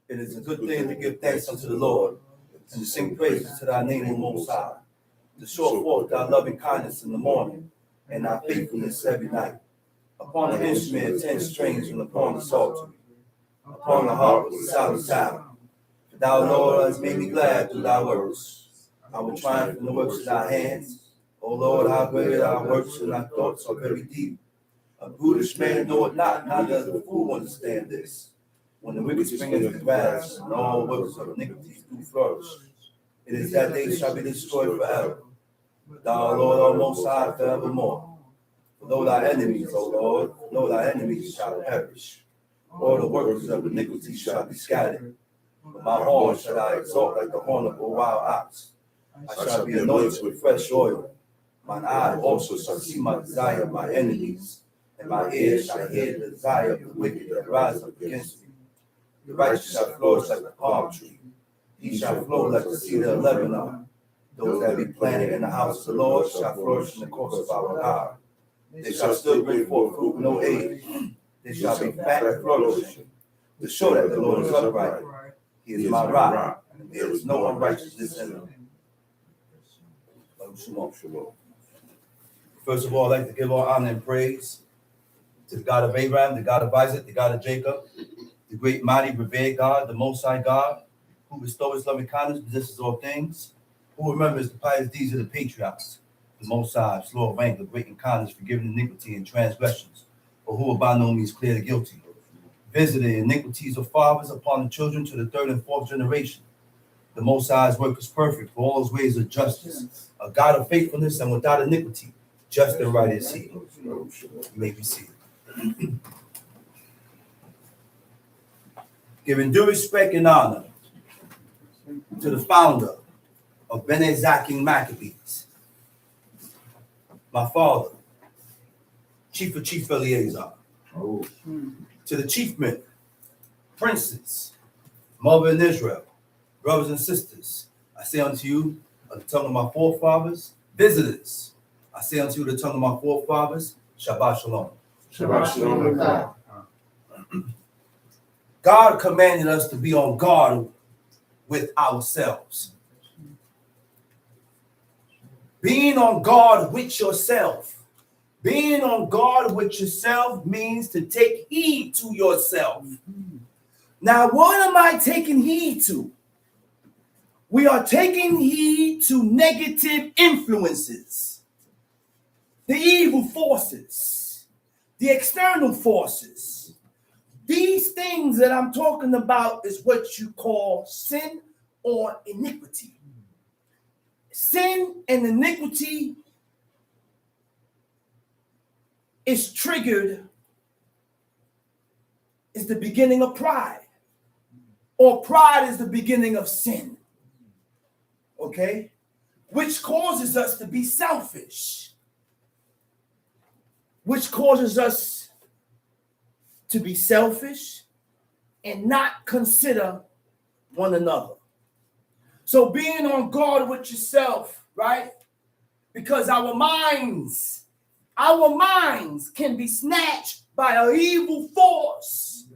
It is a good thing to give thanks unto the Lord and to sing praises to thy name, O Most High, to show forth thy loving kindness in the morning and thy faithfulness every night. Upon the instrument, 10 strings, and upon the psaltery, upon the harp with sound sound. For thou, Lord, hast made me glad through thy works. I will triumph in the works of thy hands. O Lord, how great are thy works, and thy thoughts are very deep. A brutish man knoweth not, neither does the fool understand this. When the wicked spring into the grass, and all works of iniquity do flourish, it is that they shall be destroyed forever. Thou, Lord, art most high forevermore. For though thy enemies, O Lord, though thy enemies shall perish, all the workers of iniquity shall be scattered. But my horn shall I exalt like the horn of a wild ox. I shall be anointed with fresh oil. Mine eye also shall see my desire of my enemies, and my ears shall hear the desire of the wicked that rise up against me. The righteous shall flourish like the palm tree. He shall flow like the cedar of Lebanon. Those that be planted in the house of the Lord shall flourish in the courts of our God. They shall still bring forth fruit with no age. They shall be fat and flourishing, to show that the Lord is upright. He is my rock, and there is no unrighteousness in him. First of all, I'd like to give all honor and praise to the God of Abraham, the God of Isaac, the God of Jacob, the great, mighty, revered God, the Most High God, who bestows his loving kindness, possesses all things, who remembers the pious deeds of the patriarchs, the Most High, slow of anger, great in kindness, forgiving iniquity and transgressions, or who will by no means clear the guilty, visiting iniquities of fathers upon the children to the third and fourth generation. The Most High's work is perfect, for all his ways of justice, a God of faithfulness and without iniquity, just and right is he. You may be seated. Giving due respect and honor to the founder of Bene Zaking Maccabees, my father, Chief of Chief Eleazar, to the chiefmen, princes, mother in Israel, brothers and sisters, I say unto you, on the tongue of my forefathers, visitors, I say unto you, the tongue of my forefathers, Shabbat Shalom. Shabbat Shalom. God commanded us to be on guard with ourselves. Being on guard with yourself. Being on guard with yourself means to take heed to yourself. Now, what am I taking heed to? We are taking heed to negative influences, the evil forces, the external forces. These things that I'm talking about is what you call sin or iniquity. Sin and iniquity is triggered, is the beginning of pride, or pride is the beginning of sin. Okay? Which causes us to be selfish, which causes us to be selfish and not consider one another. So being on guard with yourself, right? Because our minds can be snatched by an evil force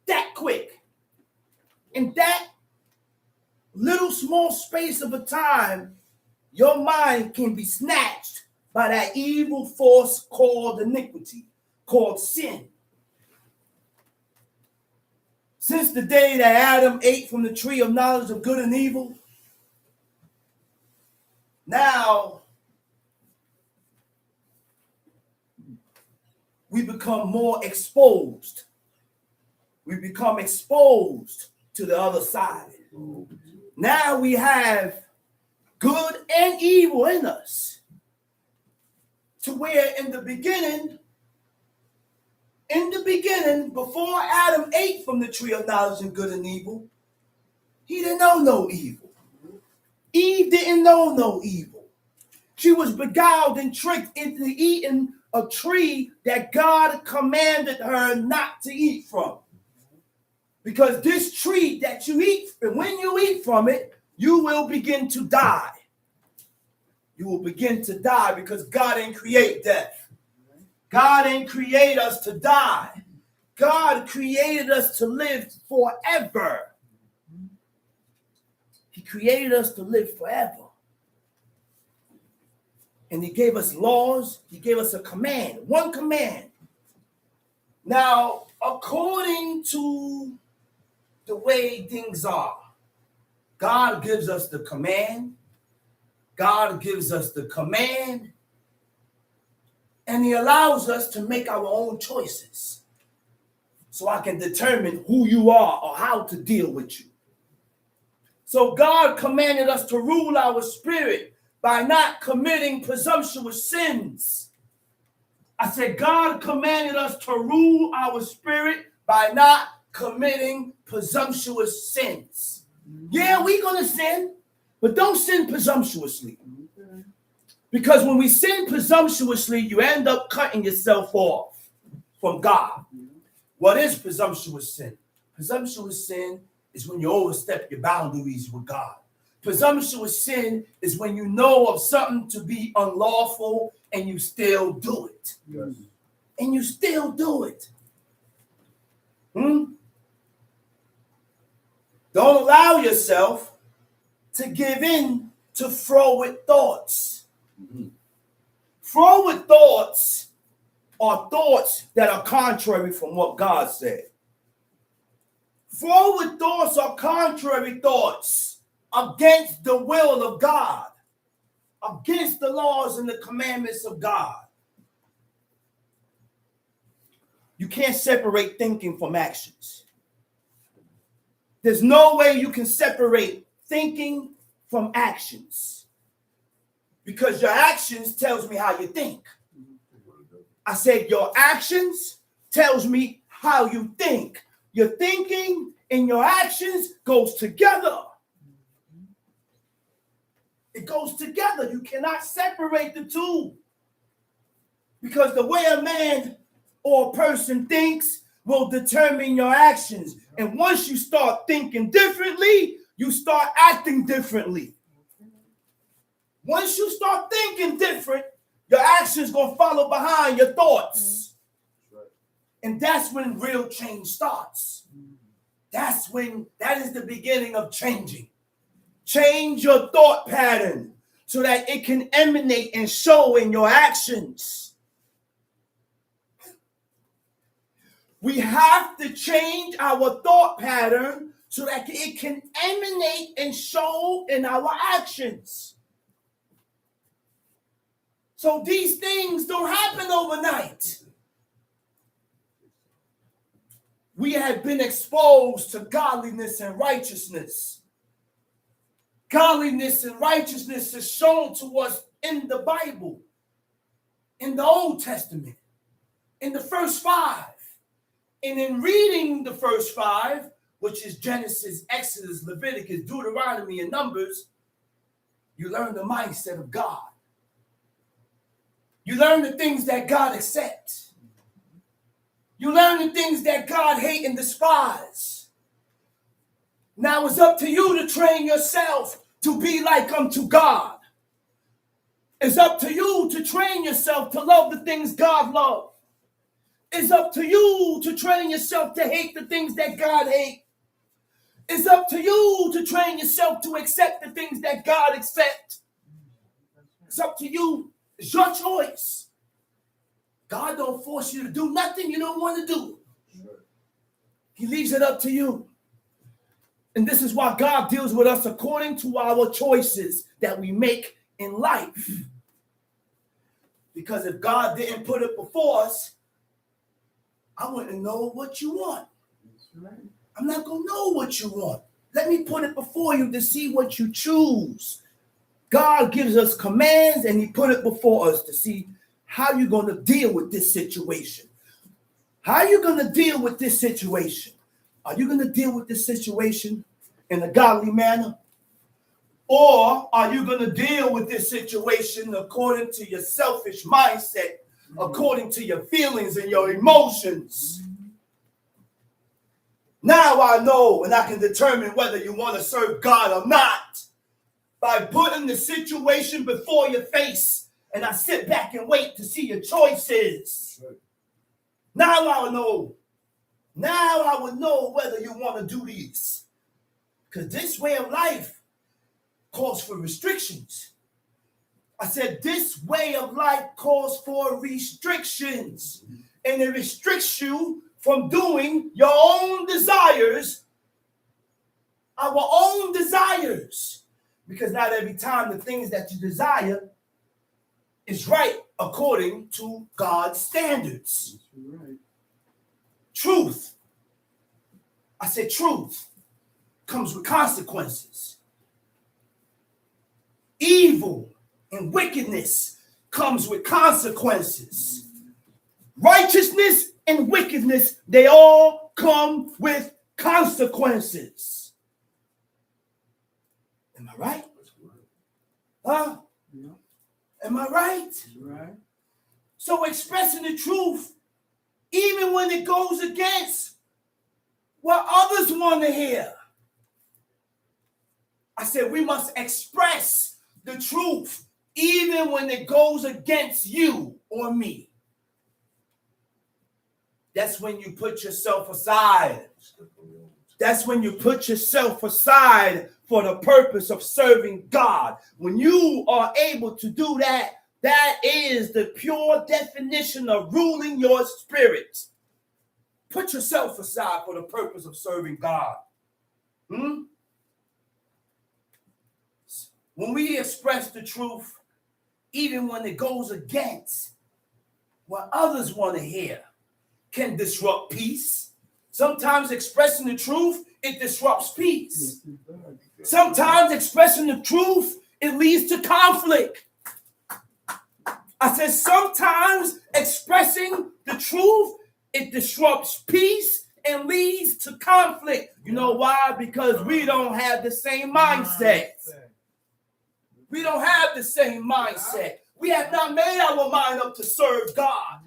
that quick. In that little small space of a time, your mind can be snatched by that evil force called iniquity, called sin. Since the day that Adam ate from the tree of knowledge of good and evil, now we become more exposed. We become exposed to the other side. Now we have good and evil in us. To where in the beginning, before Adam ate from the tree of knowledge of good and evil, he didn't know no evil. Eve didn't know no evil. She was beguiled and tricked into eating a tree that God commanded her not to eat from. Because this tree that you eat, and when you eat from it, you will begin to die. you will begin to die, because God didn't create death. God didn't create us to die. God created us to live forever. He created us to live forever. And he gave us laws. He gave us a command, one command. Now, according to the way things are, God gives us the command. God gives us the command. And he allows us to make our own choices. So I can determine who you are or how to deal with you. So God commanded us to rule our spirit by not committing presumptuous sins. I said God commanded us to rule our spirit by not committing presumptuous sins. Yeah, we're going to sin, but don't sin presumptuously. Because when we sin presumptuously, you end up cutting yourself off from God. What is presumptuous sin? Presumptuous sin is when you overstep your boundaries with God. Presumptuous sin is when you know of something to be unlawful and you still do it. Yes. And you still do it. Don't allow yourself to give in to froward thoughts. Froward thoughts are thoughts that are contrary from what God said. Froward thoughts are contrary thoughts against the will of God, against the laws and the commandments of God. You can't separate thinking from actions. There's no way you can separate thinking from actions, because your actions tells me how you think. I said your actions tells me how you think. Your thinking and your actions goes together. It goes together. You cannot separate the two, because the way a man or a person thinks will determine your actions. And once you start thinking differently, you start acting differently. Once you start thinking different, your actions going to follow behind your thoughts. And that's when real change starts. That is the beginning of changing. Change your thought pattern so that it can emanate and show in your actions. We have to change our thought pattern so that it can emanate and show in our actions. So these things don't happen overnight. We have been exposed to godliness and righteousness. Godliness and righteousness is shown to us in the Bible, in the Old Testament, in the first 5. And in reading the first 5, which is Genesis, Exodus, Leviticus, Deuteronomy, and Numbers, you learn the mindset of God. You learn the things that God accepts. You learn the things that God hates and despises. Now it's up to you to train yourself to be like unto God. It's up to you to train yourself to love the things God loves. It's up to you to train yourself to hate the things that God hates. It's up to you to train yourself to accept the things that God accepts. It's up to you. It's your choice. God don't force you to do nothing you don't want to do. He leaves it up to you. And this is why God deals with us according to our choices that we make in life. Because if God didn't put it before us, I wouldn't know what you want. I'm not going to know what you want. Let me put it before you to see what you choose. God gives us commands and he put it before us to see how you're going to deal with this situation. How are you going to deal with this situation? Are you going to deal with this situation in a godly manner? Or are you going to deal with this situation according to your selfish mindset, according to your feelings and your emotions? Now I know and I can determine whether you want to serve God or not by putting the situation before your face, and I sit back and wait to see your choices. Now I will know. Now I will know whether you want to do this. Because this way of life calls for restrictions. I said this way of life calls for restrictions. And it restricts you from doing your own desires, our own desires. Because not every time the things that you desire is right according to God's standards. Right. Truth. I said truth comes with consequences. Evil and wickedness comes with consequences. Righteousness and wickedness, they all come with consequences. Am I right? Huh? Yeah. Am I right? Right. So expressing the truth, even when it goes against what others want to hear. I said we must express the truth, even when it goes against you or me. That's when you put yourself aside. That's when you put yourself aside for the purpose of serving God. When you are able to do that, that is the pure definition of ruling your spirit. Put yourself aside for the purpose of serving God. When we express the truth, even when it goes against what others want to hear, can disrupt peace. Sometimes expressing the truth, it disrupts peace. Sometimes expressing the truth, it leads to conflict. I said sometimes expressing the truth, it disrupts peace and leads to conflict. You know why? Because we don't have the same mindset. We don't have the same mindset. We have not made our mind up to serve God.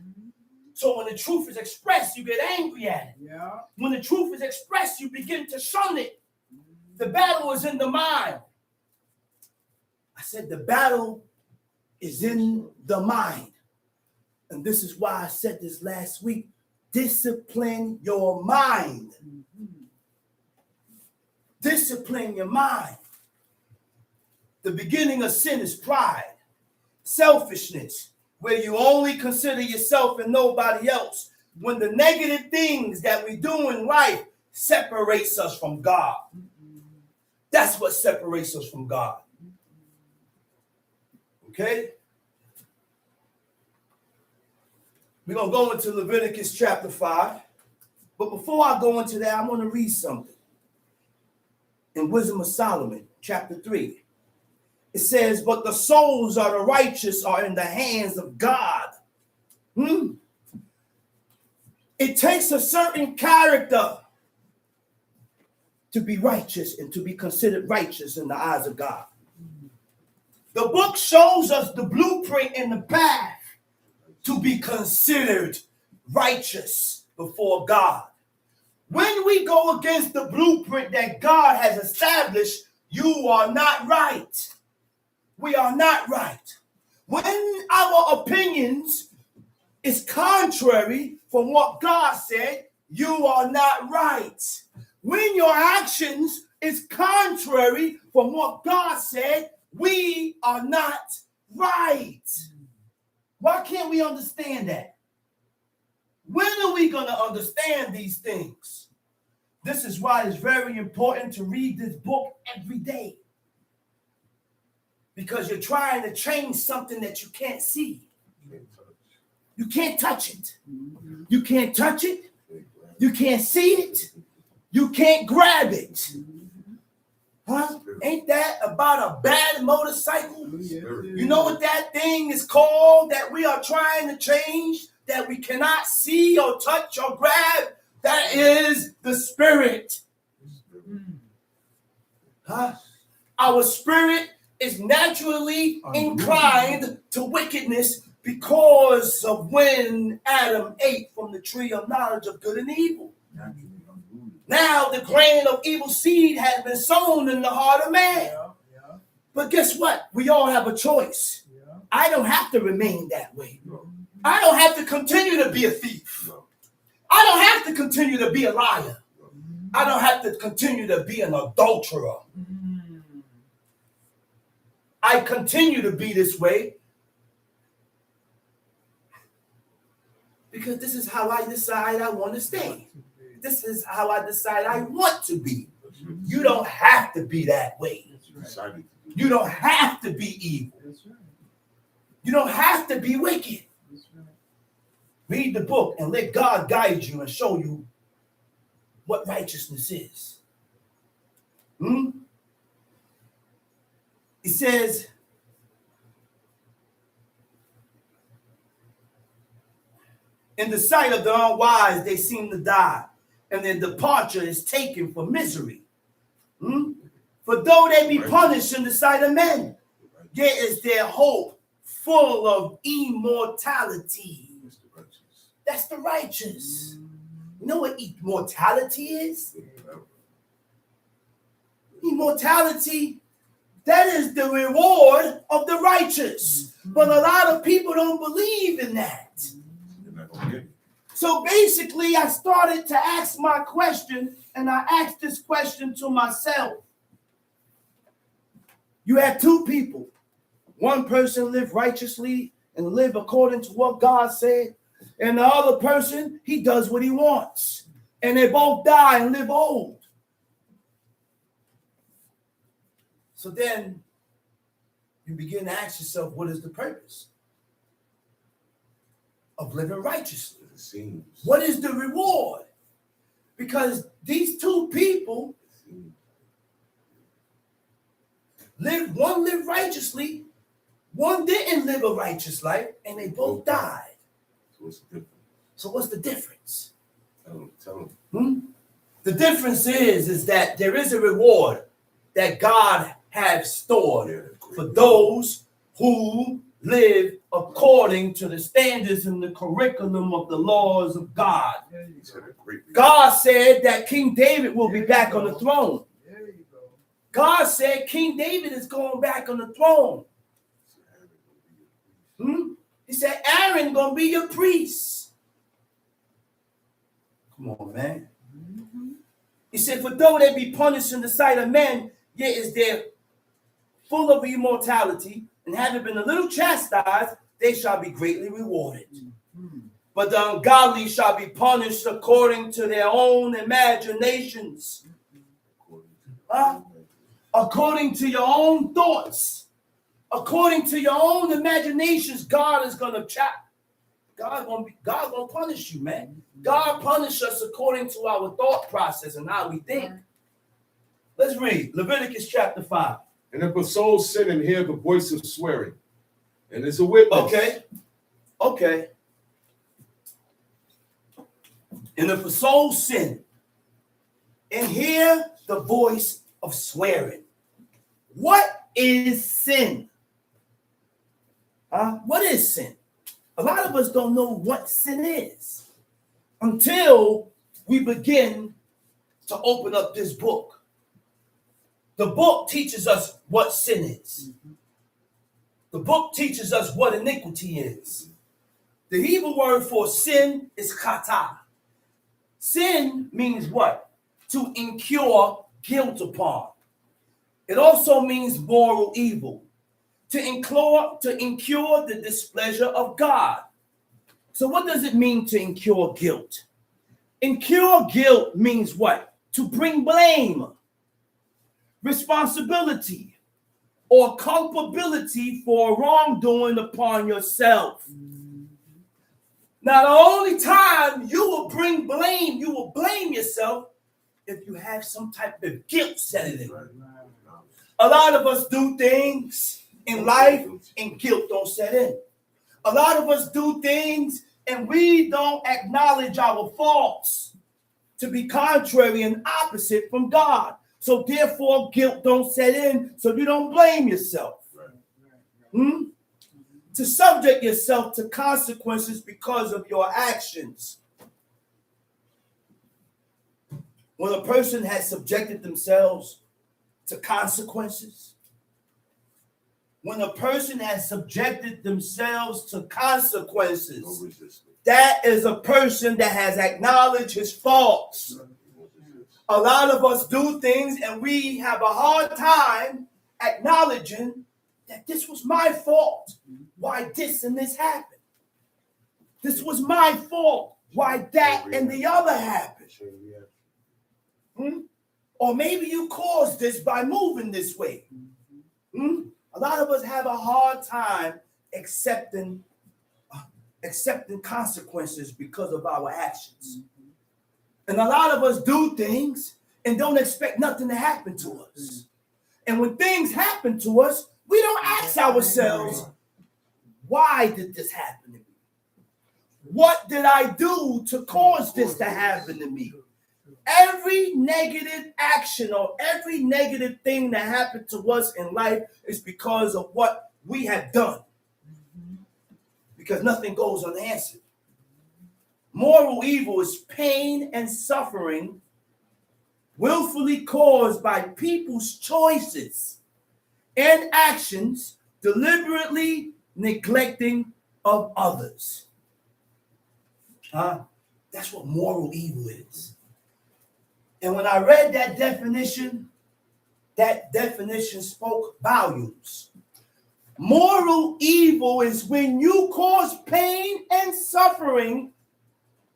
So when the truth is expressed, you get angry at it. Yeah. When the truth is expressed, you begin to shun it. The battle is in the mind. I said the battle is in the mind. And this is why I said this last week. Discipline your mind. Discipline your mind. The beginning of sin is pride, selfishness, where you only consider yourself and nobody else. When the negative things that we do in life separates us from God. That's what separates us from God. Okay? We're going to go into Leviticus chapter 5. But before I go into that, I want to read something. In Wisdom of Solomon, chapter 3. It says, but the souls of the righteous are in the hands of God. It takes a certain character to be righteous and to be considered righteous in the eyes of God. The book shows us the blueprint and the path to be considered righteous before God. When we go against the blueprint that God has established, you are not right. We are not right. When our opinions is contrary from what God said, you are not right. When your actions is contrary from what God said, we are not right. Why can't we understand that? When are we going to understand these things? This is why it's very important to read this book every day. Because you're trying to change something that you can't see. You can't touch it. You can't touch it. You can't see it. You can't grab it. Huh? Ain't that about a bad motorcycle? You know what that thing is called that we are trying to change, that we cannot see or touch or grab? That is the spirit. Huh? Our spirit is naturally inclined to wickedness because of when Adam ate from the tree of knowledge of good and evil. Now the grain of evil seed has been sown in the heart of man. But guess what? We all have a choice. Yeah. I don't have to remain that way. No. I don't have to continue to be a thief. No. I don't have to continue to be a liar. No. I don't have to continue to be an adulterer. I continue to be this way because this is how I decide I want to stay. This is how I decide I want to be. You don't have to be that way. Decided to do You don't have to be evil. That's right. You don't have to be wicked. That's right. Read the book and let God guide you and show you what righteousness is. It says, in the sight of the unwise, they seem to die, and their departure is taken for misery. For though they be punished in the sight of men, yet is their hope full of immortality. That's the righteous. You know what immortality is? Immortality, that is the reward of the righteous. But a lot of people don't believe in that. So basically, I started to ask my question, and I asked this question to myself. You had two people. One person lived righteously and lived according to what God said, and the other person, he does what he wants. And they both die and live old. So then you begin to ask yourself, what is the purpose of living righteously? What is the reward? Because these two people one lived righteously, one didn't live a righteous life, and they both died. So what's the difference? Tell them. The difference is that there is a reward that God has stored for those who live according to the standards and the curriculum of the laws of God. God said that King David will be back on the throne. God said King David is going back on the throne. He said Aaron going to be your priest. Come on, man. He said, for though they be punished in the sight of men, yet is they full of immortality, and having been a little chastised, they shall be greatly rewarded. But the ungodly shall be punished according to their own imaginations. According to your own thoughts. According to your own imaginations, God is going to God gonna punish you, man. God punished us according to our thought process and how we think. Let's read Leviticus chapter 5. And if a soul sin and hear the voice of swearing, and is a witness. Okay. And if a soul sin and hear the voice of swearing, what is sin? What is sin? A lot of us don't know what sin is until we begin to open up this book. The book teaches us what sin is. The book teaches us what iniquity is. The Hebrew word for sin is chata. Sin means what? To incur guilt upon. It also means moral evil. To incur the displeasure of God. So what does it mean to incur guilt? Incur guilt means what? To bring blame, responsibility, or culpability for wrongdoing upon yourself. Now, the only time you will bring blame, you will blame yourself if you have some type of guilt setting in. A lot of us do things in life and guilt don't set in. A lot of us do things and we don't acknowledge our faults to be contrary and opposite from God. So therefore, guilt don't set in, so you don't blame yourself. To subject yourself to consequences because of your actions. When a person has subjected themselves to consequences, when a person has subjected themselves to consequences, No resistance. that is a person that has acknowledged his faults. A lot of us do things and we have a hard time acknowledging that this was my fault. Why this and this happened? This was my fault. Why that and the other happened? Or maybe you caused this by moving this way. A lot of us have a hard time accepting consequences because of our actions. And a lot of us do things and don't expect nothing to happen to us. And when things happen to us, we don't ask ourselves, why did this happen to me? What did I do to cause this to happen to me? Every negative action or every negative thing that happened to us in life is because of what we have done. Because nothing goes unanswered. Moral evil is pain and suffering willfully caused by people's choices and actions, deliberately neglecting of others. That's what moral evil is. And when I read that definition spoke volumes. Moral evil is when you cause pain and suffering,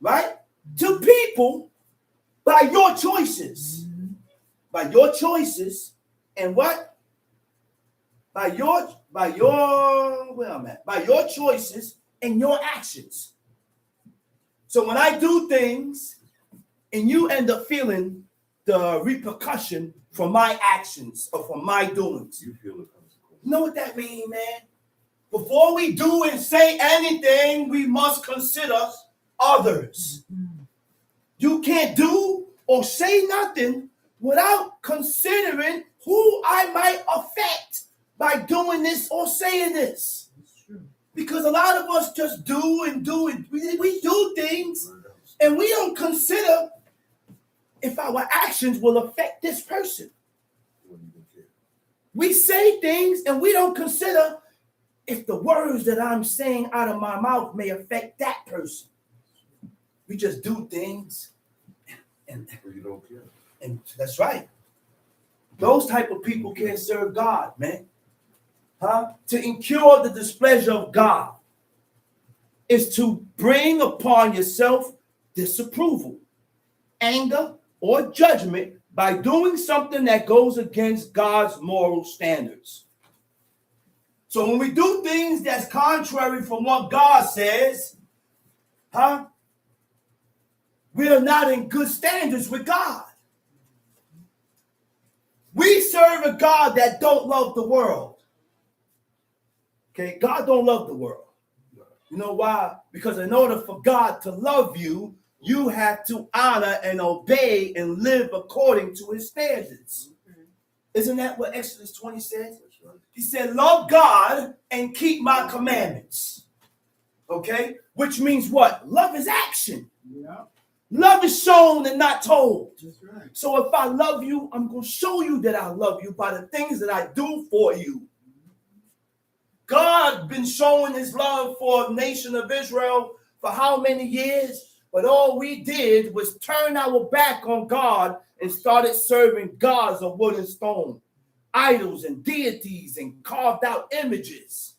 right, to people by your choices. By your choices and what? By your choices and your actions. So when I do things and you end up feeling the repercussion from my actions or from my doings. You feel the consequence. You know what that means, man? Before we do and say anything, we must consider others. You can't do or say nothing without considering who I might affect by doing this or saying this. Because a lot of us just do and do it. We do things and we don't consider if our actions will affect this person. We say things and we don't consider if the words that I'm saying out of my mouth may affect that person. We just do things and you don't care. And that's right. Those type of people can't serve God, man. To incur the displeasure of God is to bring upon yourself disapproval, anger, or judgment by doing something that goes against God's moral standards. So when we do things that's contrary from what God says, we are not in good standards with God. We serve a God that don't love the world. Okay, God don't love the world. You know why? Because in order for God to love you, you have to honor and obey and live according to his standards. Isn't that what Exodus 20 says? He said, love God and keep my commandments. Okay? Which means what? Love is action. Yeah. Love is shown and not told. That's right. So if I love you, I'm going to show you that I love you by the things that I do for you. God been showing his love for the nation of Israel for how many years? But all we did was turn our back on God and started serving gods of wood and stone, idols and deities and carved out images.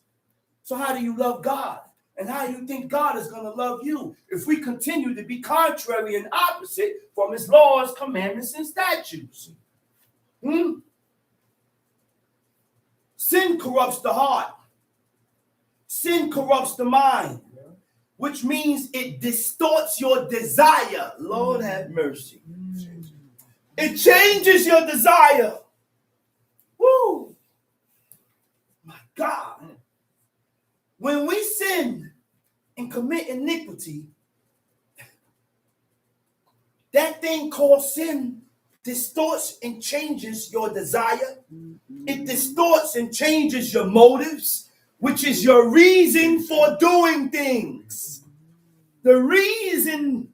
So how do you love God? And how do you think God is going to love you if we continue to be contrary and opposite from his laws, commandments, and statutes? Sin corrupts the heart. Sin corrupts the mind, which means it distorts your desire. Lord have mercy. It changes your desire. Woo! My God. When we sin and commit iniquity, that thing called sin distorts and changes your desire. It distorts and changes your motives, which is your reason for doing things. The reason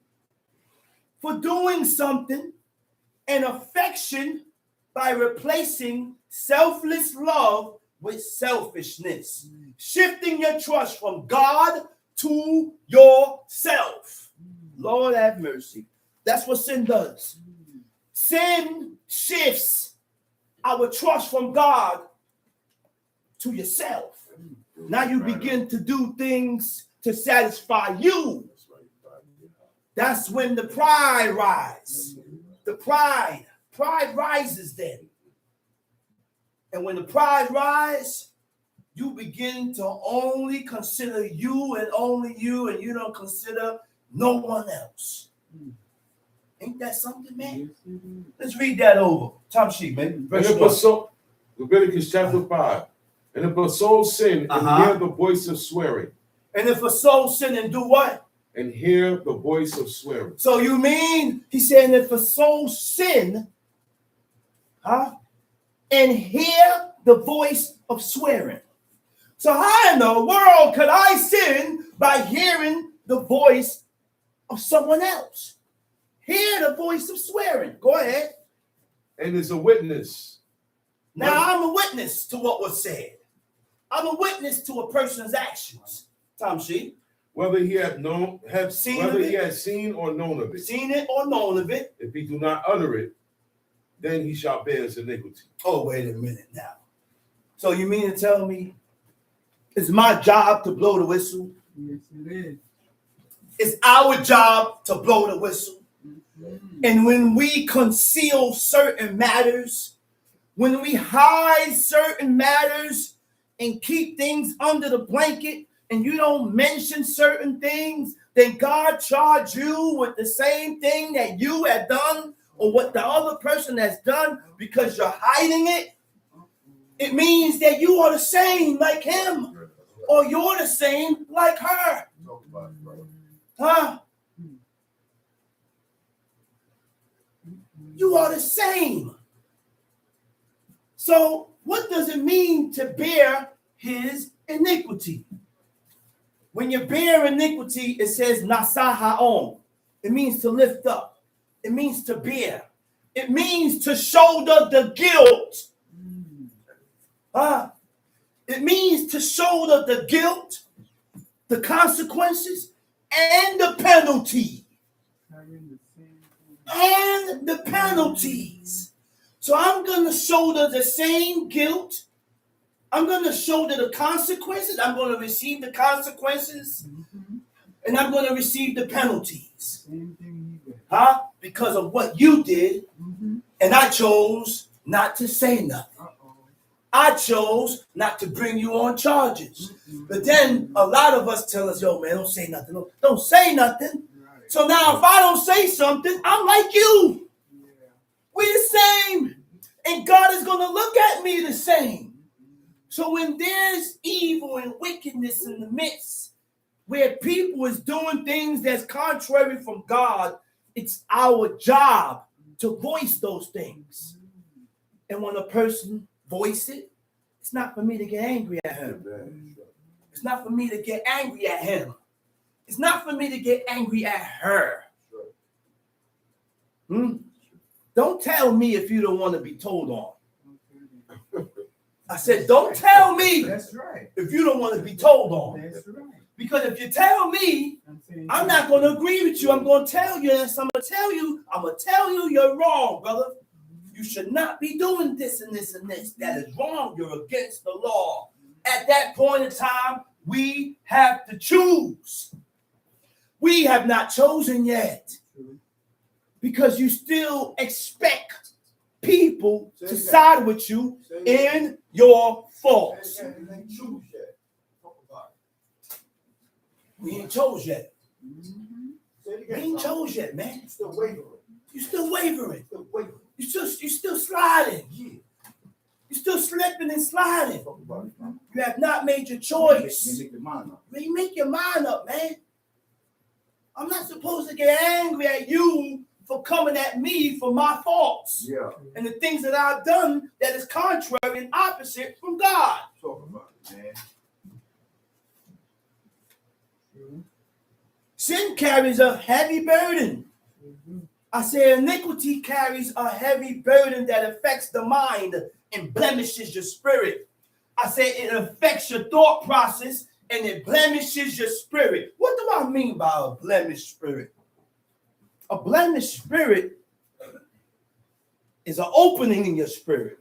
for doing something and affection by replacing selfless love with selfishness, shifting your trust from God to yourself. Lord have mercy. That's what sin does. Sin shifts our trust from God to yourself. Now you begin to do things to satisfy you. That's when the pride rises. The pride rises then. And when the pride rises, you begin to only consider you and only you, and you don't consider no one else. Ain't that something, man? Let's read that over. Time sheet, man. Leviticus chapter 5. And if a soul sin and hear the voice of swearing. And if a soul sin and do what? And hear the voice of swearing. So you mean, he's saying if a soul sin, and hear the voice of swearing. So how in the world could I sin by hearing the voice of someone else? Hear the voice of swearing. Go ahead. And is a witness. Now I'm a witness to what was said. I'm a witness to a person's actions. Tom Sheep. Whether he had seen or known of it. Seen it or known of it. If he do not utter it, then he shall bear his iniquity. Oh, wait a minute now. So you mean to tell me it's my job to blow the whistle? Yes, it is. It's our job to blow the whistle. And when we conceal certain matters, when we hide certain matters and keep things under the blanket, and you don't mention certain things, then God charge you with the same thing that you had done or what the other person has done because you're hiding it. It means that you are the same like him, or you're the same like her. You are the same. So what does it mean to bear his iniquity? When you bear iniquity, it says nasa ha'om. It means to lift up. It means to bear. It means to shoulder the guilt. It means to shoulder the guilt, the consequences, and the penalty. And the penalties. So I'm going to shoulder the same guilt. I'm going to shoulder the consequences. I'm going to receive the consequences. And I'm going to receive the penalties. Because of what you did. And I chose not to say nothing. I chose not to bring you on charges. But then a lot of us tell us, yo, man, don't say nothing. Don't say nothing. So now if I don't say something, I'm like you. We're the same. And God is going to look at me the same. So when there's evil and wickedness in the midst, where people is doing things that's contrary from God, it's our job to voice those things. And when a person voice it, it's not for me to get angry at him. It's not for me to get angry at him. It's not for me to get angry at her. Don't tell me if you don't want to be told on. I said, don't tell me if you don't want to be told on. That's right. Because if you tell me, I'm not going to agree with you. I'm going to tell you, and I'm going to tell you you're wrong, brother. You should not be doing this and this and this. That is wrong. You're against the law. At that point in time, we have to choose. We have not chosen yet. Because you still expect people to side with you in your faults. We ain't chose yet. We ain't chose yet, man. You're still wavering. You're still sliding. You're still slipping and sliding. You have not made your choice. You make your mind up, man. I'm not supposed to get angry at you for coming at me for my faults and the things that I've done that is contrary and opposite from God. Sin carries a heavy burden. I say iniquity carries a heavy burden that affects the mind and blemishes your spirit. I said it affects your thought process and it blemishes your spirit. What do I mean by a blemished spirit? A blemished spirit is an opening in your spirit.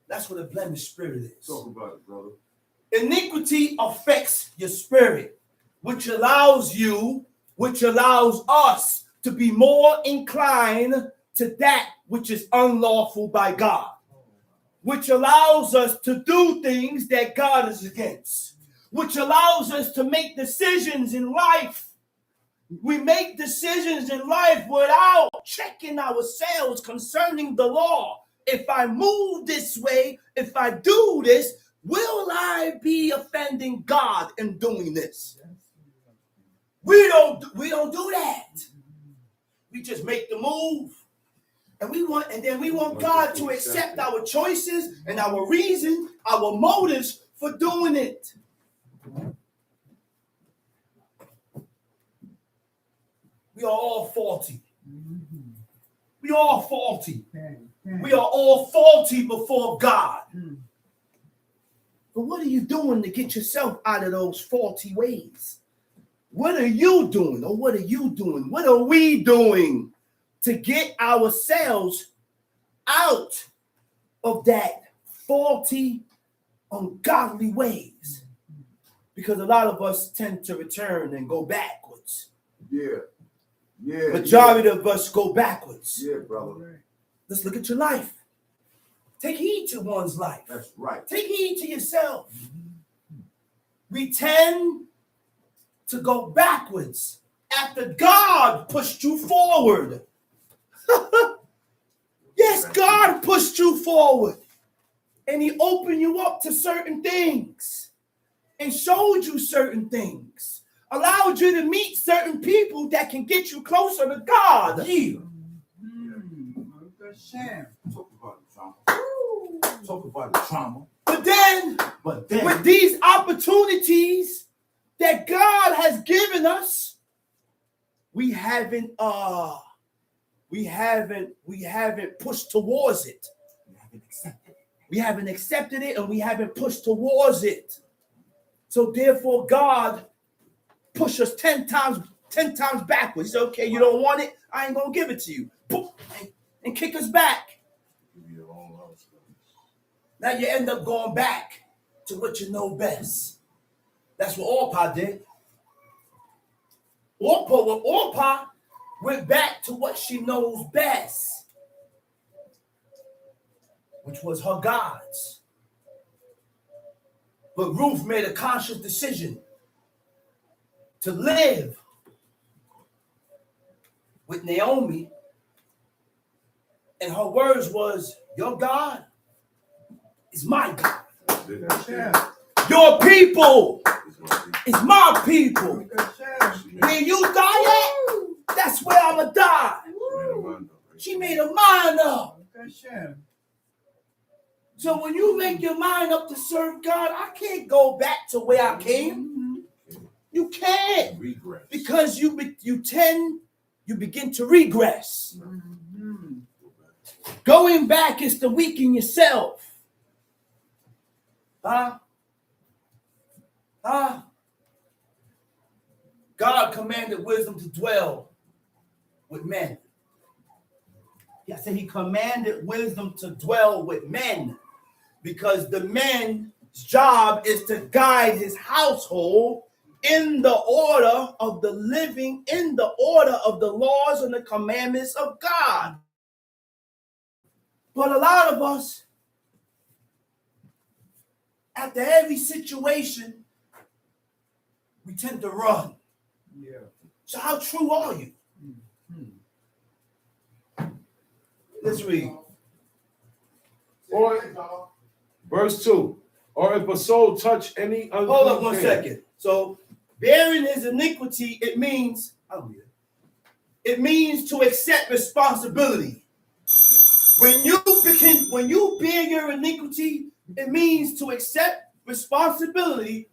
That's what a blemished spirit is. Talk about it, brother. Iniquity affects your spirit, which allows us to be more inclined to that which is unlawful by God, which allows us to do things that God is against, which allows us to make decisions in life. We make decisions in life without checking ourselves concerning the law. If I move this way, if I do this, will I be offending God in doing this? We don't do that. We just make the move. And then we want God to accept our choices and our reason, our motives for doing it. We are all faulty. We are all faulty. We are all faulty before God. But what are you doing to get yourself out of those faulty ways? What are you doing? Or what are you doing? What are we doing to get ourselves out of that faulty, ungodly ways? Because a lot of us tend to return and go backwards. Yeah. Majority of us go backwards. Yeah, brother. Let's look at your life. Take heed to one's life. That's right. Take heed to yourself. We tend to go backwards after God pushed you forward. Yes, God pushed you forward. And he opened you up to certain things and showed you certain things. Allowed you to meet certain people that can get you closer to God. Yeah. Talk about the trauma. But then, with these opportunities that God has given us, we haven't pushed towards it. We haven't accepted it, and we haven't pushed towards it. So therefore, God pushed us 10 times backwards. He said, okay, you don't want it, I ain't gonna give it to you. And kick us back. Now you end up going back to what you know best. That's what Orpah did. Orpah went back to what she knows best, which was her gods. But Ruth made a conscious decision to live with Naomi, and her words was, your God is my God. Your people is my people. Where you die at, that's where I'm going to die. She made her mind up. So when you make your mind up to serve God, I can't go back to where I came. You can't. Because you begin to regress. Going back is to weaken yourself. God commanded wisdom to dwell with men. I said he commanded wisdom to dwell with men because the man's job is to guide his household in the order of the living, in the order of the laws and the commandments of God. But a lot of us, after every situation, we tend to run. Yeah. So how true are you? Let's read. Or, verse 2. Or if a soul touch any unclean Hold up 1 thing. second. So, bearing his iniquity, it means to accept responsibility. When you bear your iniquity, it means to accept responsibility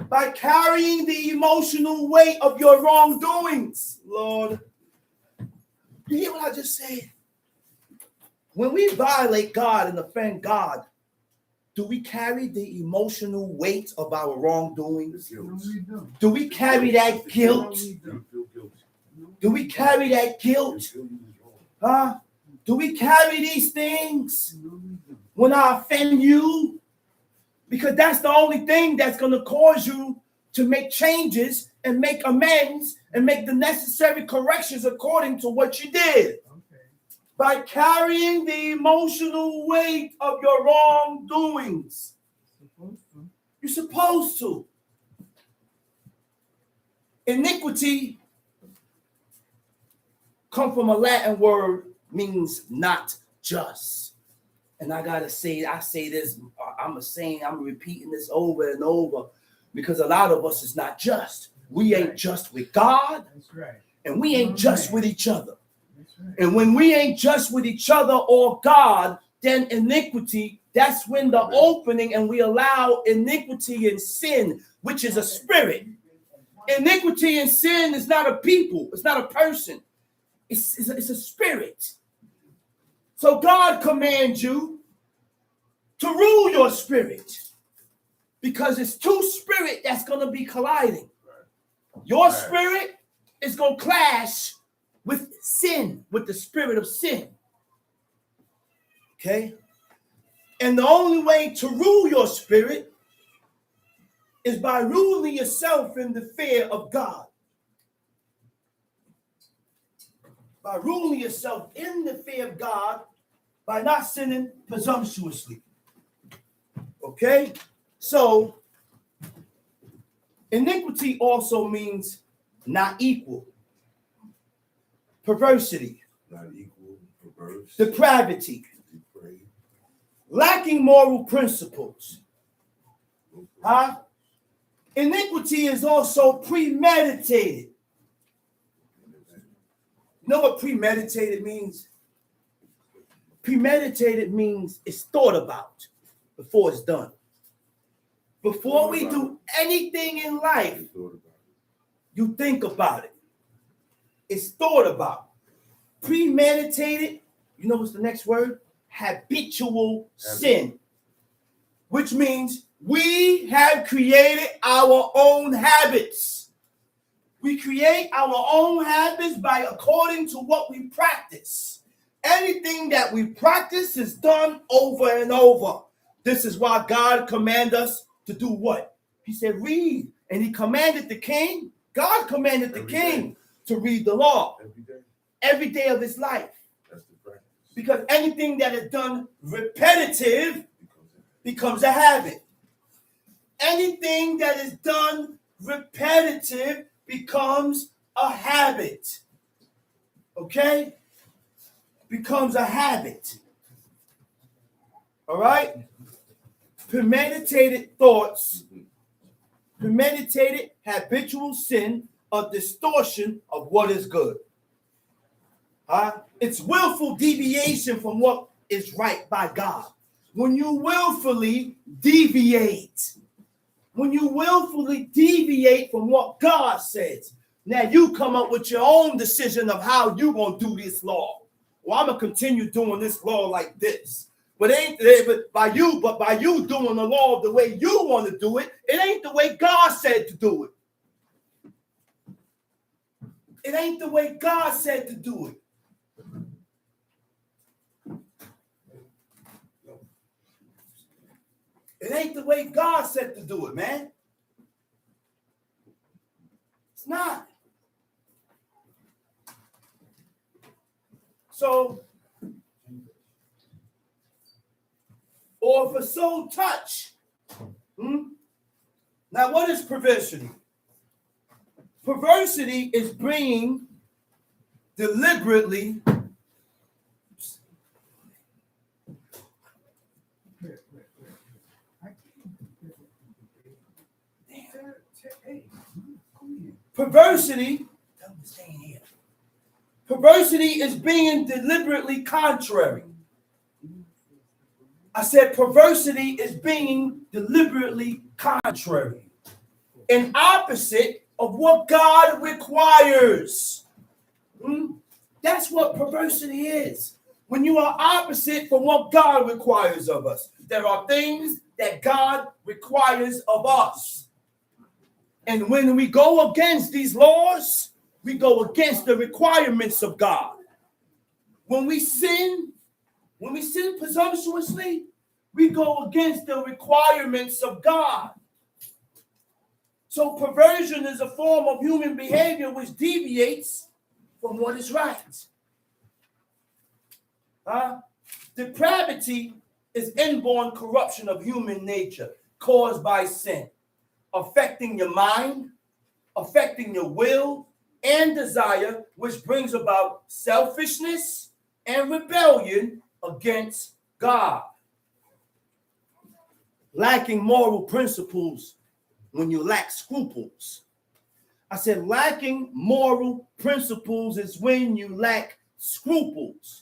by carrying the emotional weight of your wrongdoings. Lord, you hear what I just said? when we violate God and offend God, do we carry the emotional weight of our wrongdoings? Do we carry that guilt? Do we carry that guilt? Huh? Do we carry these things when I offend you? Because that's the only thing that's going to cause you to make changes and make amends and make the necessary corrections according to what you did. By carrying the emotional weight of your wrongdoings. You're supposed to. Iniquity come from a Latin word, means not just. And I gotta say, I say this, I'm repeating this over and over, because a lot of us is not just. We ain't just with God. That's right. And we ain't just with each other. And when we ain't just with each other or God, then iniquity, that's when the opening, and we allow iniquity and sin, which is a spirit. Iniquity and sin is not a people. It's not a person. It's a spirit. So God commands you to rule your spirit, because it's two spirit that's going to be colliding. Your spirit is going to clash with sin, with the spirit of sin. Okay? And the only way to rule your spirit is by ruling yourself in the fear of God. By ruling yourself in the fear of God, by not sinning presumptuously. Okay? So, iniquity also means not equal. Perversity. Not equal, perverse. Depravity. Depraved. Lacking moral principles. Huh? Iniquity is also premeditated. You know what premeditated means? Premeditated means it's thought about before it's done. Before we do anything in life, you think about it. It's thought about. Premeditated, you know what's the next word? Habitual sin. Which means we have created our own habits. We create our own habits by according to what we practice. Anything that we practice is done over and over. This is why God commanded us to do what? He said, read. And he commanded the king. God commanded the king to read the law every day of his life. That's the practice. Because anything that is done repetitive becomes a habit. Anything that is done repetitive becomes a habit. Okay? Becomes a habit. All right? Premeditated thoughts, premeditated habitual sin, a distortion of what is good. It's willful deviation from what is right by God. When you willfully deviate, from what God says, now you come up with your own decision of how you're going to do this law. Well, I'm going to continue doing this law like this. But by you doing the law the way you want to do it, it ain't the way God said to do it. It ain't the way God said to do it. It ain't the way God said to do it, man. It's not. So, or for soul touch. Now, what is perversity? Perversity is bringing deliberately perversity is being deliberately contrary. I said perversity is being deliberately contrary and opposite of what God requires. That's what perversity is. when you are opposite from what God requires of us. There are things that God requires of us. And when we go against these laws, we go against the requirements of God. When we sin presumptuously, we go against the requirements of God. So perversion is a form of human behavior which deviates from what is right. Depravity is inborn corruption of human nature caused by sin, affecting your mind, affecting your will and desire, which brings about selfishness and rebellion against God. Lacking moral principles when you lack scruples. I said lacking moral principles is when you lack scruples,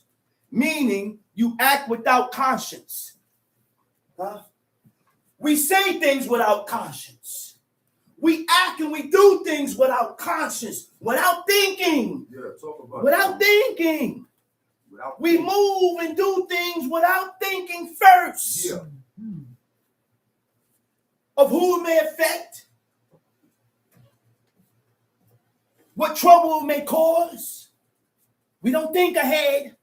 meaning you act without conscience. We say things without conscience. We act and we do things without conscience, without thinking. Yeah, talk about without thinking. We move and do things without thinking first. Yeah. Of who it may affect, what trouble it may cause. We don't think ahead.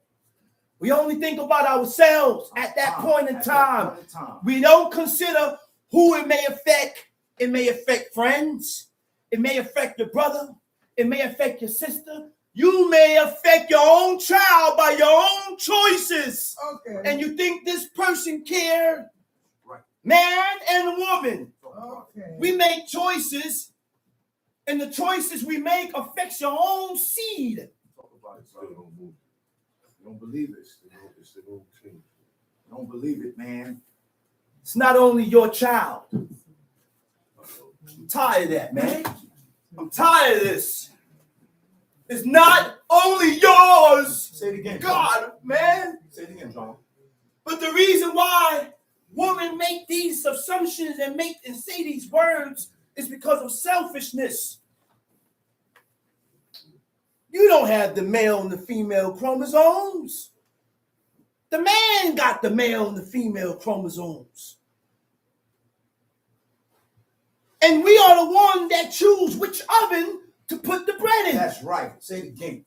We only think about ourselves at that point in time. We don't consider who it may affect. It may affect friends. It may affect your brother. It may affect your sister. You may affect your own child by your own choices. Okay. And you think this person cares. Right. Man and woman. Okay. We make choices, and the choices we make affects your own seed. Talk about it, brother. You don't believe it. You don't believe it, man. It's not only your child. I'm tired of that, man. I'm tired of this. It's not only yours. Say it again, God, John. Man. Say it again, John. But the reason why women make these assumptions and say these words is because of selfishness. You don't have the male and the female chromosomes. The man got the male and the female chromosomes. And we are the one that choose which oven to put the bread in. That's right. Say it again.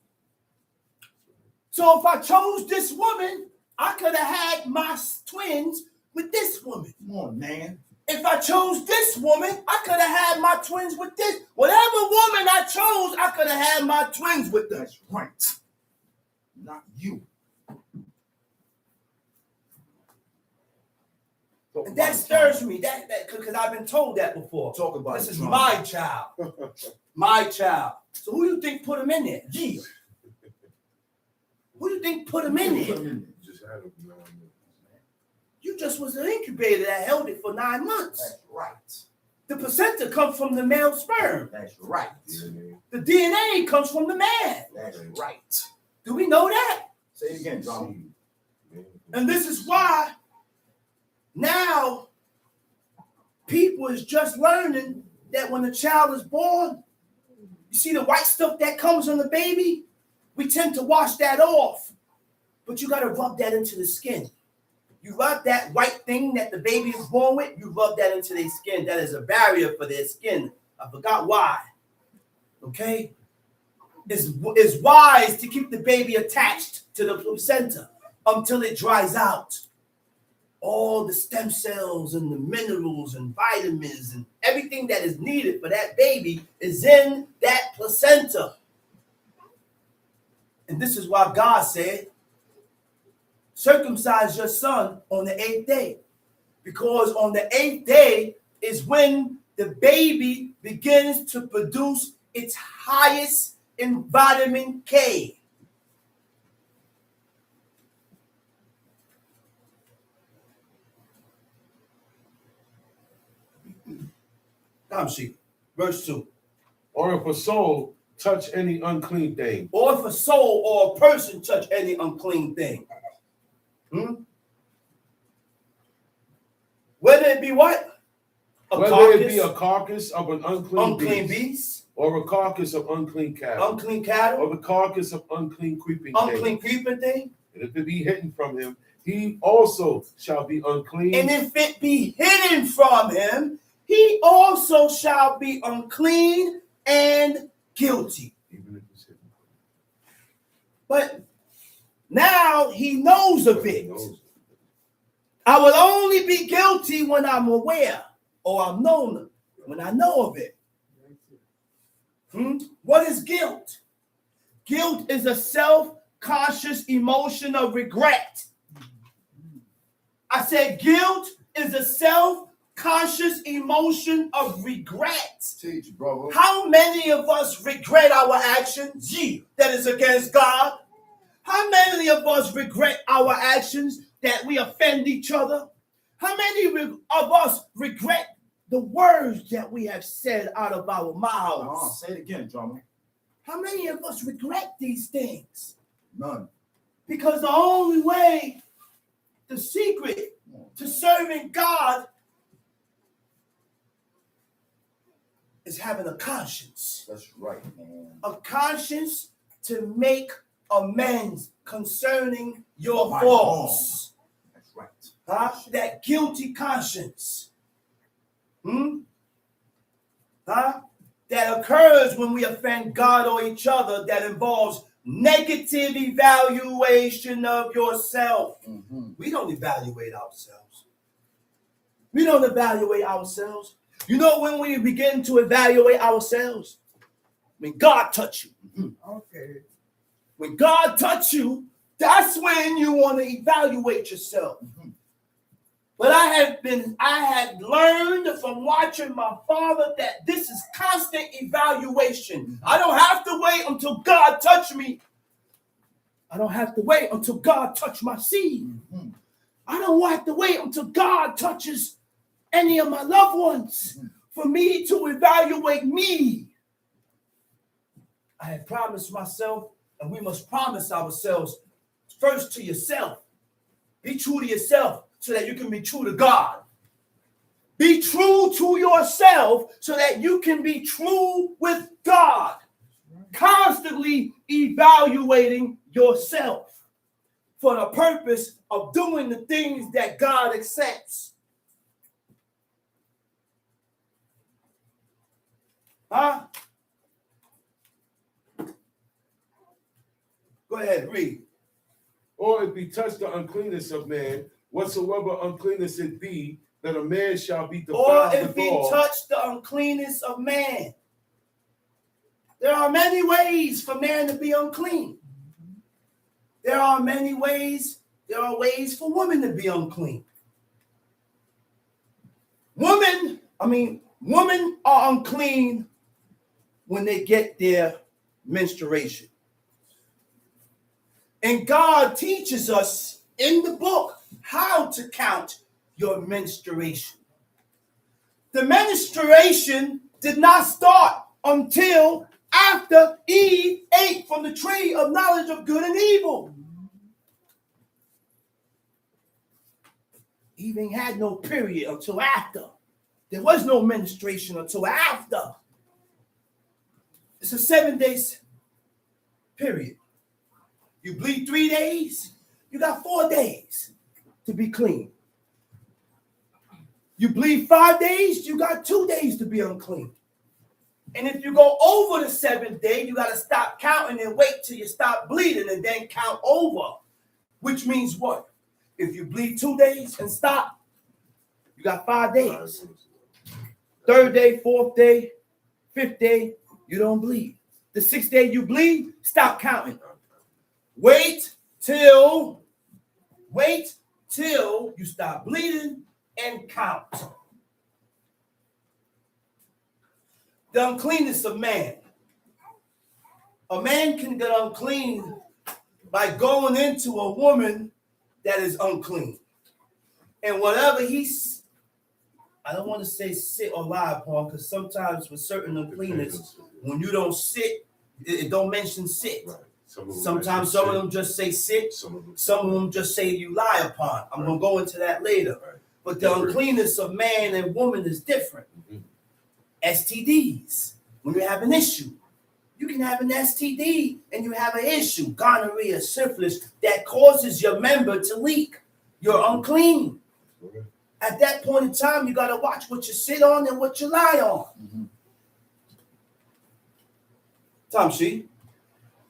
So if I chose this woman, I could have had my twins with this woman. Come on, man. If I chose this woman, I could have had my twins with this. Whatever woman I chose, I could have had my twins with them. That's right. Not you. And that stirs me. That because I've been told that before. Talk about this it, is John. my child. My child. So who do you think put him in there? Yeah. Who do you think put him in there? Just had him 9 months. You just was an incubator that held it for 9 months. That's right. The placenta comes from the male sperm. That's right. The DNA comes from the man. That's right. Do we know that? Say it again, John. And this is why now people is just learning that when a child is born, you see the white stuff that comes on the baby, we tend to wash that off. But you got to rub that into the skin. You rub that white thing that the baby is born with, you rub that into their skin. That is a barrier for their skin. I forgot why. Okay? It's wise to keep the baby attached to the placenta until it dries out. All the stem cells and the minerals and vitamins and everything that is needed for that baby is in that placenta. And this is why God said, circumcise your son on the 8th day. Because on the 8th day is when the baby begins to produce its highest in vitamin K. Verse 2. Or if a soul touch any unclean thing. Or if a soul or a person touch any unclean thing. Whether it be what? Whether it be a carcass of an unclean beast. Or a carcass of unclean cattle. Unclean cattle. Or the carcass of unclean creeping unclean creeping thing. And if it be hidden from him, he also shall be unclean. And if it be hidden from him, he also shall be unclean and guilty. Even if it's hidden. But now he knows of He it. knows. I will only be guilty when I'm aware or I'm known, when I know of it. What is guilt? Guilt is a self-conscious emotion of regret. I said guilt is a self-conscious emotion of regret. Teach, brother. How many of us regret our actions that is against God? How many of us regret our actions that we offend each other? How many of us regret the words that we have said out of our mouths? Say it again, drummer. How many of us regret these things? None. Because the only way, the secret to serving God is having a conscience. That's right, man. A conscience to make amends concerning your My faults. That's right. That guilty conscience. That occurs when we offend God or each other, that involves negative evaluation of yourself. We don't evaluate ourselves. We don't evaluate ourselves. You know when we begin to evaluate ourselves? When God touch you. Okay. When God touch you, that's when you want to evaluate yourself. But I had learned from watching my father that this is constant evaluation. I don't have to wait until God touch me. I don't have to wait until God touch my seed. I don't have to wait until God touches any of my loved ones for me to evaluate me. I had promised myself, and we must promise ourselves first to yourself. Be true to yourself so that you can be true to God. Be true to yourself so that you can be true with God. Constantly evaluating yourself for the purpose of doing the things that God accepts. Go ahead, read. Or if he touch the uncleanness of man, whatsoever uncleanness it be, that a man shall be defiled Or if he withal. touch the uncleanness of man. There are many ways for man to be unclean. There are many ways. There are ways for women to be unclean. Women are unclean when they get their menstruation. And God teaches us in the book how to count your menstruation. The menstruation did not start until after Eve ate from the tree of knowledge of good and evil. Eve ain't had no period until after. There was no menstruation until after. It's a 7 days period. You bleed 3 days, you got 4 days to be clean. You bleed 5 days, you got 2 days to be unclean. And if you go over the 7th day, you got to stop counting and wait till you stop bleeding and then count over. Which means what? If you bleed 2 days and stop, you got 5 days. 3rd day, 4th day, 5th day, you don't bleed. The 6th day you bleed, stop counting. Wait till you stop bleeding and count. The uncleanness of man. A man can get unclean by going into a woman that is unclean. And whatever I don't want to say sit or lie upon, because sometimes with certain uncleanness, when you don't sit, it don't mention sit. Right. Sometimes some of them just say sit. Some of them just say you lie upon. I'm going to go into that later. Right. But the uncleanness of man and woman is different. STDs. When you have an issue, You can have an STD and you have an issue, gonorrhea, syphilis, that causes your member to leak. You're unclean. Okay. At that point in time, you got to watch what you sit on and what you lie on. Mhm. Tom, she.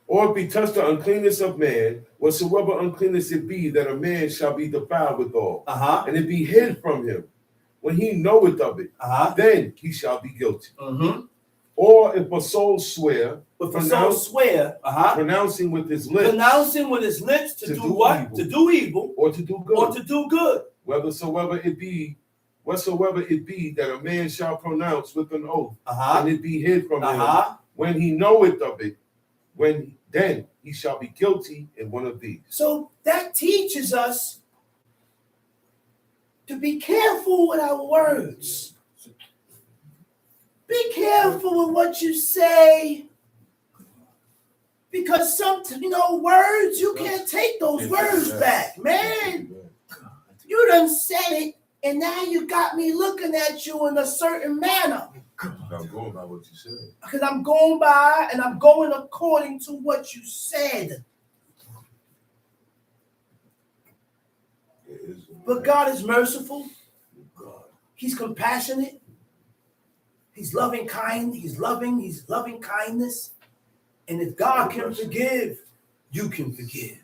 Or it be touched the uncleanness of man, whatsoever uncleanness it be, that a man shall be defiled withal, and it be hid from him. When he knoweth of it, then he shall be guilty. Or if a soul swear, pronouncing with his lips, to do what? Evil. To do evil, or to do good, or to do good. whatsoever it be that a man shall pronounce with an oath, and it be hid from him. When he knoweth of it, then he shall be guilty in one of these. So that teaches us to be careful with our words. Be careful with what you say. Because words, you can't take those words back, man. You done said it, and now you got me looking at you in a certain manner. I'm going by what you said. Because I'm going by and I'm going according to what you said. But God is merciful. He's compassionate. He's loving kind. He's loving kindness. And if God can forgive, you can forgive.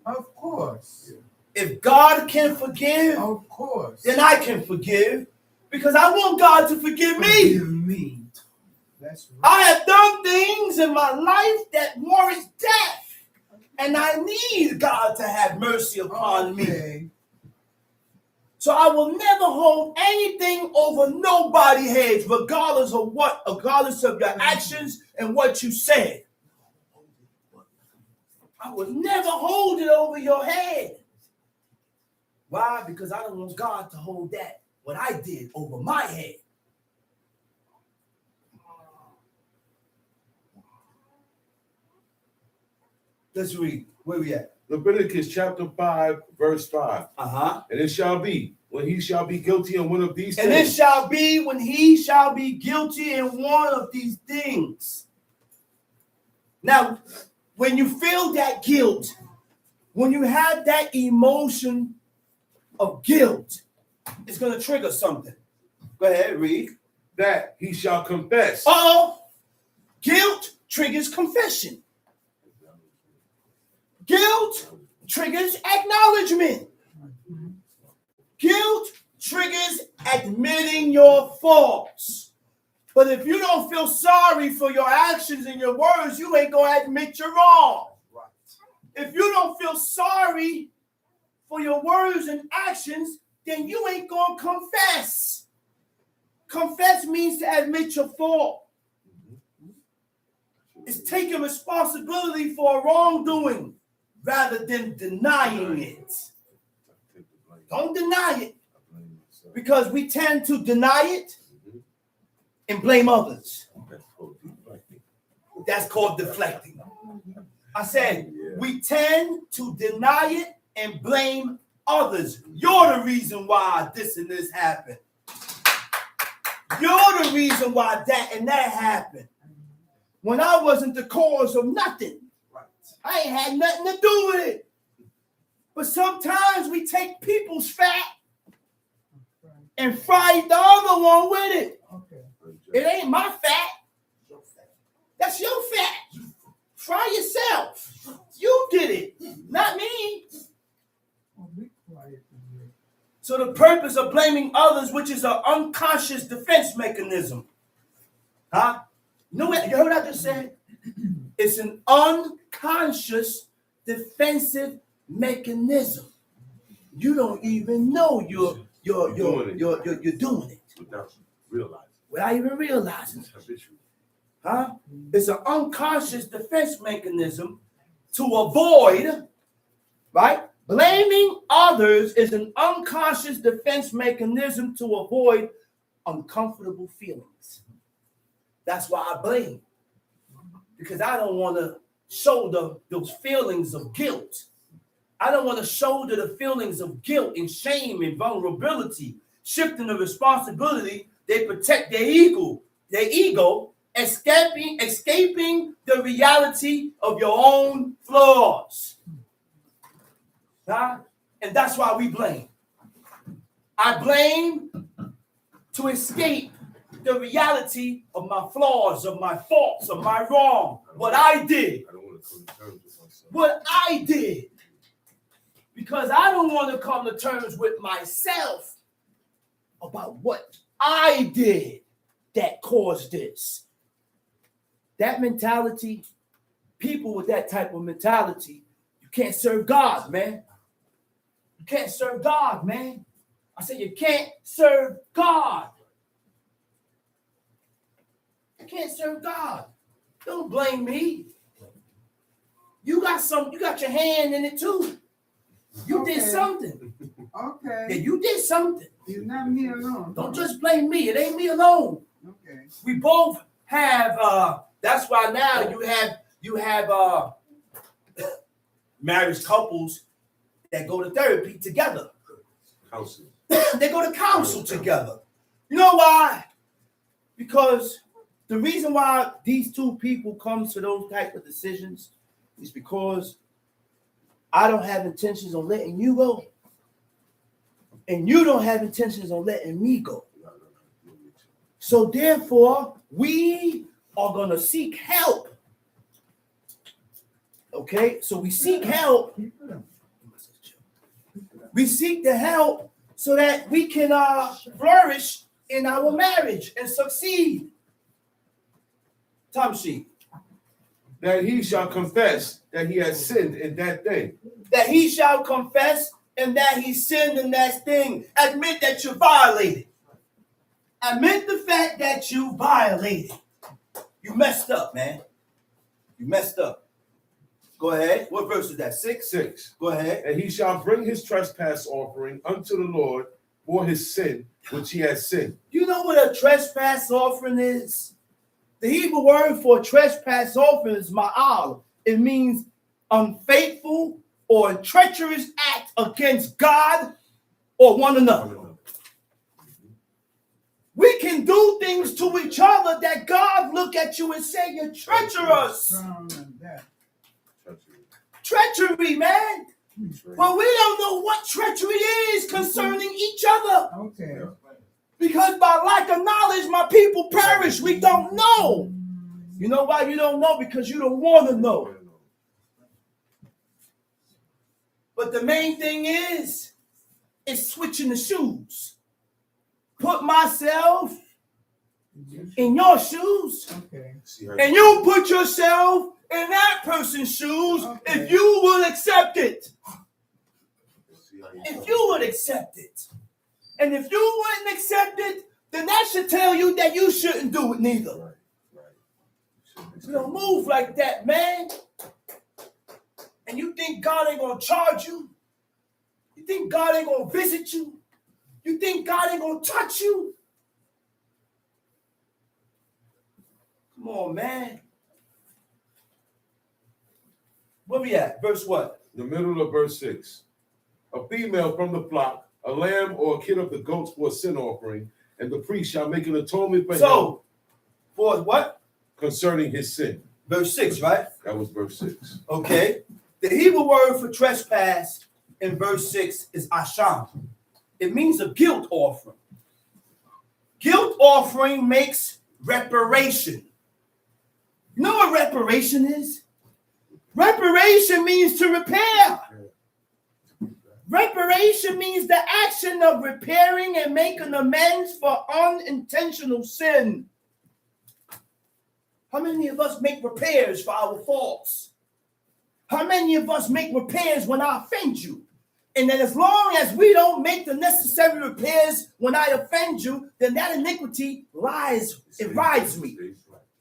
Of course. If God can forgive, Of course. then I can forgive. Because I want God to forgive me. Forgive me. That's right. I have done things in my life that warrant death. And I need God to have mercy upon me. So I will never hold anything over nobody's heads, regardless of your actions and what you said. I will never hold it over your head. Why? Because I don't want God to hold that, what I did, over my head. Let's read. Where we at? Leviticus chapter 5, verse 5. And it shall be when he shall be guilty in one of these And things. it shall be when he shall be guilty in one of these things. Now, when you feel that guilt, when you have that emotion of guilt, it's going to trigger something. Go ahead, read. That he shall confess. Guilt triggers confession. Guilt triggers acknowledgement. Guilt triggers admitting your faults. But if you don't feel sorry for your actions and your words, you ain't going to admit you're wrong. If you don't feel sorry for your words and actions, then you ain't going to confess. Confess means to admit your fault. It's taking responsibility for a wrongdoing rather than denying it. Don't deny it, because we tend to deny it and blame others. That's called deflecting. I said, we tend to deny it and blame others. You're the reason why this and this happened. You're the reason why that and that happened. When I wasn't the cause of nothing. I ain't had nothing to do with it. But sometimes we take people's fat and fry the other one with it. It ain't my fat. That's your fat. Fry yourself. You did it, not me. So the purpose of blaming others, which is an unconscious defense mechanism. You know what? You heard what I just said? It's an unconscious defensive mechanism. You don't even know you're doing it Without realizing. without even realizing it. It's an unconscious defense mechanism to avoid, right? Blaming others is an unconscious defense mechanism to avoid uncomfortable feelings. That's why I blame. Because I don't want to shoulder those feelings of guilt. I don't want to shoulder the feelings of guilt and shame and vulnerability. Shifting the responsibility, they protect their ego escaping the reality of your own flaws. Huh? And that's why we blame. I blame to escape the reality of my flaws, of my faults, of my wrong, what I did. I don't want to come to terms with myself. What I did. Because I don't want to come to terms with myself about what I did that caused this. That mentality, people with that type of mentality, you can't serve God, man. You can't serve God, man. I said you can't serve God. You can't serve God. Don't blame me. You got your hand in it too. You did something. Okay. Yeah, you did something. It's not me alone. Don't just blame me. It ain't me alone. Okay. We both have that's why now you have marriage couples that go to therapy together. Counseling. They go to counsel together. You know why? Because the reason why these two people come to those type of decisions is because I don't have intentions on letting you go. And you don't have intentions on letting me go. So therefore, we are going to seek help. Okay? So we seek help. We seek the help so that we can flourish in our marriage and succeed. Time sheet. That he shall confess that he has sinned in that thing. That he shall confess and that he sinned in that thing. Admit that you violated. Admit the fact that you violated. You messed up, man. You messed up. Go ahead. What verse is that? 6? 6. Go ahead. And he shall bring his trespass offering unto the Lord for his sin, which he has sinned. You know what a trespass offering is? The Hebrew word for trespass offering is ma'al. It means unfaithful or treacherous act against God or one another. We can do things to each other that God look at you and say, you're treacherous. Treachery, man. But we don't know what treachery is concerning each other. Okay. Because by lack of knowledge, my people perish. We don't know. You know why you don't know? Because you don't want to know. But the main thing is switching the shoes. Put myself in your shoes. Okay. And you put yourself in that person's shoes if you will accept it. If you would accept it. And if you wouldn't accept it, then that should tell you that you shouldn't do it neither. You don't move like that, man. And you think God ain't gonna charge you? You think God ain't gonna visit you? You think God ain't gonna touch you? Come on, man. Where we at? Verse what? The middle of verse 6. A female from the flock, a lamb or a kid of the goats for a sin offering, and the priest shall make an atonement for him. For what? Concerning his sin. Verse 6, right? That was verse 6. Okay. The Hebrew word for trespass in verse 6 is asham. It means a guilt offering. Guilt offering makes reparation. You know what reparation is? Reparation means to repair. Reparation means the action of repairing and making amends for unintentional sin. How many of us make repairs for our faults? How many of us make repairs when I offend you? And then as long as we don't make the necessary repairs when I offend you, then that iniquity rides me.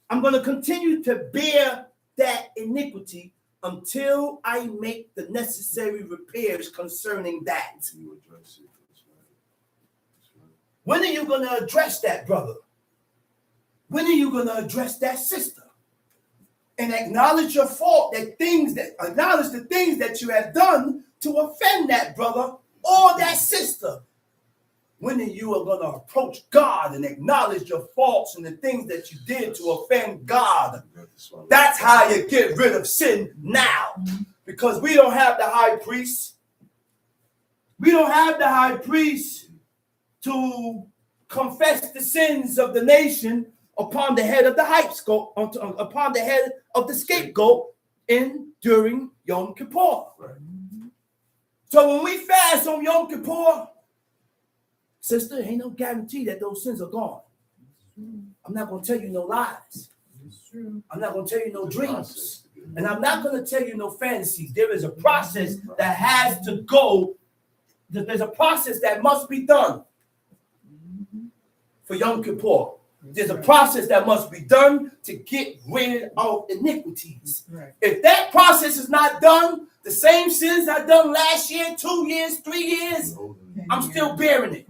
I'm going to continue to bear that iniquity until I make the necessary repairs concerning that. When are you going to address that, brother? When are you going to address that sister? And acknowledge your fault, acknowledge the things that you have done to offend that brother or that sister. When you are going to approach God and acknowledge your faults and the things that you did to offend God. That's how you get rid of sin now. Because we don't have the high priest. We don't have the high priest to confess the sins of the nation upon the head of the upon the head of the scapegoat during Yom Kippur. Right. So when we fast on Yom Kippur, sister, ain't no guarantee that those sins are gone. I'm not going to tell you no lies. I'm not going to tell you no dreams. And I'm not going to tell you no fantasies. There is a process that has to go. There's a process that must be done for Yom Kippur. There's a process that must be done to get rid of iniquities. Right. If that process is not done, the same sins I done last year, 2 years, 3 years, I'm still bearing it.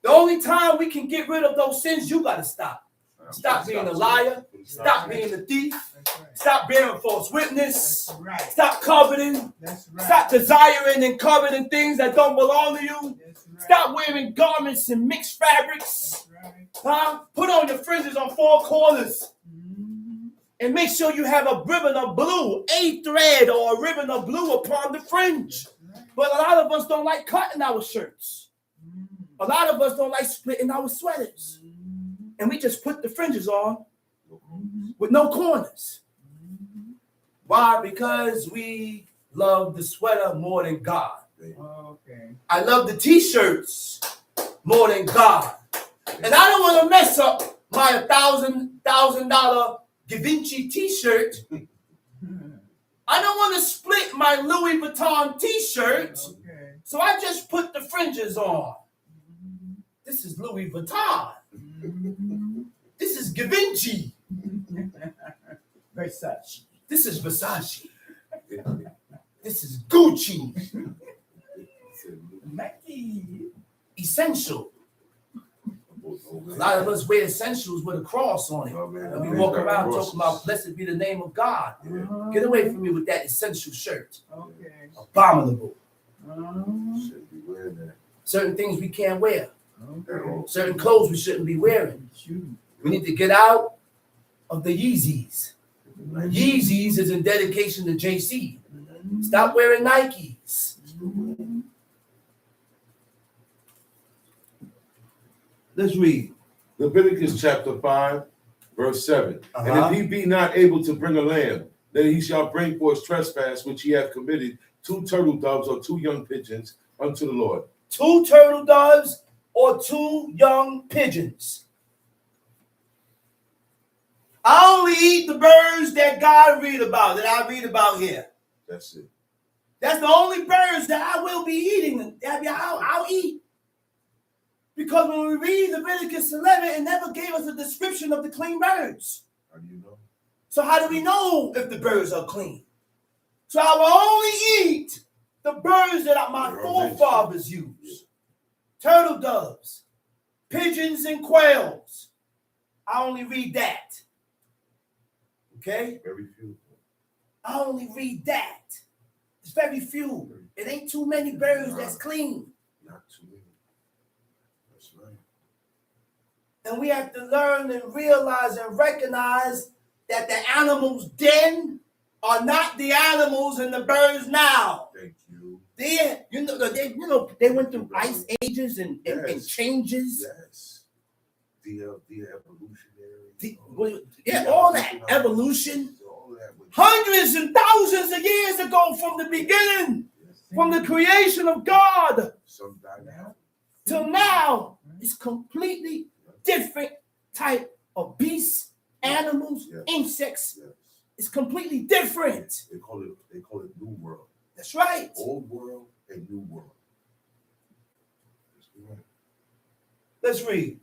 The only time we can get rid of those sins, you got to stop. Stop being a liar. Stop being a thief. Stop bearing false witness. Stop coveting. Stop desiring and coveting things that don't belong to you. Stop wearing garments and mixed fabrics. Put on your fringes on 4 corners. And make sure you have a ribbon of blue, a thread or a ribbon of blue upon the fringe. But a lot of us don't like cutting our shirts. A lot of us don't like splitting our sweaters. And we just put the fringes on with no corners. Why? Because we love the sweater more than God. Okay. I love the t-shirts more than God. And I don't want to mess up my $1,000 Da Vinci t-shirt. I don't want to split my Louis Vuitton t-shirt. Okay. So I just put the fringes on. This is Louis Vuitton. This is Da Vinci. Versace. This is Versace. This is Gucci. Mackie. Essential. A lot of us wear essentials with a cross on it. And we walk around talking about blessed be the name of God. Get away from me with that essential shirt. Okay. Abominable. Shouldn't be wearing that. Certain things we can't wear. Okay. Certain clothes we shouldn't be wearing. We need to get out of the Yeezys. Yeezys is in dedication to JC. Stop wearing Nikes. Let's read. Leviticus chapter 5, verse 7. And if he be not able to bring a lamb, then he shall bring for his trespass which he hath committed 2 turtle doves or 2 young pigeons unto the Lord. 2 turtle doves or 2 young pigeons. I only eat the birds that God read about, that I read about here. That's it. That's the only birds that I will be eating. I'll eat. Because when we read Leviticus 11, it never gave us a description of the clean birds. How do you know? So how do we know if the birds are clean? So I will only eat the birds that my forefathers used. Turtle doves, pigeons, and quails. I only read that. Okay? Very few. I only read that. It's very few. It ain't too many birds that's clean. Not too many. That's right. And we have to learn and realize and recognize that the animals then are not the animals and the birds now. Thank you. They went through ice ages and changes. Yes. The evolutionary. All that evolution. Hundreds and thousands of years ago from the beginning, from the creation of God. Some died out. Till now, it's completely different type of beasts, animals, insects. Yes. It's completely different. They call it New World. That's right. Old world and New World. Let's read.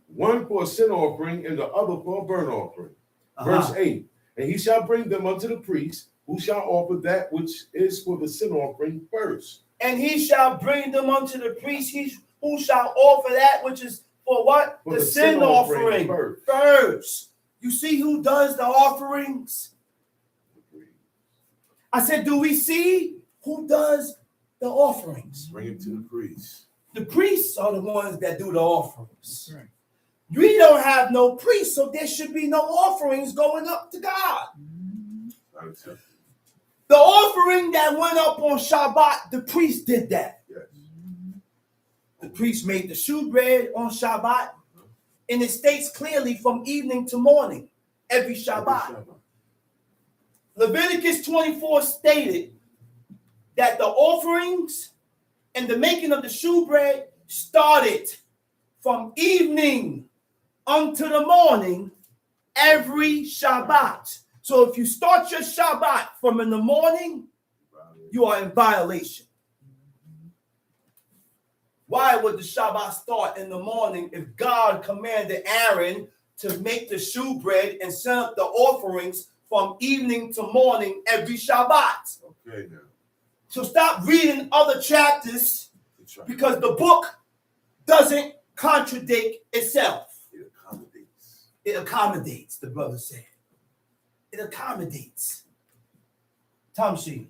One for a sin offering and the other for a burnt offering. Verse 8. And he shall bring them unto the priest, who shall offer that which is for the sin offering first. And he shall bring them unto the priest, who shall offer that which is for what? For the sin offering first. You see who does the offerings? I said, do we see who does the offerings? Bring it to the priest. The priests are the ones that do the offerings. That's right. We don't have no priests, so there should be no offerings going up to God. Not acceptable. The offering that went up on Shabbat, the priest did that. Yes. The priest made the shewbread on Shabbat, and it states clearly from evening to morning, every Shabbat. Leviticus 24 stated that the offerings and the making of the shewbread started from evening unto the morning every Shabbat. So if you start your Shabbat from in the morning, you are in violation. Why would the Shabbat start in the morning if God commanded Aaron to make the shewbread and set up the offerings from evening to morning every Shabbat? Okay, now. So stop reading other chapters because the book doesn't contradict itself. It accommodates. It accommodates, the brother said. It accommodates. Tamshi.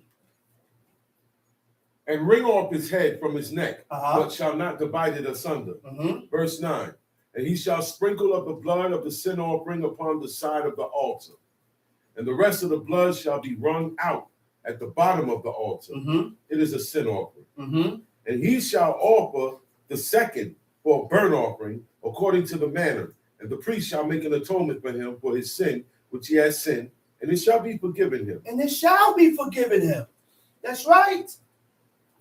And wring off his head from his neck, Uh-huh. but shall not divide it asunder. Mm-hmm. Verse 9. And he shall sprinkle of the blood of the sin offering upon the side of the altar. And the rest of the blood shall be wrung out at the bottom of the altar. Mm-hmm. It is a sin offering. Mm-hmm. And he shall offer the second for a burnt offering according to the manner. And the priest shall make an atonement for him for his sin, which he has sinned, and it shall be forgiven him. And it shall be forgiven him. That's right.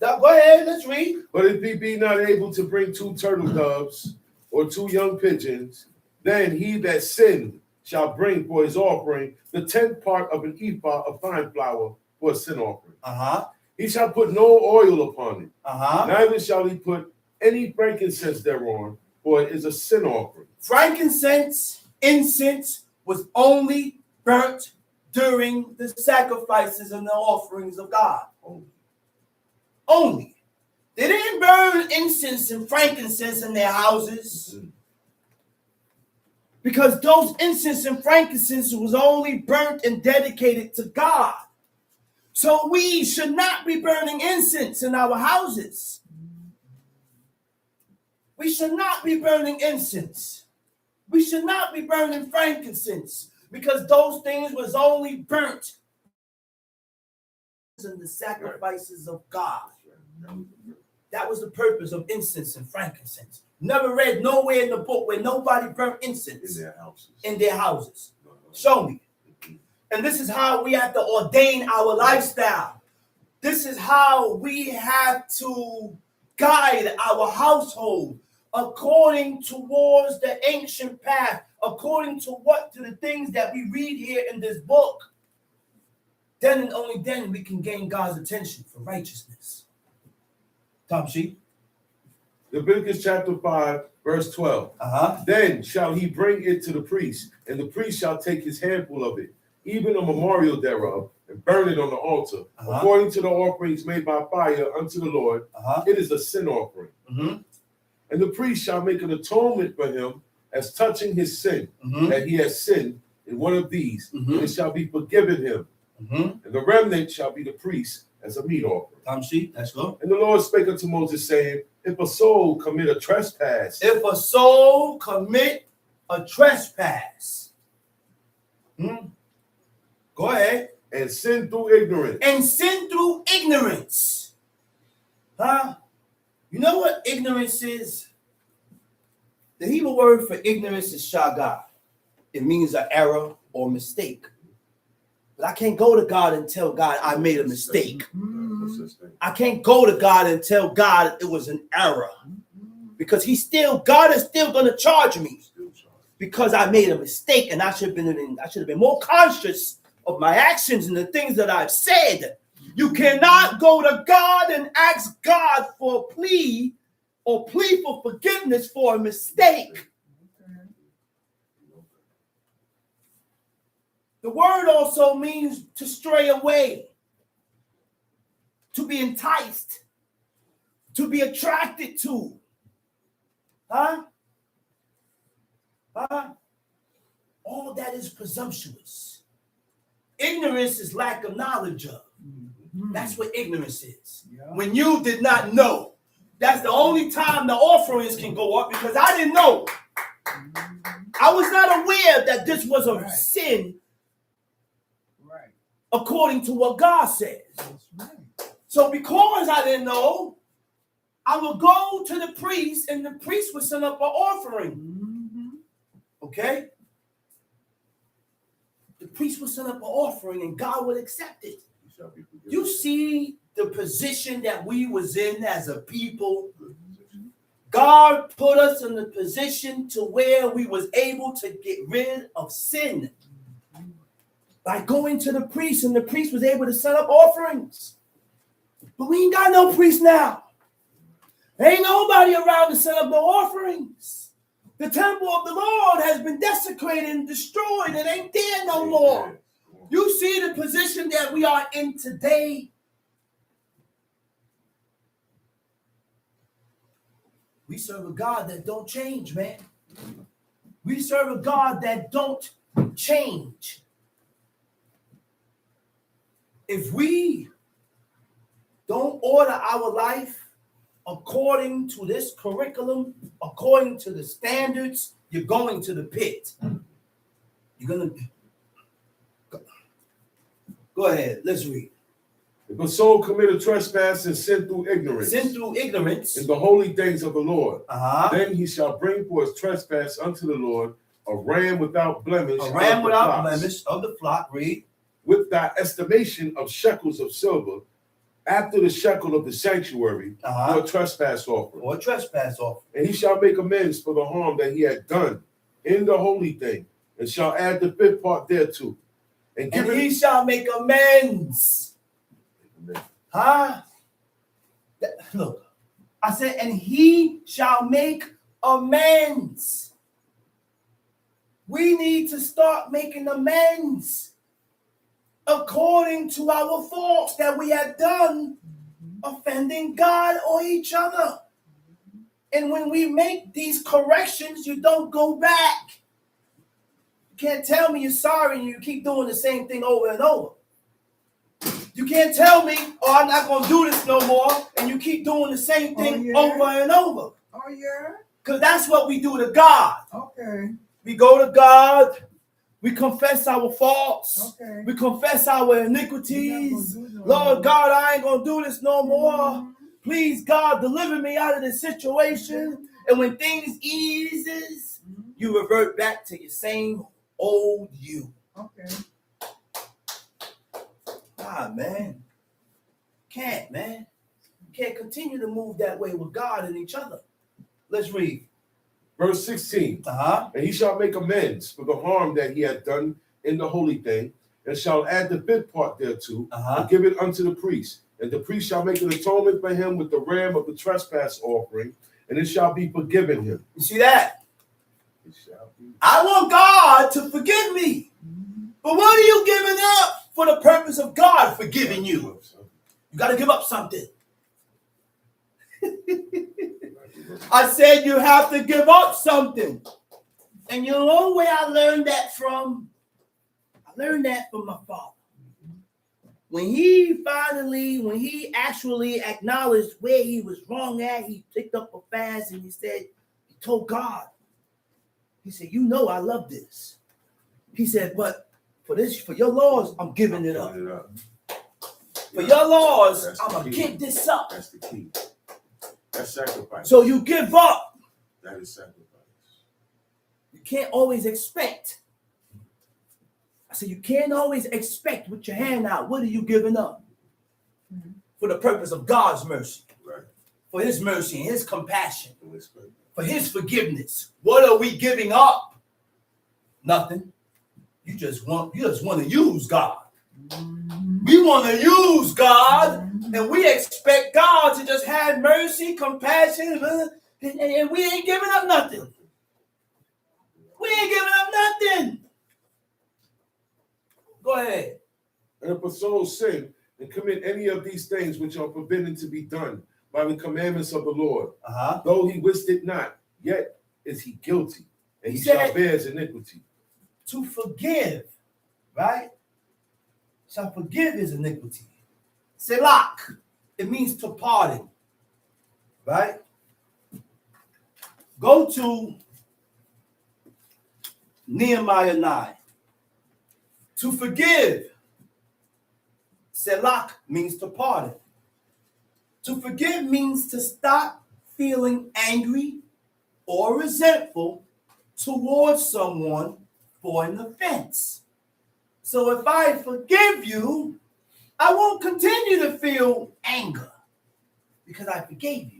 Now, go ahead, let's read. But if he be not able to bring 2 turtle doves or 2 young pigeons, then he that sinned shall bring for his offering the 10th part of an ephah of fine flour for a sin offering. Uh-huh. He shall put no oil upon it, Uh-huh. neither shall he put any frankincense thereon, for it is a sin offering. Frankincense, incense was only burnt during the sacrifices and the offerings of God. Only. They didn't burn incense and frankincense in their houses. Mm-hmm. Because those incense and frankincense was only burnt and dedicated to God. So we should not be burning incense in our houses. We should not be burning incense. We should not be burning frankincense because those things was only burnt in the sacrifices of God. That was the purpose of incense and frankincense. Never read nowhere in the book where nobody burnt incense In their houses. in their houses. Show me. And this is how we have to ordain our lifestyle. This is how we have to guide our household according towards the ancient path, according to the things that we read here in this book. Then and only then we can gain God's attention for righteousness. Tamshi. Leviticus chapter 5, verse 12. Uh-huh. Then shall he bring it to the priest, and the priest shall take his handful of it, even a memorial thereof, and burn it on the altar, according to the offerings made by fire unto the Lord. It is a sin offering. Mm-hmm. And the priest shall make an atonement for him as touching his sin, that he has sinned in one of these, and it shall be forgiven him. And the remnant shall be the priest as a meat offering. Tamshi, let's go. And the Lord spake unto Moses, saying, if a soul commit a trespass, If a soul commit a trespass, go ahead. and sin through ignorance, And sin through ignorance. You know what ignorance is? The Hebrew word for ignorance is shagah. It means an error or mistake. But I can't go to God and tell God I made a mistake. I can't go to God and tell God it was an error. Because God is still going to charge me because I made a mistake, and I should have been more conscious of my actions and the things that I've said. You cannot go to God and ask God for a plea or plea for forgiveness for a mistake. The word also means to stray away, to be enticed, to be attracted to. All that is presumptuous. Ignorance is lack of knowledge of. That's what ignorance is. Yeah. When you did not know That's the only time the offerings can go up, because I didn't know. I was not aware that this was a sin according to what God says. So because I didn't know, I would go to the priest, and the priest would send up an offering. Okay? The priest would send up an offering, and God would accept it. You see the position that we was in as a people. God put us in the position to where we was able to get rid of sin by going to the priest, and the priest was able to set up offerings. But we ain't got no priest now. There ain't nobody around to set up no offerings. The temple of the Lord has been desecrated and destroyed. It ain't there no more. You see the position that we are in today. We serve a God that don't change, man. We serve a God that don't change. If we don't order our life according to this curriculum, according to the standards, you're going to the pit. You're going to... Go ahead, let's read. If a soul commit a trespass and sin through ignorance, in the holy things of the Lord, then he shall bring for his trespass unto the Lord a ram without blemish, of the flock, read, with thy estimation of shekels of silver, after the shekel of the sanctuary, for a trespass offering. And he shall make amends for the harm that he had done in the holy thing, and shall add the fifth part thereto. And he shall make amends. Look, I said, and he shall make amends. We need to start making amends according to our faults that we have done, offending God or each other. And when we make these corrections, you don't go back. You can't tell me you're sorry and you keep doing the same thing over and over. You can't tell me, oh, I'm not going to do this no more, and you keep doing the same thing over and over. Oh, yeah? Because that's what we do to God. Okay. We go to God, we confess our faults, Okay. we confess our iniquities. Lord God, I ain't going to do this no more. Please, God, deliver me out of this situation. And when things eases, you revert back to your same old you. Okay. God, man. Can't, man. You can't continue to move that way with God and each other. Let's read. Verse 16. And he shall make amends for the harm that he had done in the holy thing, and shall add the fifth part thereto, and give it unto the priest. And the priest shall make an atonement for him with the ram of the trespass offering, and it shall be forgiven him. You see that? It shall be. I want God to forgive me. But what are you giving up for the purpose of God forgiving you? You got to give up something. I said you have to give up something. And you know where I learned that from? I learned that from my father. When he actually acknowledged where he was wrong at, he picked up a fast and he told God, he said, you know I love this. He said, but for your laws, I'm giving it up. For your laws, I'm going to give this up. That's the key. That's sacrifice. So you give up. That is sacrifice. You can't always expect. I said, you can't always expect with your hand out. What are you giving up? For the purpose of God's mercy. Right. For his mercy and his compassion. For his forgiveness. What are we giving up? Nothing. You just want to use God. We want to use God, and we expect God to just have mercy, compassion, and we ain't giving up nothing. We ain't giving up nothing. Go ahead. And if a soul sin and commit any of these things which are forbidden to be done by the commandments of the Lord, though he wist it not, yet is he guilty, and he shall bear his iniquity. To forgive, right? Shall forgive his iniquity. Selak, it means to pardon, Right? Go to Nehemiah 9. To forgive. Selach means to pardon. To forgive means to stop feeling angry or resentful towards someone for an offense. So if I forgive you, I won't continue to feel anger because I forgave you.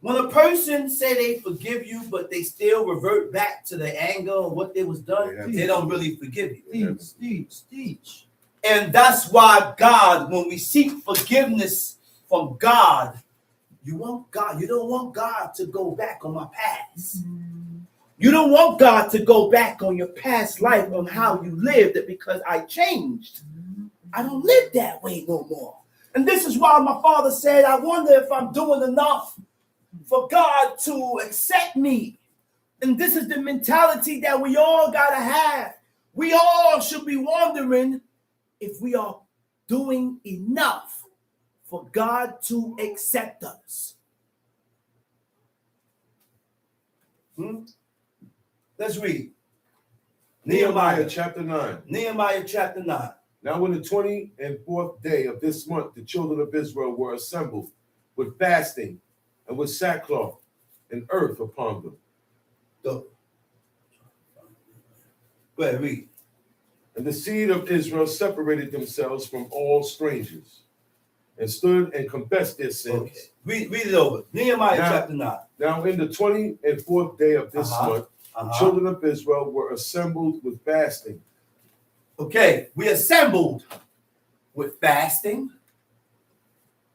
When a person say they forgive you, but they still revert back to the anger or what they was done, they don't really forgive you. Teach. And that's why God, when we seek forgiveness from God, you don't want God to go back on my past. You don't want God to go back on your past life, on how you lived, it because I changed. I don't live that way no more. And this is why my father said, I wonder if I'm doing enough for God to accept me. And this is the mentality that we all got to have. We all should be wondering if we are doing enough for God to accept us. Let's read. Nehemiah chapter 9. Nehemiah chapter 9. Now when the 24th day of this month, the children of Israel were assembled with fasting and with sackcloth and earth upon them. Go ahead, read. And the seed of Israel separated themselves from all strangers and stood and confessed their sins. Okay. Read it over. Nehemiah chapter 9. Now in the 24th day of this month, the children of Israel were assembled with fasting. Okay, we assembled with fasting.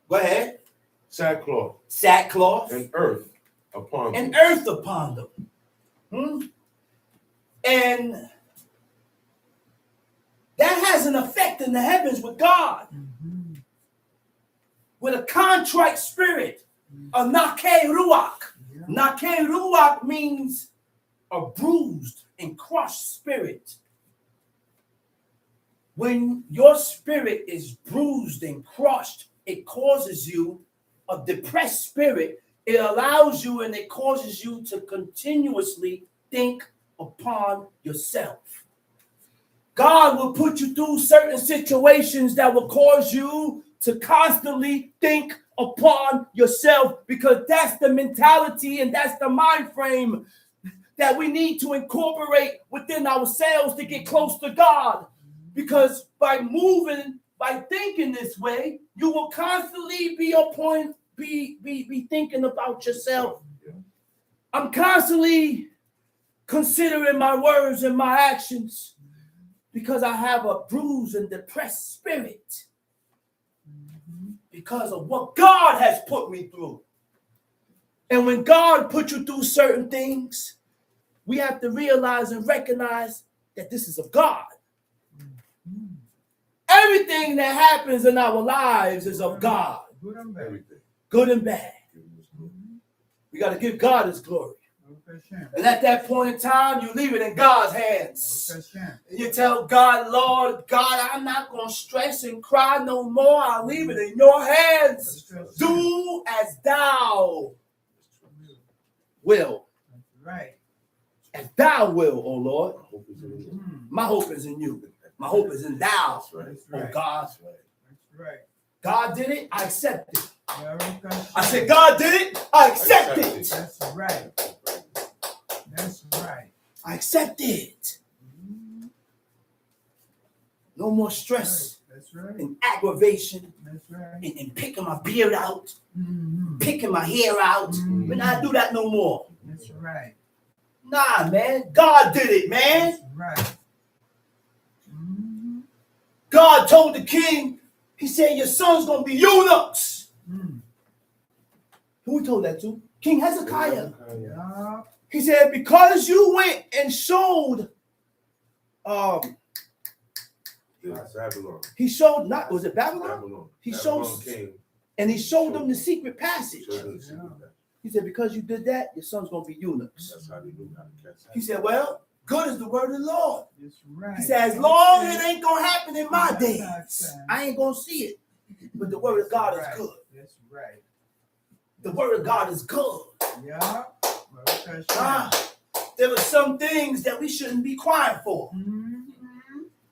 Go ahead. Sackcloth and earth upon them. And earth upon them. And that has an effect in the heavens with God. With a contrite spirit, a nake ruach. Nake ruach means a bruised and crushed spirit. When your spirit is bruised and crushed, it causes you a depressed spirit. It allows you and it causes you to continuously think upon yourself. God will put you through certain situations that will cause you to constantly think upon yourself, because that's the mentality and that's the mind frame that we need to incorporate within ourselves to get close to God. Because by thinking this way, you will constantly be thinking about yourself. I'm constantly considering my words and my actions because I have a bruised and depressed spirit because of what God has put me through. And when God put you through certain things, we have to realize and recognize that this is of God. Everything that happens in our lives is of God. Good and bad. Good and bad. We got to give God his glory. And at that point in time, you leave it in God's hands. And you tell God, Lord, God, I'm not going to stress and cry no more. I'll leave it in your hands. Do as thou will. Right. As thou will, O Lord. My hope is in you. My hope is in thou, oh God. That's right. God did it, I accept it. I said, God did it, I accept it. That's right. That's right. I accept it. No more stress. That's right. And aggravation. That's right. And picking my beard out, picking my hair out. When I do that no more. That's right. Nah, man. God did it, man. That's right. God told the king, he said, your son's going to be eunuchs. Who he told that to? King Hezekiah. He said, because you went and showed, he showed, not, was it Babylon? He showed, and he showed them the secret passage. He said, because you did that, your son's going to be eunuchs. He said, well, good is the word of the Lord. Right. He said, as long as it ain't going to happen in my days, I ain't going to see it. But the word of God is good. That's right. the word of God is good. Yeah. Baruch Hashem. There are some things that we shouldn't be crying for. Mm-hmm.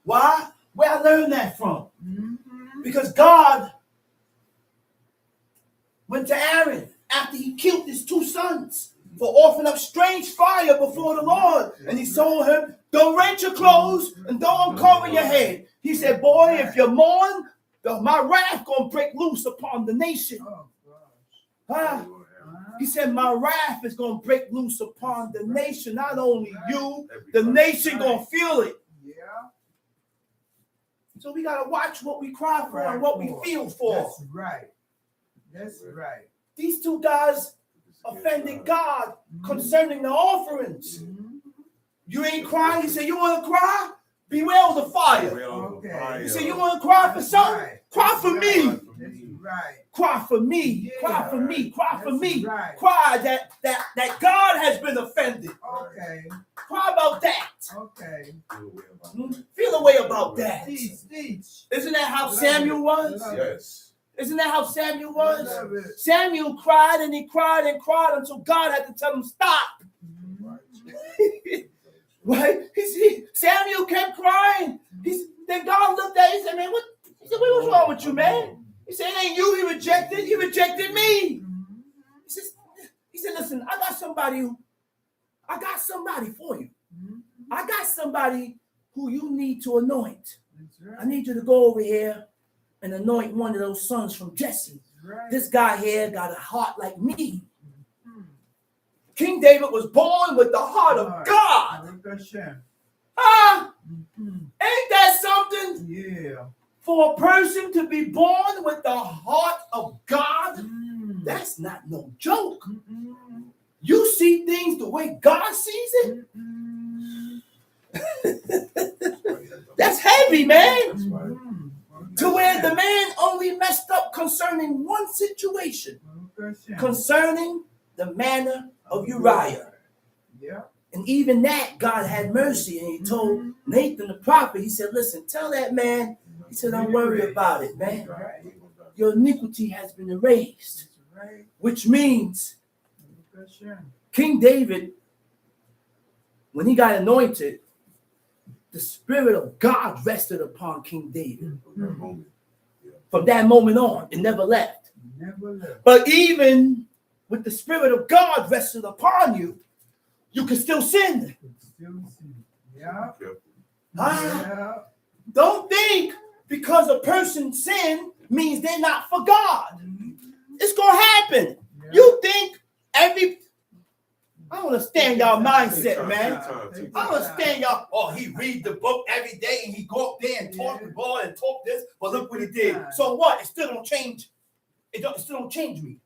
Why? Where I learned that from? Mm-hmm. Because God went to Aaron after he killed his 2 sons for offering up strange fire before the Lord. And he told him, don't rent your clothes and don't uncover your head. He said, boy, if you mourn, my wrath gonna break loose upon the nation. Oh, gosh. Huh? He said, my wrath is gonna break loose upon the nation. Not only you, the nation gonna feel it. Yeah. So we gotta watch what we cry for and what we feel for. That's right. That's right. These 2 guys offended God concerning the offerings. Mm-hmm. You ain't crying. He said, you want to cry? Beware of the fire. Okay. He said, you want to cry for something? Right. Cry for me. That's right. Cry for me. Yeah. Cry for me. Cry for That's me. right. Cry that God has been offended. Okay. Cry about that. Okay. Feel a way about that. Teach. Isn't that how Love Samuel it. was? Love Yes. Isn't that how Samuel Love was? it. Samuel cried and he cried and cried until God had to tell him stop. Mhm. Right? Samuel kept crying. Then God looked at him and said, man, he said, what's wrong with you, man? He said, it ain't you he rejected me. He said, listen, I got somebody for you. I got somebody who you need to anoint. That's right. I need you to go over here and anoint one of those sons from Jesse. That's right. This guy here got a heart like me. Mhm. King David was born with the heart of God. Baruch Hashem. Ah, Mhm. ain't that something? Yeah. For a person to be born with the heart of God, Mm. that's not no joke. Mm-mm. You see things the way God sees it. Mm-mm. That's heavy, man. Mhm. To where the man only messed up concerning one situation, Baruch Hashem. concerning the manner of Uriah. Yeah. And even that, God had mercy. And he told Nathan the prophet, he said, listen, tell that man, he said, don't worry about it, man. Right. Your iniquity has been erased. That's right. Which means Baruch Hashem. King David, when he got anointed, the Spirit of God rested upon King David. From that moment on, it never left. Never left. But even with the Spirit of God rested upon you, you can still sin. Still see. Yeah. Ah, Yeah. don't think because a person sin means they're not for God. It's going to happen. Yeah. You think I don't understand y'all mindset, man. I don't understand y'all. Oh, he read the book every day and he go up there and talk the boy and talk this, but look what he did. So what? It still don't change. It still don't change me.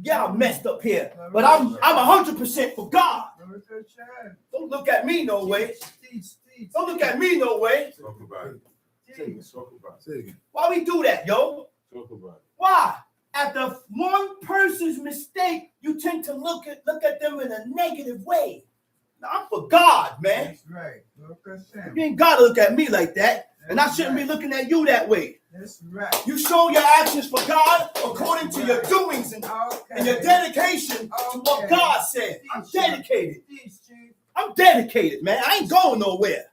Yeah, I'm messed up here, but I'm 100% for God. Baruch Hashem. Don't look at me no way. Teach. Don't look at me no way. Talk about it. Teach. Talk about Say it again. Why we do that, yo? it. Talk about it. Why? After one person's mistake, you tend to look at them in a negative way. Now, I'm for God, man. That's right. Baruch Hashem. You ain't gotta look at me like that, and I shouldn't be looking at you that way. That's right. You show your actions for God according to your doings and your dedication to what God said. I'm dedicated. Teach, Chief. I'm dedicated, man. I ain't going nowhere.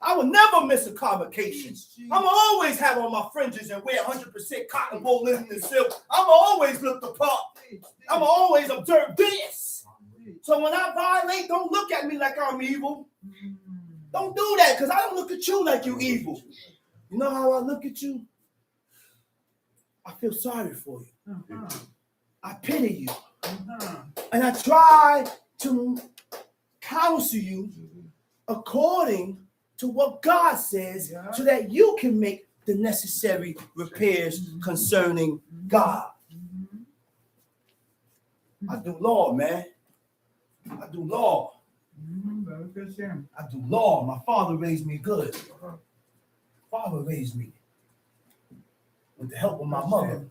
I will never miss a convocation. Teach, Chief. I'm gonna always have on my fringes and wear 100% cotton wool, linen, and silk. I'm gonna always look the part. Teach. I'm gonna always observe this. So when I violate, don't look at me like I'm evil. Don't do that, because I don't look at you like you evil. You know how I look at you? I feel sorry for you. Uh-huh. I pity you. Uh-huh. And I try to counsel you according to what God says, so that you can make the necessary repairs concerning God. I do law, man. I do law. Baruch Hashem. I do law. My father raised me good. Father raised me with the help of my mother.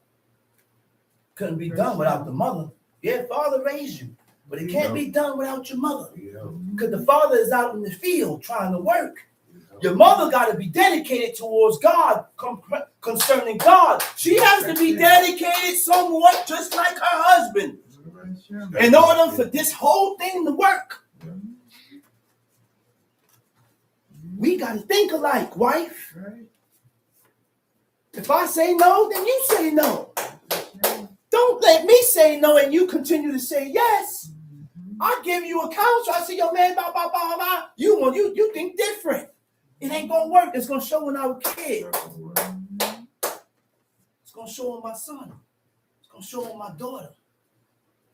Couldn't be done without the mother. Yeah, father raised you, but it can't be done without your mother. Because the father is out in the field trying to work. Your mother got to be dedicated towards God, concerning God. She has to be dedicated somewhat just like her husband. In order for this whole thing to work, we got to think alike, wife. Right. If I say no, then you say no. Don't let me say no and you continue to say yes. I give you a counsel. I say, yo, man, blah, blah, blah, blah. You think different. It ain't going to work. It's going to show in our kid. It's going to show in my son. It's going to show in my daughter.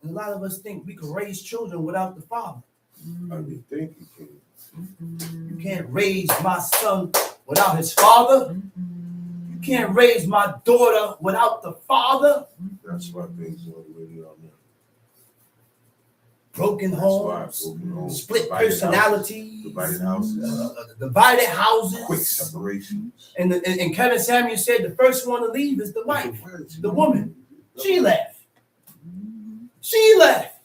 And a lot of us think we can raise children without the father. I mean, think you can. You can't raise my son without his father. You can't raise my daughter without the father. That's why things are the way they are now. Broken That's why homes, broken homes, split personalities, divided houses, divided houses. quick separations. And Kevin Samuel said the first one to leave is the wife, the woman. She left. She left.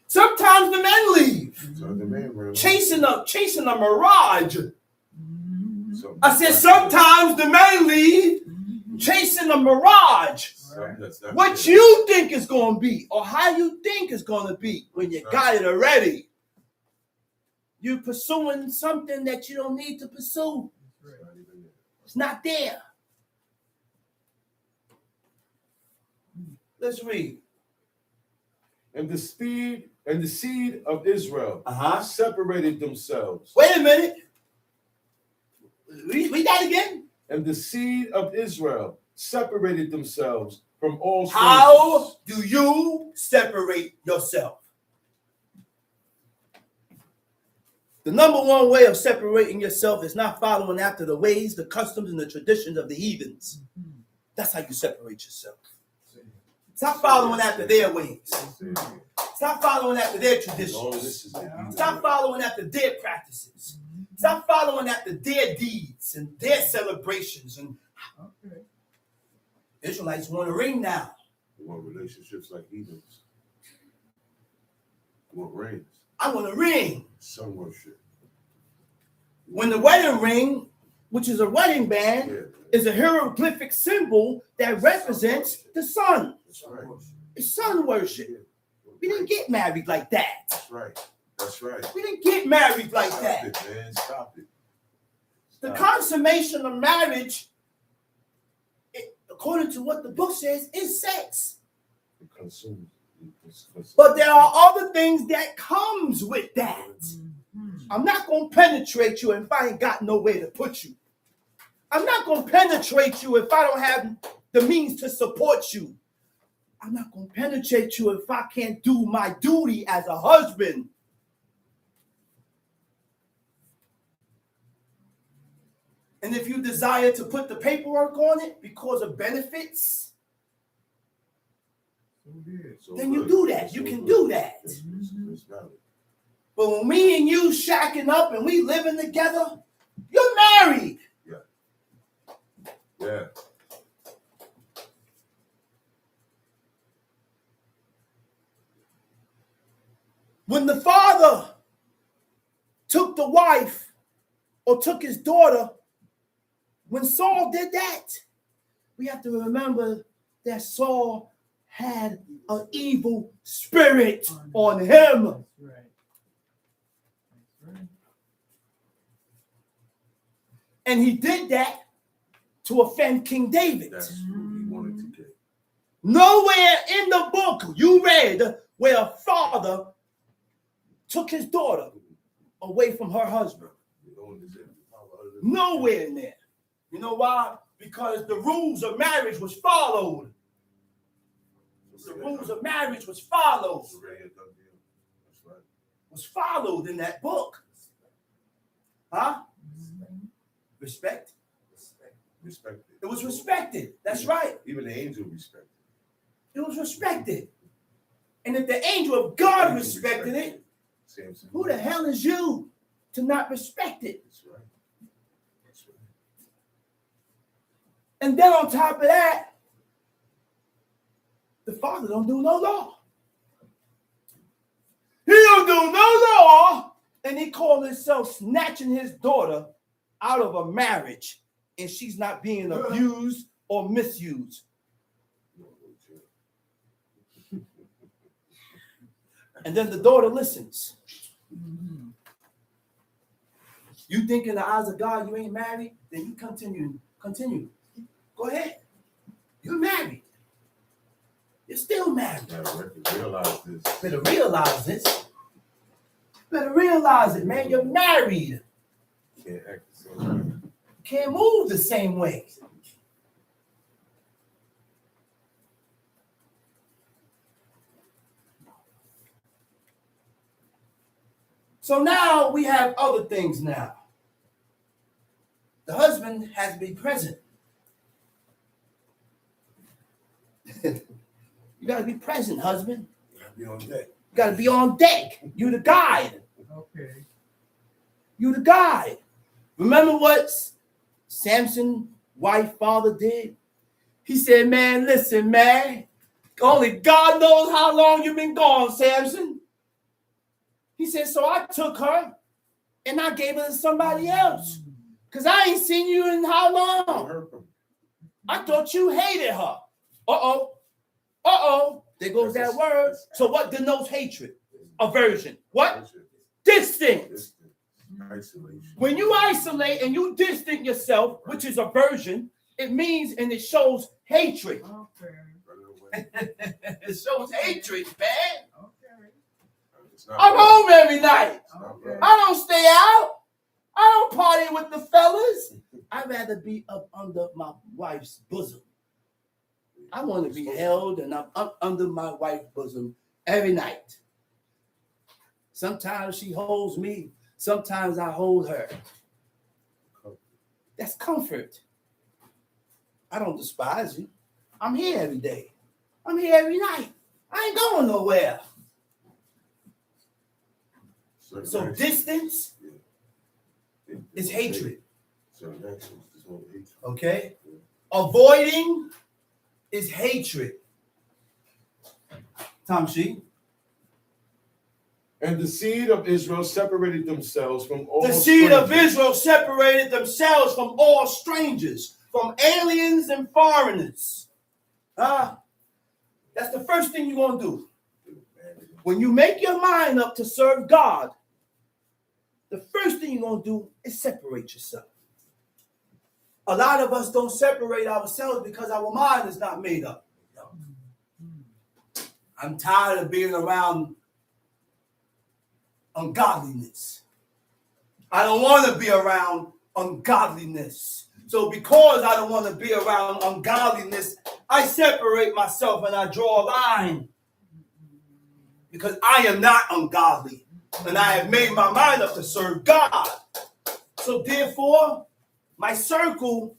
Sometimes the men leave, chasing a mirage. I said sometimes the men leave, chasing a mirage. What you think is going to be, or how you think is going to be when you got it already. You're pursuing something that you don't need to pursue. It's not there. Let's read. And the seed of Israel separated themselves. Wait a minute. Read that again. And the seed of Israel separated themselves from all strangers. How do you separate yourself? The number one way of separating yourself is not following after the ways, the customs, and the traditions of the heathens. That's how you separate yourself. Stop following after their ways. Stop following after their traditions. Stop following after their practices. Stop following after their deeds and their celebrations. And Israelites want a ring now. They want relationships like heathens. They want rings. I want a ring. Sun worship. When the wedding ring, which is a wedding band, is a hieroglyphic symbol that represents the sun. That's right. It's sun worship. We didn't get married like that. That's right. That's right. We didn't get married like Stop that. it, man. Stop it. The consummation of marriage, according to what the book says, is sex. It consumes. But there are other things that comes with that. I'm not going to penetrate you if I ain't got nowhere to put you. I'm not going to penetrate you if I don't have the means to support you. I'm not going to penetrate you if I can't do my duty as a husband. And if you desire to put the paperwork on it because of benefits, then you do that. You can do that. But when me and you shacking up and we living together, you're married. Yeah. When the father took the wife or took his daughter, when Saul did that, we have to remember that Saul had an evil spirit on him. And he did that to offend King David. That's who he wanted to get. Nowhere in the book you read where a father took his daughter away from her husband. Nowhere in there. You know why? Because the rules of marriage was followed. The rules of marriage was followed. Was followed in that book. Huh? Respect. Respected. It was respected. That's right. Even the angel respected. It was respected. And if the angel of God respected it, who the hell is you to not respect it? That's right. That's right. And then on top of that, the father don't do no law. He don't do no law, and he called himself snatching his daughter out of a marriage, and she's not being abused or misused. And then the daughter listens. Mhm. You think in the eyes of God you ain't married, then you continue. Go ahead. You're married. You're still married. Realize this. Better realize this. Better realize it, man. You're married. Can't act the same way. Can't move the same way. So now we have other things now. The husband has to be present. You got to be present, husband. You gotta be on deck. You got to be on deck. You the guide. Okay. You the guide. Remember what Samson's wife father did? He said, man, listen, man. Only God knows how long you've been gone, Samson. He said, so I took her and I gave her to somebody else. Because I ain't seen you in how long? I thought you hated her. Uh-oh. Uh-oh. There goes that word. So what denotes hatred? Aversion. What? Distance. Isolation. When you isolate and you distance yourself, which is aversion, it means and it shows hatred. Okay. It shows hatred, man. Okay. I'm home every night. Okay. I don't stay out. I don't party with the fellas. I'd rather be up under my wife's bosom. I want to be held and I'm up under my wife's bosom every night. Sometimes she holds me. Sometimes I hold her. That's comfort. I don't despise you. I'm here every day. I'm here every night. I ain't going nowhere. So distance is hatred. Okay? Avoiding is hatred. Tamshi. And the seed of Israel separated themselves from all The seed of strangers. Israel separated themselves from all strangers, from aliens and foreigners. That's the first thing you're going to do. When you make your mind up to serve God, the first thing you're going to do is separate yourself. A lot of us don't separate ourselves because our mind is not made up. I'm tired of being around ungodliness. I don't want to be around ungodliness. So because I don't want to be around ungodliness, I separate myself and I draw a line. Because I am not ungodly. And I have made my mind up to serve God. So therefore, my circle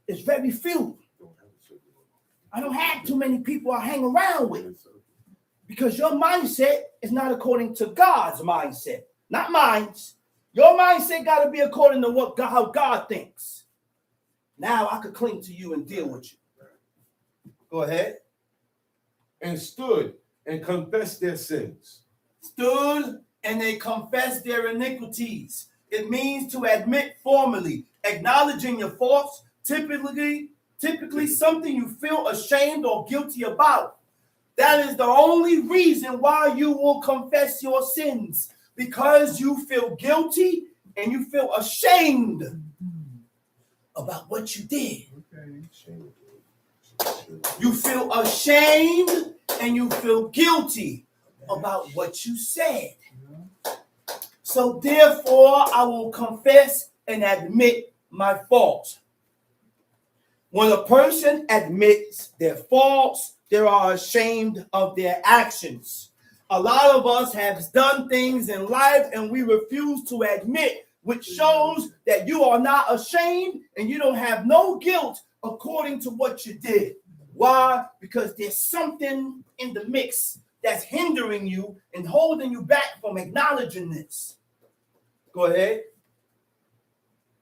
is very few. I don't have too many people I hang around with. Because your mindset is not according to God's mindset. Not mine's. Your mindset got to be according to how God thinks. Now I could cling to you and deal with you. Go ahead. And stood and confessed their sins. Stood and they confessed their iniquities. It means to admit formally, acknowledging your faults, typically something you feel ashamed or guilty about. That is the only reason why you will confess your sins, because you feel guilty and you feel ashamed about what you did. Okay. You feel ashamed and you feel guilty about what you said. So therefore, I will confess and admit my faults. When a person admits their faults, they are ashamed of their actions. A lot of us have done things in life and we refuse to admit, which shows that you are not ashamed and you don't have no guilt according to what you did. Why? Because there's something in the mix that's hindering you and holding you back from acknowledging this. Go ahead.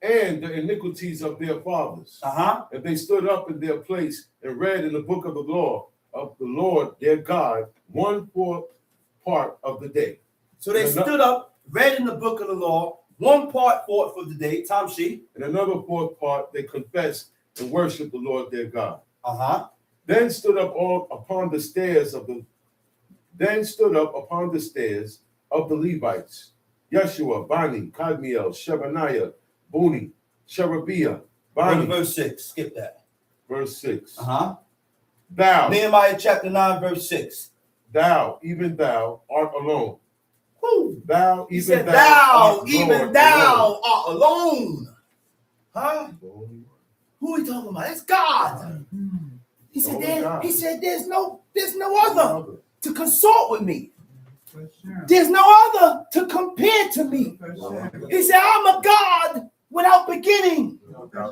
And the iniquities of their fathers. And they stood up in their place and read in the book of the law of the Lord their God 1/4 part of the day. So they stood up, read in the book of the law, 1 part for the day, Tamshi. And another 4th part they confessed and worshiped the Lord their God. Uh-huh. Then stood up all upon the stairs of the Then stood up upon the stairs of the Levites, Yeshua, Bani, Kadmiel, Shebaniah, Buni, Sherebiah, Go to Bani. verse 6. Skip that. Verse 6. Thou. Nehemiah chapter 9, verse 6. Thou, even thou, art alone. Woo. Thou, He even said, thou, thou, art even Lord thou art alone. Huh? alone. Who are we talking about? That's God. Mhm. He said, Only God. he said, there's no other to consort with me. For sure. There's no other to compare to me. For sure. He said, I'm a God without beginning,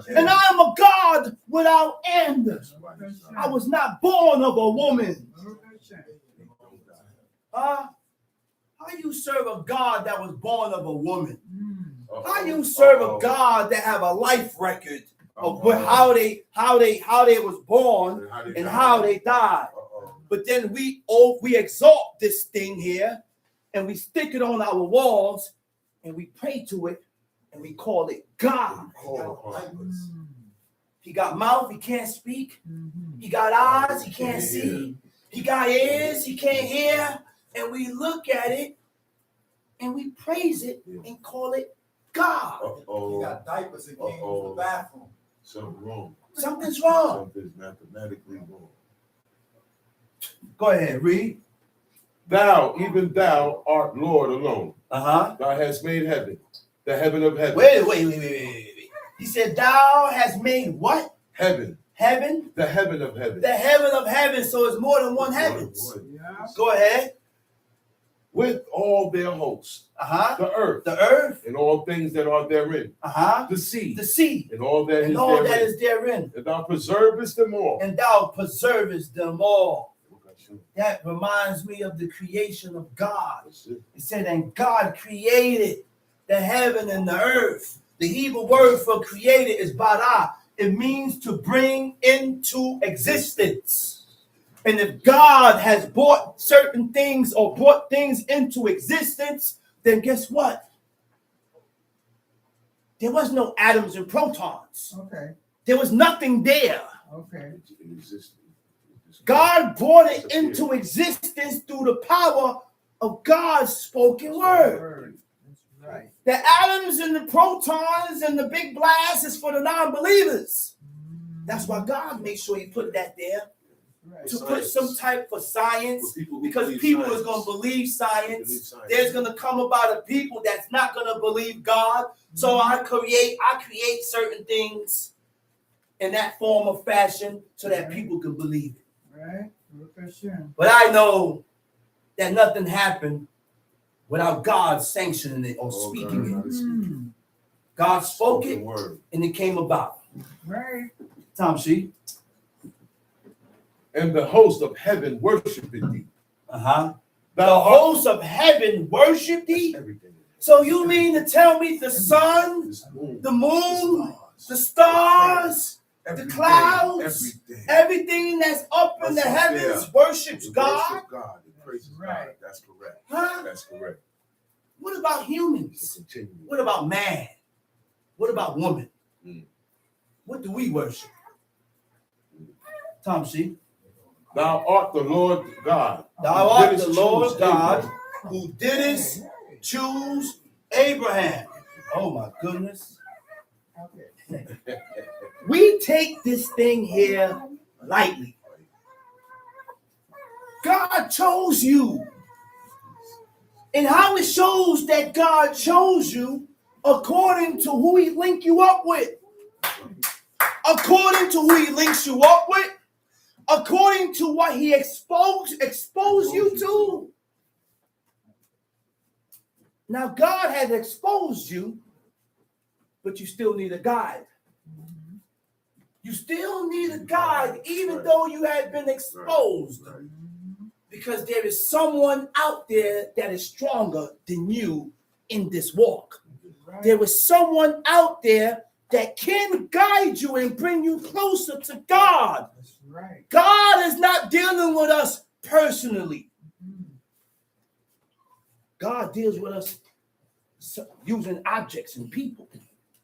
and I'm a God without end. For sure. I was not born of a woman. For sure. Huh? How you serve a God that was born of a woman? Mm. How you serve a God that have a life record of how they was born and how they died? But then we exalt this thing here and we stick it on our walls and we pray to it and we call it God. Mm. He got mouth, he can't speak. Mhm. He got eyes, he can't see. He got ears, he can't hear. And we look at it and we praise it and call it God. You got diapers and can't use the bathroom. Something wrong. Something's wrong. Something's mathematically wrong. Go ahead, read. Thou, even thou, art Lord alone. Uh-huh. Thou hast made heaven, the heaven of heaven. Wait. He said, thou has made what? Heaven, Heaven? the heaven of heaven. The heaven of heaven. So it's more than one heavens. Yeah. Go ahead. With all their hosts, Uh-huh. the earth, The earth. and all things that are therein, Uh-huh. the sea, The sea. and all that And is all therein. that is therein. And thou preservest them all. And thou preservest them all. That reminds me of the creation of God. It said, and God created the heaven and the earth. The Hebrew word for created is bara. It means to bring into existence. And if God has brought certain things or brought things into existence, then guess what? There was no atoms and protons. Okay. There was nothing there. Okay. God brought it into existence through the power of God's spoken word. Word. That's right. The atoms and the protons and the big blast is for the non-believers. That's why God made sure he put that there. Right. To put some type for science, because who people believe is going to believe Believe science. science. There's going to come about a people that's not going to believe God. So I create certain things in that form of fashion so that people can believe it. Right. For sure. But I know that nothing happened without God sanctioning it or speaking it. Mm. God spoke it word. and it came about. Right. Tom She. And the host of heaven worshipeth thee. Uh-huh. Thou The art hosts of heaven worship thee. everything. So you mean to tell me the sun, This moon, the moon, the stars, the clouds, everything that's up in the heavens worships God? Worship God and praises God. Right. That's correct. Huh? That's correct. What about humans? Continue. What about man? What about woman? Mm. What do we worship? Tom She. Thou art the Lord God. Thou who art didst the Lord choose God Abraham. who didst choose Abraham. Oh my goodness. Okay. We take this thing here lightly. God chose you. And how it shows that God chose you according to who he linked you up with. According to who he links you up with. According to what he exposed you to. Now God has exposed you, but you still need a guide. You still need a guide, even though you have been exposed. Because there is someone out there that is stronger than you in this walk. Right. There is someone out there that can guide you and bring you closer to God. That's right. God is not dealing with us personally. God deals with us using objects and people.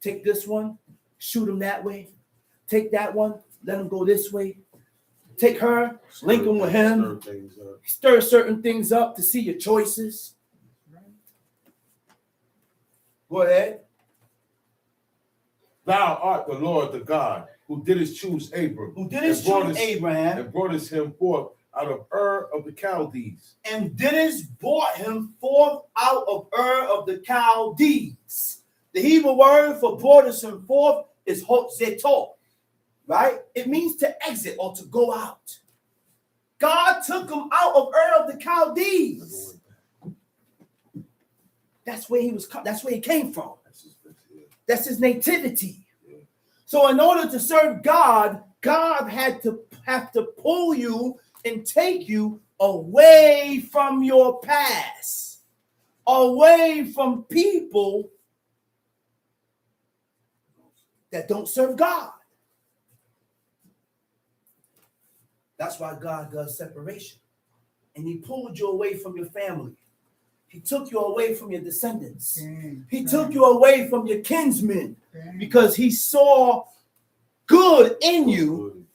Take this one, shoot him that way. Take that one, let him go this way. take her, link him with him, stir certain things up to see your choices. Go ahead. Thou art the Lord, the God, who didst choose Abram. Who didst choose Abraham. And broughtest him forth out of Ur of the Chaldees. And didst brought him forth out of Ur of the Chaldees. The Hebrew word for brought him forth is hotzetor, right? It means to exit or to go out. God took him out of Ur of the Chaldees. That's where he was. That's where he came from. That's his nativity. So in order to serve God, God had to pull you and take you away from your past, away from people that don't serve God. That's why God does separation. And he pulled you away from your family. He took you away from your descendants. He took you away from your kinsmen because he saw good in you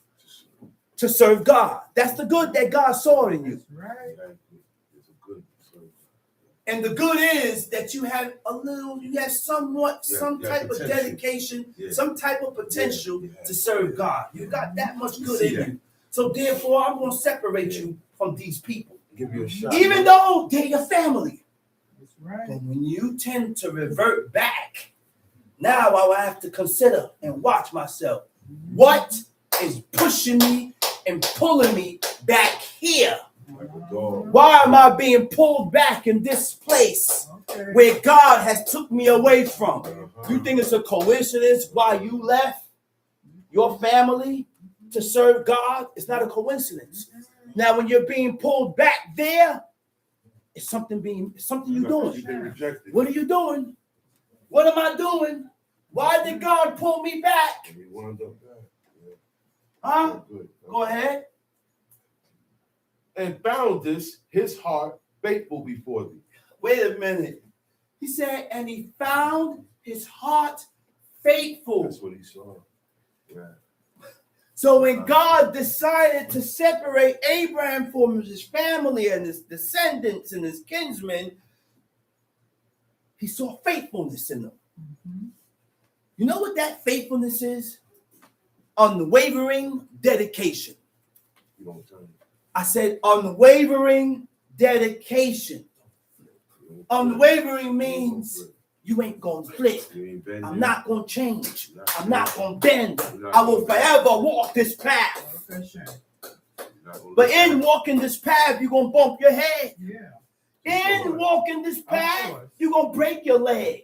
to serve God. That's the good that God saw in you. And the good is that you have somewhat, some type of dedication, some type of potential to serve God. You got that much good in you. So therefore, I'm going to separate you from these people. Give you a shot. Even though they're your family. Right. But when you tend to revert back, now I will have to consider and watch myself. What is pushing me and pulling me back here? Why am I being pulled back in this place where God has took me away from? You think it's a coincidence why you left your family to serve God? It's not a coincidence. Now, when you're being pulled back there, it's something you're doing. What are you doing? What am I doing? Why did God pull me back? Huh? Go ahead. And foundest his heart faithful before thee. Wait a minute. He said, and he found his heart faithful. That's what he saw. Yeah. So when God decided to separate Abraham from his family and his descendants and his kinsmen, he saw faithfulness in them. Mm-hmm. You know what that faithfulness is? Unwavering dedication. You don't tell me. I said unwavering dedication. Unwavering means you ain't gonna flip. I'm not gonna change. I'm not gonna bend. I will forever walk this path. But in walking this path, you're gonna bump your head. Yeah. In walking this path, you're gonna break your leg.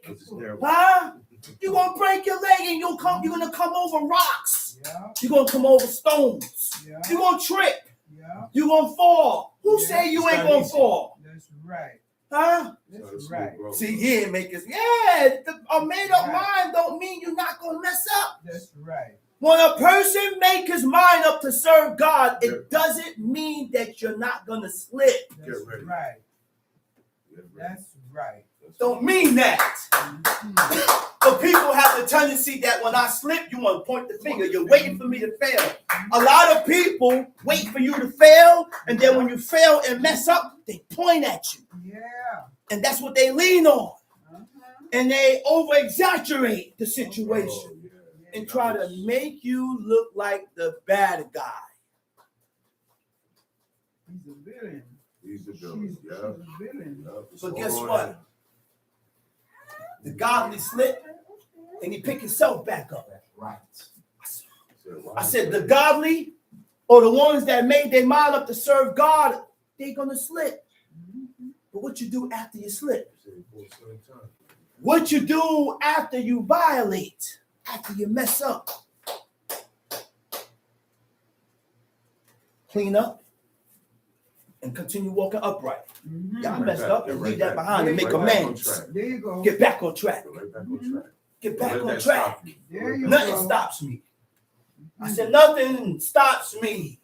Huh? You're gonna break your leg and you're gonna come over rocks. Yeah. You're gonna come over stones. Yeah. You're gonna trip. Yeah. You're gonna fall. Who Yeah. say you ain't gonna fall? That's right. Huh? That's right. See, he ain't make us. Yeah, a made up mind don't mean you're not gonna mess up. That's right. When a person make his mind up to serve God, it doesn't mean that you're not gonna slip. That's right. That's right. Don't mean that. Mm-hmm. But people have the tendency that when I slip, you want to point the finger. You're waiting for me to fail. A lot of people wait for you to fail, and then when you fail and mess up, they point at you. Yeah. And that's what they lean on. Uh-huh. And they over-exaggerate the situation and try to make you look like the bad guy. He's a villain. He's the She's villain. a villain. But guess what? The godly slip, and he pick himself back up. Right. I said the godly, or the ones that made their mind up to serve God, they're gonna slip. But what you do after you slip? What you do after you violate? After you mess up? Clean up and continue walking upright. Mm-hmm. Y'all messed up and leave that behind and make amends. There you go. Get back on track. Right back on track. Get back Let on that track. stop you. There you Nothing go. stops me. I said nothing stops me.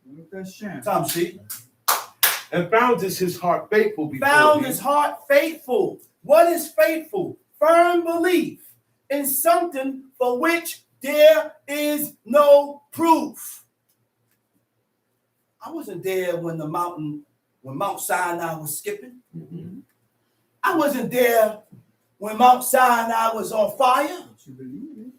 Look at Shem. Tom sheet. And foundest his heart faithful before Found thee. his heart faithful. What is faithful? Firm belief in something for which there is no proof. I wasn't there when Mount Sinai was skipping. I wasn't there when Mount Sinai was on fire. You believe it?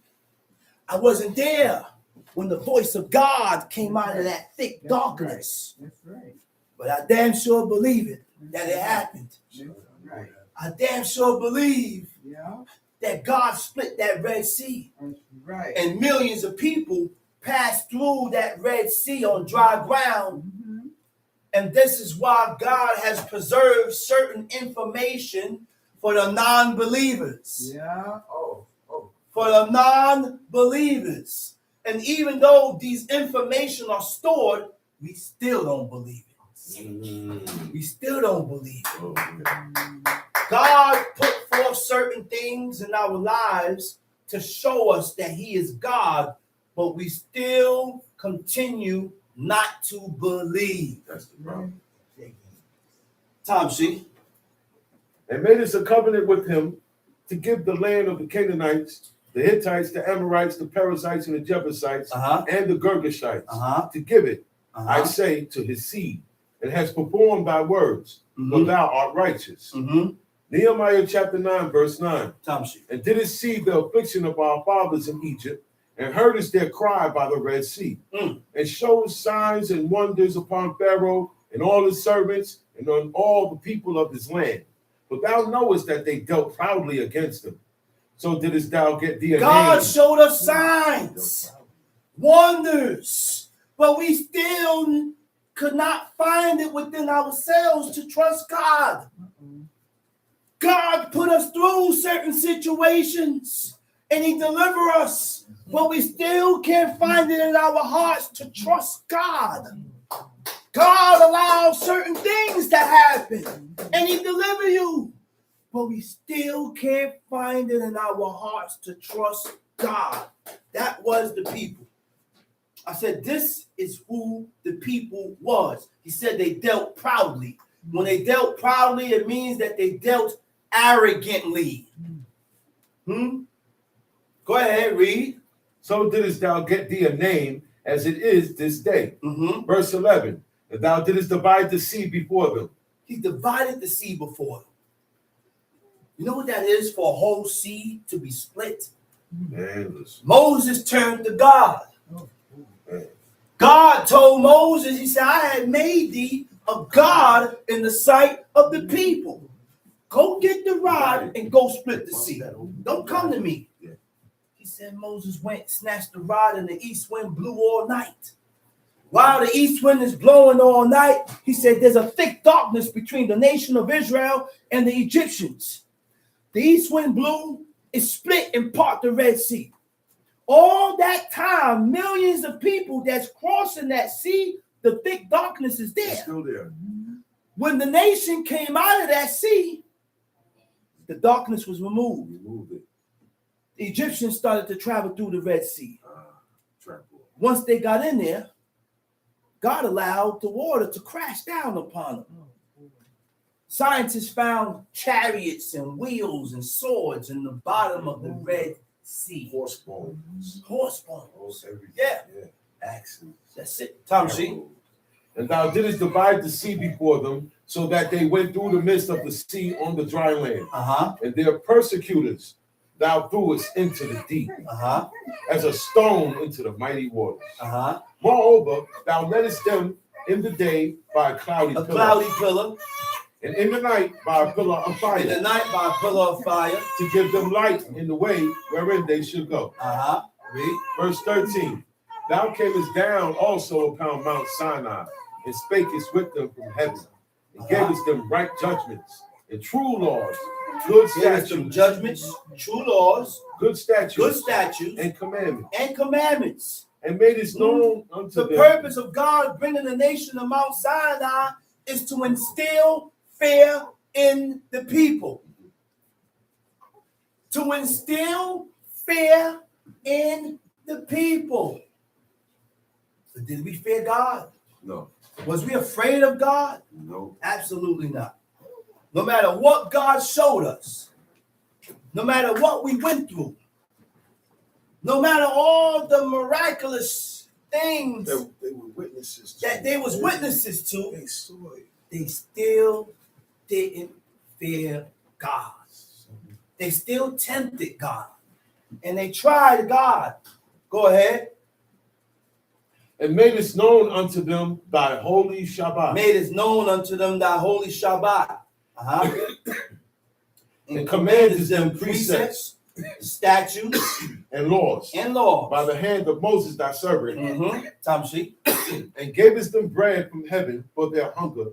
I wasn't there when the voice of God came out of that thick darkness. That's right. But I damn sure believe it, that it happened. That's right. I damn sure believe Yeah. that God split that Red Sea. That's right. And millions of people passed through that Red Sea on dry ground. Mhm. And this is why God has preserved certain information for the non-believers. Yeah. For the non-believers. And even though these information are stored, we still don't believe it. We still don't believe it. God put forth certain things in our lives to show us that he is God, but we still continue not to believe. That's the problem. Tom, see? And made us a covenant with him to give the land of the Canaanites, the Hittites, the Amorites, the Perizzites, and the Jebusites, and the Girgashites, to give it, I say, to his seed, and has performed thy words, for thou art righteous. Nehemiah chapter 9, verse 9. Tom, see? And didst see the affliction of our fathers in Egypt, and heardest their cry by the Red Sea, and showed signs and wonders upon Pharaoh and all his servants, and on all the people of his land. But thou knowest that they dealt proudly against him. So didst thou get thee a God name. showed us signs, wonders, but we still could not find it within ourselves to trust God. God put us through certain situations and he delivered us, but we still can't find it in our hearts to trust God. God allows certain things to happen and he delivers you, but we still can't find it in our hearts to trust God. That was the people. I said, this is who the people was. He said they dealt proudly. When they dealt proudly, it means that they dealt arrogantly. Go ahead, read. So didst thou get thee a name as it is this day. Verse 11. And thou didst divide the sea before them. He divided the sea before them. You know what that is for a whole sea to be split? Man, Moses turned to God. God told Moses, he said, I had made thee a God in the sight of the people. Go get the rod and go split the sea. Don't come to me. He said Moses went, snatched the rod, and the east wind blew all night. While the east wind is blowing all night, he said there's a thick darkness between the nation of Israel and the Egyptians. The east wind blew, it split and part the Red Sea. All that time, millions of people that's crossing that sea, the thick darkness is there. it's still there. When the nation came out of that sea, the darkness was removed. Remove it. The Egyptians started to travel through the Red Sea. Once they got in there, God allowed the water to crash down upon them. Scientists found chariots and wheels and swords in the bottom of the Red Sea. Horse bones. Horse bones. Everything. Yeah. Axes. That's it. Tom, see? And thou didst divide the sea before them, so that they went through the midst of the sea on the dry land. And their persecutors thou threwest into the deep, as a stone into the mighty waters. Moreover, thou leddest them in the day by a cloudy pillar, and in the night by a pillar of fire. In the night by a pillar of fire, to give them light in the way wherein they should go. Read. Verse 13. Thou camest down also upon Mount Sinai, and spakest with them from heaven, and gavest them right judgments and true laws, good statutes, judgments, true laws, good statutes, and commandments, and made it known unto the them. purpose of God bringing the nation of Mount Sinai is to instill fear in the people. To instill fear in the people. But did we fear God? No. Was we afraid of God? No. Absolutely not. No matter what God showed us, no matter what we went through, no matter all the miraculous things they were witnesses to. that they was witnesses to, They saw it. they still didn't fear God. They still tempted God. And they tried God. Go ahead. And made it known unto them thy holy Shabbat. Made it known unto them thy holy Shabbat. And commanded them precepts, statutes, and laws. and laws. By the hand of Moses thy servant. Time sheet. And gavest them bread from heaven for their hunger.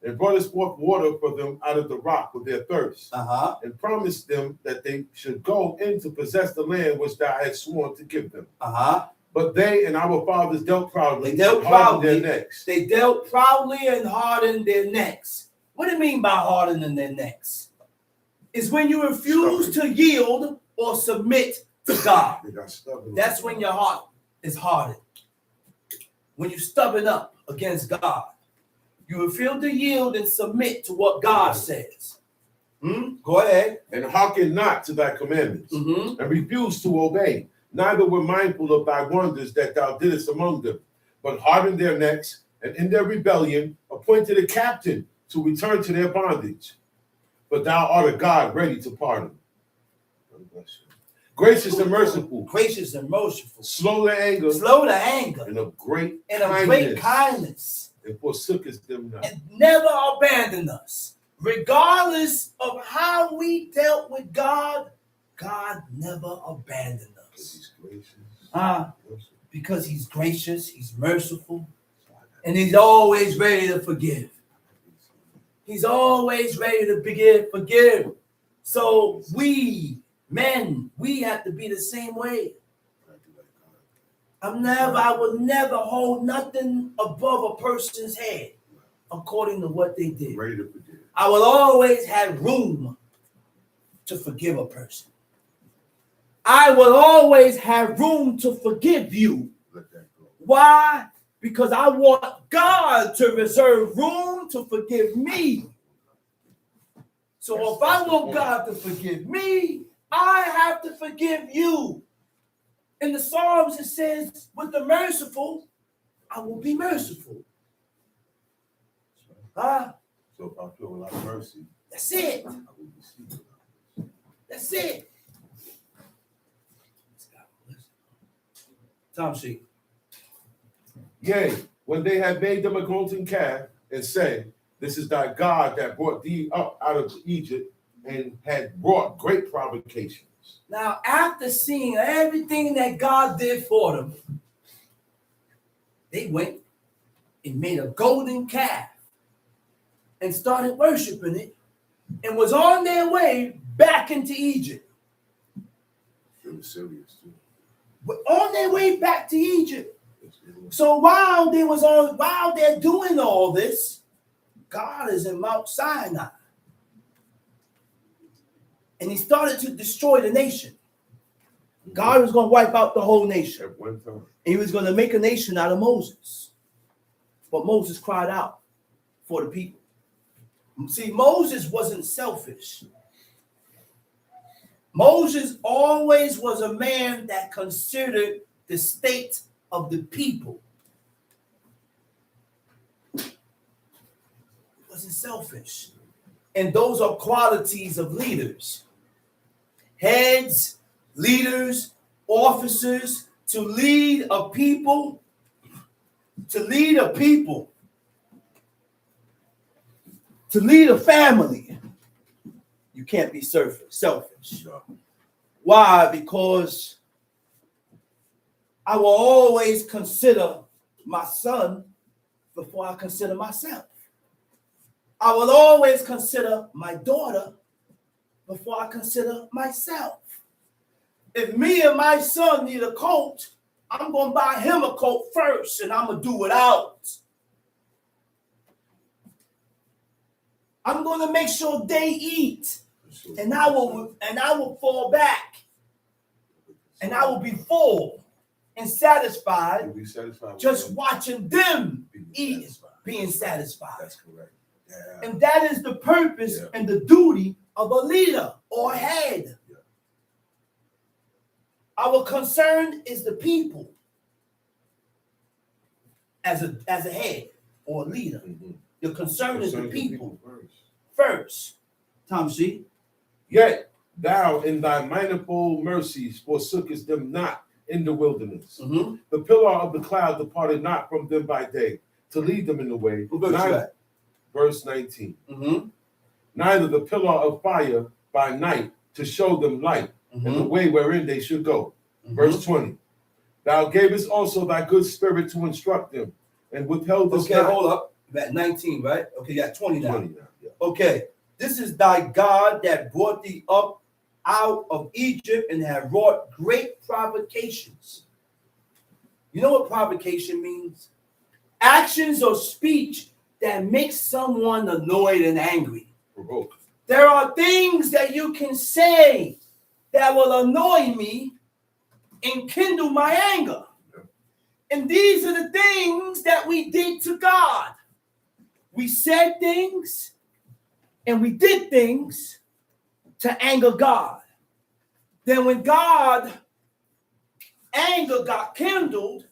And broughtest forth water for them out of the rock for their thirst. And promised them that they should go in to possess the land which thou hadst sworn to give them. But they and our fathers dealt proudly. They dealt and hardened proudly. their necks. They dealt proudly and hardened their necks. What do you mean by hardening their necks? It's when you refuse to yield or submit to God. They got stubborn. That's when your heart is hardened. When you stubborn up against God. You refuse to yield and submit to what God says. Go ahead. And hearken not to thy commandments. And refuse to obey. Neither were mindful of thy wonders that thou didst among them, but hardened their necks, and in their rebellion appointed a captain to return to their bondage. But thou art a God ready to pardon. Gracious and merciful. Gracious and merciful. Slow to anger. Slow to anger. And of great kindness. And forsookest them not. And never abandon us. Regardless of how we dealt with God, God never abandoned us. He's gracious. Because he's gracious, he's merciful, and he's always ready to forgive. He's always ready to forgive. So we, men, we have to be the same way. I will never hold nothing above a person's head according to what they did. Ready to forgive. I will always have room to forgive a person. I will always have room to forgive you. Let that go. Why? Because I want God to reserve room to forgive me. So if I want God to forgive me, I have to forgive you. In the Psalms, it says, with the merciful, I will be merciful. So if I feel a lot of mercy, That's it. I will receive it. That's it. Tom sheet. Yea, when they had made them a golden calf, and said, this is thy God that brought thee up out of Egypt, and had brought great provocations. Now, after seeing everything that God did for them, they went and made a golden calf and started worshiping it and was on their way back into Egypt. It was serious too. On their way back to Egypt. So while they're doing all this, God is in Mount Sinai. And he started to destroy the nation. God was going to wipe out the whole nation. At one time. And he was going to make a nation out of Moses. But Moses cried out for the people. See, Moses wasn't selfish. Moses always was a man that considered the state of the people. He wasn't selfish. And those are qualities of leaders. Heads, leaders, officers, to lead a people, to lead a family. You can't be selfish. Why? Because I will always consider my son before I consider myself. I will always consider my daughter before I consider myself. If me and my son need a coat, I'm going to buy him a coat first, and I'm going to do it out. I'm going to make sure they eat, and I will fall back, and I will be full and satisfied, just watching them eat, being satisfied. That's correct. Yeah. And that is the purpose and the duty of a leader or a head. Yeah. Our concern is the people. as a head or a leader. Your concern is the people first. first. Tom C. Yet thou in thy manifold mercies forsookest them not in the wilderness. The pillar of the cloud departed not from them by day to lead them in the way. Verse 19. Neither the pillar of fire by night to show them light and the way wherein they should go. Verse 20. Thou gavest also thy good spirit to instruct them and withheld this. Okay, hold up. You're at 19, right? Okay, you got 20 now. 20 now, yeah. Okay. This is thy God that brought thee up out of Egypt and have wrought great provocations. You know what provocation means? Actions or speech that makes someone annoyed and angry. Provoke. There are things that you can say that will annoy me and kindle my anger. And these are the things that we did to God. We said things and we did things to anger God. Then when God, anger got kindled,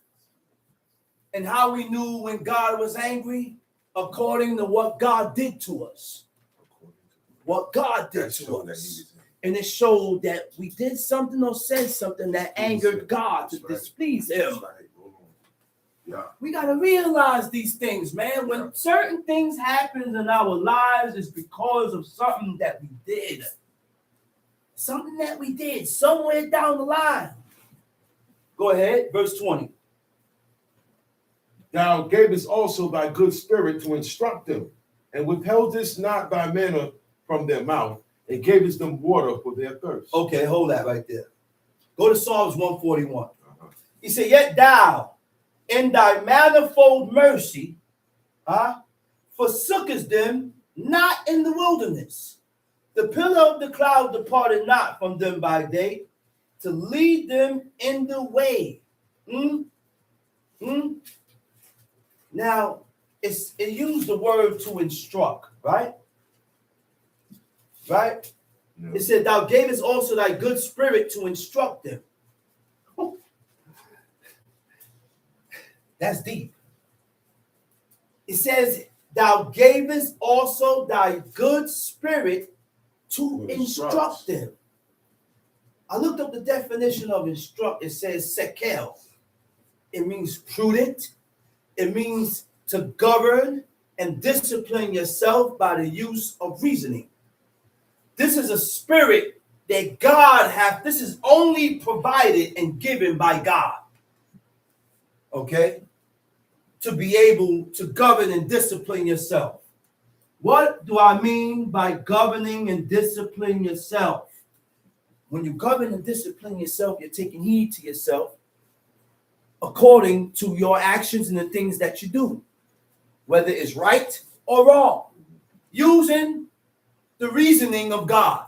and how we knew when God was angry, according to what God did to us. What God did to us. And it showed that we did something or said something that angered God to displease him. Yeah. We got to realize these things, man. When certain things happen in our lives, it's because of something that we did. Something that we did somewhere down the line. Go ahead, verse 20. Thou gavest also thy good spirit to instruct them, and withheldest not thy manna from their mouth, and gavest them water for their thirst. Okay, hold that right there. Go to Psalms 141. He said, yet thou, in thy manifold mercy, forsookest them not in the wilderness. The pillar of the cloud departed not from them by day to lead them in the way. Now, it used the word to instruct, right? Right? No. It said, thou gavest also thy good spirit to instruct them. That's deep. It says, thou gavest also thy good spirit to instruct them. I looked up the definition of instruct. It says sekel. It means prudent. It means to govern and discipline yourself by the use of reasoning. This is a spirit that God has. This is only provided and given by God. Okay? To be able to govern and discipline yourself. What do I mean by governing and disciplining yourself? When you govern and discipline yourself, you're taking heed to yourself according to your actions and the things that you do, whether it's right or wrong, using the reasoning of God,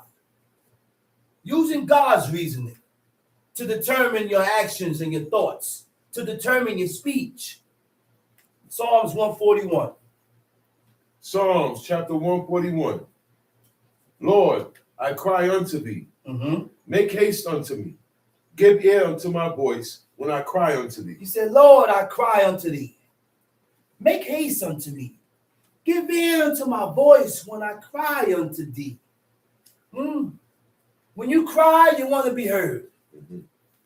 using God's reasoning to determine your actions and your thoughts, to determine your speech. Psalms 141. Psalms chapter 141. Lord, I cry unto thee. Make haste unto me. Give ear unto my voice when I cry unto thee. He said, Lord, I cry unto thee. Make haste unto me. Give ear unto my voice when I cry unto thee. When you cry, you want to be heard.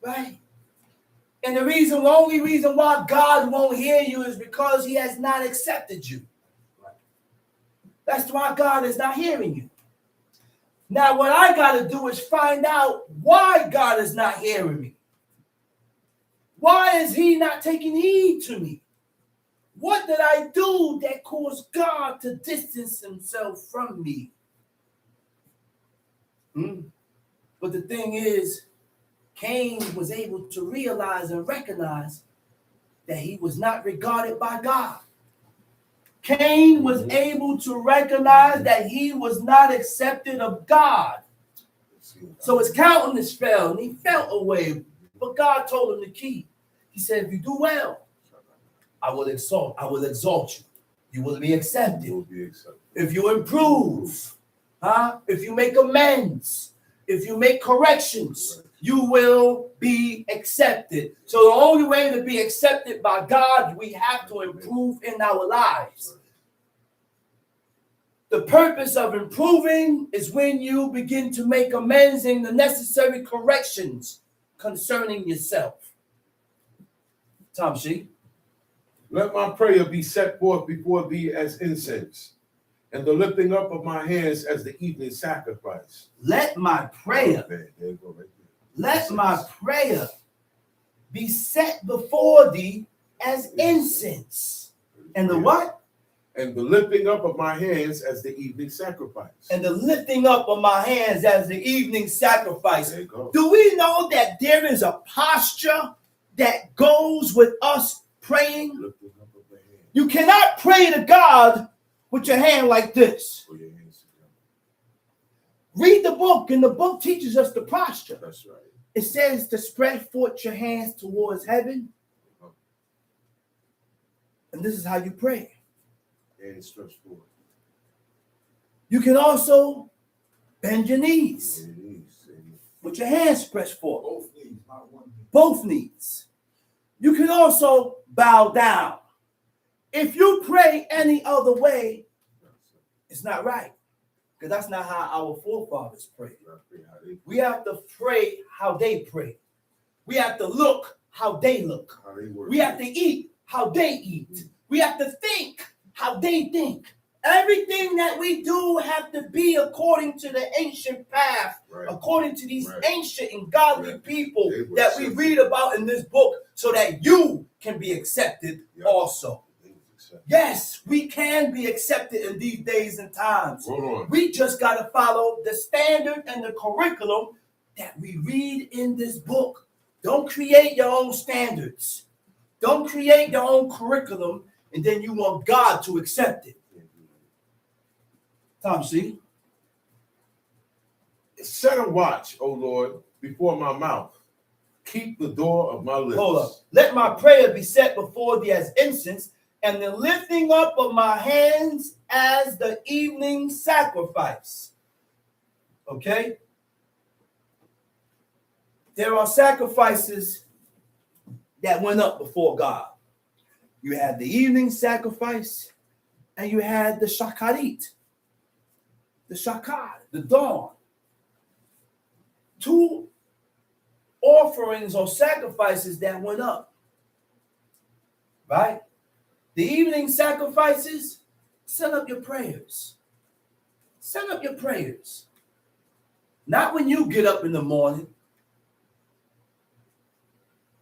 Right? And the only reason why God won't hear you is because he has not accepted you. That's why God is not hearing you. Now, what I got to do is find out why God is not hearing me. Why is he not taking heed to me? What did I do that caused God to distance himself from me? But the thing is, Cain was able to realize and recognize that he was not regarded by God. Cain was able to recognize that he was not accepted of God. So his countenance fell and he felt away. But God told him the key. He said, if you do well, I will exalt you. You will be accepted. If you improve, if you make amends, if you make corrections, you will be accepted. So the only way to be accepted by God, we have to improve in our lives. The purpose of improving is when you begin to make amends and the necessary corrections concerning yourself. Tom She. Let my prayer be set forth before thee as incense, and the lifting up of my hands as the evening sacrifice. Let my prayer, There you go, right there. let my prayer be set before thee as incense. And the what? And the lifting up of my hands as the evening sacrifice. And the lifting up of my hands as the evening sacrifice. There you go. Do we know that there is a posture that goes with us praying? Lifting up of the hands. You cannot pray to God with your hand like this. Put your hands together. Read the book, and the book teaches us the posture. That's right. It says to spread forth your hands towards heaven. And this is how you pray. Hands stretched forward. You can also bend your knees with your hands stretched forth. Both knees, not one knee. Both knees. You can also bow down. If you pray any other way, it's not right. Because that's not how our forefathers prayed. We have to pray how they pray. We have to look how they look. We have to eat how they eat. We have to think how they think. Everything that we do have to be according to the ancient path, according to these ancient and godly people that we read about in this book, so that you can be accepted also. Yes, we can be accepted in these days and times. We just got to follow the standard and the curriculum that we read in this book. Don't create your own standards. Don't create your own curriculum, and then you want God to accept it. Tom, see? Set a watch, O Lord, before my mouth. Keep the door of my lips. Hold up. Let my prayer be set before thee as incense, and the lifting up of my hands as the evening sacrifice. Okay? There are sacrifices that went up before God. You had the evening sacrifice, and you had the shakarit, the shakar, the dawn. Two offerings or sacrifices that went up. Right? The evening sacrifices, send up your prayers. Send up your prayers. Not when you get up in the morning.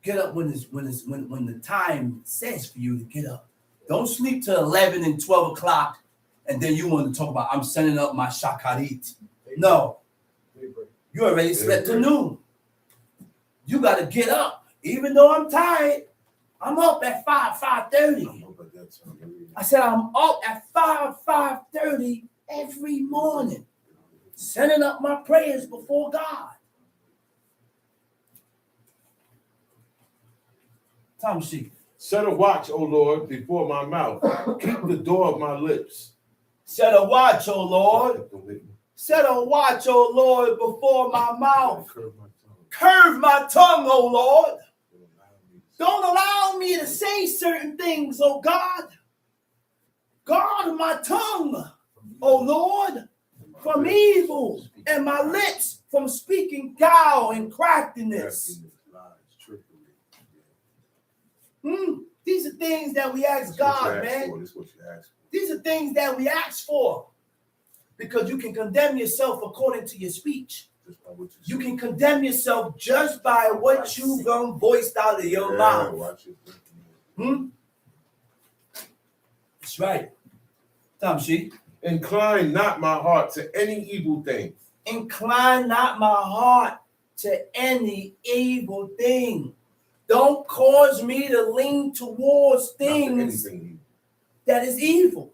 Get up when the time says for you to get up. Don't sleep till 11 and 12 o'clock, and then you want to talk about, I'm sending up my shakarit. No. You already slept till noon. You got to get up. Even though I'm tired, I'm up at 5:30. I said I'm up at 5:30 every morning, sending up my prayers before God. Tom Sheep. Set a watch, O Lord, before my mouth. Keep the door of my lips. Set a watch, O Lord. Set a watch, O Lord, before my mouth. Curve my tongue, O Lord. Don't allow me to say certain things, O God. Guard my tongue, O Lord, from evil, and my lips from speaking guile and craftiness. These are things that we ask God, man. These are things that we ask for. Because you can condemn yourself according to your speech. You can condemn yourself just by what you've voiced out of your mouth. That's right. Tom Sheep. Incline not my heart to any evil thing. Incline not my heart to any evil thing. Don't cause me to lean towards things that is evil.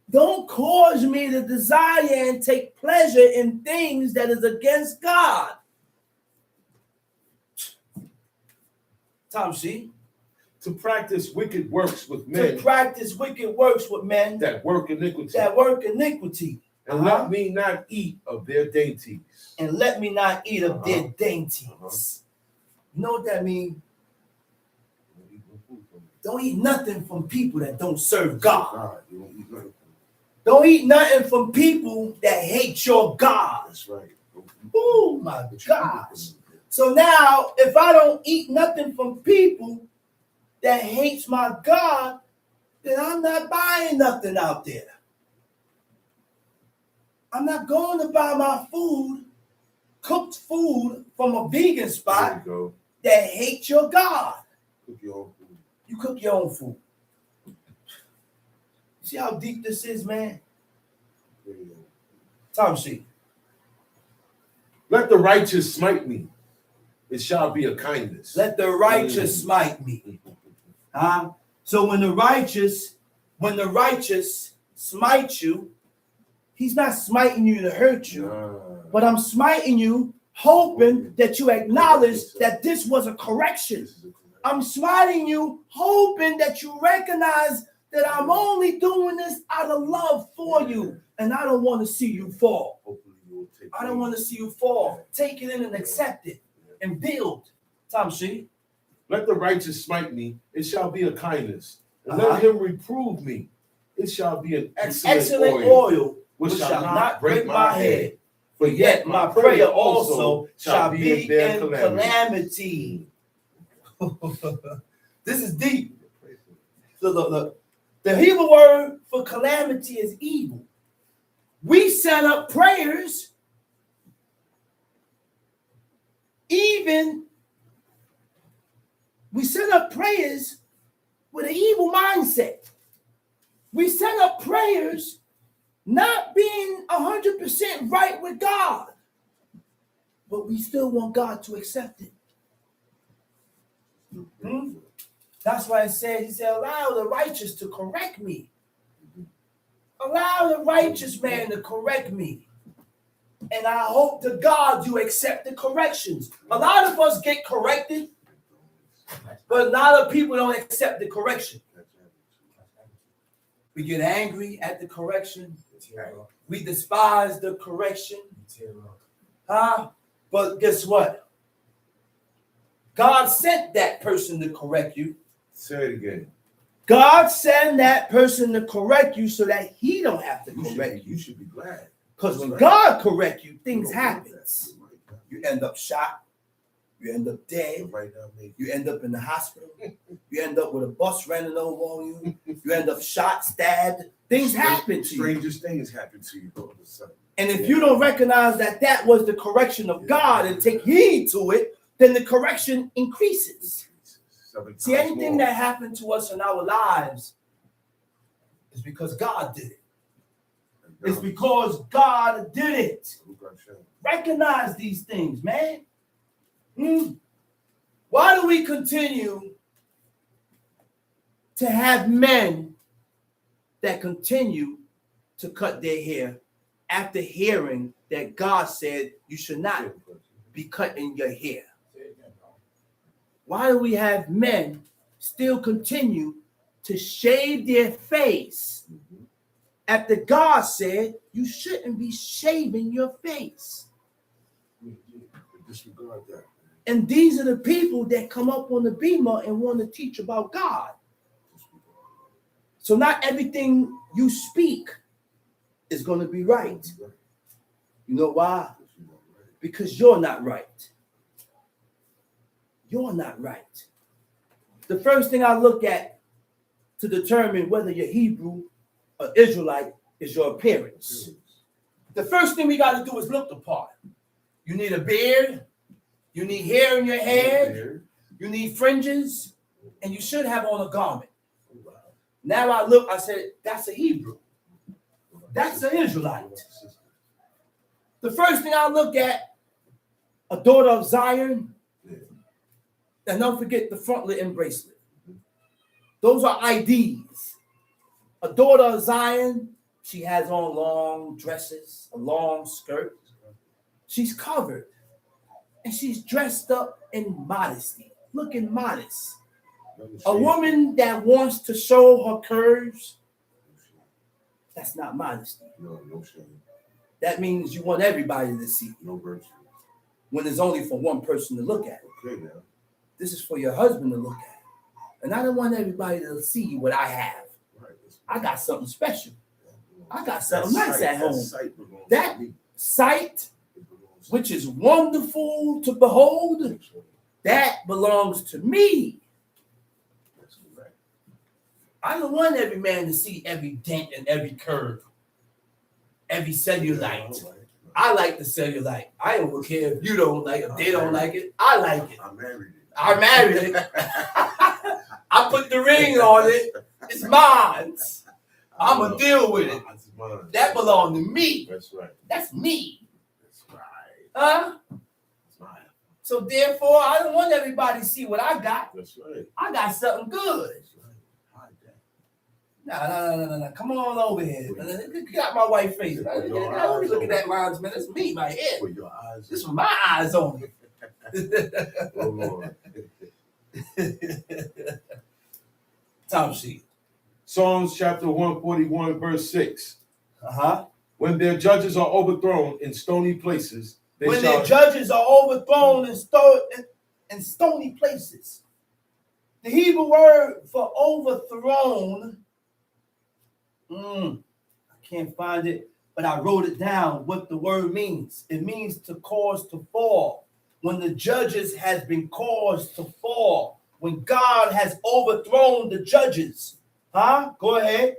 Don't cause me to desire and take pleasure in things that is against God. Tom C. To practice wicked works with men. To practice wicked works with men that work iniquity. That work iniquity. And let me not eat of their dainties. And let me not eat of their dainties. You know what that means? Don't eat nothing from people that don't serve God. Don't eat nothing from people that hate your God. That's right. Oh my gosh. So now, if I don't eat nothing from people that hates my God, then I'm not buying nothing out there. I'm not going to buy my food, cooked food from a vegan spot that hates your God. Cook your own food. You cook your own food. See how deep this is, man? Tom sheet. Let the righteous smite me. It shall be a kindness. Let the righteous smite me. So when the righteous smites you, he's not smiting you to hurt you, but I'm smiting you hoping that you acknowledge that this was a correction. I'm smiting you hoping that you recognize that I'm only doing this out of love for you, and I don't want to see you fall. I don't want to see you fall. Take it in and accept it and build. Tom Sheet. Let the righteous smite me, it shall be a kindness. And let him reprove me, it shall be an excellent oil, which shall not break my head. For yet my prayer also shall be in calamity. This is deep. Look. The Hebrew word for calamity is evil. We set up prayers we set up prayers with an evil mindset. We set up prayers not being 100% right with God, but we still want God to accept it. That's why he said, allow the righteous to correct me. Allow the righteous man to correct me. And I hope to God you accept the corrections. A lot of us get corrected, but a lot of people don't accept the correction. We get angry at the correction. We despise the correction. But guess what? God sent that person to correct you. Say it again. God sent that person to correct you so that he don't have to correct you. You should be glad. Because when God correct you, things happen. You end up shot. You end up dead. You end up in the hospital. You end up with a bus running over on you. You end up shot, stabbed. Things happen to you. Strangest things happen to you all of a sudden. And if you don't recognize that that was the correction of God and take heed to it, then the correction increases. See, anything that happened to us in our lives is because God did it. It's because God did it. Recognize these things, man. Why do we continue to have men that continue to cut their hair after hearing that God said you should not be cutting your hair? Why do we have men still continue to shave their face after God said you shouldn't be shaving your face? Disregard that. And these are the people that come up on the bema and want to teach about God. So not everything you speak is going to be right. You know why? Because you're not right. You're not right. The first thing I look at to determine whether you're Hebrew or Israelite is your appearance. The first thing we got to do is look the part. You need a beard. You need hair in your head. You need fringes. And you should have on a garment. Now I look, I said, that's a Hebrew. That's an Israelite. The first thing I look at, a daughter of Zion. And don't forget the frontlet and bracelet. Those are IDs. A daughter of Zion, she has on long dresses, a long skirt. She's covered. And she's dressed up in modesty, looking modest. A woman that wants to show her curves, that's not modesty. No shame. that means you want everybody to see No virtue. when it's only for one person to look at. Okay, now. This is for your husband to look at. And I don't want everybody to see what I have. Right. I got something special. I got That something nice sight- at home. sight belongs That to me. sight, It belongs to which me. is wonderful to behold, That's right. that belongs to me. That's correct. I don't want every man to see every dent and every curve, every cellulite. Right. I like the cellulite. I don't care if you don't like it, if they don't like it. I like it. I married it. I married it. I put the ring on it. It's mine. I'm going to deal with it. It's mine. That belongs to me. That's right. That's me. That's right. Huh? That's mine. So therefore, I don't want everybody to see what I got. That's right. I got something good. That's right. Hide that. No. Come on over here. Get out my white face. Let me look at that lines, man. That's me right here. Put your eyes This was my eyes on it. Oh, Lord. Time sheet. Psalms chapter 141, verse 6. Uh-huh. When their judges are overthrown in stony places, they When shall their judges are overthrown in stony places. The Hebrew word for overthrown, I can't find it, but I wrote it down what the word means. It means to cause to fall. When the judges has been caused to fall. When God has overthrown the judges. Huh? Go ahead.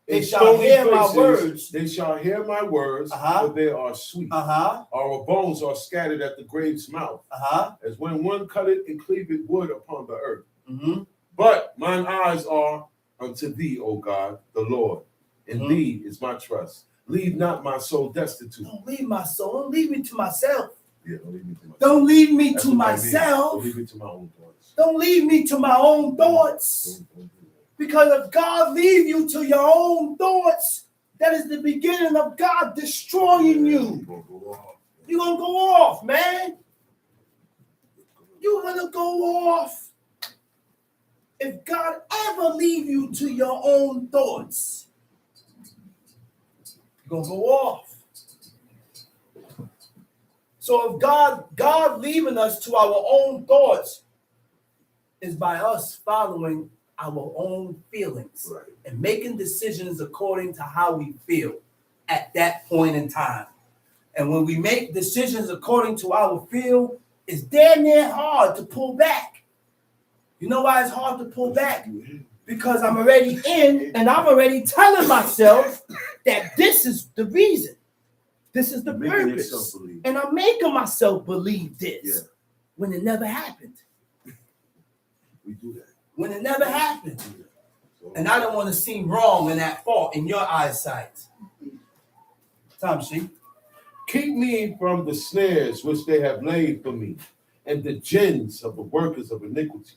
They in shall stony hear my places, words. They shall hear my words, Uh-huh. for they are sweet. Uh-huh. Our bones are scattered at the grave's mouth, Uh-huh. as when one cutteth and cleaveth wood upon the earth. Mm-hmm. But mine eyes are unto thee, O God, the Lord. In Mhm. thee is my trust. Leave not my soul destitute. Don't leave my soul. Don't leave me to myself. Yeah, don't leave me to myself. Don't leave me That's to what that means. myself. Don't leave me to my own thoughts. Don't leave me to my own thoughts. Don't do that. Because if God leave you to your own thoughts, that is the beginning of God destroying you. You're gonna go off. You're going to go off, man. You're going to go off. If God ever leave you to your own thoughts, you're going to go off. So if God leaving us to our own thoughts is by us following our own feelings Right. and making decisions according to how we feel at that point in time. And when we make decisions according to our feel, it's damn near hard to pull back. You know why it's hard to pull back? Because I'm already in and I'm already telling myself that this is the reason. This is the You're making purpose. yourself believe. And I'm making myself believe this Yeah. when it never happened. We do that. When it never happened. We do that. So, And I don't want to seem wrong and at fault in your eyesight. Tom, she. keep me from the snares which they have laid for me, and the gins of the workers of iniquity.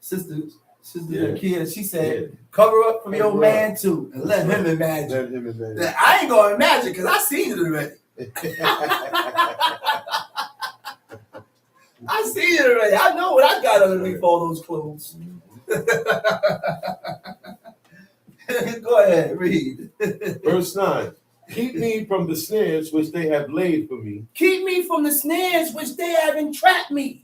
Sister Yeah. Nakia, she said, Yeah. cover up from your Cover man too. And let him imagine. Let him imagine. That I ain't going to imagine because I seen it already. I seen it already. I know what I got underneath all those clothes. Go ahead, read. Verse 9. Keep me from the snares which they have laid for me. Keep me from the snares which they have entrapped me.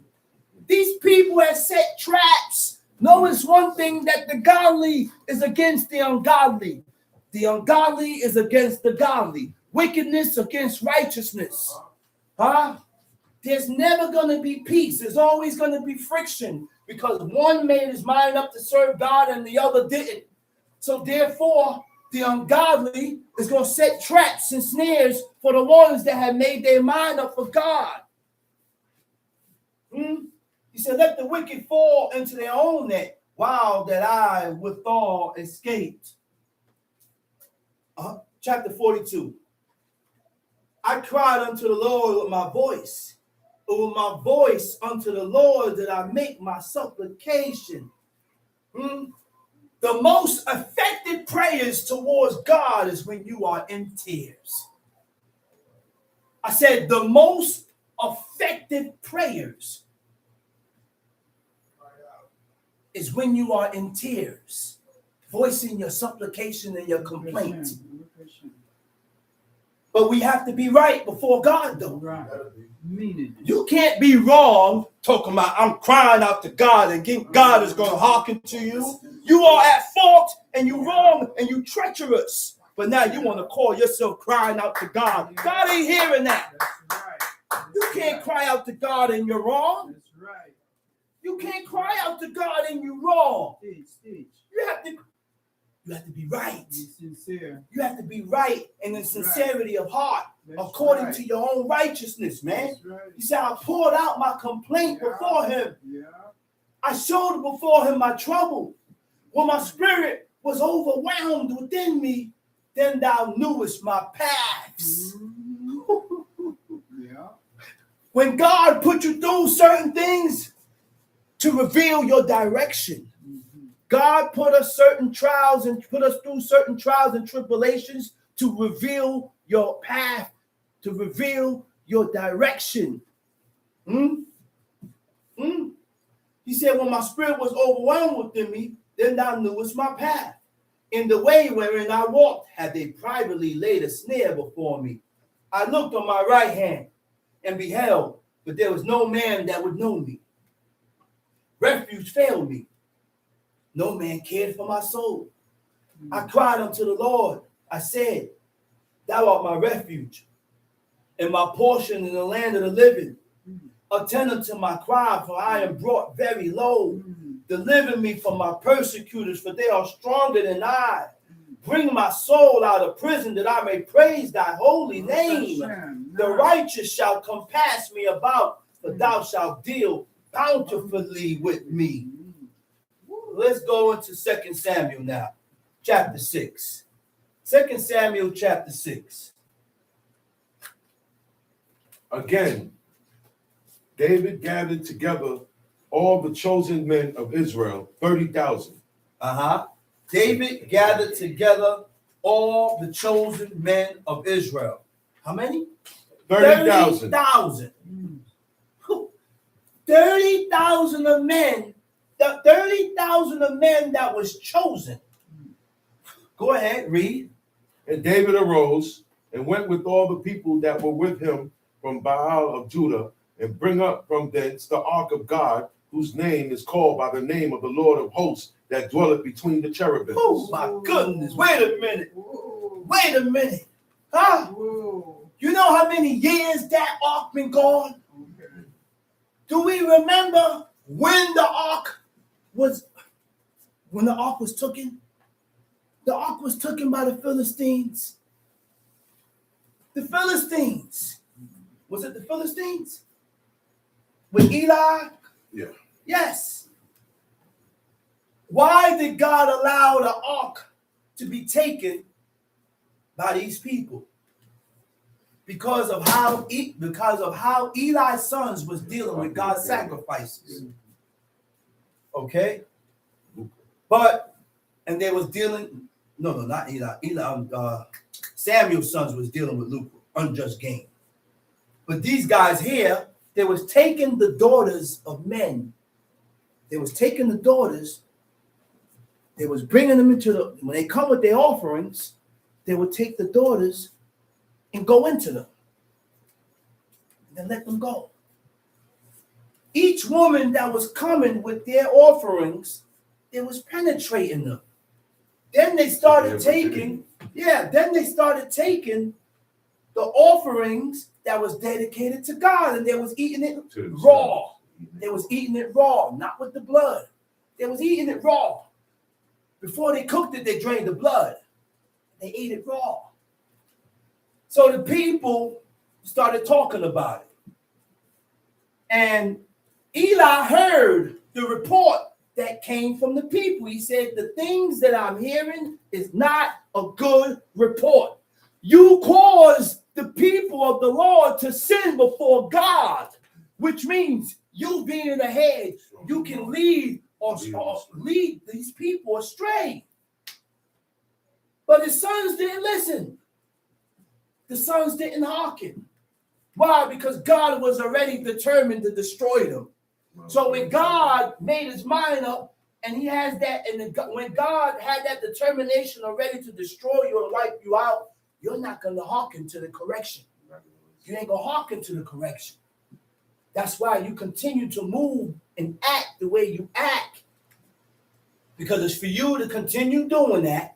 These people have set traps. Notice one thing, that the godly is against the ungodly. The ungodly is against the godly. Wickedness against righteousness. Huh? There's never going to be peace. There's always going to be friction because one made his mind up to serve God and the other didn't. So therefore, the ungodly is going to set traps and snares for the ones that have made their mind up for God. He said, let the wicked fall into their own net, while that I withal escaped. Chapter 42. I cried unto the Lord with my voice. With my voice unto the Lord did I make my supplication. The most effective prayers towards God is when you are in tears. I said the most effective prayers is when you are in tears, voicing your supplication and your complaint. But we have to be right before God, though. Right. Meaning. You can't be wrong talking about I'm crying out to God and God is going to hearken to you. You are at fault and you wrong and you treacherous. But now you want to call yourself crying out to God. God ain't hearing that. That's right. You can't cry out to God and you're wrong. That's right. You can't cry out to God and you're wrong. Teach. You have to be right. Be sincere. You have to be right and in sincerity of heart, That's according right. to your own righteousness, man. That's right. He said, I poured out my complaint before him. Yeah. I showed before him my trouble. When my spirit was overwhelmed within me, then thou knewest my paths. Yeah. When God put you through certain things to reveal your direction, God put us certain trials and put us through certain trials and tribulations to reveal your path, to reveal your direction. He said, when my spirit was overwhelmed within me, then thou knewest my path. In the way wherein I walked, had they privately laid a snare before me. I looked on my right hand and beheld, but there was no man that would know me. Refuge failed me. No man cared for my soul. I cried unto the Lord. I said, thou art my refuge and my portion in the land of the living. Attend unto my cry, for I am brought very low. Deliver me from my persecutors, for they are stronger than I. Bring my soul out of prison, that I may praise thy holy name. The righteous shall compass me about, for thou shalt deal bountifully with me. Let's go into 2 Samuel now, chapter 6. 2 Samuel chapter 6. Again, David gathered together all the chosen men of Israel, 30,000. David gathered together all the chosen men of Israel. How many? 30,000. 30,000. 30,000 of men. The 30,000 of men that was chosen. Go ahead, read. And David arose and went with all the people that were with him from Baal of Judah, and bring up from thence the ark of God, whose name is called by the name of the Lord of hosts, that dwelleth between the cherubims. Oh my goodness, wait a minute. Wait a minute. You know how many years that ark been gone? Do we remember when the ark was taken? The ark was taken by the Philistines. The Philistines. Was it the Philistines? With Eli? Yeah. Yes. Why did God allow the ark to be taken by these people? Because of how Eli's sons was dealing with God's sacrifices. Okay? And they was dealing, not Eli. Samuel's sons was dealing with lucre, unjust gain. But these guys here, they was taking the daughters of men. They was taking the daughters. They was bringing them when they come with their offerings, they would take the daughters and go into them. And then let them go. Each woman that was coming with their offerings, it was penetrating them. Then they started taking the offerings that was dedicated to God, and they was eating it raw. They was eating it raw, not with the blood. They was eating it raw. Before they cooked it, they drained the blood. They ate it raw. So the people started talking about it. And Eli heard the report that came from the people. He said, the things that I'm hearing is not a good report. You caused the people of the Lord to sin before God, which means you being ahead, you can lead these people astray. But his sons didn't listen. The sons didn't hearken. Why? Because God was already determined to destroy them. So when God made his mind up, and he has that, when God had that determination already to destroy you and wipe you out, you're not going to hearken to the correction. You ain't going to hearken to the correction. That's why you continue to move and act the way you act. Because it's for you to continue doing that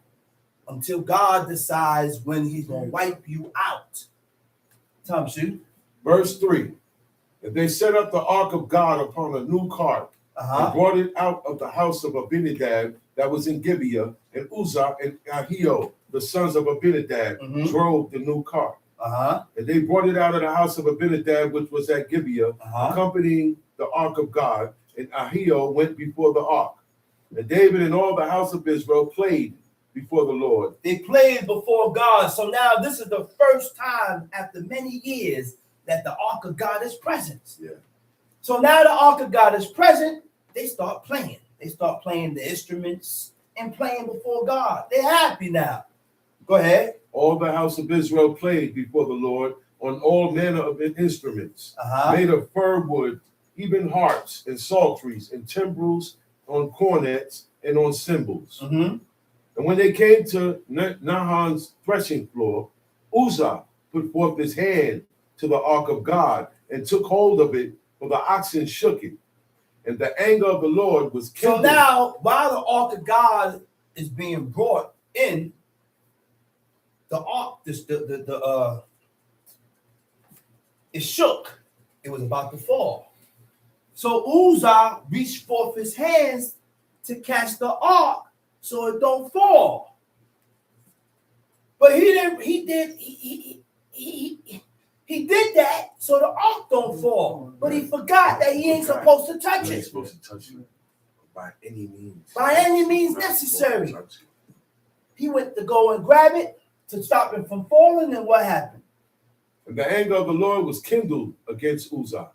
until God decides when he's going to wipe you out. Tom, shoot. Verse 3. And they set up the ark of God upon a new cart and brought it out of the house of Abinadab that was in Gibeah, and Uzzah and Ahio, the sons of Abinadab, drove the new cart. And they brought it out of the house of Abinadab, which was at Gibeah, accompanying the ark of God, and Ahio went before the ark. And David and all the house of Israel played before the Lord. They played before God. So now this is the first time after many years that the ark of God is present. Yeah. So now the ark of God is present, they start playing. They start playing the instruments and playing before God. They're happy now. Go ahead. All the house of Israel played before the Lord on all manner of instruments, made of fir wood, even harps and psalteries and timbrels, on cornets and on cymbals. And when they came to Nahon's threshing floor, Uzzah put forth his hand to the ark of God and took hold of it, for the oxen shook it. And the anger of the Lord was kindled. So now, while the ark of God is being brought in, the ark, it shook. It was about to fall. So Uzzah reached forth his hands to catch the ark so it don't fall. But he did that so the ark don't fall. But he forgot that he ain't supposed to touch He ain't it. supposed to touch it by any means. By any means necessary. He went to go and grab it to stop him from falling, and what happened? And the anger of the Lord was kindled against Uzzah.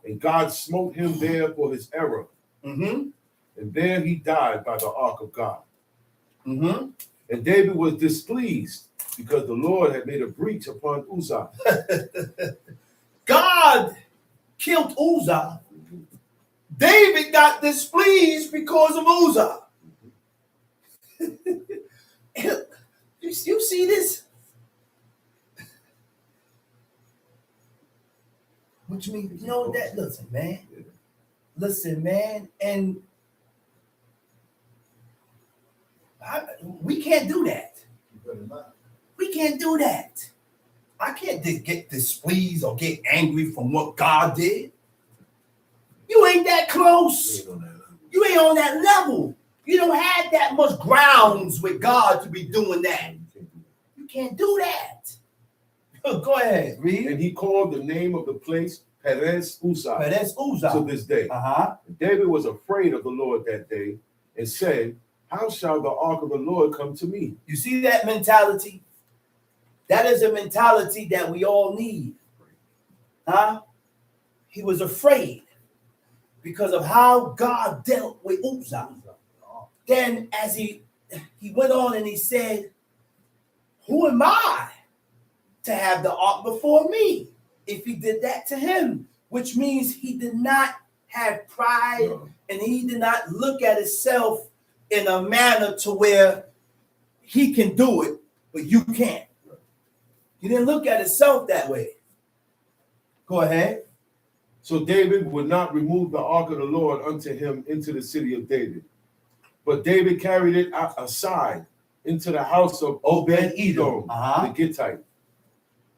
And God smote him there for his error. And there he died by the ark of God. And David was displeased because the Lord had made a breach upon Uzzah. God killed Uzzah. David got displeased because of Uzzah. You see this? What you mean? You know that? Listen, man. And we can't do that. We can't do that. I can't get displeased or get angry from what God did. You ain't that close. You ain't on that level. You don't have that much grounds with God to be doing that. You can't do that. Go ahead, read. And he called the name of the place Perez Uzzah. Perez Uzzah. To this day. David was afraid of the Lord that day and said, how shall the ark of the Lord come to me? You see that mentality? That is a mentality that we all need. He was afraid because of how God dealt with Uzzah. Then as he went on and he said, who am I to have the ark before me? If he did that to him, which means he did not have pride and he did not look at himself in a manner to where he can do it, but you can't. He didn't look at himself that way. Go ahead. So David would not remove the ark of the Lord unto him into the city of David. But David carried it aside into the house of Obed-Edom, the Gittite.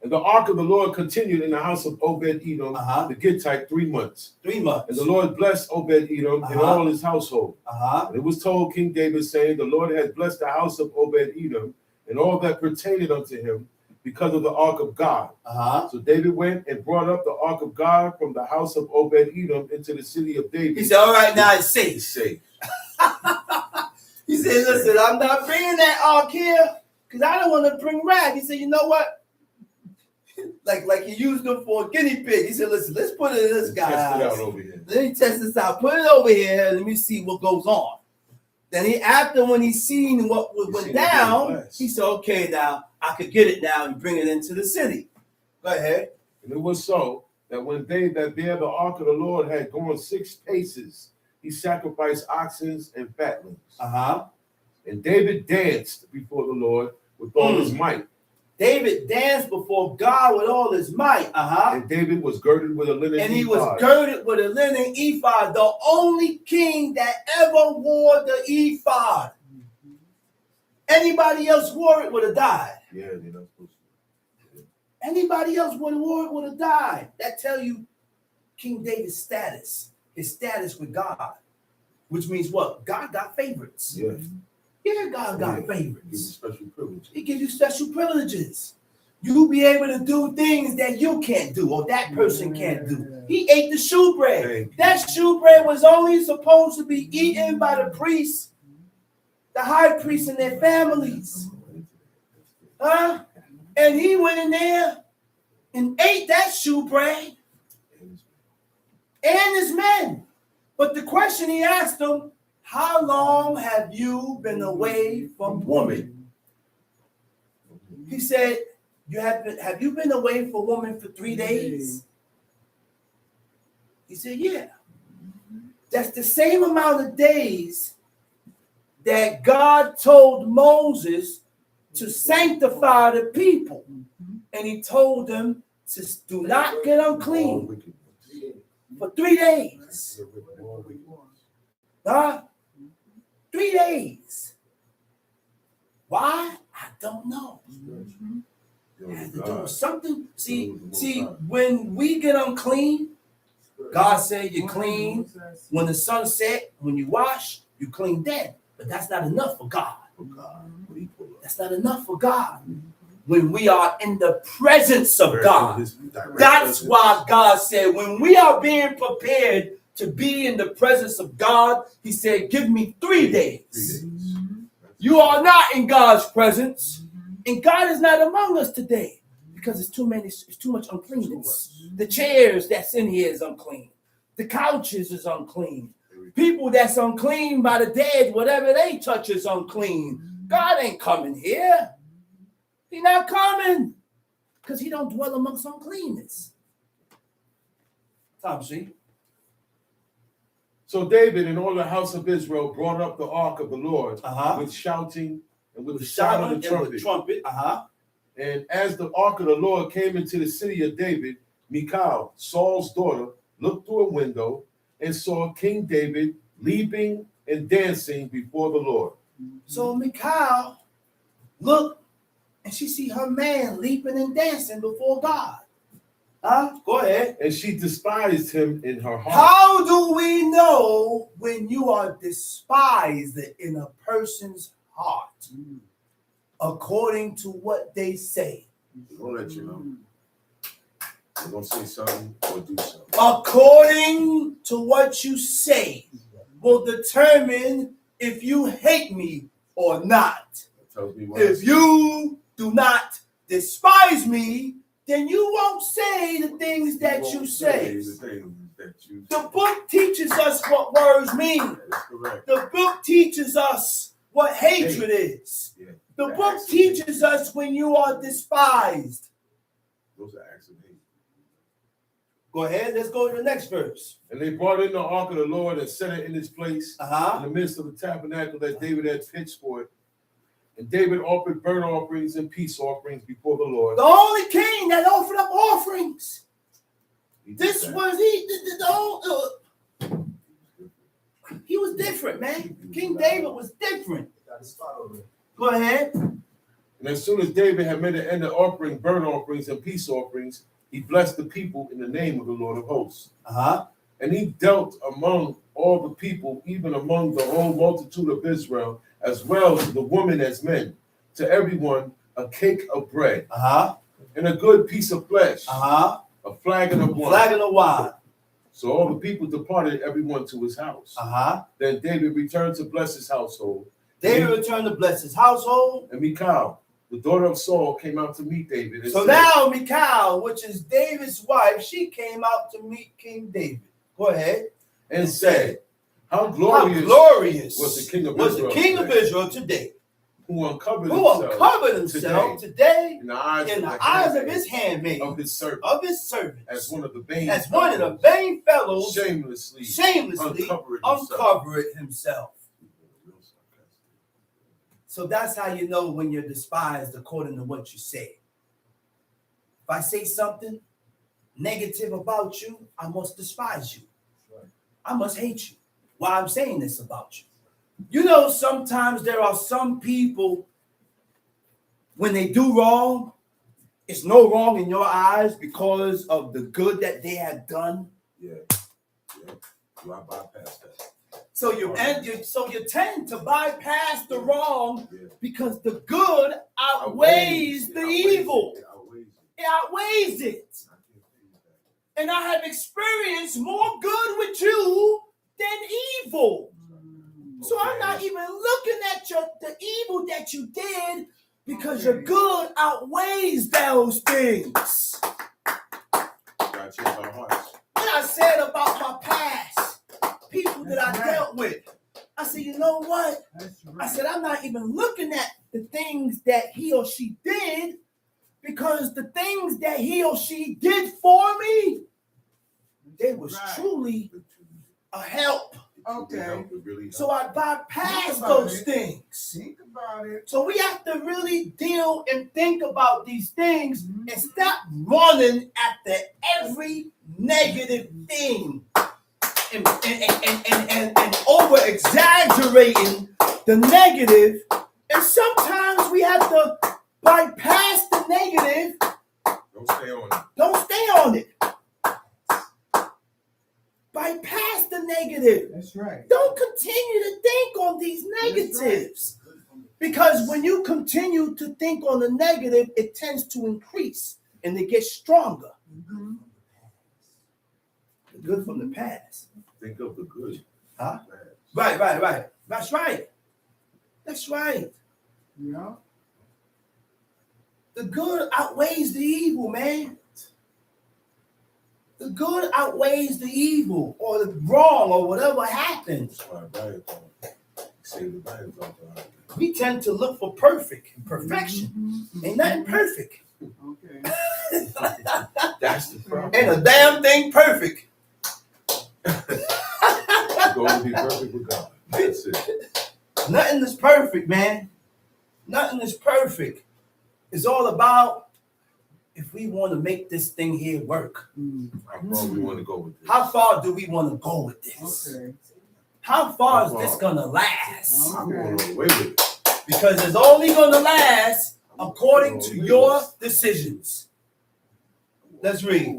And the ark of the Lord continued in the house of Obed-Edom, the Gittite, 3 months. 3 months. And the Lord blessed Obed-Edom and all his household. And it was told King David, saying, the Lord has blessed the house of Obed-Edom and all that pertained unto him because of the ark of God. So David went and brought up the ark of God from the house of Obed-Edom into the city of David. He said, all right, now it's safe. It's safe. He said, listen, I'm not bringing that ark here because I don't want to bring wrath. He said, you know what? Like he used them for a guinea pig. He said, listen, let's put it in this guy's Test it house. out over here. Let me test this out. Put it over here. Let me see what goes on. Then when he seen what went down, he said, okay, now I could get it now and bring it into the city. Go ahead. And it was so that when they that bear the ark of the Lord had gone 6 paces, he sacrificed oxen and fatlings. And David danced before the Lord with all his might. David danced before God with all his might. And David was girded with a linen And he ephod. was girded with a linen ephod, the only king that ever wore the ephod. Anybody else wore it would have died. Yeah, they're not supposed to. Anybody else would have wore it would have died. That tell you King David's status, his status with God, which means what? God got favorites. Yeah. Yeah, God got Give you favorites. special privilege. He gives you special privileges. You'll be able to do things that you can't do or that person can't do. He ate the shewbread. That shewbread was only supposed to be eaten by the priests, the high priests and their families. Huh? And he went in there and ate that shewbread and his men. But the question he asked them, how long have you been away from woman? He said, have you been away from woman for 3 days? He said, yeah. That's the same amount of days that God told Moses to sanctify the people. And he told them to do not get unclean for 3 days. Huh? 3 days. Why? I don't know. It has to do with something. See, when we get unclean, God said you're clean. When the sun set, when you wash, you clean then. But that's not enough for God. That's not enough for God. When we are in the presence of God, that's why God said, when we are being prepared to be in the presence of God, he said, give me 3 days. You are not in God's presence, and God is not among us today because it's too much uncleanness. The chairs that's in here is unclean. The couches is unclean. People that's unclean by the dead, whatever they touch is unclean. God ain't coming here. He not coming because he don't dwell amongst uncleanness. Tom, see? So David and all the house of Israel brought up the ark of the Lord with shouting and with the sound of the trumpet. And as the ark of the Lord came into the city of David, Michal, Saul's daughter, looked through a window and saw King David leaping and dancing before the Lord. So Michal looked and she see her man leaping and dancing before God. Go ahead. And she despised him in her heart. How do we know when you are despised in a person's heart? According to what they say. They're going to let you know. They're going to say something or do something. According to what you say will determine if you hate me or not. If you do not despise me, then you won't say the things that you say. The book teaches us what words mean. The book teaches us what hatred is. The book teaches us when you are despised. Those are acts of hate. Go ahead, let's go to the next verse. And they brought in the ark of the Lord and set it in its place in the midst of the tabernacle that David had pitched for it. And David offered burnt offerings and peace offerings before the Lord. The only king that offered up offerings. This was he was different, man. King David was different. Go ahead. And as soon as David had made an end of offering burnt offerings and peace offerings, he blessed the people in the name of the Lord of hosts. And he dealt among all the people, even among the whole multitude of Israel, as well to the women as men, to everyone a cake of bread, and a good piece of flesh, a flagon of wine. So all the people departed, everyone to his house. Then David returned to bless his household. And Michal, the daughter of Saul, came out to meet David. So now Michal, which is David's wife, she came out to meet King David. Go ahead. And said, How glorious was the king of Israel today, who uncovered himself today in the eyes of his handmaid, of his servant, as one of the vain fellows, shamelessly uncovered himself. So that's how you know when you're despised according to what you say. If I say something negative about you, I must despise you. I must hate you. Why I'm saying this about you. You know, sometimes there are some people, when they do wrong, it's no wrong in your eyes because of the good that they have done. Yeah. You I bypass that. So you tend to bypass the wrong because the good outweighs the evil. It outweighs it. And I have experienced more good with you than evil. So I'm not even looking at the evil that you did because your good outweighs those things. What I said about my past, people that I dealt with, I said, you know what? I said, I'm not even looking at the things that he or she did because the things that he or she did for me, they was truly a help. Okay. So I bypass those things. Think about it. So we have to really deal and think about these things and stop running after every negative thing and over exaggerating the negative. And sometimes we have to bypass the negative. Don't stay on it. Don't stay on it. Bypass the negative. That's right. Don't continue to think on these negatives. Because when you continue to think on the negative, it tends to increase and it gets stronger. Mm-hmm. The good from the past. Think of the good. Huh? Right. That's right. That's right. Yeah. The good outweighs the evil, man. The good outweighs the evil or the wrong or whatever happens. We tend to look for perfection. Mm-hmm. Ain't nothing perfect. Okay. That's the problem. Ain't a damn thing perfect. Go and be perfect with God. That's it. Nothing is perfect, man. Nothing is perfect. It's all about if we want to make this thing here work. How far we want to go with this? How far do we want to go with this? Okay. How far is this gonna last? I'm going all the way with it. Because it's only gonna last according to your decisions. Let's read.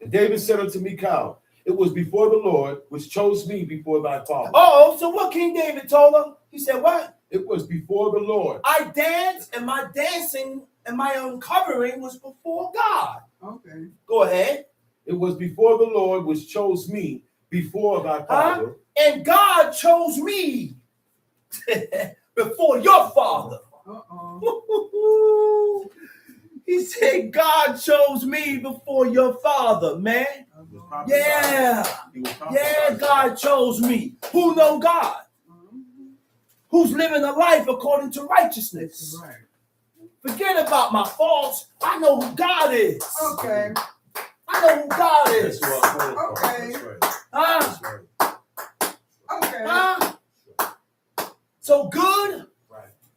And David said unto Michal, it was before the Lord which chose me before thy father. Oh, so what King David told her? He said, what? It was before the Lord. I danced, and my dancing and my uncovering was before God. Okay. Go ahead. It was before the Lord which chose me before thy father. And God chose me before your father. Uh-oh. He said, God chose me before your father, man. Yeah. Yeah, God chose me. Who know God? Who's living a life according to righteousness? Right. Forget about my faults. I know who God is. Okay. I know who God is. Okay. Huh? Okay. Huh? So good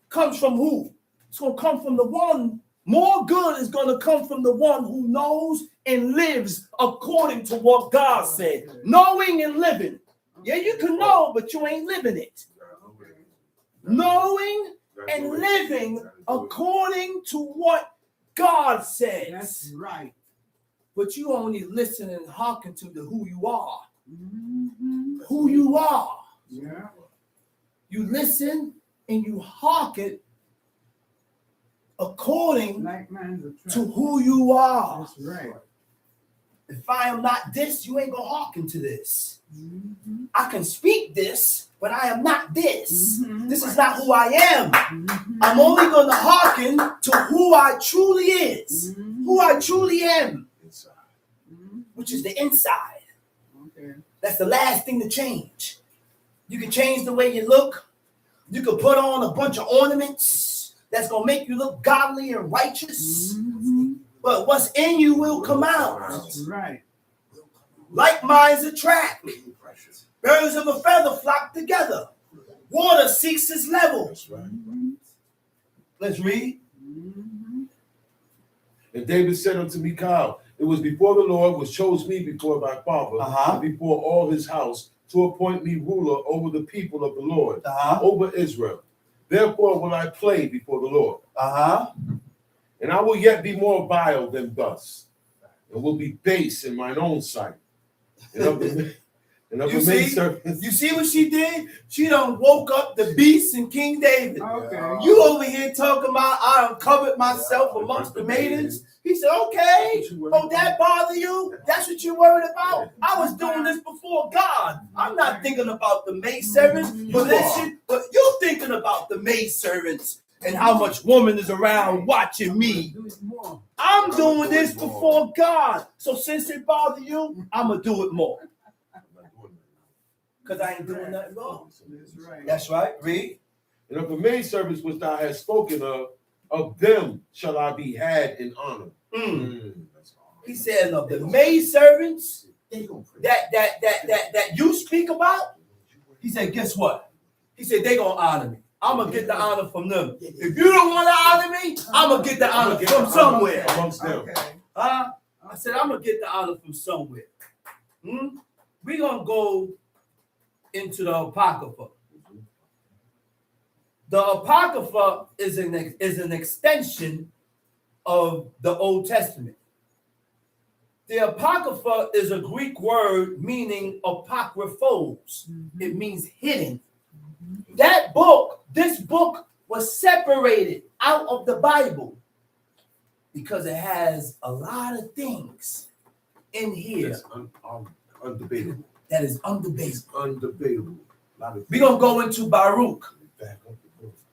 comes from who? It's going to come from the one. More good is going to come from the one who knows and lives according to what God said. Knowing and living. Yeah, you can know, but you ain't living it. Knowing and living according to what God says. That's right. But you only listen and hearken to the who you are. Mm-hmm. Who you are. Yeah. You listen and you hearken according Like man's a trap. to who you are. That's right. If I am not this, you ain't gonna hearken to this. Mm-hmm. I can speak this, but I am not this. Mm-hmm. This is not who I am. Mm-hmm. I'm only gonna hearken to who I truly is, Mm-hmm. who I truly am, Mm-hmm. which is the inside. Okay. That's the last thing to change. You can change the way you look. You can put on a bunch of ornaments that's gonna make you look godly and righteous. Mm-hmm. But what's in you will come out. That's right. Like minds attract. Birds of a feather flock together. Water seeks its level. Mm-hmm. Let's read. Mm-hmm. And David said unto Michal, it was before the Lord which chose me before thy father, and before all his house, to appoint me ruler over the people of the Lord, over Israel. Therefore will I play before the Lord. And I will yet be more vile than thus, and will be base in mine own sight. And of the you see what she did? She done woke up the beast in King David. Okay. You over here talking about I uncovered myself amongst the maidens. He said, okay, oh, that bother you? That's what you're worried about? I was doing this before God. I'm not thinking about the maidservants, but you're thinking about the maidservants and how much woman is around watching me. I'm doing this before God. So since it bothers you, I'm going to do it more. Because I ain't doing nothing wrong. That's right. That's right. Read. And of the maidservants which thou hast spoken of them shall I be had in honor. He said of the maidservants that you speak about, he said, guess what? He said, they gonna honor me. I'm gonna get the honor from them. If you don't want to honor me, I'm gonna get the honor from somewhere. Amongst them. I said, I'm gonna get the honor from somewhere. We're gonna go into the Apocrypha. The Apocrypha is an extension of the Old Testament. The Apocrypha is a Greek word meaning apokryphos. It means hidden. This book was separated out of the Bible because it has a lot of things in here That's undebatable. that is undebatable. It's undebatable. We're going to go into Baruch.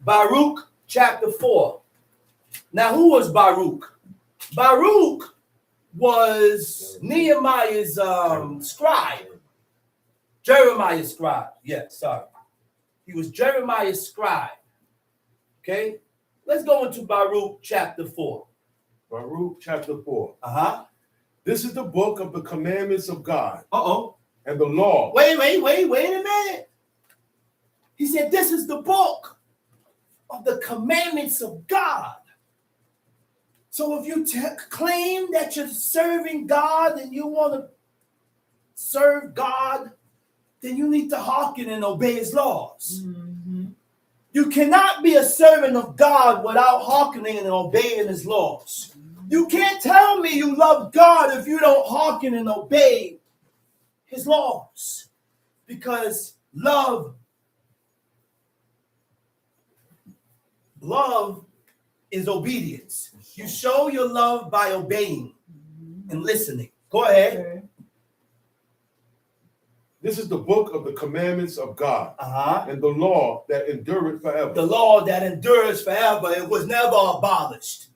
Baruch chapter 4. Now, who was Baruch? Baruch was Nehemiah's scribe. Jeremiah's scribe. Yeah, sorry. He was Jeremiah's scribe. Okay? Let's go into Baruch chapter 4. Baruch chapter 4. This is the book of the commandments of God. And the law. Wait a minute. He said, this is the book of the commandments of God. So if you claim that you're serving God and you want to serve God, then you need to hearken and obey his laws. You cannot be a servant of God without hearkening and obeying his laws. You can't tell me you love God if you don't hearken and obey his laws. Because love is obedience. You show your love by obeying and listening. Go ahead. Okay. This is the book of the commandments of God and the law that endureth forever. The law that endures forever. It was never abolished.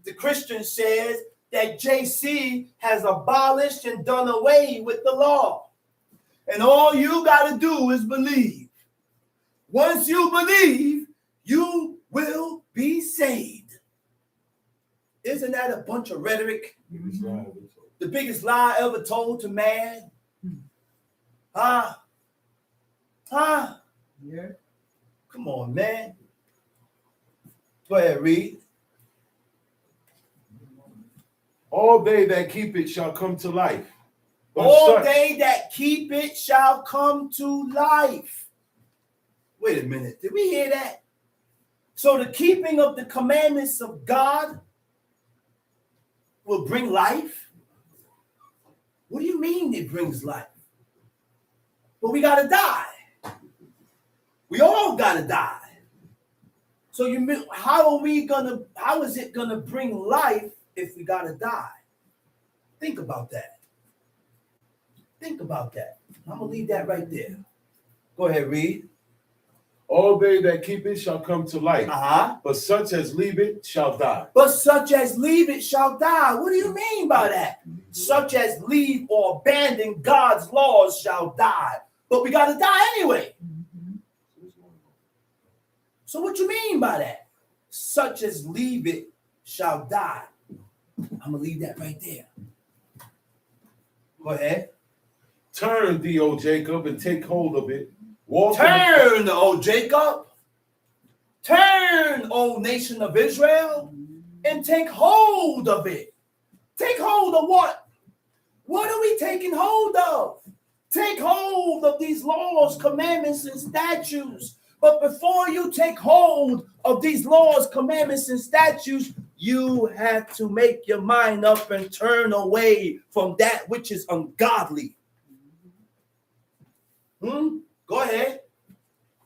The Christian says that JC has abolished and done away with the law. And all you got to do is believe. Once you believe, you will be saved. Isn't that a bunch of rhetoric? The biggest lie ever told to man? Yeah. Come on, man. Go ahead, read. All they that keep it shall come to life. All they that keep it shall come to life. Wait a minute. Did we hear that? So the keeping of the commandments of God will bring life? What do you mean it brings life? Well, we got to die. We all got to die. So how is it going to bring life if we got to die? Think about that. Think about that. I'm going to leave that right there. Go ahead, read. All they that keep it shall come to life. But such as leave it shall die. But such as leave it shall die. What do you mean by that? Such as leave or abandon God's laws shall die. But we got to die anyway. So what you mean by that? Such as leave it shall die. I'm going to leave that right there. Go ahead. Turn thee, O Jacob, and take hold of it. Turn, O Jacob. Turn, O nation of Israel, and take hold of it. Take hold of what? What are we taking hold of? Take hold of these laws, commandments, and statutes. But before you take hold of these laws, commandments, and statutes, you have to make your mind up and turn away from that which is ungodly. Go ahead.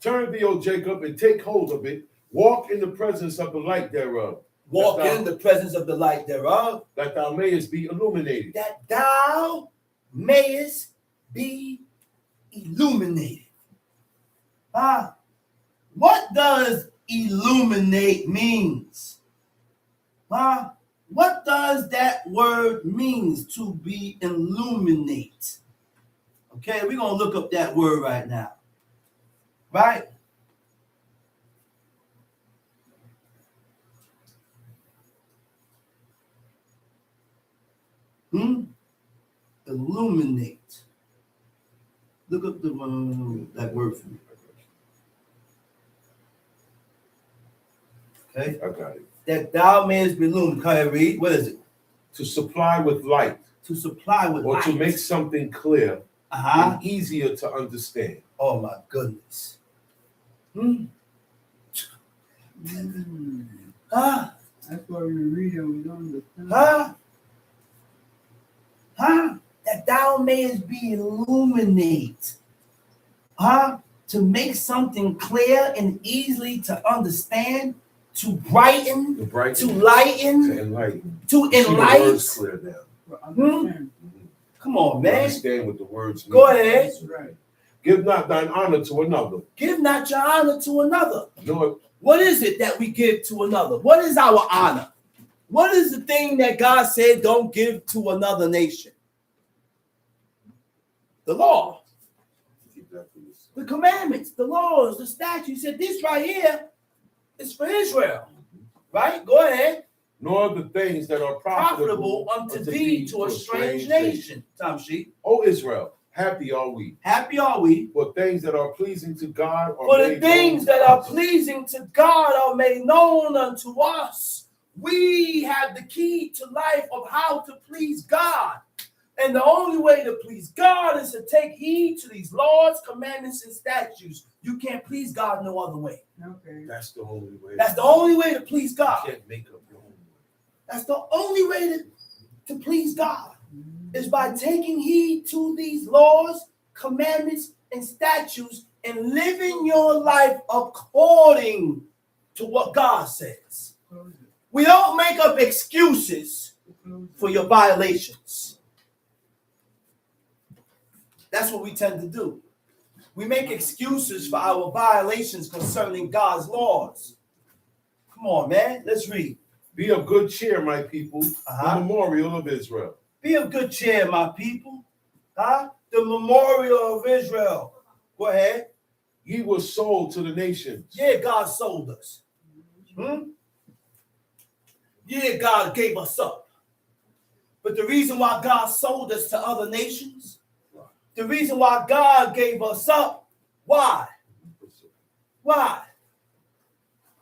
Turn thee, O Jacob, and take hold of it. Walk in the presence of the light thereof. Walk in the presence of the light thereof. That thou mayest be illuminated. That thou mayest be illuminated. What does illuminate means? What does that word means, to be illuminate? Okay, we're going to look up that word right now. Right? Illuminate. Look up that word for me. Okay. I got it. That thou mayest be illuminated. Can I read? What is it? To supply with light. To supply with or light. to make something clear and easier to understand. Oh my goodness. That's why we read it, we don't understand. That thou mayest be illuminate. To make something clear and easily to understand, to brighten, to lighten, to enlighten. to See the enlighten. words clear now. Come on, man. Understand what the words mean. Go ahead. That's right. Give not thine honor to another. Give not your honor to another. Nor What is it that we give to another? What is our honor? What is the thing that God said don't give to another nation? The law, the commandments, the laws, the statutes. He said this right here is for Israel. Right? Go ahead. nor the things that are Profitable unto thee to a strange nation. Tom Sheep. O Israel, happy are we. Happy are we. For things that are pleasing to God are For the made things known that to are us. pleasing to God are made known unto us. We have the key to life of how to please God. And the only way to please God is to take heed to these laws, commandments, and statutes. You can't please God no other way. Okay. That's the only way. That's the only way to please You God. can't make up your own way. That's the only way to please God, is by taking heed to these laws, commandments, and statutes and living your life according to what God says. We don't make up excuses for your violations. That's what we tend to do. We make excuses for our violations concerning God's laws. Come on, man. Let's read. Be of good cheer, my people, the memorial of Israel. Be of good cheer, my people. The memorial of Israel. Go ahead. Ye were sold to the nations. Yeah, God sold us. Yeah, God gave us up. But the reason why God sold us to other nations, the reason why God gave us up, why? Why?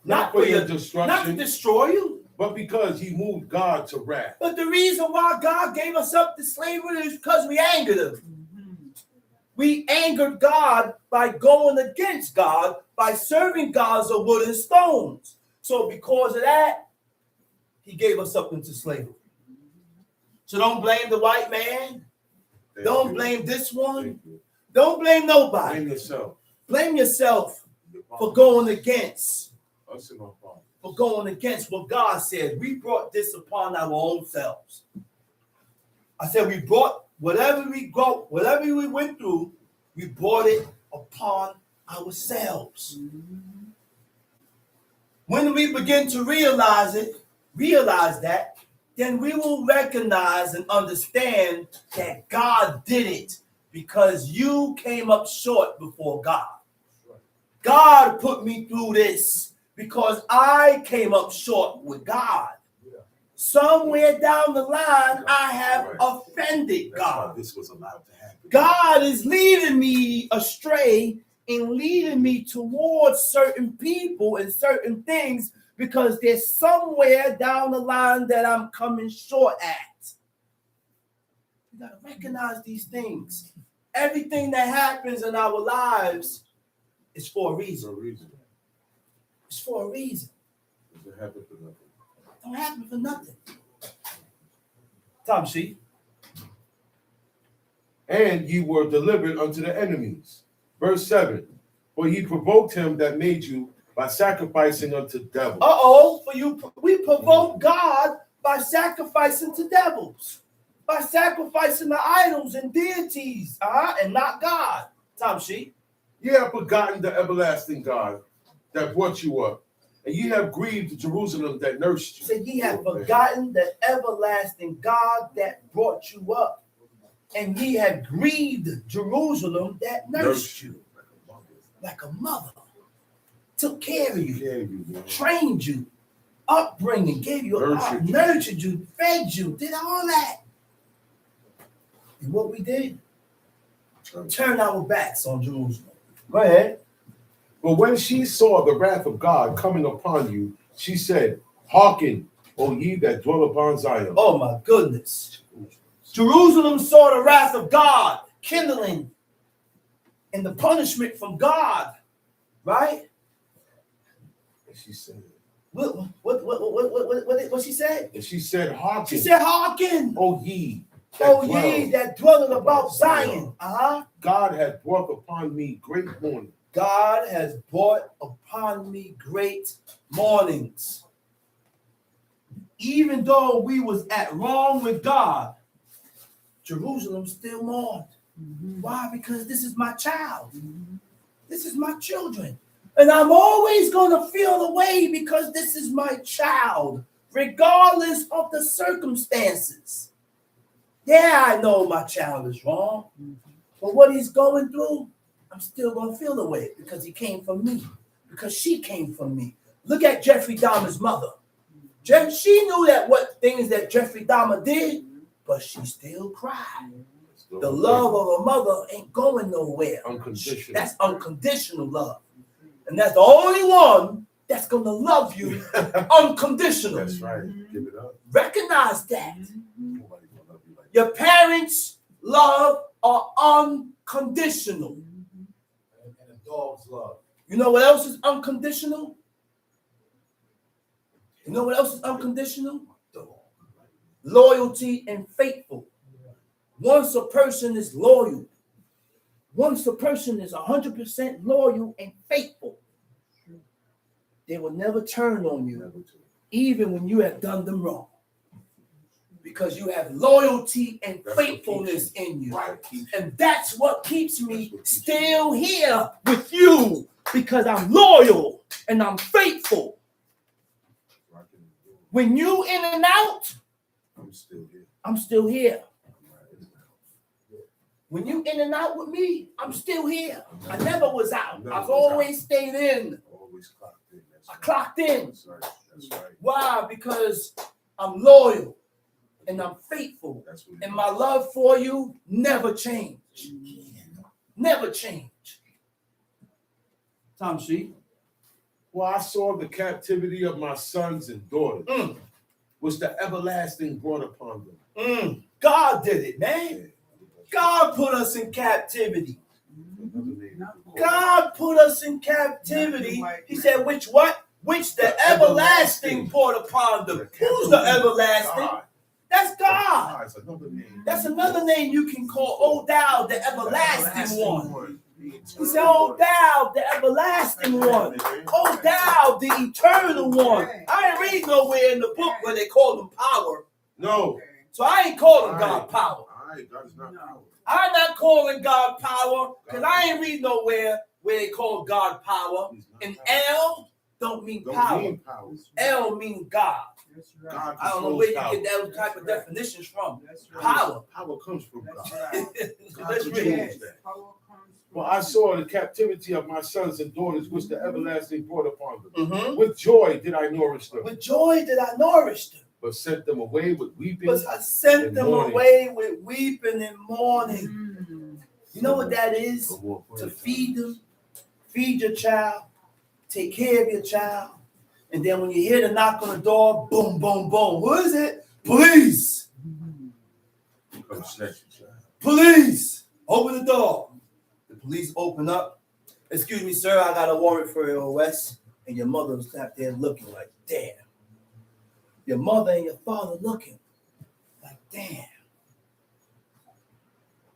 Not for your destruction, not to destroy you. but because he moved God to wrath. But the reason why God gave us up to slavery is because we angered him. We angered God by going against God, by serving gods of wood and stones. So because of that, he gave us up into slavery. So don't blame the white man. Don't blame this one. Don't blame nobody. Blame yourself. Blame yourself for going against. Us and our Father. For going against what God said. We brought this upon our own selves. I said we brought whatever we went through, we brought it upon ourselves. When we begin to realize that, then we will recognize and understand that God did it because you came up short before God. God put me through this because I came up short with God. Somewhere down the line, I have offended God. This was allowed to happen. God is leading me astray and leading me towards certain people and certain things because there's somewhere down the line that I'm coming short at. gotta recognize these things. Everything that happens in our lives is for a reason. No reason. It's for a reason. Doesn't happen for nothing. It don't happen for nothing. Tom, see? And ye were delivered unto the enemies. Verse 7. For ye provoked him that made you by sacrificing unto devils. We provoke God by sacrificing to devils, by sacrificing to idols and deities, and not God. Tom, see? Ye have forgotten the everlasting God that brought you up, and ye have grieved Jerusalem that nursed you. So ye have forgotten the everlasting God that brought you up, and ye have grieved Jerusalem that nursed you. Like a mother. Took care of you, trained you, upbringing, gave you nurtured you, fed you, did all that. And what we did? Turn our backs on Jerusalem. Go ahead. But when she saw the wrath of God coming upon you, she said, Hearken, O ye that dwell upon Zion. Oh my goodness. Jerusalem saw the wrath of God kindling and the punishment from God, right? And she said, what she said? And she said, Hearken. She said, Hearken, O ye that dwelleth about Zion. God hath brought upon me great mourning. God has brought upon me great mournings. Even though we was at wrong with God, Jerusalem still mourned. Why? Because this is my child. This is my children. And I'm always going to feel the way because this is my child, regardless of the circumstances. Yeah, I know my child is wrong, but what he's going through, I'm still going to feel the way because he came from me, because she came from me. Look at Jeffrey Dahmer's mother. She knew that what things that Jeffrey Dahmer did, but she still cried. The love of a mother ain't going nowhere. Unconditional. That's unconditional love. And that's the only one that's going to love you unconditional. That's right. Give it up. Recognize that. Your parents' love are unconditional. And a dog's love. You know what else is unconditional? You know what else is unconditional? Loyalty and faithful. Once a person is loyal, once a person is 100% loyal and faithful, they will never turn on you, even when you have done them wrong. Because you have loyalty and faithfulness in you. And that's what keeps me still here with you, because I'm loyal and I'm faithful. When you in and out, I'm still here. I'm still here. When you in and out with me, I'm still here. I never was out. I've always stayed in. Always clocked in. I clocked in. That's right. That's right. Why? Because I'm loyal and I'm faithful. That's what And my love for you never changed. Never changed. Tom, see? Well, I saw the captivity of my sons and daughters, which the everlasting brought upon them. God did it, man. God put us in captivity. God put us in captivity. He said, which what? Which the everlasting poured upon them. Who's the everlasting? That's God. That's another name you can call, oh thou, the everlasting one. He said, oh thou, the everlasting one. Oh thou, the eternal one. I ain't read nowhere in the book where they call him power. No. So I ain't calling God power. God is not power. I'm not calling God power because I ain't read nowhere where they call God power. And L don't mean power. L means God. God I don't know where you get that type of definitions from. Power. Power comes from God. That's real. Well, I saw the captivity of my sons and daughters, which the everlasting brought upon them. Mhm. With joy did I nourish them, With joy did I nourish them. but sent them away with weeping. But I sent and them mourning. away with weeping and mourning. You know what that is? To feed them, feed your child, take care of your child. And then when you hear the knock on the door, boom, boom, boom. Who is it? Police. Come snatch your child. Police, open the door. The police open up. Excuse me, sir, I got a warrant for your arrest. And your mother was sat there looking like, damn. Your mother and your father looking like, damn.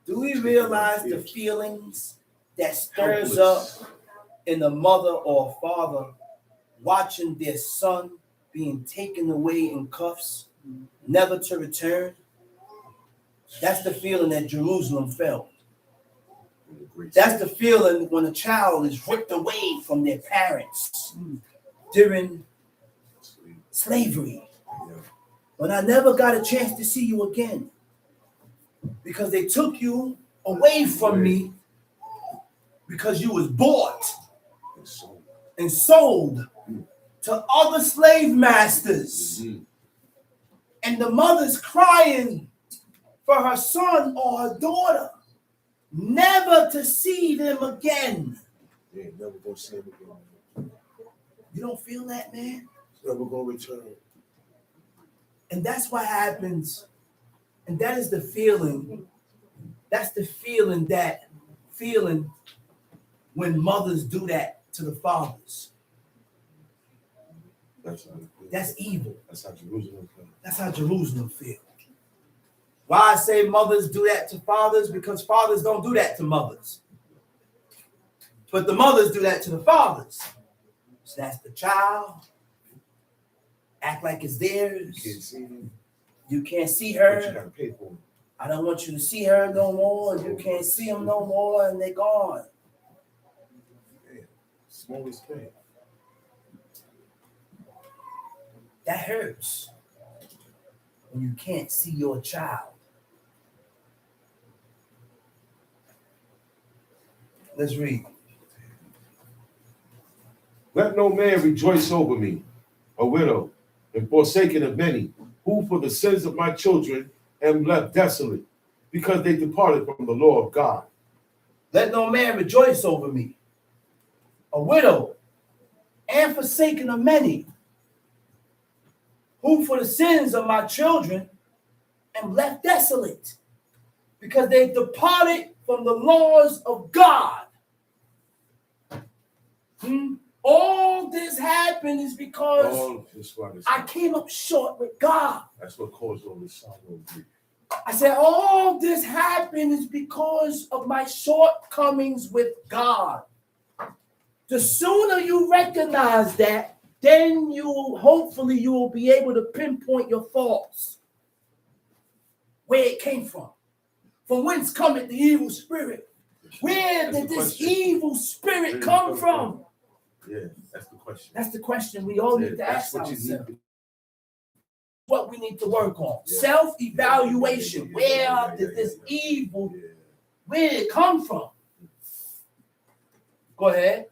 Do we realize the feelings that stirs up in a mother or a father watching their son being taken away in cuffs, never to return? That's the feeling that Jerusalem felt. That's the feeling when a child is ripped away from their parents during slavery. When I never got a chance to see you again because they took you away from me because you was bought and sold to other slave masters. And the mother's crying for her son or her daughter, never to see them again. Yeah, never gonna see him again. You don't feel that, man? Never gonna return. And that's what happens. And that is the feeling. That's the feeling when mothers do that to the fathers. That's evil. That's how Jerusalem feels. That's how Jerusalem feels. Why I say mothers do that to fathers? Because fathers don't do that to mothers. But the mothers do that to the fathers. Snatch the child, act like it's theirs. You can't see him. You can't see But you her. gotta pay for him. I don't want you to see her no more. You can't see them no more, and they're gone. Yeah. Smallest thing. That hurts when you can't see your child. Let's read. Let no man rejoice over me, a widow, and forsaken of many, who for the sins of my children am left desolate, because they departed from the law of God. Let no man rejoice over me, a widow, and forsaken of many, who for the sins of my children am left desolate, because they departed from the laws of God. All this happened is because I came up short with God. That's what caused all this sorrow and grief. I said, all this happened is because of my shortcomings with God. The sooner you recognize that, then hopefully you will be able to pinpoint your faults, where it came from whence cometh the evil spirit. Where did this evil spirit come from? Yeah, that's the question. That's the question we all need to ask ourselves. What we need to work on. Yeah. Self-evaluation. Where did this evil, where did it come from? Go ahead.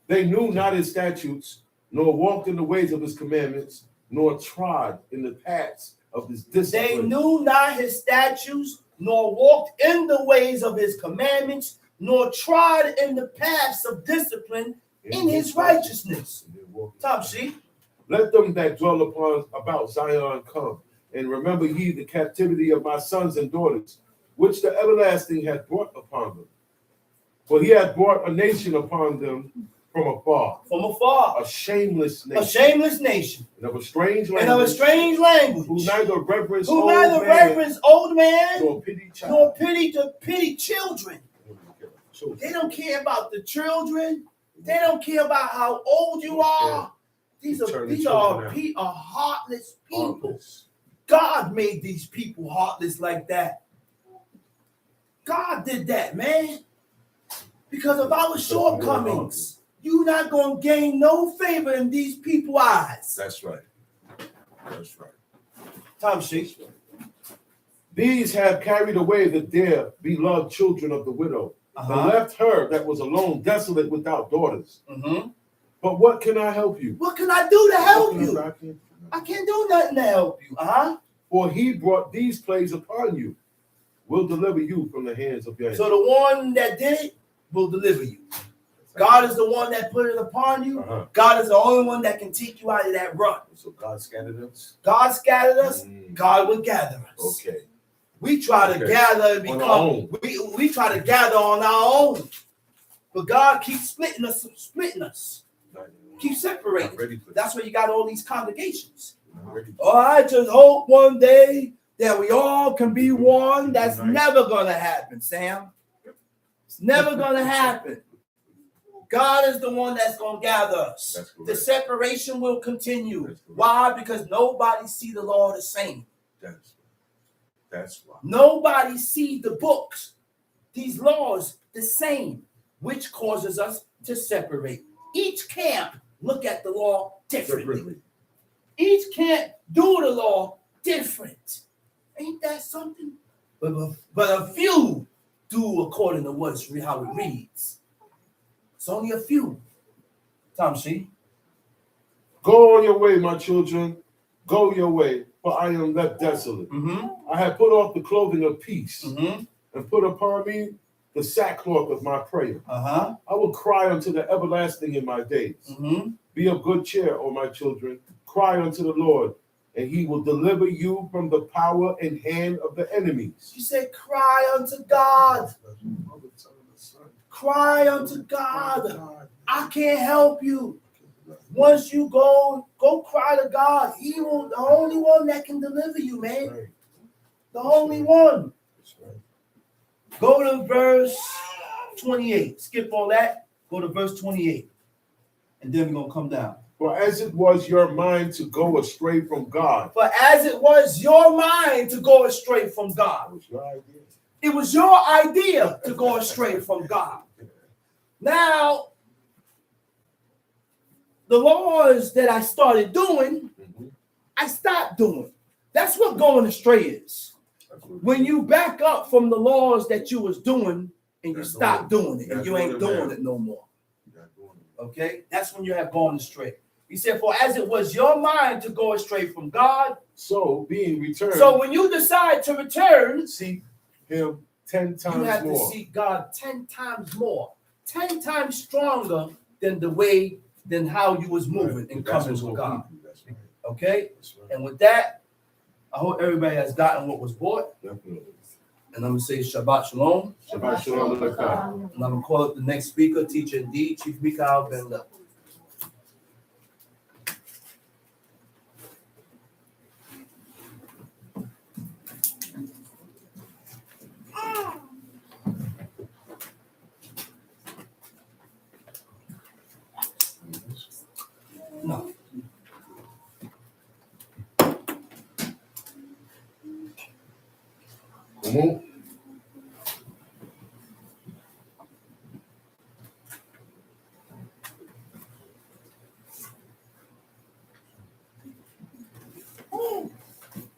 They knew not his statutes, nor walked in the ways of his commandments, nor trod in the paths of his discipline. They knew not his statutes, nor walked in the ways of his commandments, nor trod in the paths of discipline in his righteousness. Top sheet. Let them that dwell about Zion come, and remember ye the captivity of my sons and daughters, which the everlasting hath brought upon them. For he hath brought a nation upon them from afar. From afar. A shameless nation. A shameless nation. And of a strange language. And of a strange language. Who neither reverence old man, nor pity child. Nor pity children. They don't care about the children. They don't care about how old you are. These are heartless people. God made these people heartless like that. God did that, man. Because of our shortcomings. You're not going to gain no favor in these people's eyes. That's right. That's right. Tom Sheik. These have carried away the dear beloved children of the widow, and left her that was alone, desolate, without daughters. But what can I help you? What can I do to help you? I can't do nothing to help you. For he brought these plagues upon you, will deliver you from the hands of your enemies. So the one that did it will deliver you. God is the one that put it upon you. God is the only one that can take you out of that rut. So God scattered us? God scattered us. God will gather us. Okay. We try to gather and On our own. become, we try to gather on our own. But God keeps splitting us, keep separating. That's why you got all these congregations. Oh, I just hope one day that we all can be one. That's never going to happen, Sam. It's never going to happen. God is the one that's going to gather us. The separation will continue. Why? Because nobody see the Lord the same. That's why. Nobody see the books, these laws the same, which causes us to separate. Each camp look at the law differently. Each camp do the law different. Ain't that something? But a few do according to how it reads. It's only a few. Tom C. Go on your way, my children. Go your way, for I am left desolate. I have put off the clothing of peace and put upon me the sackcloth of my prayer. I will cry unto the everlasting in my days. Be of good cheer, O my children. Cry unto the Lord, and he will deliver you from the power and hand of the enemies. You say, cry unto God. Cry unto God. I can't help you. Once you go cry to God. He will, the only one that can deliver you, man. The only one. Go to verse 28. Skip all that. Go to verse 28. And then we're going to come down. For as it was your mind to go astray from God. For as it was your mind to go astray from God. It was your idea to go astray from God. Now, the laws that I started doing, I stopped doing. That's what going astray is. When you back up from the laws that you was doing and you stop doing it and you ain't doing it no more. Okay? That's when you have gone astray. He said, for as it was your mind to go astray from God, so being returned. So when you decide to return, seek him 10 times more. You have to seek God 10 times more, 10 times stronger than how you was moving and coming with God. Okay? And with that, I hope everybody has gotten what was bought. Definitely. And I'm going to say Shabbat Shalom. Shabbat Shalom. And I'm going to call up the next speaker, Teacher indeed, Chief Mikhail Ben. No. Come on.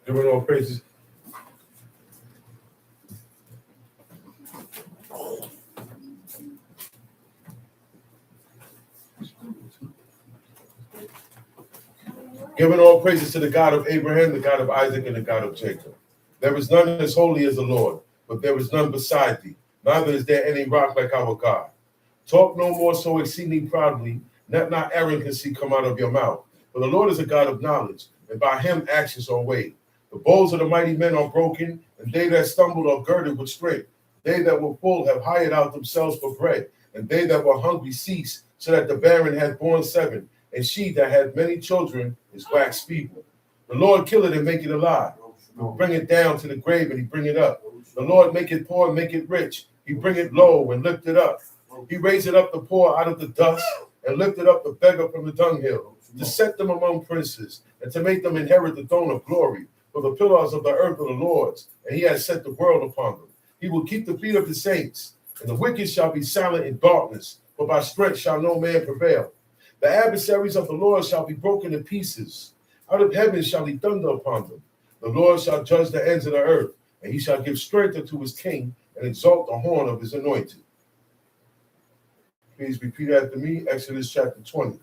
Giving all praises. Giving all praises to the God of Abraham, the God of Isaac, and the God of Jacob. There is none as holy as the Lord, but there is none beside thee. Neither is there any rock like our God. Talk no more so exceedingly proudly, that not Aaron can see come out of your mouth. For the Lord is a God of knowledge, and by him actions are weighed. The bows of the mighty men are broken, and they that stumbled are girded with strength. They that were full have hired out themselves for bread, and they that were hungry cease, so that the barren hath borne 7, and she that had many children is waxed feeble. The Lord kill it and make it alive. He bring it down to the grave and he bring it up. The Lord make it poor and make it rich. He bring it low and lift it up. He raised up the poor out of the dust and lifted up the beggar from the dunghill, to set them among princes and to make them inherit the throne of glory. For the pillars of the earth are the Lord's, and he has set the world upon them. He will keep the feet of the saints, and the wicked shall be silent in darkness, for by strength shall no man prevail. The adversaries of the Lord shall be broken in pieces. Out of heaven shall he thunder upon them. The Lord shall judge the ends of the earth, and he shall give strength unto his king and exalt the horn of his anointed. Please repeat after me, Exodus chapter 20.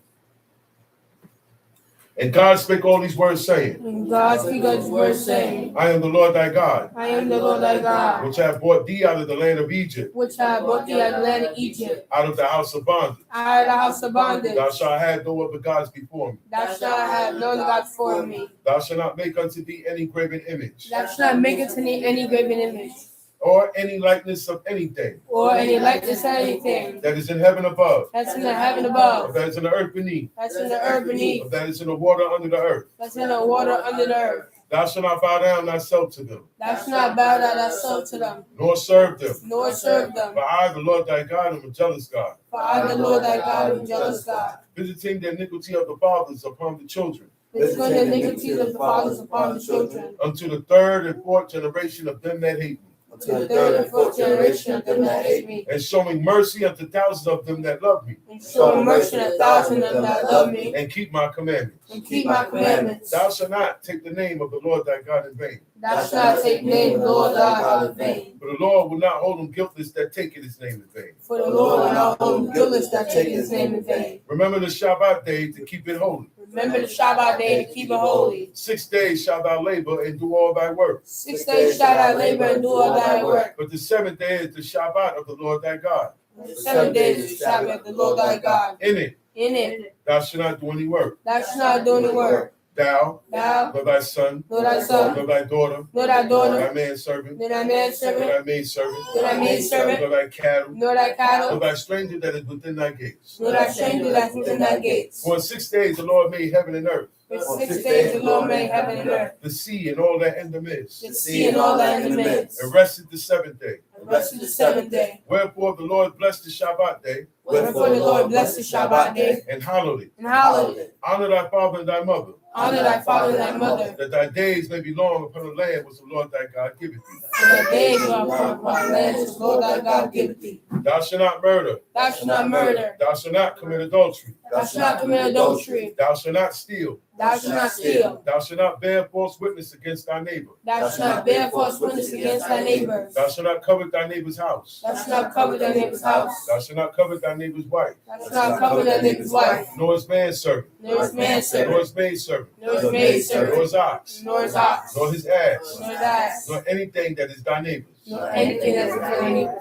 And God spake all these words, saying, And God speak all these words, saying, I am the Lord thy God, I am the Lord thy God, which have brought thee out of the land of Egypt, which I brought thee out of the land of Egypt, out of the house of bondage. out of the house of bondage. Thou shalt have no other gods before me. Thou shalt have no God for me. Thou shalt not make unto thee any graven image, Thou shalt not make unto thee any graven image, or any likeness of anything or any likeness of anything that is in heaven above, that's in the heaven or above, that is in the earth beneath, that's in the earth or beneath, that is in the water under the earth. that's in the water under the earth. Thou shalt not bow down thyself to them, Thou shalt not bow down thyself to them, nor serve them. nor serve them. For I, the Lord thy God, am a jealous God, For I, the Lord thy God, am a jealous God, visiting the iniquity of the fathers upon the children, visiting the iniquities of the fathers upon the children, unto the third and fourth generation of them that hate me, to the third and fourth generation of them that hate me, and showing mercy unto thousands of them that love me, and showing mercy to 1,000 of them that love me, and keep my commandments. and keep my commandments. Thou shalt not take the name of the Lord thy God in vain. Thou shalt not take the name of the Lord thy God in vain. For the Lord will not hold him guiltless that taketh his name in vain. For the Lord will not hold him guiltless that take his name in vain. Remember the Shabbat day to keep it holy. Remember the Shabbat day to keep it holy. 6 days shalt thou labor and do all thy work. 6 days shalt thou labor and do all thy work. But the 7th day is the Shabbat of the Lord thy God. The 7 days is the Shabbat of the Lord thy God. In it In it thou shalt not do any work. thou shalt not do any work. Thou, Thou, nor thy son, nor thy son, nor thy daughter, nor thy nor daughter, thy manservant, nor thy nor manservant, thy maidservant, nor thy maidservant, nor thy cattle, nor thy nor cattle, thy stranger that is within thy gates. nor thy stranger that is within thy gates. For in 6 days the Lord made heaven and earth, For 6 days the Lord made heaven and earth, the sea and all that in the midst, the sea and all that in the midst, and rested the 7th day. and rested the 7th day. Wherefore the Lord blessed the Shabbat day Wherefore the Lord blessed the Shabbat day and hallowed it. and hallowed it. Honor thy father and thy mother, Honor thy father and thy mother, that thy days may be long upon the land which the Lord thy God giveth thee. for thy days are upon my land which the Lord thy God giveth thee. Thou shalt not murder. Thou shalt not murder. Thou shalt not commit adultery. Thou shalt not commit adultery. Thou shalt not steal. Thou shalt not steal. Thou shalt not bear false witness against thy neighbor. Thou shalt not bear false witness against thy neighbor. Thou shalt not covet thy neighbor's house. Thou shalt not covet thy neighbor's house. Thou shalt not covet thy neighbor's wife, Thou shalt not covet thy neighbor's wife, nor his manservant, nor his nor manservant, his maidservant, nor his nor maidservant, his ox, nor his ox, nor his ass, nor his ass, nor anything that is thy neighbor's. nor anything that is thy neighbor's.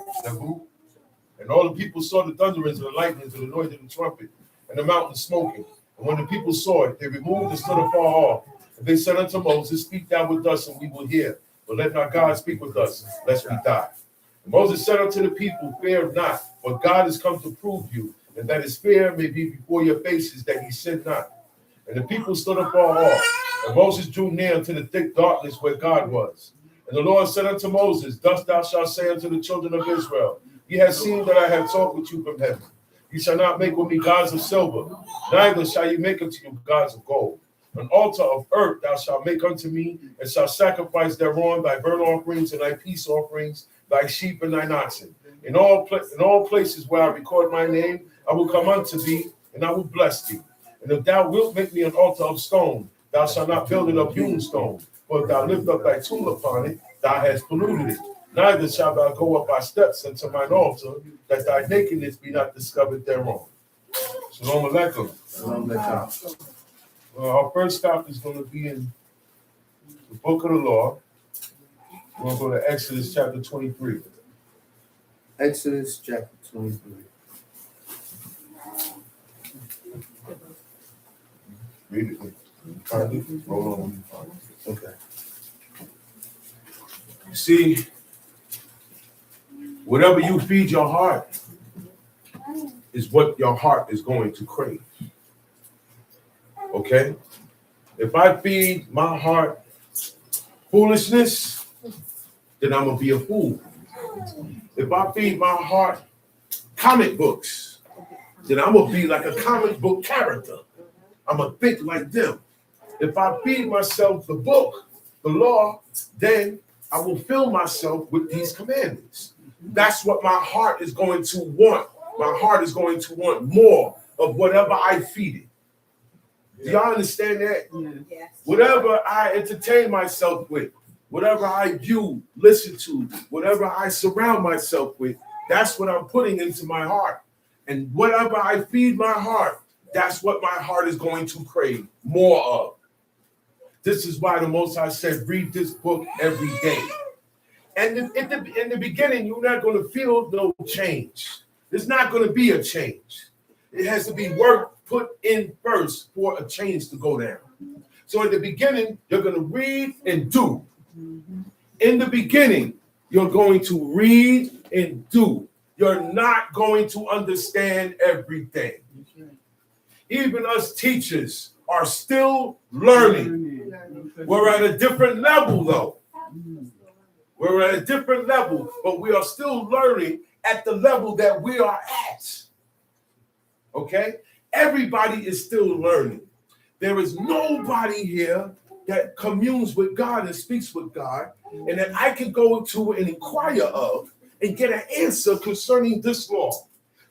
And all the people saw the thunderings and the lightnings and the noise of the trumpet and the mountain smoking. And when the people saw it, they removed and stood afar off. And they said unto Moses, Speak thou with us, and we will hear. But let not God speak with us, lest we die. And Moses said unto the people, Fear not, for God is come to prove you, and that his fear may be before your faces, that he sin not. And the people stood afar off. And Moses drew near unto the thick darkness where God was. And the Lord said unto Moses, Thus thou shalt say unto the children of Israel, Ye have seen that I have talked with you from heaven. You shall not make with me gods of silver, neither shall you make unto you gods of gold. An altar of earth thou shalt make unto me, and shalt sacrifice thereon thy burnt offerings and thy peace offerings, thy sheep and thine oxen. In all places where I record my name, I will come unto thee, and I will bless thee. And if thou wilt make me an altar of stone, thou shalt not build it of hewn stone. For if thou lift up thy tool upon it, thou hast polluted it. Neither shalt thou go up by steps unto mine altar, that thy nakedness be not discovered thereon. Shalom Aleichem. Shalom Aleichem. Well, our first stop is going to be in the book of the law. We're going to go to Exodus chapter 23. Exodus chapter 23. Read it. Find it. Roll on when you find it. Okay. You see, whatever you feed your heart is what your heart is going to crave. Okay? If I feed my heart foolishness, then I'm going to be a fool. If I feed my heart comic books, then I'm going to be like a comic book character. I'm going to think like them. If I feed myself the book, the law, then I will fill myself with these commandments. That's what my heart is going to want. My heart is going to want more of whatever I feed it. Do y'all understand that? Yes. Whatever I entertain myself with, whatever I view, listen to, whatever I surround myself with, that's what I'm putting into my heart. And whatever I feed my heart, That's what my heart is going to crave more of. This is why the Most High said, read this book every day. And in the beginning, you're not going to feel no change. There's not going to be a change. It has to be work put in first for a change to go down. So in the beginning, you're going to read and do. In the beginning, you're going to read and do. You're not going to understand everything. Even us teachers are still learning. We're at a different level, though. We're at a different level, but we are still learning at the level that we are at. Okay? Everybody is still learning. There is nobody here that communes with God and speaks with God, and that I can go to and inquire of and get an answer concerning this law,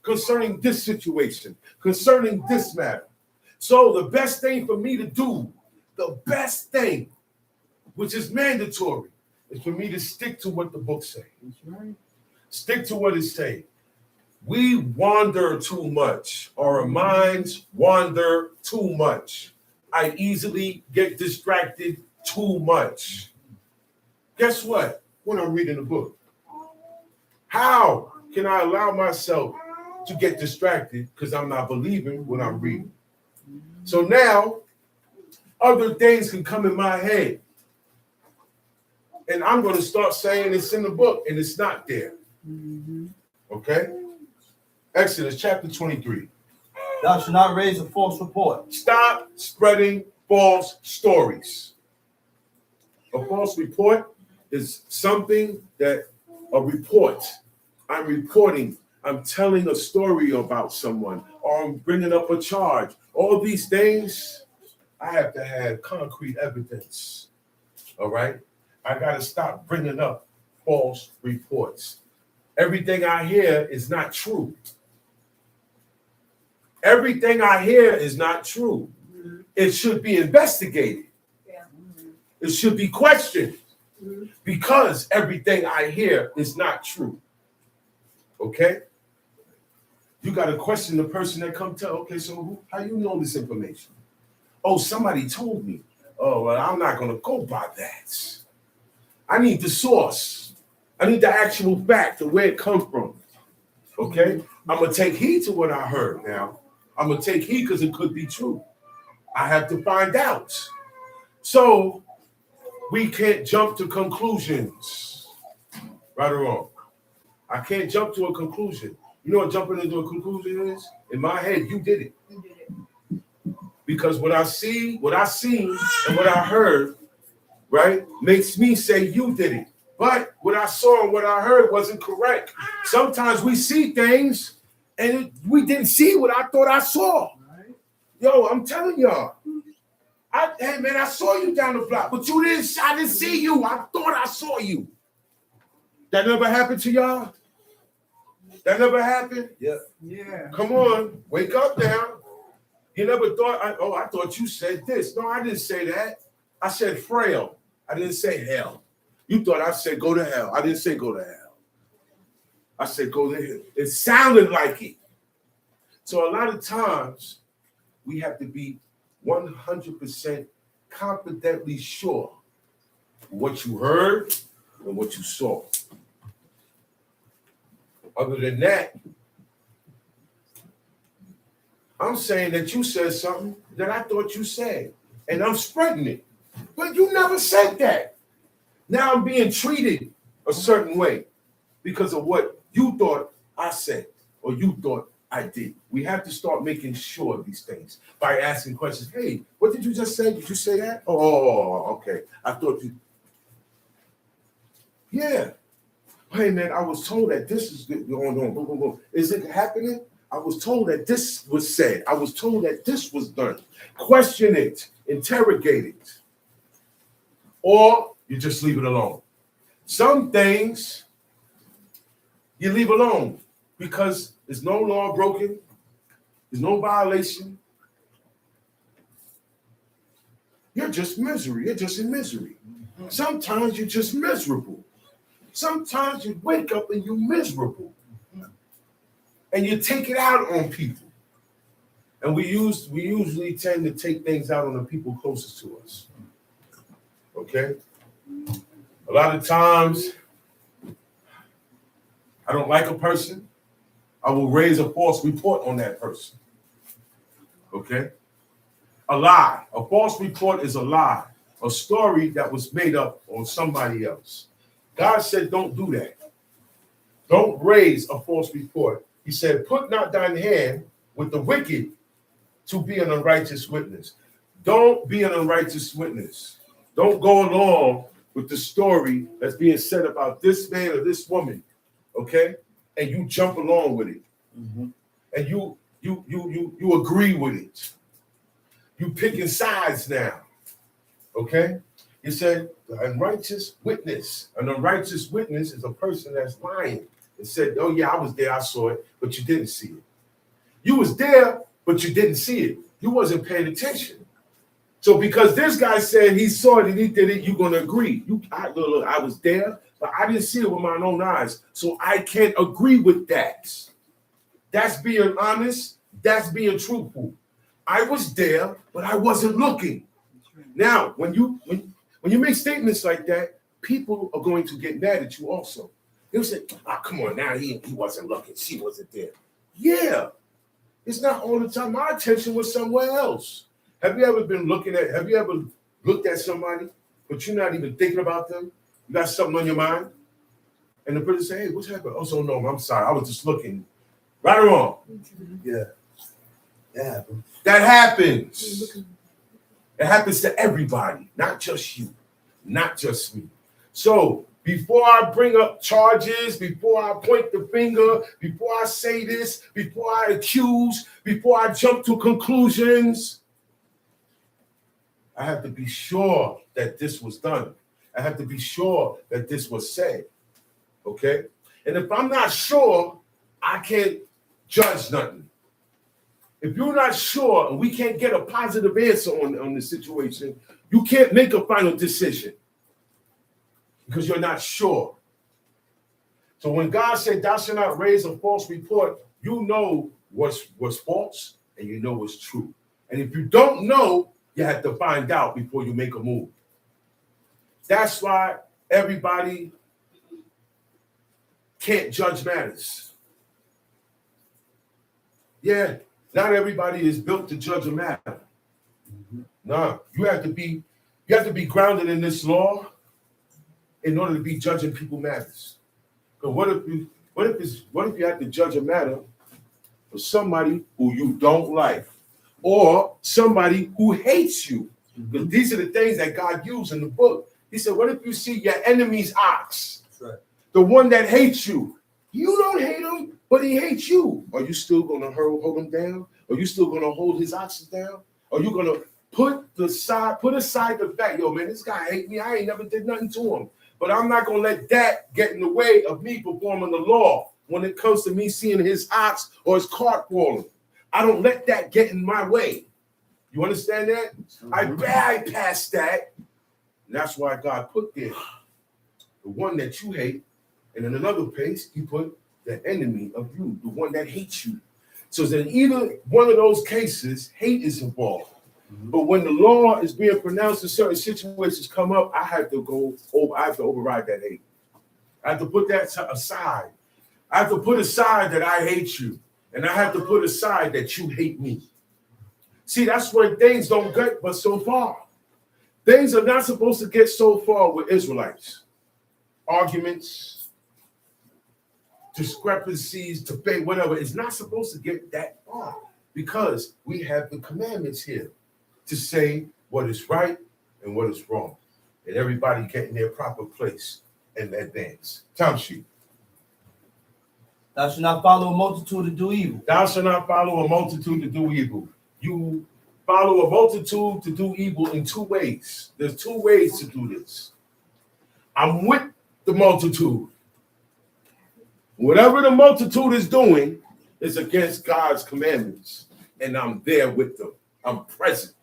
concerning this situation, concerning this matter. So the best thing for me to do, the best thing, which is mandatory, is for me to stick to what the book says. Stick to what it says. We wander too much. Our minds wander too much. I easily get distracted too much. Guess what? When I'm reading a book, how can I allow myself to get distracted because I'm not believing what I'm reading? So now, other things can come in my head. And I'm going to start saying it's in the book, and it's not there. Okay? Exodus chapter 23. Thou shalt not raise a false report. Stop spreading false stories. A false report is something that, a report. I'm reporting. I'm telling a story about someone, or I'm bringing up a charge. All these things, I have to have concrete evidence. All right? I got to stop bringing up false reports. Everything I hear is not true. Everything I hear is not true. It should be investigated. It should be questioned because everything I hear is not true. Okay? You got to question the person that come tell, okay, so how you know this information? Oh, somebody told me. Oh, well, I'm not going to go by that. I need the source. I need the actual fact of where it comes from. Okay? I'm going to take heed to what I heard now. I'm going to take heed because it could be true. I have to find out. So we can't jump to conclusions. Right or wrong? I can't jump to a conclusion. You know what jumping into a conclusion is? In my head, you did it. Because what I seen, and what I heard, right, makes me say you did it. But what I saw and what I heard wasn't correct. Sometimes we see things and we didn't see what I thought I saw. Yo, I'm telling y'all. Hey man, I saw you down the block, but I didn't see you. I thought I saw you. That never happened to y'all? That never happened? Yeah. Come on, wake up now. You never thought, I thought you said this. No, I didn't say that. I said frail. I didn't say hell. You thought I said go to hell. I didn't say go to hell. I said go to hell. It sounded like it. So a lot of times we have to be 100% confidently sure what you heard and what you saw. Other than that, I'm saying that you said something that I thought you said, and I'm spreading it. But you never said that. Now I'm being treated a certain way because of what you thought I said or you thought I did. We have to start making sure of these things by asking questions. Hey, what did you just say? Did you say that? Oh, okay. I thought you. Yeah. Hey, man, I was told that this is going on. Boom, boom, boom. Is it happening? I was told that this was said. I was told that this was done. Question it. Interrogate it. Or you just leave it alone. Some things you leave alone because there's no law broken. There's no violation. You're just misery. You're just in misery. Sometimes you're just miserable. Sometimes you wake up and you're miserable. And you take it out on people. And we usually tend to take things out on the people closest to us. Okay? A lot of times, I don't like a person, I will raise a false report on that person. Okay? A lie. A false report is a lie. A story that was made up on somebody else. God said, don't do that. Don't raise a false report. He said, put not thine hand with the wicked to be an unrighteous witness. Don't be an unrighteous witness. Don't go along with the story that's being said about this man or this woman, okay? And you jump along with it. Mm-hmm. And you agree with it. You picking sides now, okay? He said, the unrighteous witness. An unrighteous witness is a person that's lying and said, oh yeah, I was there, I saw it, but you didn't see it. You was there, but you didn't see it. You wasn't paying attention. So because this guy said he saw it and he did it, you're going to agree. Look, I was there, but I didn't see it with my own eyes. So I can't agree with that. That's being honest. That's being truthful. I was there, but I wasn't looking. Now, when you make statements like that, people are going to get mad at you also. They'll say, oh, come on, now he wasn't looking. She wasn't there. Yeah. It's not all the time. My attention was somewhere else. Have you ever looked at somebody, but you're not even thinking about them? You got something on your mind? And the person say, hey, what's happening? Oh, so no, I'm sorry. I was just looking. Right or wrong? Yeah. That happens. That happens. It happens to everybody, not just you, not just me. So before I bring up charges, before I point the finger, before I say this, before I accuse, before I jump to conclusions, I have to be sure that this was done. I have to be sure that this was said. Okay? And if I'm not sure, I can't judge nothing. If you're not sure and we can't get a positive answer on the situation, you can't make a final decision because you're not sure. So when God said, thou shalt not raise a false report, you know what's false and you know what's true. And if you don't know, you have to find out before you make a move. That's why everybody can't judge matters. Yeah. Not everybody is built to judge a matter. No, you have to be grounded in this law in order to be judging people matters. Because what if you have to judge a matter for somebody who you don't like or somebody who hates you? Because these are the things that God used in the book. He said, what if you see your enemy's ox? That's right. The one that hates you. You don't hate him, but he hates you. Are you still going to hold him down? Are you still going to hold his oxen down? Are you going to put aside the fact, yo, man, this guy hate me. I ain't never did nothing to him. But I'm not going to let that get in the way of me performing the law when it comes to me seeing his ox or his cart falling. I don't let that get in my way. You understand that? I bypass that. And that's why God put there the one that you hate. And in another place, he put the enemy of you, the one that hates you. So that either one of those cases, hate is involved. Mm-hmm. But when the law is being pronounced in certain situations come up, I have to override that hate. I have to put that aside. I have to put aside that I hate you. And I have to put aside that you hate me. See, that's when things don't get but so far. Things are not supposed to get so far with Israelites. Arguments, discrepancies, debate, whatever. It's not supposed to get that far because we have the commandments here to say what is right and what is wrong. And everybody get in their proper place and advance. Time sheet. Thou shalt not follow a multitude to do evil. Thou shalt not follow a multitude to do evil. You follow a multitude to do evil in two ways. There's two ways to do this. I'm with the multitude. Whatever the multitude is doing is against God's commandments. And I'm there with them. I'm present.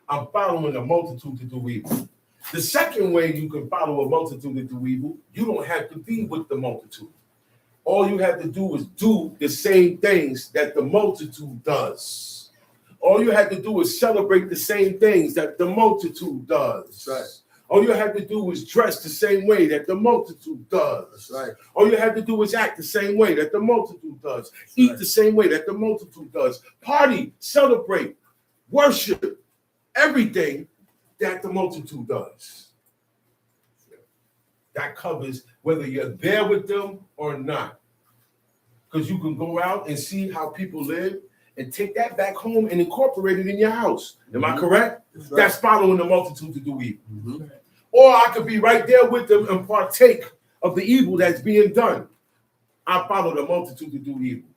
I'm following the multitude to do evil. The second way you can follow a multitude to do evil, you don't have to be with the multitude. All you have to do is do the same things that the multitude does. All you had to do was celebrate the same things that the multitude does. That's right. All you had to do was dress the same way that the multitude does. That's right. All you had to do was act the same way that the multitude does. Eat the same way that the multitude does. Party, celebrate, worship, everything that the multitude does. That covers whether you're there with them or not. Because you can go out and see how people live and take that back home and incorporate it in your house. Am I correct? That's right. That's following the multitude to do evil. Mm-hmm. Or I could be right there with them and partake of the evil that's being done. I follow the multitude to do evil.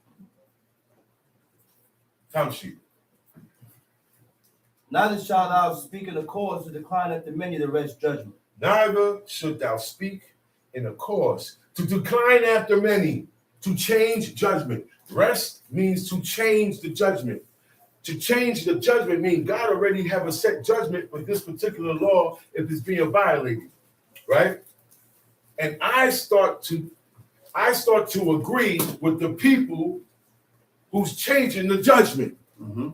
Time sheet. Neither shalt thou speak in a cause to decline after many the rest judgment. Neither should thou speak in a cause to decline after many, to change judgment. Rest means to change the judgment. To change the judgment means God already have a set judgment for this particular law if it's being violated, right? And I start to agree with the people who's changing the judgment. Mm-hmm.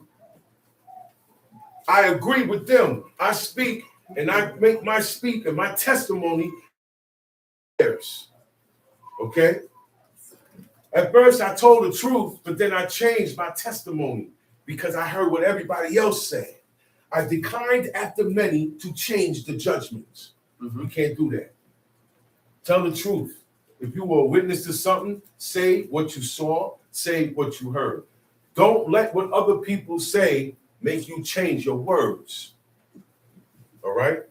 I agree with them. I speak and I make my speak and my testimony theirs. Okay? At first I told the truth, but then I changed my testimony because I heard what everybody else said. I declined after many to change the judgments. Mm-hmm. You can't do that. Tell the truth. If you were a witness to something, say what you saw, say what you heard. Don't let what other people say make you change your words. All right?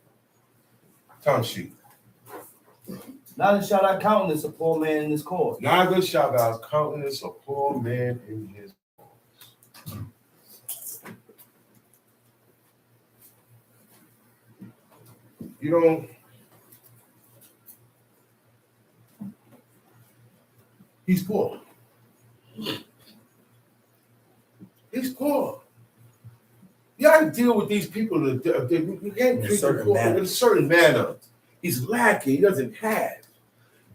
Time sheet. Neither shalt thou countenance a poor man in his cause. Neither shall thou countenance a poor man in his cause. You don't. He's poor. He's poor. You got to deal with these people. You can't treat them poor in a certain manner. He's lacking. He doesn't have.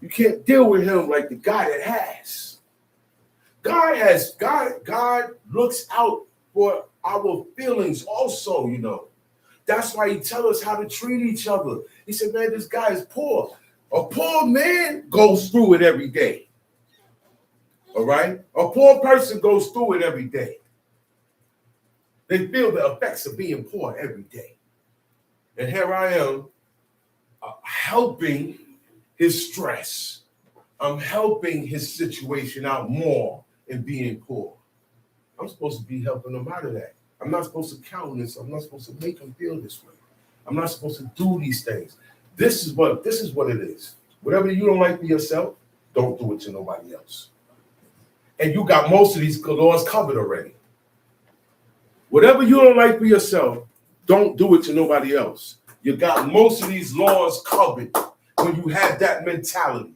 You can't deal with him like the guy that has. God looks out for our feelings also, you know. That's why he tells us how to treat each other. He said, man, this guy is poor. A poor man goes through it every day. All right? A poor person goes through it every day. They feel the effects of being poor every day. And here I am helping his stress. I'm helping his situation out more in being poor. I'm supposed to be helping him out of that. I'm not supposed to countenance. I'm not supposed to make him feel this way. I'm not supposed to do these things. This is what it is. Whatever you don't like for yourself, don't do it to nobody else. And you got most of these laws covered already. Whatever you don't like for yourself, don't do it to nobody else. You got most of these laws covered when you have that mentality.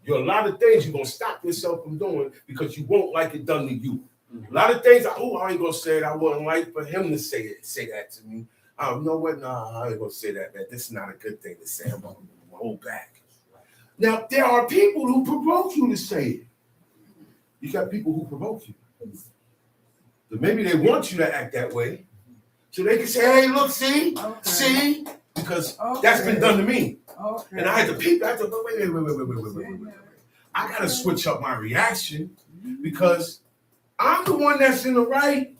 There are a lot of things you're going to stop yourself from doing because you won't like it done to you. A lot of things, I ain't going to say it. I wouldn't like for him to say that to me. You know what? Nah, I ain't going to say that, man. This is not a good thing to say. I'm going to hold back. Now, there are people who provoke you to say it. You got people who provoke you. So maybe they want you to act that way. So they can say, hey, look, see? Because that's been done to me. Okay. And I had to peep. I had to wait. I got to switch up my reaction because I'm the one that's in the right,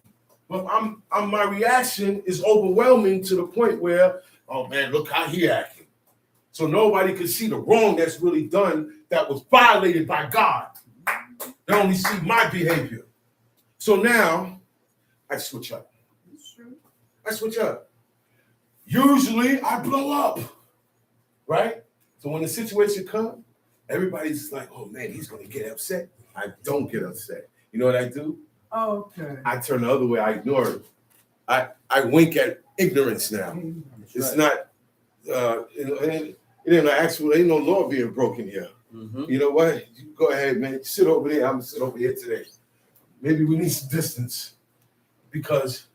but my reaction is overwhelming to the point where, oh man, look how he acting. So nobody can see the wrong that's really done that was violated by God. They only see my behavior. So now I switch up. Usually I blow up, right? So when the situation comes, everybody's like, oh man, he's going to get upset. I don't get upset. You know what I do? Okay. I turn the other way. I ignore it. I wink at ignorance now. It's not, it ain't no law being broken here. Mm-hmm. You know what? You go ahead, man. Sit over there. I'm going to sit over here today. Maybe we need some distance because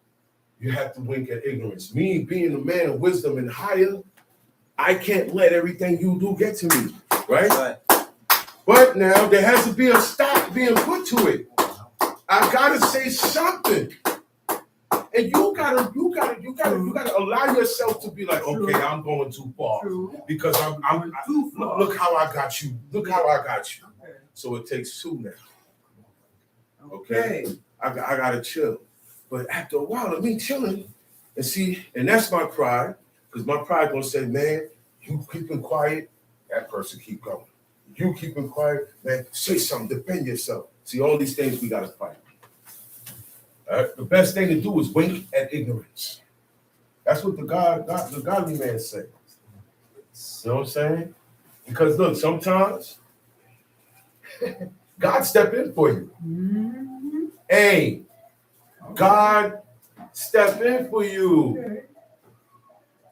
you have to wink at ignorance. Me being a man of wisdom and higher, I can't let everything you do get to me, right? But now there has to be a stop being put to it. I gotta say something. And you gotta allow yourself to be like, okay, I'm going too far. Because I'm too far. Look how I got you. Look how I got you. Okay. So it takes two now. Okay. I gotta chill. But after a while of me chilling, and see, and that's my pride, because my pride gonna say, man, you keeping quiet, that person keep going. You keeping quiet, man, say something, defend yourself. See, all these things we gotta fight. All right? The best thing to do is wink at ignorance. That's what the godly man said. You know what I'm saying? Because look, sometimes God step in for you. Mm-hmm. Hey, God step in for you. Okay.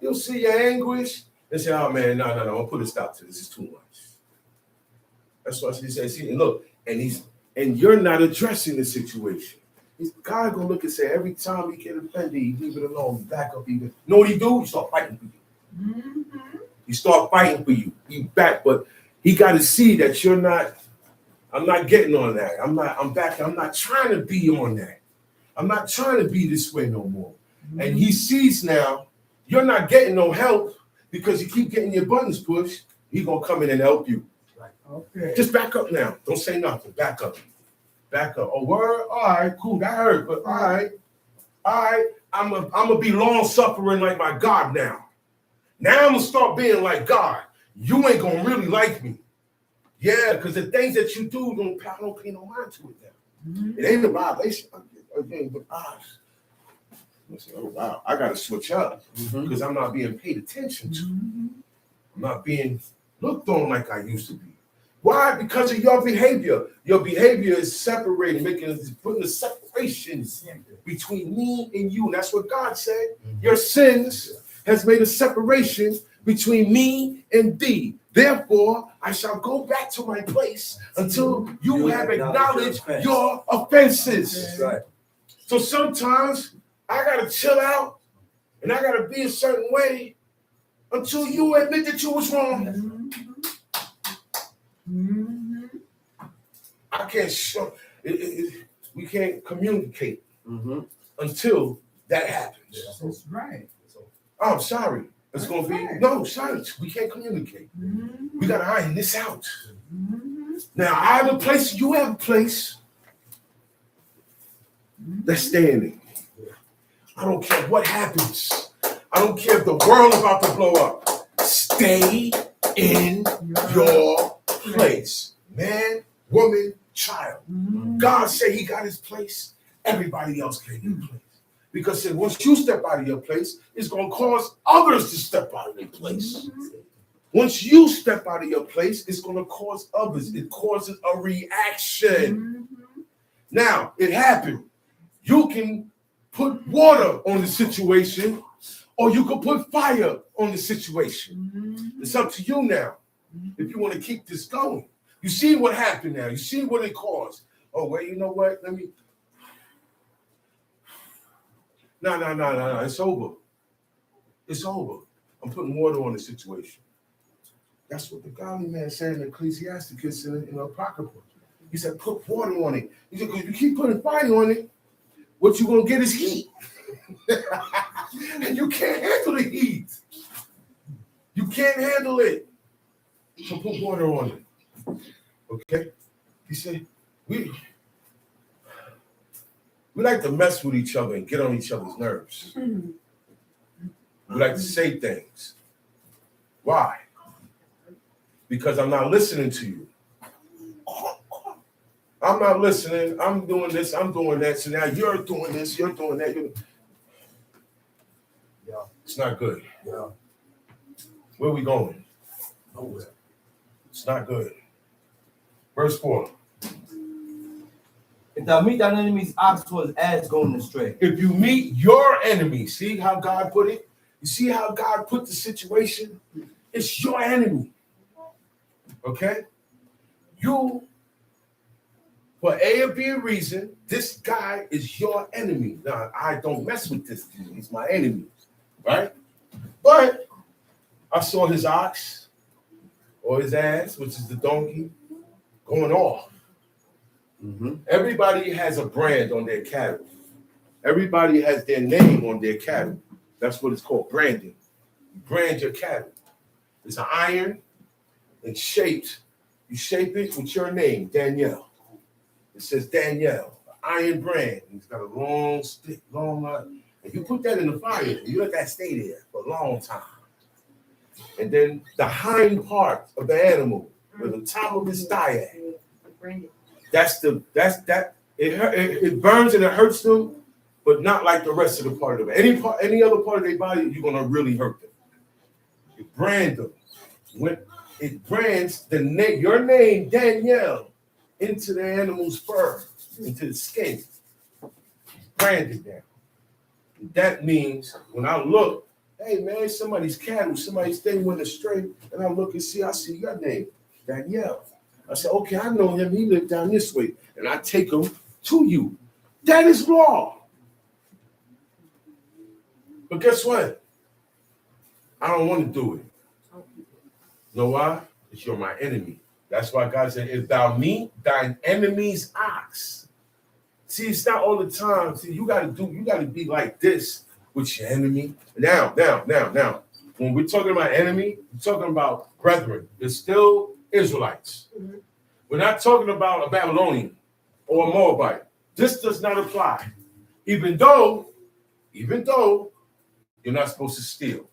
You'll see your anguish and say, oh man, no, I'll put a stop to this. It's too much. That's what he says. See, and look, and you're not addressing the situation. God gonna look and say, every time he get offended, he leave it alone, back up even. Know what he do? He start fighting for you. Mm-hmm. He start fighting for you. He back, but he got to see that you're not. I'm not getting on that. I'm back. I'm not trying to be on that. I'm not trying to be this way no more. Mm-hmm. And he sees now you're not getting no help because you keep getting your buttons pushed. He gonna come in and help you. Okay. Just back up now. Don't say nothing. Back up. Back up. Oh, word? All right, cool. That hurt, but all right. I'm gonna be long suffering like my God now. Now I'm gonna start being like God. You ain't gonna really like me. Yeah, because the things that you do don't pay no mind to it now. Mm-hmm. It ain't a violation. Again, but I say, oh wow, I gotta switch up because I'm not being paid attention to. Mm-hmm. I'm not being looked on like I used to be. Why? Because of your behavior. Your behavior is separating, putting the separations between me and you. And that's what God said. Mm-hmm. Your sins has made a separation between me and thee. Therefore, I shall go back to my place until you have acknowledged your offenses. That's right. So sometimes I gotta chill out and I gotta be a certain way until you admit that you was wrong. Mm-hmm. I can't show we can't communicate until that happens. That's right. Oh, I'm sorry. It's gonna be no silence. We can't communicate. Mm-hmm. We gotta iron this out. Mm-hmm. Now I have a place, you have a place that's standing. I don't care what happens. I don't care if the world about to blow up. Stay in your place. Man, woman, child. Mm-hmm. God said he got his place. Everybody else can get a place. Because once you step out of your place, it's going to cause others to step out of their place. Mm-hmm. Once you step out of your place, it's going to cause others. It causes a reaction. Mm-hmm. Now, it happened. You can put water on the situation, or you can put fire on the situation. Mm-hmm. It's up to you now. If you want to keep this going. You see what happened now. You see what it caused. Oh, well, you know what? Let me... No. It's over. It's over. I'm putting water on the situation. That's what the godly man said in Ecclesiasticus in the Apocrypha. He said, put water on it. He said, because if you keep putting fire on it, what you're going to get is heat. And you can't handle the heat. You can't handle it. So put water on it. Okay? He said, we like to mess with each other and get on each other's nerves. We like to say things. Why? Because I'm not listening to you. I'm not listening. I'm doing this. I'm doing that. So now you're doing this. You're doing that. Yeah. It's not good. Yeah. Where are we going? Nowhere. It's not good. Verse 4. If thou meet thine enemy's ox to his ass going astray. If you meet your enemy, see how God put it? You see how God put the situation? It's your enemy. Okay? You, for A or B reason, this guy is your enemy. Now, I don't mess with this dude. He's my enemy. Right? But I saw his ox or his ass, which is the donkey, going off. Everybody has a brand on their cattle. Everybody has their name on their cattle. That's what it's called, branding. You brand your cattle. It's an iron and shaped. You shape it with your name, Danielle. It says Danielle, iron brand. It's got a long stick, long line. And you put that in the fire, and you let that stay there for a long time. And then the hind part of the animal, where the top of his thigh at, it burns and it hurts them, but not like the rest of the part of it. Any other part of their body, you're gonna really hurt them. You brand them. When it brands your name, Danielle, into the animal's fur, into the skin, branded down. That means when I look, hey man, somebody's cattle, somebody's thing went astray, and I look and see, I see your name, Danielle. I said, okay, I know him, he lived down this way, and I take him to you. That is law. But guess what? I don't want to do it. You know why? Because you're my enemy. That's why God said, if thou meet thine enemy's ox. See, it's not all the time. See, you gotta be like this with your enemy. Now. When we're talking about enemy, we're talking about brethren. They're still Israelites. We're not talking about a Babylonian or a Moabite. This does not apply. Even though you're not supposed to steal.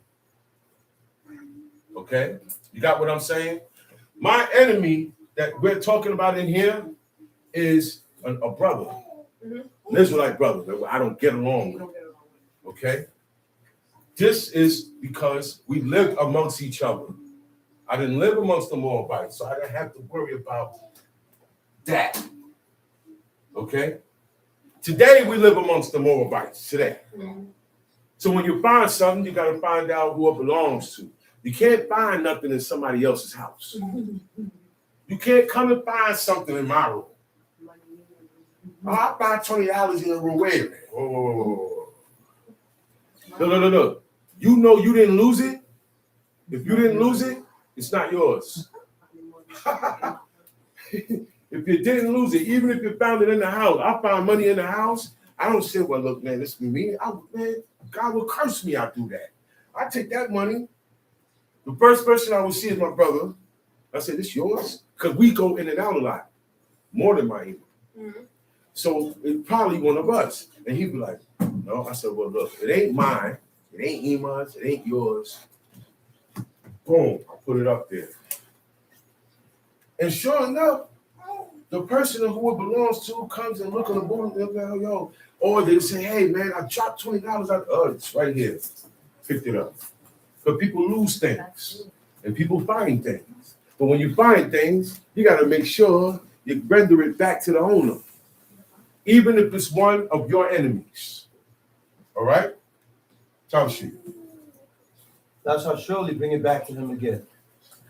Okay? You got what I'm saying? My enemy that we're talking about in here is a brother. An Israelite brother that I don't get along with. Okay? This is because we lived amongst each other. I didn't live amongst the Moabites, so I didn't have to worry about that. Okay? Today we live amongst the Moabites today. So when you find something, you got to find out who it belongs to. You can't find nothing in somebody else's house. You can't come and find something in my room. Oh, I find $20 in a room. Wait a minute. Whoa. Look. You know you didn't lose it. If you didn't lose it, it's not yours. If you didn't lose it, even if you found it in the house, I found money in the house. I don't say, well, look, man, this is me. Man, God will curse me. I do that. I take that money. The first person I would see is my brother. I said, this yours? Because we go in and out a lot, more than my email. So it's probably one of us. And he'd be like, no. I said, well, look, it ain't mine. It ain't Iman's. It ain't yours. Boom. I put it up there. And sure enough, the person who it belongs to comes and look on the board and they'll go, yo. Or they say, hey, man, I dropped $20 out. Oh, it's right here. Picked it up. But people lose things. And people find things. But when you find things, you got to make sure you render it back to the owner. Even if it's one of your enemies. All right? Tamshi. Thou shalt surely bring it back to him again.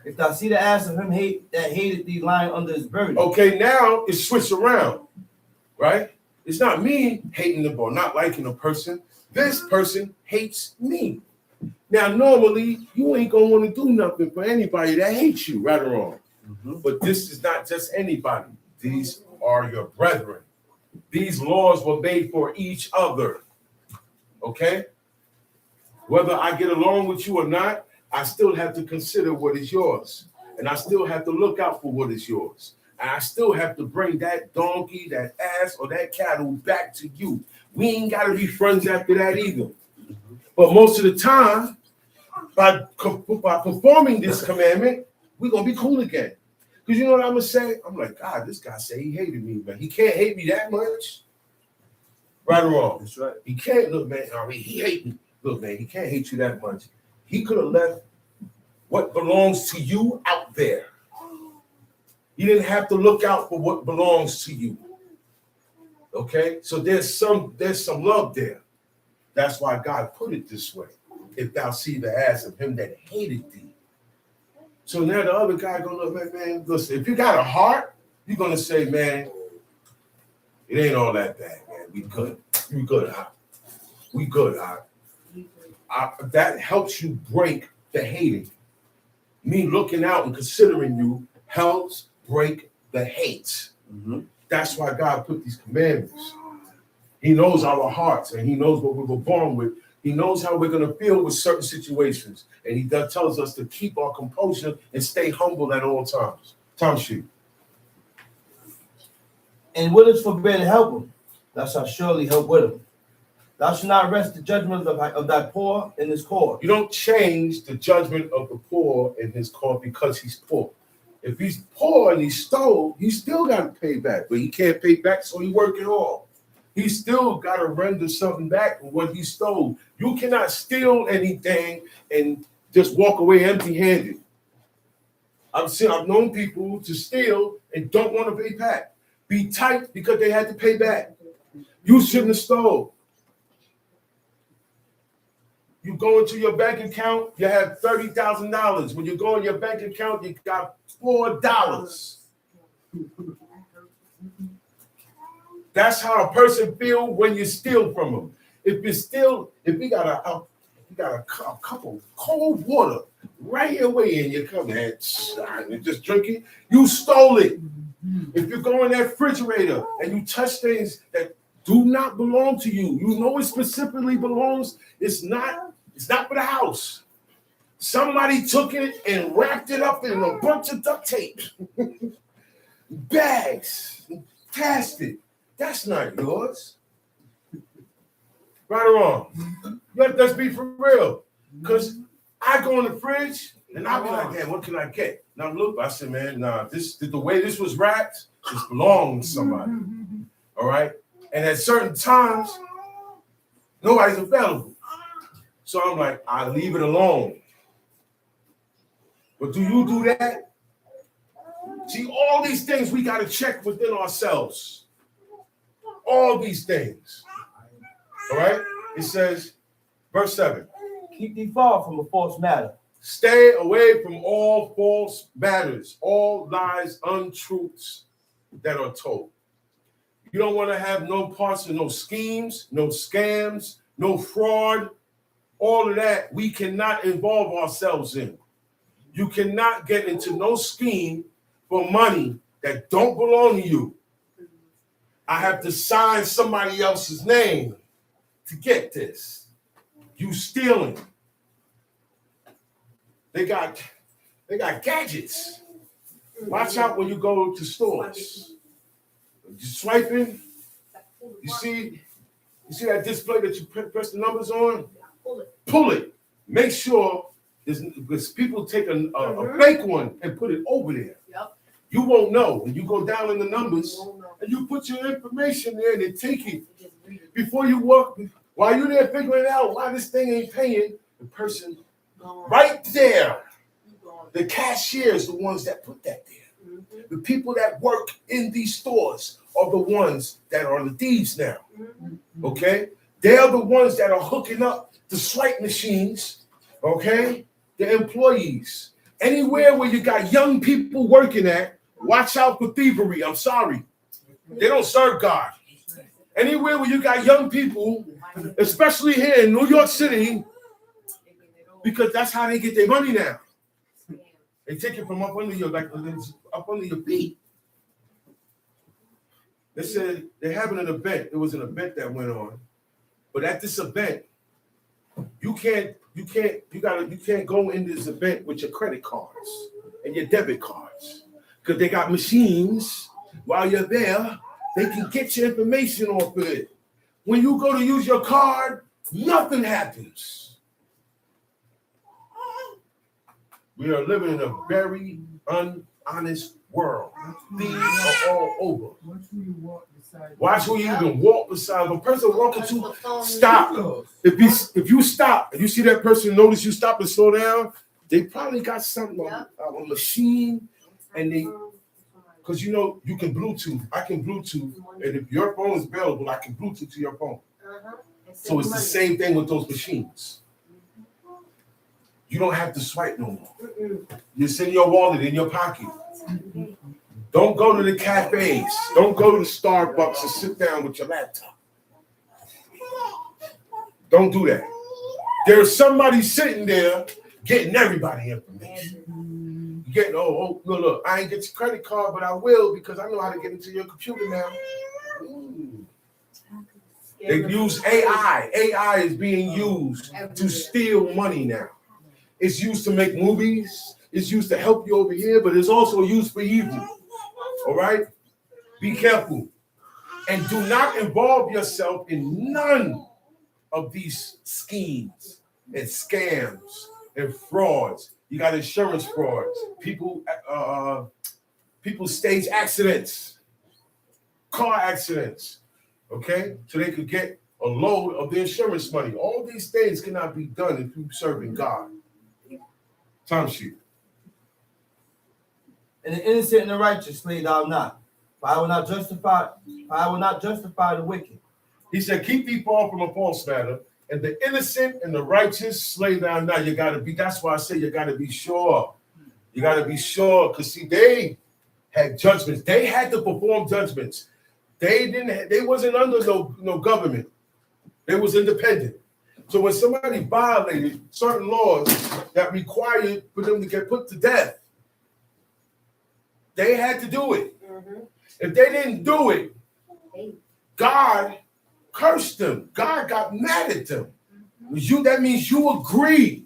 If thou see the ass of him that hated thee lying under his burden. Okay, now it's switched around. Right? It's not me hating them or not liking a person. This person hates me. Now, normally, you ain't going to want to do nothing for anybody that hates you, right or wrong. But this is not just anybody. These are your brethren. These laws were made for each other. Okay? Whether I get along with you or not, I still have to consider what is yours. And I still have to look out for what is yours. And I still have to bring that donkey, that ass, or that cattle back to you. We ain't got to be friends after that either. But most of the time, by performing this commandment, we're going to be cool again. Because you know what I'm going to say? I'm like, God, this guy said he hated me, but he can't hate me that much. Right or wrong? That's right. He can't, look, man, I mean, he hate me. Look, man, he can't hate you that much. He could have left what belongs to you out there. You didn't have to look out for what belongs to you. Okay? So there's some love there. That's why God put it this way. If thou see the ass of him that hated thee. So now the other guy gonna look, man, listen, if you got a heart, you're gonna say, man, it ain't all that bad, man. We good. We good, huh? We good, huh? That helps you break the hating. Me looking out and considering you helps break the hate. That's why God put these commandments. He knows our hearts, and he knows what we were born with. He knows how we're going to feel with certain situations. And he tells us to keep our composure and stay humble at all times. Time sheet. And what is forbidden, help him. Thou shalt surely help with him. Thou shalt not rest the judgment of thy poor in his court. You don't change the judgment of the poor in his court because he's poor. If he's poor and he stole, he still got to pay back. But he can't pay back, so he work it all. He still got to render something back for what he stole. You cannot steal anything and just walk away empty-handed. I've known people to steal and don't want to pay back. Be tight because they had to pay back. You shouldn't have stole. You go into your bank account, you have $30,000. When you go in your bank account, you got $4. That's how a person feels when you steal from them. If we got a cup of cold water right away in your cup, man, and just drink it, you stole it. If you go in that refrigerator and you touch things that do not belong to you, you know it specifically belongs. It's not for the house. Somebody took it and wrapped it up in a bunch of duct tape, bags, cast it. That's not yours. Right or wrong? Let's be for real. Because I go in the fridge and I'll be like, man, what can I get? Now look, I said, man, the way this was wrapped, this belongs to somebody. All right? And at certain times, nobody's available. So I'm like, I leave it alone. But do you do that? See, all these things we got to check within ourselves. All these things. All right? It says, verse 7. Keep thee far from a false matter. Stay away from all false matters, all lies, untruths that are told. You don't want to have no parts of no schemes, no scams, no fraud. All of that we cannot involve ourselves in. You cannot get into no scheme for money that don't belong to you. I have to sign somebody else's name to get this. You stealing. They got gadgets. Watch out when you go to stores. You swiping. You see that display that you press the numbers on? Pull it. Make sure because people take a fake one and put it over there. Yep. You won't know. When you go down in the numbers and you put your information there and they take it. Before you walk, while you're there figuring out why this thing ain't paying, the person right there, the cashier is the ones that put that there. The people that work in these stores are the ones that are the thieves now. Okay? They are the ones that are hooking up the swipe machines. Okay? The employees. Anywhere where you got young people working at, watch out for thievery. I'm sorry. They don't serve God. Anywhere where you got young people, especially here in New York City, because that's how they get their money now. They take it from up under your feet. They said they're having an event. There was an event that went on, but at this event, you can't go in this event with your credit cards and your debit cards because they got machines. While you're there, they can get your information off of it. When you go to use your card, nothing happens. We are living in a very unhonest world. Thieves are all over. Watch who you even walk beside. A person walking to stop. If you stop and you see that person notice you stop and slow down, they probably got something on a machine, and they because you know you can Bluetooth. I can Bluetooth, and if your phone is available, I can Bluetooth to your phone. So it's the same thing with those machines. You don't have to swipe no more. You send your wallet in your pocket. Don't go to the cafes. Don't go to the Starbucks and sit down with your laptop. Don't do that. There's somebody sitting there getting everybody information. You get look, I ain't get your credit card, but I will because I know how to get into your computer now. They use AI. AI is being used to steal money now. It's used to make movies. It's used to help you over here, but it's also used for evil. All right? Be careful. And do not involve yourself in none of these schemes and scams and frauds. You got insurance frauds. People stage accidents, car accidents, okay? So they could get a load of the insurance money. All these things cannot be done if you're serving God. Time sheet. And the innocent and the righteous slay thou not. For I will not justify the wicked. He said, keep thee far from a false matter, and the innocent and the righteous slay thou not. You gotta be, that's why I say you gotta be sure. You gotta be sure, because see, they had judgments. They had to perform judgments. They wasn't under no government. They was independent. So when somebody violated certain laws that required for them to get put to death, they had to do it. If they didn't do it, God cursed them. God got mad at them. That means you agree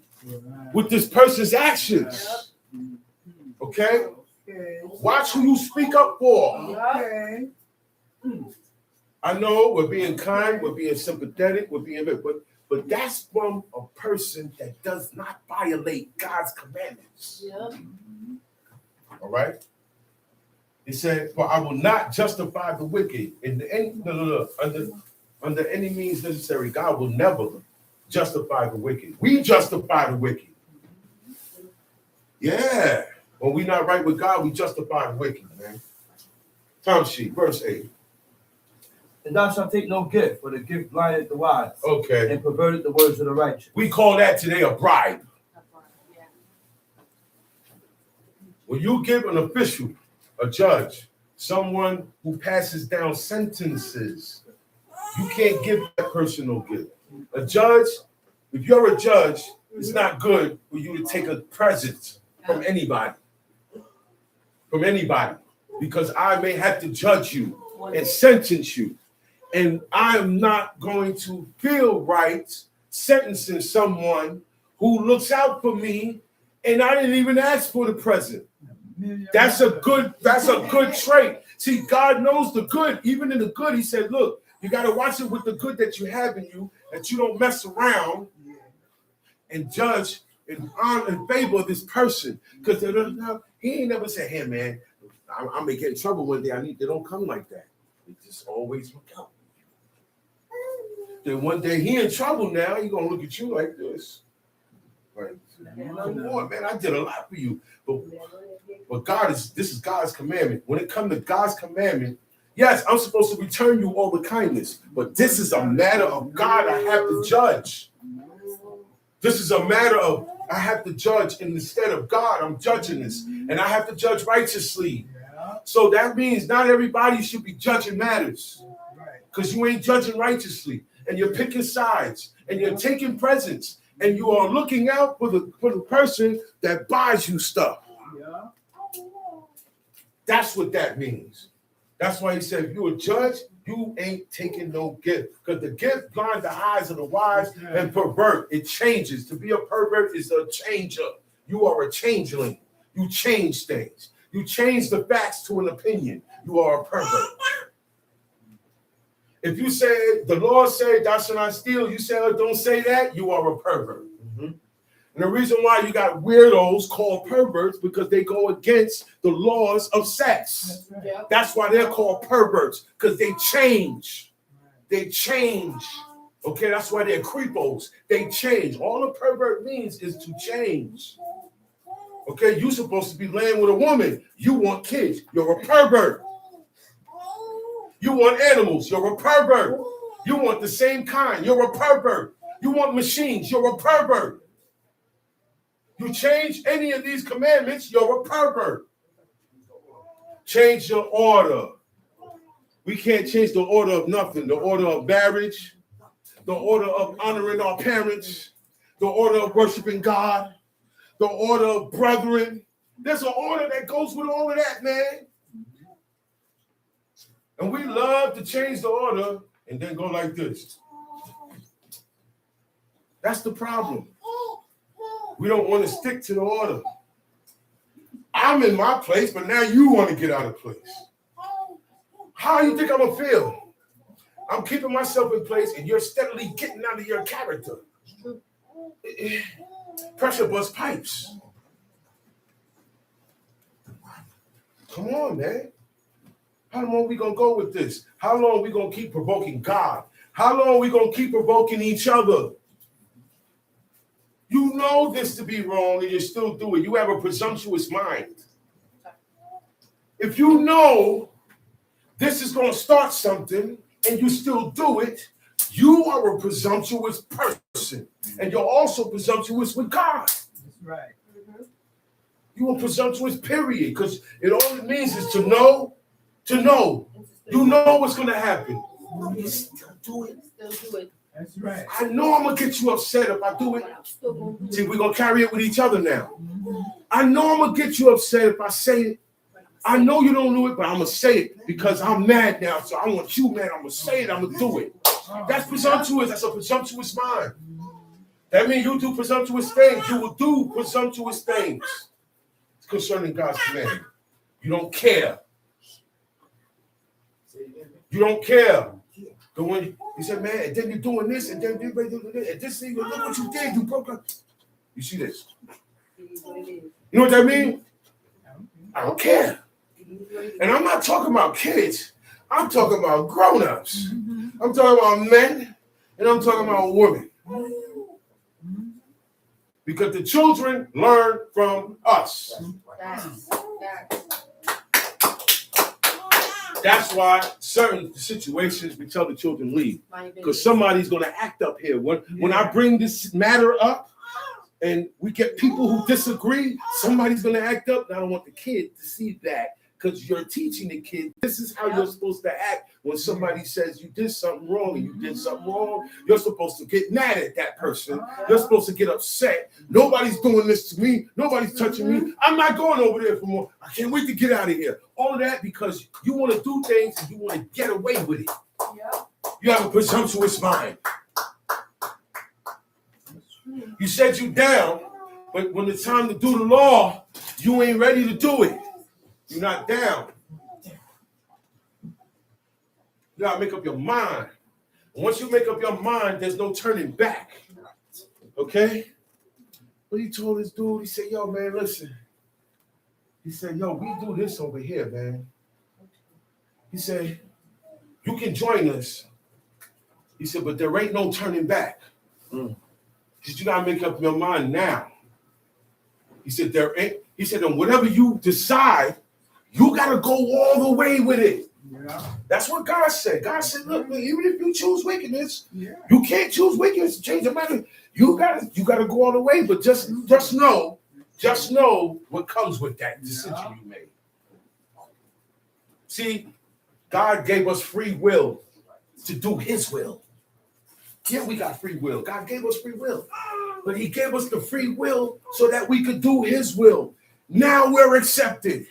with this person's actions. Okay? Watch who you speak up for. Okay. I know we're being kind, we're being sympathetic, but that's from a person that does not violate God's commandments. All right? He said, "For I will not justify the wicked under any means necessary." God will never justify the wicked. We justify the wicked. Yeah. When we're not right with God, we justify the wicked, man. Time sheet, verse 8. And thou shalt take no gift, for the gift blinded the wise. Okay. And perverted the words of the righteous. We call that today a bribe. When you give an official, a judge, someone who passes down sentences, you can't give that person no gift. A judge, if you're a judge, it's not good for you to take a present from anybody. Because I may have to judge you and sentence you. And I'm not going to feel right sentencing someone who looks out for me and I didn't even ask for the present. That's a good trait. See, God knows the good. Even in the good, he said, look, you got to watch it with the good that you have in you, that you don't mess around and judge in favor of this person. Because he ain't never said, hey, man, I may get in trouble one day. They don't come like that. They just always look out. Then one day he in trouble now, he going to look at you like this. Right? Come on, man, I did a lot for you. But this is God's commandment. When it comes to God's commandment, yes, I'm supposed to return you all the kindness, but this is a matter of God I have to judge. This is a matter of I have to judge, and instead of God, I'm judging this, and I have to judge righteously. So that means not everybody should be judging matters, because you ain't judging righteously, and you're picking sides, and you're taking presents, and you are looking out for the person that buys you stuff. That's what that means. That's why he said, if you're a judge, you ain't taking no gift. Because the gift blinds the eyes of the wise and pervert. It changes. To be a pervert is a changer. You are a changeling. You change things. You change the facts to an opinion. You are a pervert. If you say, the Lord said, thou shalt not steal, you say, don't say that, you are a pervert. And the reason why you got weirdos called perverts, because they go against the laws of sex. That's why they're called perverts, because they change. They change. Okay, that's why they're creepos. They change. All a pervert means is to change. Okay, you're supposed to be laying with a woman. You want kids. You're a pervert. You want animals. You're a pervert. You want the same kind. You're a pervert. You want machines. You're a pervert. You change any of these commandments, you're a pervert. Change your order. We can't change the order of nothing. The order of marriage, the order of honoring our parents, the order of worshiping God, the order of brethren. There's an order that goes with all of that, man. And we love to change the order and then go like this. That's the problem. We don't want to stick to the order. I'm in my place, but now you want to get out of place. How do you think I'm going to feel? I'm keeping myself in place, and you're steadily getting out of your character. Pressure bust pipes. Come on, man. How long are we going to go with this? How long are we going to keep provoking God? How long are we going to keep provoking each other? You know this to be wrong, and you still do it. You have a presumptuous mind. If you know this is going to start something, and you still do it, you are a presumptuous person. And you're also presumptuous with God. That's right. You're a presumptuous, period. Because it all it means is to know. You know what's going to happen. You still do it. That's right. I know I'm going to get you upset if I do it. See, we're going to carry it with each other now. I know I'm going to get you upset if I say it. I know you don't do it, but I'm going to say it because I'm mad now. So I want you mad. I'm going to say it. I'm going to do it. That's presumptuous. That's a presumptuous mind. That means you do presumptuous things. You will do presumptuous things concerning God's command. You don't care. You don't care. But when he said, man, and then you're doing this, and then you're doing this, and this thing, look what you did. You broke up. You see this? You know what that means? I don't care. And I'm not talking about kids. I'm talking about grown-ups. I'm talking about men, and I'm talking about women. Because the children learn from us. That's why certain situations we tell the children leave. Because somebody's going to act up here. When I bring this matter up and we get people who disagree, somebody's going to act up. And I don't want the kid to see that because you're teaching the kid this is how you're supposed to act when somebody says you did something wrong and you did something wrong. You're supposed to get mad at that person. You're supposed to get upset. Nobody's doing this to me. Nobody's touching me. I'm not going over there for more. I can't wait to get out of here. All of that because you want to do things and you want to get away with it. You have a presumptuous mind. You said you down, but when it's time to do the law, you ain't ready to do it. You're not down. You gotta make up your mind. And once you make up your mind, there's no turning back. Okay? But he told this dude, he said, yo, man, listen. He said, yo, we do this over here, man. He said, you can join us. He said, but there ain't no turning back. He said, you gotta make up your mind now. He said, there ain't. He said, and whatever you decide, you gotta go all the way with it. Yeah. That's what God said. God said, look, even if you choose wickedness, you can't choose wickedness to change the matter. You gotta go all the way, but just know what comes with that decision you made. See, God gave us free will to do his will. Yeah, we got free will. God gave us free will. But he gave us the free will so that we could do his will. Now we're accepted.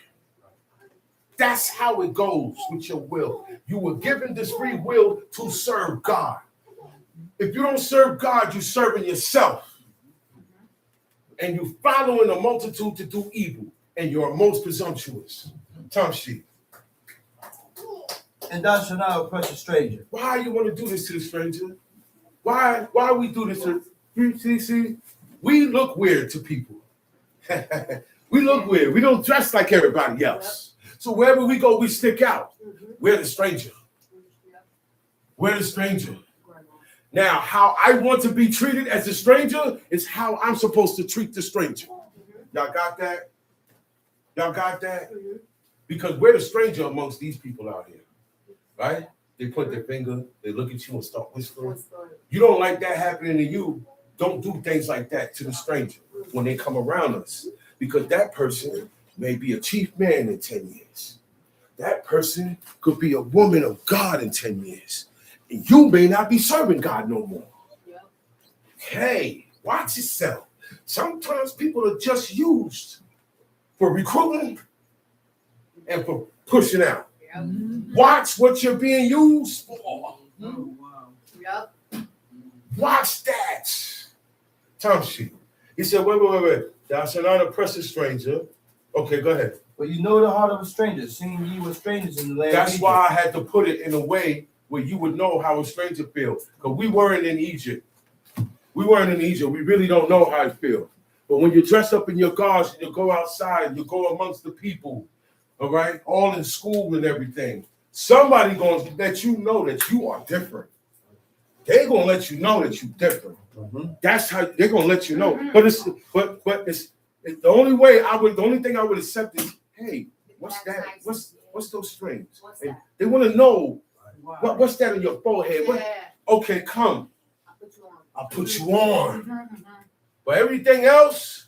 That's how it goes with your will. You were given this free will to serve God. If you don't serve God, you're serving yourself. And you're following a multitude to do evil. And you're most presumptuous. Tom Sheep. And thou shalt not oppress a stranger. Why you want to do this to the stranger? Why we do this to see? We look weird to people. We look weird. We don't dress like everybody else. So wherever we go, we stick out. We're the stranger. We're the stranger. Now, how I want to be treated as a stranger is how I'm supposed to treat the stranger. Y'all got that? Y'all got that? Because we're the stranger amongst these people out here. Right? They point their finger, they look at you and start whispering. You don't like that happening to you. Don't do things like that to the stranger when they come around us. Because that person may be a chief man in 10 years. That person could be a woman of God in 10 years. And you may not be serving God no more. Hey, watch yourself. Sometimes people are just used for recruiting and for pushing out. Watch what you're being used for. Oh, wow. Yep. Watch that. Time sheet. He said, wait. Thou shalt not oppress a stranger. Okay, go ahead. But you know the heart of a stranger, seeing ye were strangers in the land. That's why I had to put it in a way where you would know how a stranger feels. Because we weren't in Egypt. We really don't know how it feels. But when you dress up in your garb and you go outside and you go amongst the people, all right, all in school and everything, somebody going to let you know that you are different. They're going to let you know that you're different. That's how they're going to let you know. But it's the only thing I would accept is, hey, what's that? What's those strings? And they want to know what's that on your forehead? Okay, come. I'll put you on. But everything else,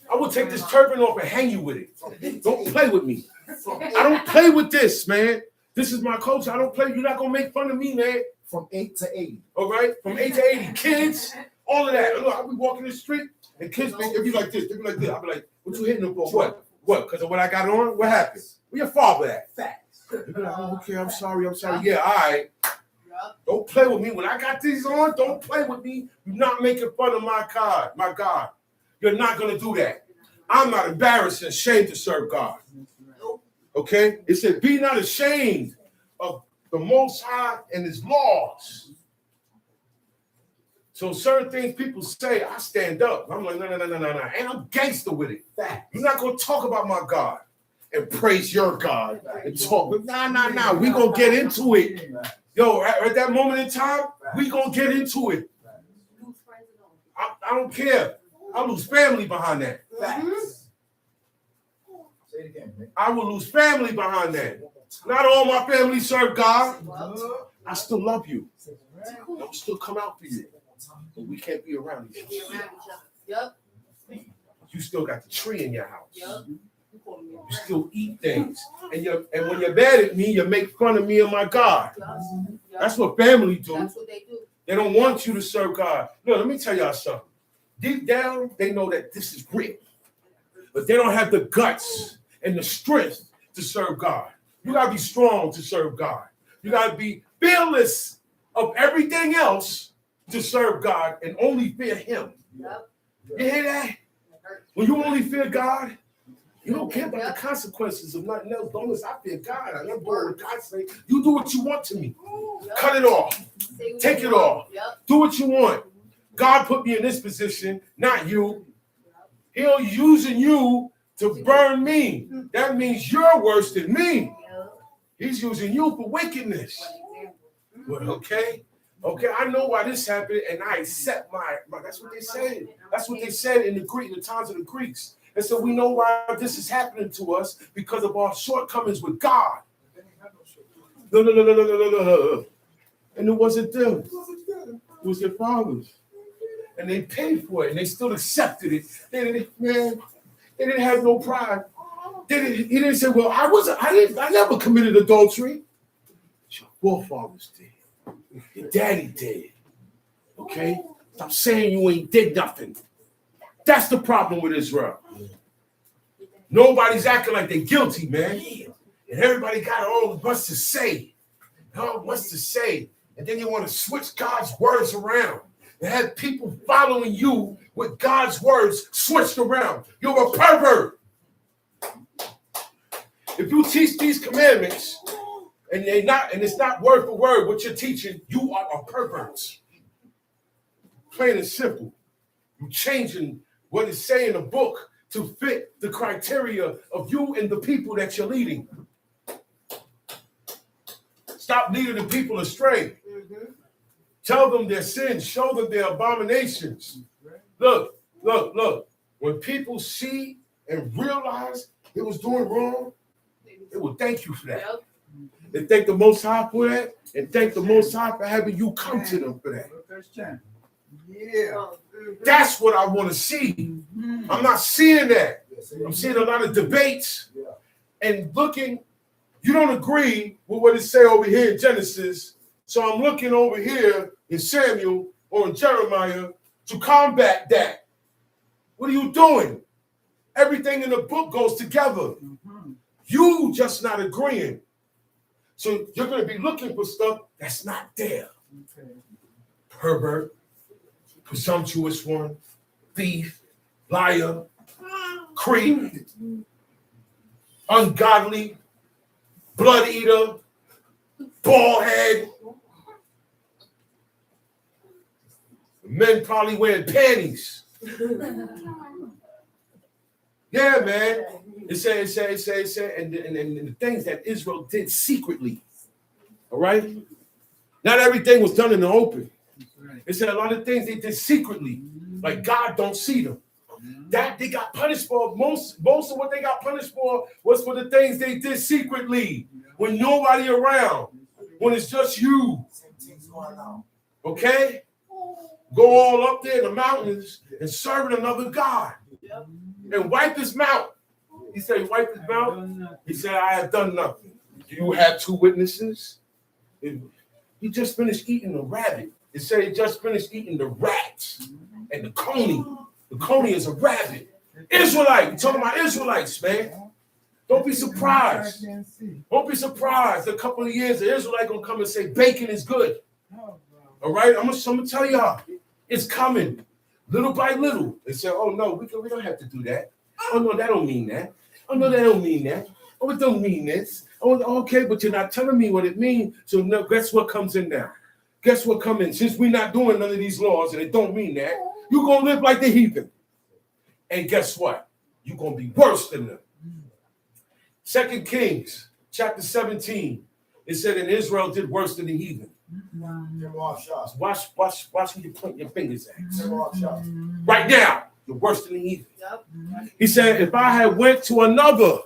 I will take this turban off and hang you with it. Don't play with me. I don't play with this, man. This is my culture. I don't play. You're not gonna make fun of me, man. From 8 to 80. All right, from 8 to 80, kids, all of that. Look, I'll be walking the street, and kids they'll be like this. They'll be like this. I'll be like, "What you hitting them for? What? Because of what I got on? What happened? Where your father at?" Facts. They'll be like, "Oh, okay, I'm sorry. Yeah, all right." Don't play with me. When I got these on, don't play with me. You're not making fun of my God. You're not going to do that. I'm not embarrassed and ashamed to serve God. Okay? It said, be not ashamed of the Most High and his laws. So certain things people say, I stand up. I'm like, no. And I'm gangster with it. You're not going to talk about my God and praise your God and talk. Nah. We're going to get into it. Yo, at that moment in time, we gonna get into it. I don't care. I'll lose family behind that. Say it again, man. I will lose family behind that. Not all my family serve God. I still love you. I will still come out for you. But we can't be around each other. Yep. You still got the tree in your house. Yep. You still eat things. And when you're mad at me, you make fun of me and my God. That's what family do. That's what they do. They don't want you to serve God. No, let me tell y'all something. Deep down, they know that this is real. But they don't have the guts and the strength to serve God. You got to be strong to serve God. You got to be fearless of everything else to serve God and only fear him. Yep. You hear that? When you only fear God, you don't care about the consequences of nothing else. As long as I fear God, I never go with God say, you do what you want to me. Yep. Cut it off. Take it off. Yep. Do what you want. God put me in this position, not you. He'll using you to burn me. That means you're worse than me. He's using you for wickedness. Well, okay, I know why this happened, and I accept my that's what they said. That's what they said in the Greek, the times of the Greeks. And so we know why this is happening to us because of our shortcomings with God. No. And it wasn't them. It was their fathers. And they paid for it, and they still accepted it. They didn't have no pride. He didn't say, well, I never committed adultery. Your forefathers did. Your daddy did. Okay? Stop saying you ain't did nothing. That's the problem with Israel. Nobody's acting like they're guilty, man. And everybody got all much to say. All much to say. And then you want to switch God's words around. And have people following you with God's words switched around. You're a pervert. If you teach these commandments and it's not word for word what you're teaching, you are a pervert. Plain and simple. You're changing what is saying in the book to fit the criteria of you and the people that you're leading. Stop leading the people astray. Tell them their sins. Show them their abominations. Look. When people see and realize it was doing wrong, they will thank you for that. They thank the Most High for that, and thank the Most High for having you come to them for that. Yeah. That's what I want to see. I'm not seeing that. I'm seeing a lot of debates and looking. You don't agree with what it say over here in Genesis, so I'm looking over here in Samuel or in Jeremiah to combat that. What are you doing? Everything in the book goes together. You just not agreeing. So you're going to be looking for stuff that's not there. Pervert, presumptuous one, thief, liar, creep, ungodly, blood eater, bald head. Men probably wearing panties. Yeah, man. It said, and the things that Israel did secretly. All right? Not everything was done in the open. It said a lot of things they did secretly. Like God don't see them. That they got punished for. Most of what they got punished for was for the things they did secretly. When nobody around. When it's just you. Okay? Go all up there in the mountains and serve another God. And wipe his mouth. He said, wipe his mouth. He said, I have done nothing. Do you have two witnesses? He just finished eating the rabbit. It said he just finished eating the rats and the coney. The coney is a rabbit. Israelite. We're talking about Israelites, man. Don't be surprised. Don't be surprised. A couple of years, the Israelite gonna come and say bacon is good. All right, I'm gonna tell y'all, it's coming. Little by little. They say, oh no, we don't have to do that. Oh no, that don't mean that. Oh no, that don't mean that. Oh, it don't mean this. Oh, okay, but you're not telling me what it means. So no, guess what comes in now? Guess what comes in? Since we're not doing none of these laws and it don't mean that, you're gonna live like the heathen. And guess what? You're gonna be worse than them. 2 Kings chapter 17. It said, and Israel did worse than the heathen. Watch who you point your fingers at. Right now, you're worse than the heathen. He said, if I had went to another,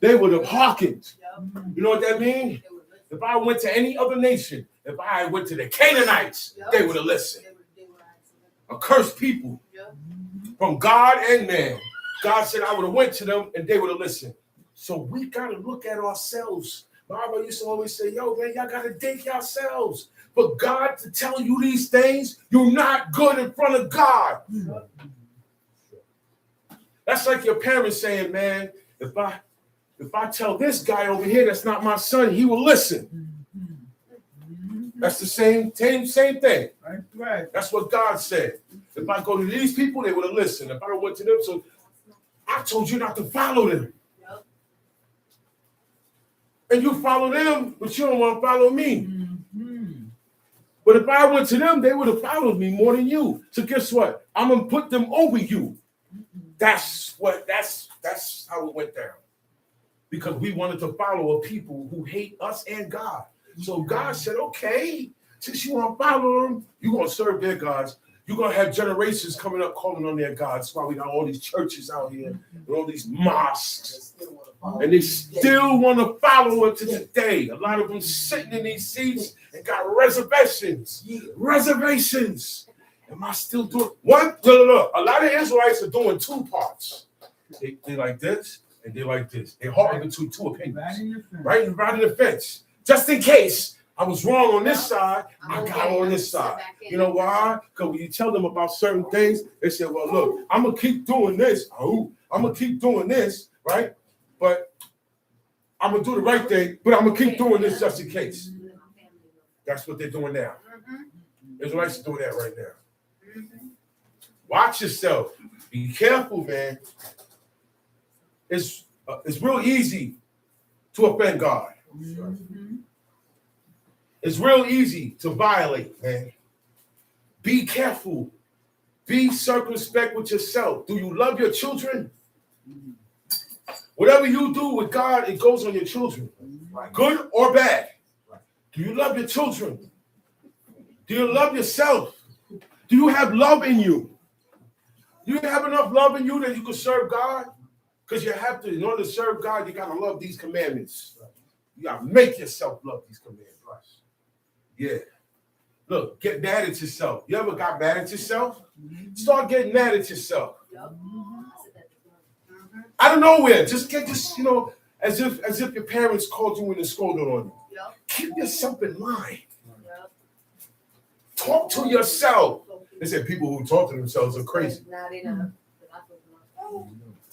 they would have hearkened. You know what that means? If I went to any other nation, if I went to the Canaanites, they would have listened. Accursed people from God and man. God said I would have went to them and they would have listened. So we got to look at ourselves. Barbara used to always say, yo, man, y'all got to dig yourselves. But God to tell you these things, you're not good in front of God. That's like your parents saying, man, if I tell this guy over here that's not my son, he will listen. That's the same thing. Right. That's what God said. If I go to these people, they would have listened. If I went to them, so I told you not to follow them. And you follow them, but you don't want to follow me. But if I went to them, they would have followed me more than you. So guess what? I'm gonna put them over you. That's how it went down. Because we wanted to follow a people who hate us and God. So God said, okay, since you want to follow them, you're gonna serve their gods. You're gonna have generations coming up calling on their gods. That's why we got all these churches out here and all these mosques. And they still want to follow it to today. A lot of them sitting in these seats and got reservations. Reservations. Am I still doing one? No. A lot of Israelites are doing two parts. They like this and they like this. They're hard between two opinions. Right in the fence. Just in case I was wrong on this side, I got on this side. You know why? Because when you tell them about certain things, they say, well, look, I'm going to keep doing this. I'm going to keep doing this, right? But I'm going to do the right thing, but I'm going to keep doing this just in case. That's what they're doing now. Israelites are doing that right now. Watch yourself. Be careful, man. It's real easy to offend God. It's real easy to violate, man. Be careful. Be circumspect with yourself. Do you love your children? Whatever you do with God, it goes on your children. Good or bad. Do you love your children? Do you love yourself? Do you have love in you? Do you have enough love in you that you can serve God? Because you have to, in order to serve God, you got to love these commandments. You got to make yourself love these commandments. Yeah. Look, get mad at yourself. You ever got mad at yourself? Start getting mad at yourself. Out of nowhere, just get this, as if your parents called you in and scolded on you. Keep yourself in line. Talk to yourself. They said people who talk to themselves are crazy.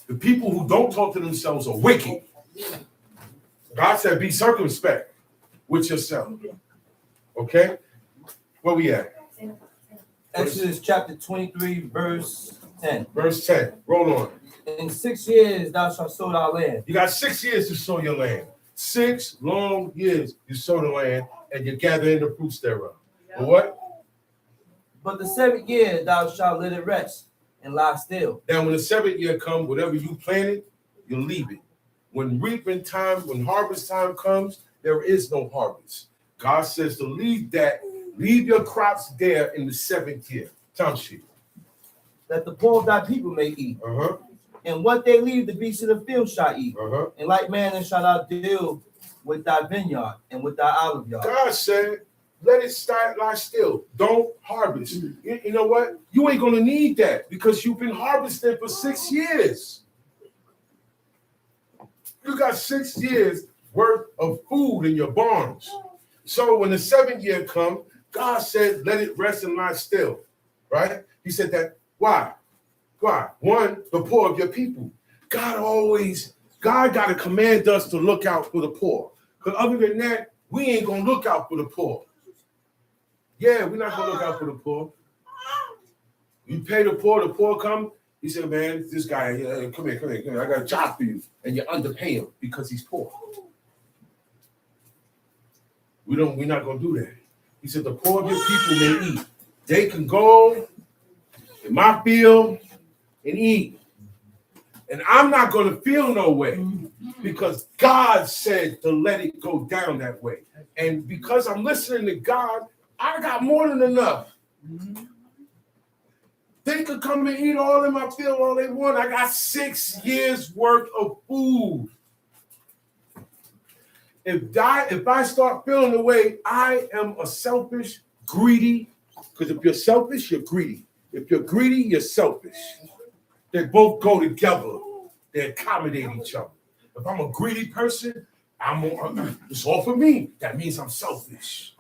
The people who don't talk to themselves are wicked. God said, be circumspect with yourself. Okay? Where we at? Exodus chapter 23, verse 10. Verse 10. Roll on. In 6 years thou shalt sow thy land. You got 6 years to sow your land. 6 long years you sow the land and you gather in the fruits thereof. But what? But the 7th year thou shalt let it rest and lie still. Now when the 7th year comes, whatever you planted, you leave it. When reaping time, when harvest time comes, there is no harvest. God says to leave that, leave your crops there in the 7th year. Time sheet. That the poor of thy people may eat. And what they leave, the beasts of the field shall eat. In like manner shall thou deal with thy vineyard and with thy olive yard. God said, let it lie still. Don't harvest. You know what? You ain't going to need that because you've been harvesting for 6 years. You got 6 years worth of food in your barns. So when the 7th year comes, God said, let it rest and lie still. Right? He said that. Why? Why? One, the poor of your people. God got to command us to look out for the poor. Because other than that, we ain't going to look out for the poor. Yeah, we're not going to look out for the poor. You pay the poor come. He said, man, this guy, come here. I got a job for you. And you underpay him because he's poor. We're not going to do that. He said, the poor of your people may eat. They can go in my field and eat. And I'm not going to feel no way because God said to let it go down that way. And because I'm listening to God, I got more than enough. They could come and eat all in my field all they want. I got 6 years worth of food. If I start feeling the way I am a selfish, greedy, because if you're selfish, you're greedy. If you're greedy, you're selfish. They both go together. They accommodate each other. If I'm a greedy person, it's all for me. That means I'm selfish.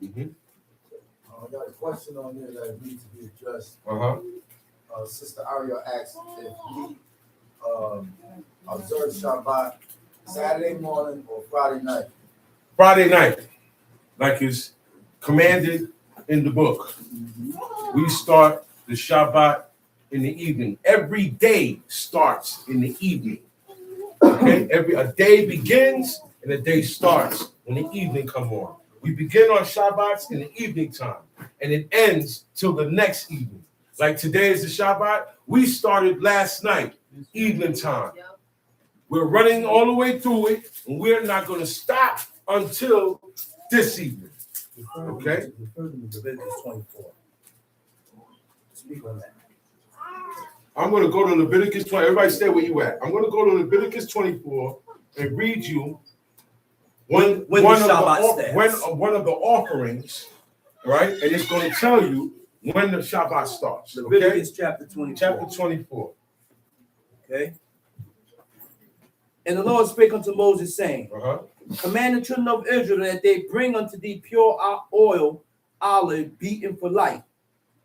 I got a question on there that needs to be addressed. Sister Ariel asked if we observe Shabbat Saturday morning or Friday night. Friday night, like is commanded in the book. We start the Shabbat in the evening. Every day starts in the evening. Okay, a day begins and a day starts when the evening come on. We begin our Shabbats in the evening time, and it ends till the next evening. Like today is the Shabbat. We started last night, evening time. We're running all the way through it, and we're not going to stop until this evening. Okay? Leviticus 24. Speak on that. I'm going to go to Leviticus 20. Everybody stay where you at. I'm going to go to Leviticus 24 and read you one of the offerings, right? And it's going to tell you when the Shabbat starts. Leviticus chapter 24. Chapter 24. Okay. And the Lord spake unto Moses, saying, Command the children of Israel that they bring unto thee pure oil, olive, beaten for light,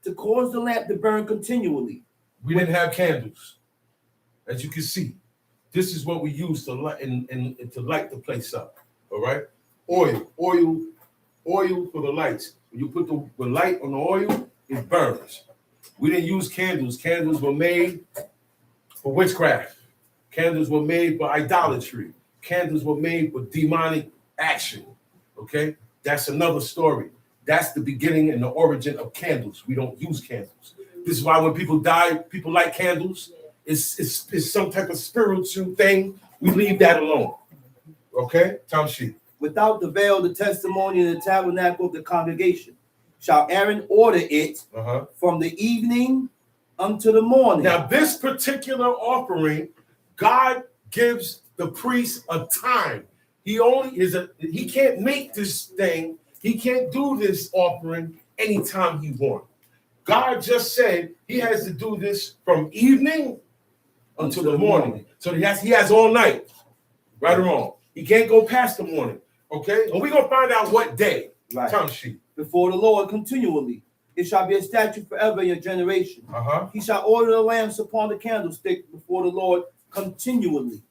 to cause the lamp to burn continually. We didn't have candles, as you can see. This is what we use to light and to light the place up. All right, oil for the lights. When you put the light on the oil, it burns. We didn't use candles. Candles were made for witchcraft. Candles were made for idolatry. Candles were made for demonic action. Okay, that's another story. That's the beginning and the origin of candles. We don't use candles. This is why when people die, people light candles. It's some type of spiritual thing. We leave that alone. Okay, Tom Sheep. Without the veil, the testimony of the tabernacle of the congregation, shall Aaron order it from the evening unto the morning. Now, this particular offering, God gives the priest a time. He can't make this thing. He can't do this offering anytime he wants. God just said he has to do this from evening until the morning. So he has all night, right or wrong. He can't go past the morning, okay? And we're going to find out what day. Right. Time sheet. Before the Lord continually. It shall be a statute forever in your generation. He shall order the lamps upon the candlestick before the Lord continually.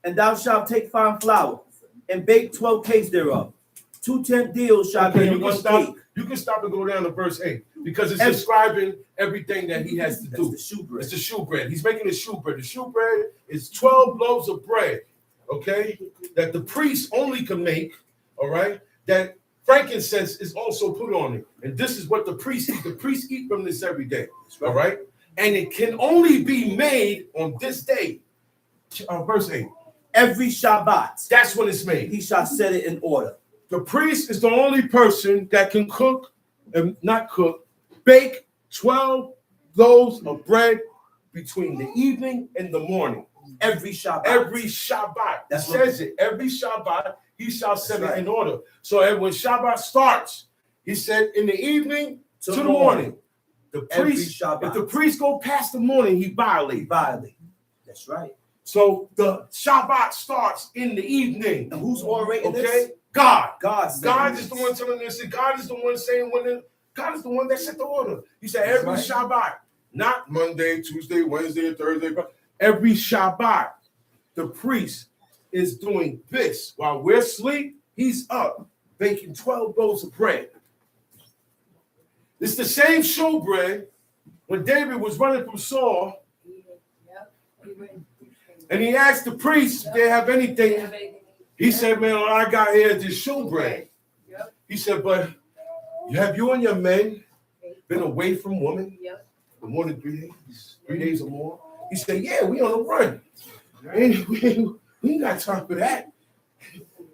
And thou shalt take fine flour and bake 12 cakes thereof. 2 tenth deals shall be in one cake. You can stop and go down to verse 8 because it's describing everything that he has to do. The shewbread. It's the shewbread. He's making the shewbread. The shewbread is 12 loaves of bread, okay, that the priest only can make, all right, that frankincense is also put on it. And this is what the priests eat. The priests eat from this every day, all right? And it can only be made on this day. Verse 8. Every Shabbat, That's when it's made. he shall set it in order. The priest is the only person that can cook, and not cook, bake 12 loaves of bread between the evening and the morning. Every Shabbat. Every Shabbat. That's It says it. Every Shabbat, he shall set it in order. So when Shabbat starts, he said in the evening to the morning. The priest, if the priest go past the morning, he violates. That's right. So the Shabbat starts in the evening. And who's orating this? Okay? God. God is the one telling this. God is the one saying God is the one that set the order. He said every Shabbat, not Monday, Tuesday, Wednesday, Thursday. Every Shabbat, the priest is doing this. While we're asleep, he's up baking 12 loaves of bread. It's the same showbread when David was running from Saul. And he asked the priest if they have anything. He said, man, all I got here is this showbread. He said, but have you and your men been away from women for more than 3 days? 3 days or more? He said, yeah, we on the run. And we ain't got time for that.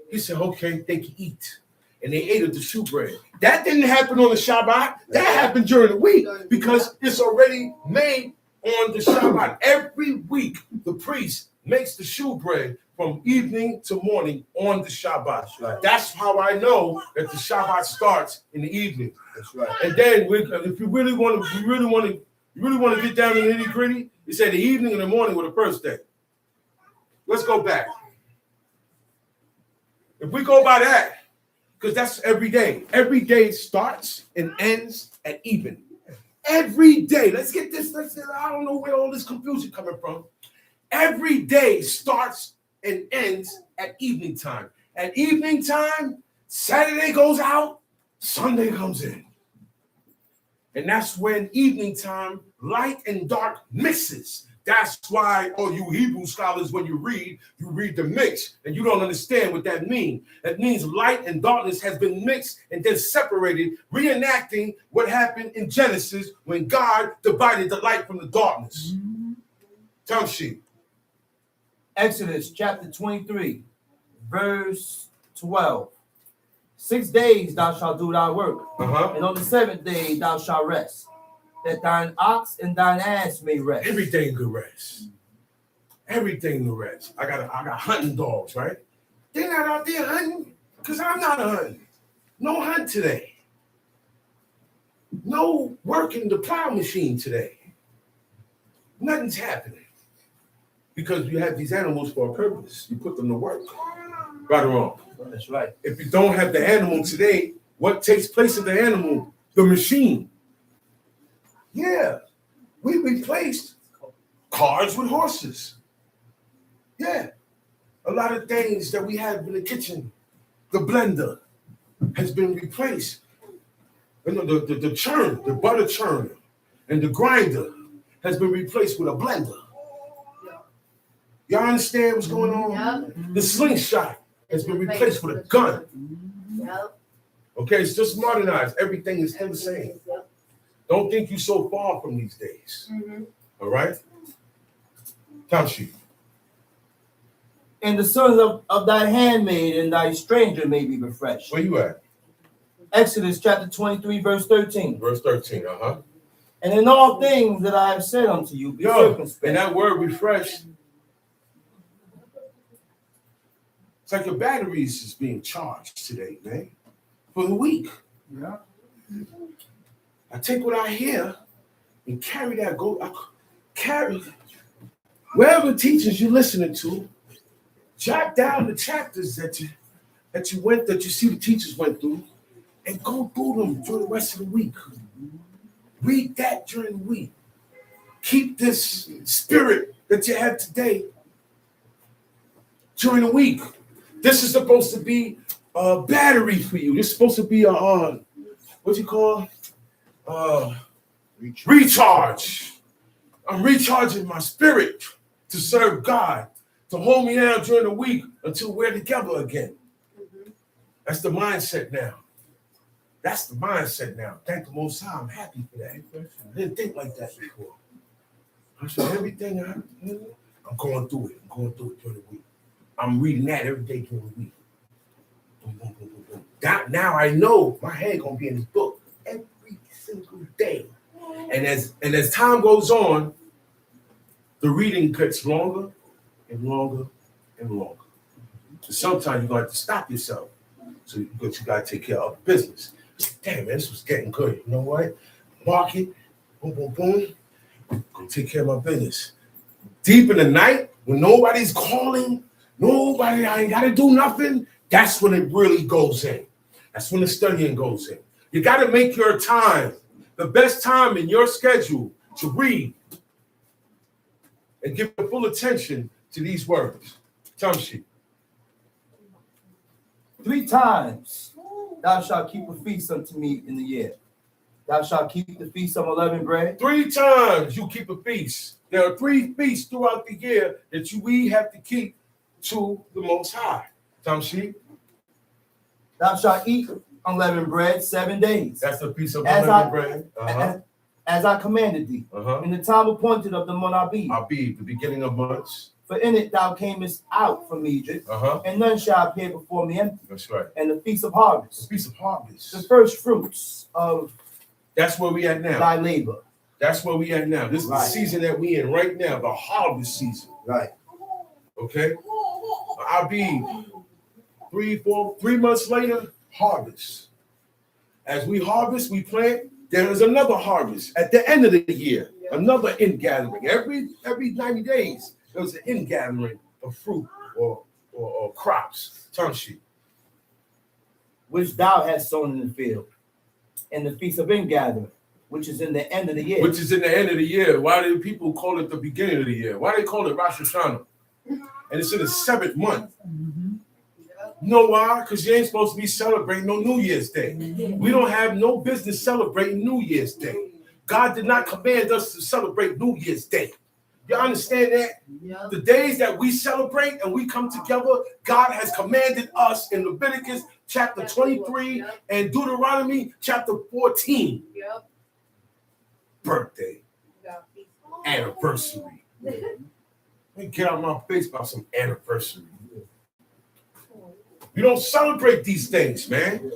He said, okay, they can eat. And they ate of the shewbread. That didn't happen on the Shabbat. That happened during the week because it's already made on the Shabbat. Every week, the priest makes the shewbread from evening to morning on the Shabbat. Right. That's how I know that the Shabbat starts in the evening. That's right. And then, if you really want to get down to the nitty gritty, you say the evening and the morning were the first day. Let's go back. If we go by that, because that's every day. Every day starts and ends at even. Every day. Let's get this. I don't know where all this confusion coming from. Every day starts and ends at evening time. At evening time, Saturday goes out, Sunday comes in. And that's when evening time, light and dark mixes. That's why all you Hebrew scholars, when you read the mix, and you don't understand what that means. That means light and darkness has been mixed and then separated, reenacting what happened in Genesis when God divided the light from the darkness. Tell sheep. Exodus chapter 23, verse 12. 6 days thou shalt do thy work, and on the 7th day thou shalt rest, that thine ox and thine ass may rest. Everything could rest. Everything to rest. I got hunting dogs, right? They're not out there hunting because I'm not hunting. No hunt today. No working the plow machine today. Nothing's happening because you have these animals for a purpose. You put them to work. Right or wrong? That's right. If you don't have the animal today, what takes place of the animal? The machine. Yeah, we replaced cars with horses. Yeah, a lot of things that we have in the kitchen. The blender has been replaced. You know, the churn, the butter churner, and the grinder has been replaced with a blender. Y'all understand what's going on? Yep. The slingshot has been replaced with a gun. Yep. Okay, it's just modernized. Everything is still the same. Yep. Don't think you're so far from these days. All right? Time sheet. And the sons of thy handmaid and thy stranger may be refreshed. Where you at? Exodus chapter 23, verse 13. Verse 13, And in all things that I have said unto you, be Yo, circumspect. and that word refresh, it's like your batteries is being charged today, man, for the week. Yeah. I take what I hear and carry that, carry wherever teachers you're listening to, jot down the chapters that you see the teachers went through, and go through them for the rest of the week. Read that during the week. Keep this spirit that you have today during the week. This is supposed to be a battery for you. This is supposed to be a what you call recharge. I'm recharging my spirit to serve God, to hold me down during the week until we're together again. That's the mindset now. That's the mindset now. Thank the Most High. I'm happy for that. I didn't think like that before. I said everything I'm going through it. I'm going through it during the week. I'm reading that every day during the week. Boom, boom, boom, boom, boom. Now I know my head gonna be in this book every single day. And as time goes on, the reading gets longer and longer and longer. So sometimes you're gonna have to stop yourself. So but you gotta take care of business. Damn, man, this was getting good. You know what? Market, boom, boom, boom. Go take care of my business. Deep in the night, when nobody's calling, I ain't gotta do nothing. That's when it really goes in. That's when the studying goes in. You gotta make your time, the best time in your schedule to read and give full attention to these words. Tamshi. 3 times thou shalt keep a feast unto me in the year. Thou shalt keep the feast of unleavened bread. 3 times you keep a feast. There are 3 feasts throughout the year that we have to keep to the Most High. Tamshi. Thou shalt eat unleavened bread 7 days. That's the feast of As unleavened bread. As I commanded thee, in the time appointed of the month Abib. Abib, the beginning of months. For in it thou camest out from Egypt, and none shall appear before me empty. That's right. And the feast of harvest. The feast of harvest. The first fruits of that's where we at now. Thy labor. That's where we at now. This is the season that we in right now, the harvest season. Right. Okay? Abib, 3 months later, harvest. As we harvest, we plant. There is another harvest at the end of the year, another ingathering. Every 90 days, there's an ingathering of fruit or crops. Tamshi. Which thou hast sown in the field, and the feast of ingathering, which is in the end of the year. Which is in the end of the year. Why do people call it the beginning of the year? Why do they call it Rosh Hashanah? And it's in the 7th month. You know why? Because you ain't supposed to be celebrating no New Year's Day. We don't have no business celebrating New Year's Day. God did not command us to celebrate New Year's Day. You understand that? Yeah. The days that we celebrate and we come together, God has commanded us in Leviticus chapter 23 and Deuteronomy chapter 14. Yep. Birthday, anniversary. Let me get out my face about some anniversary. We don't celebrate these things, man.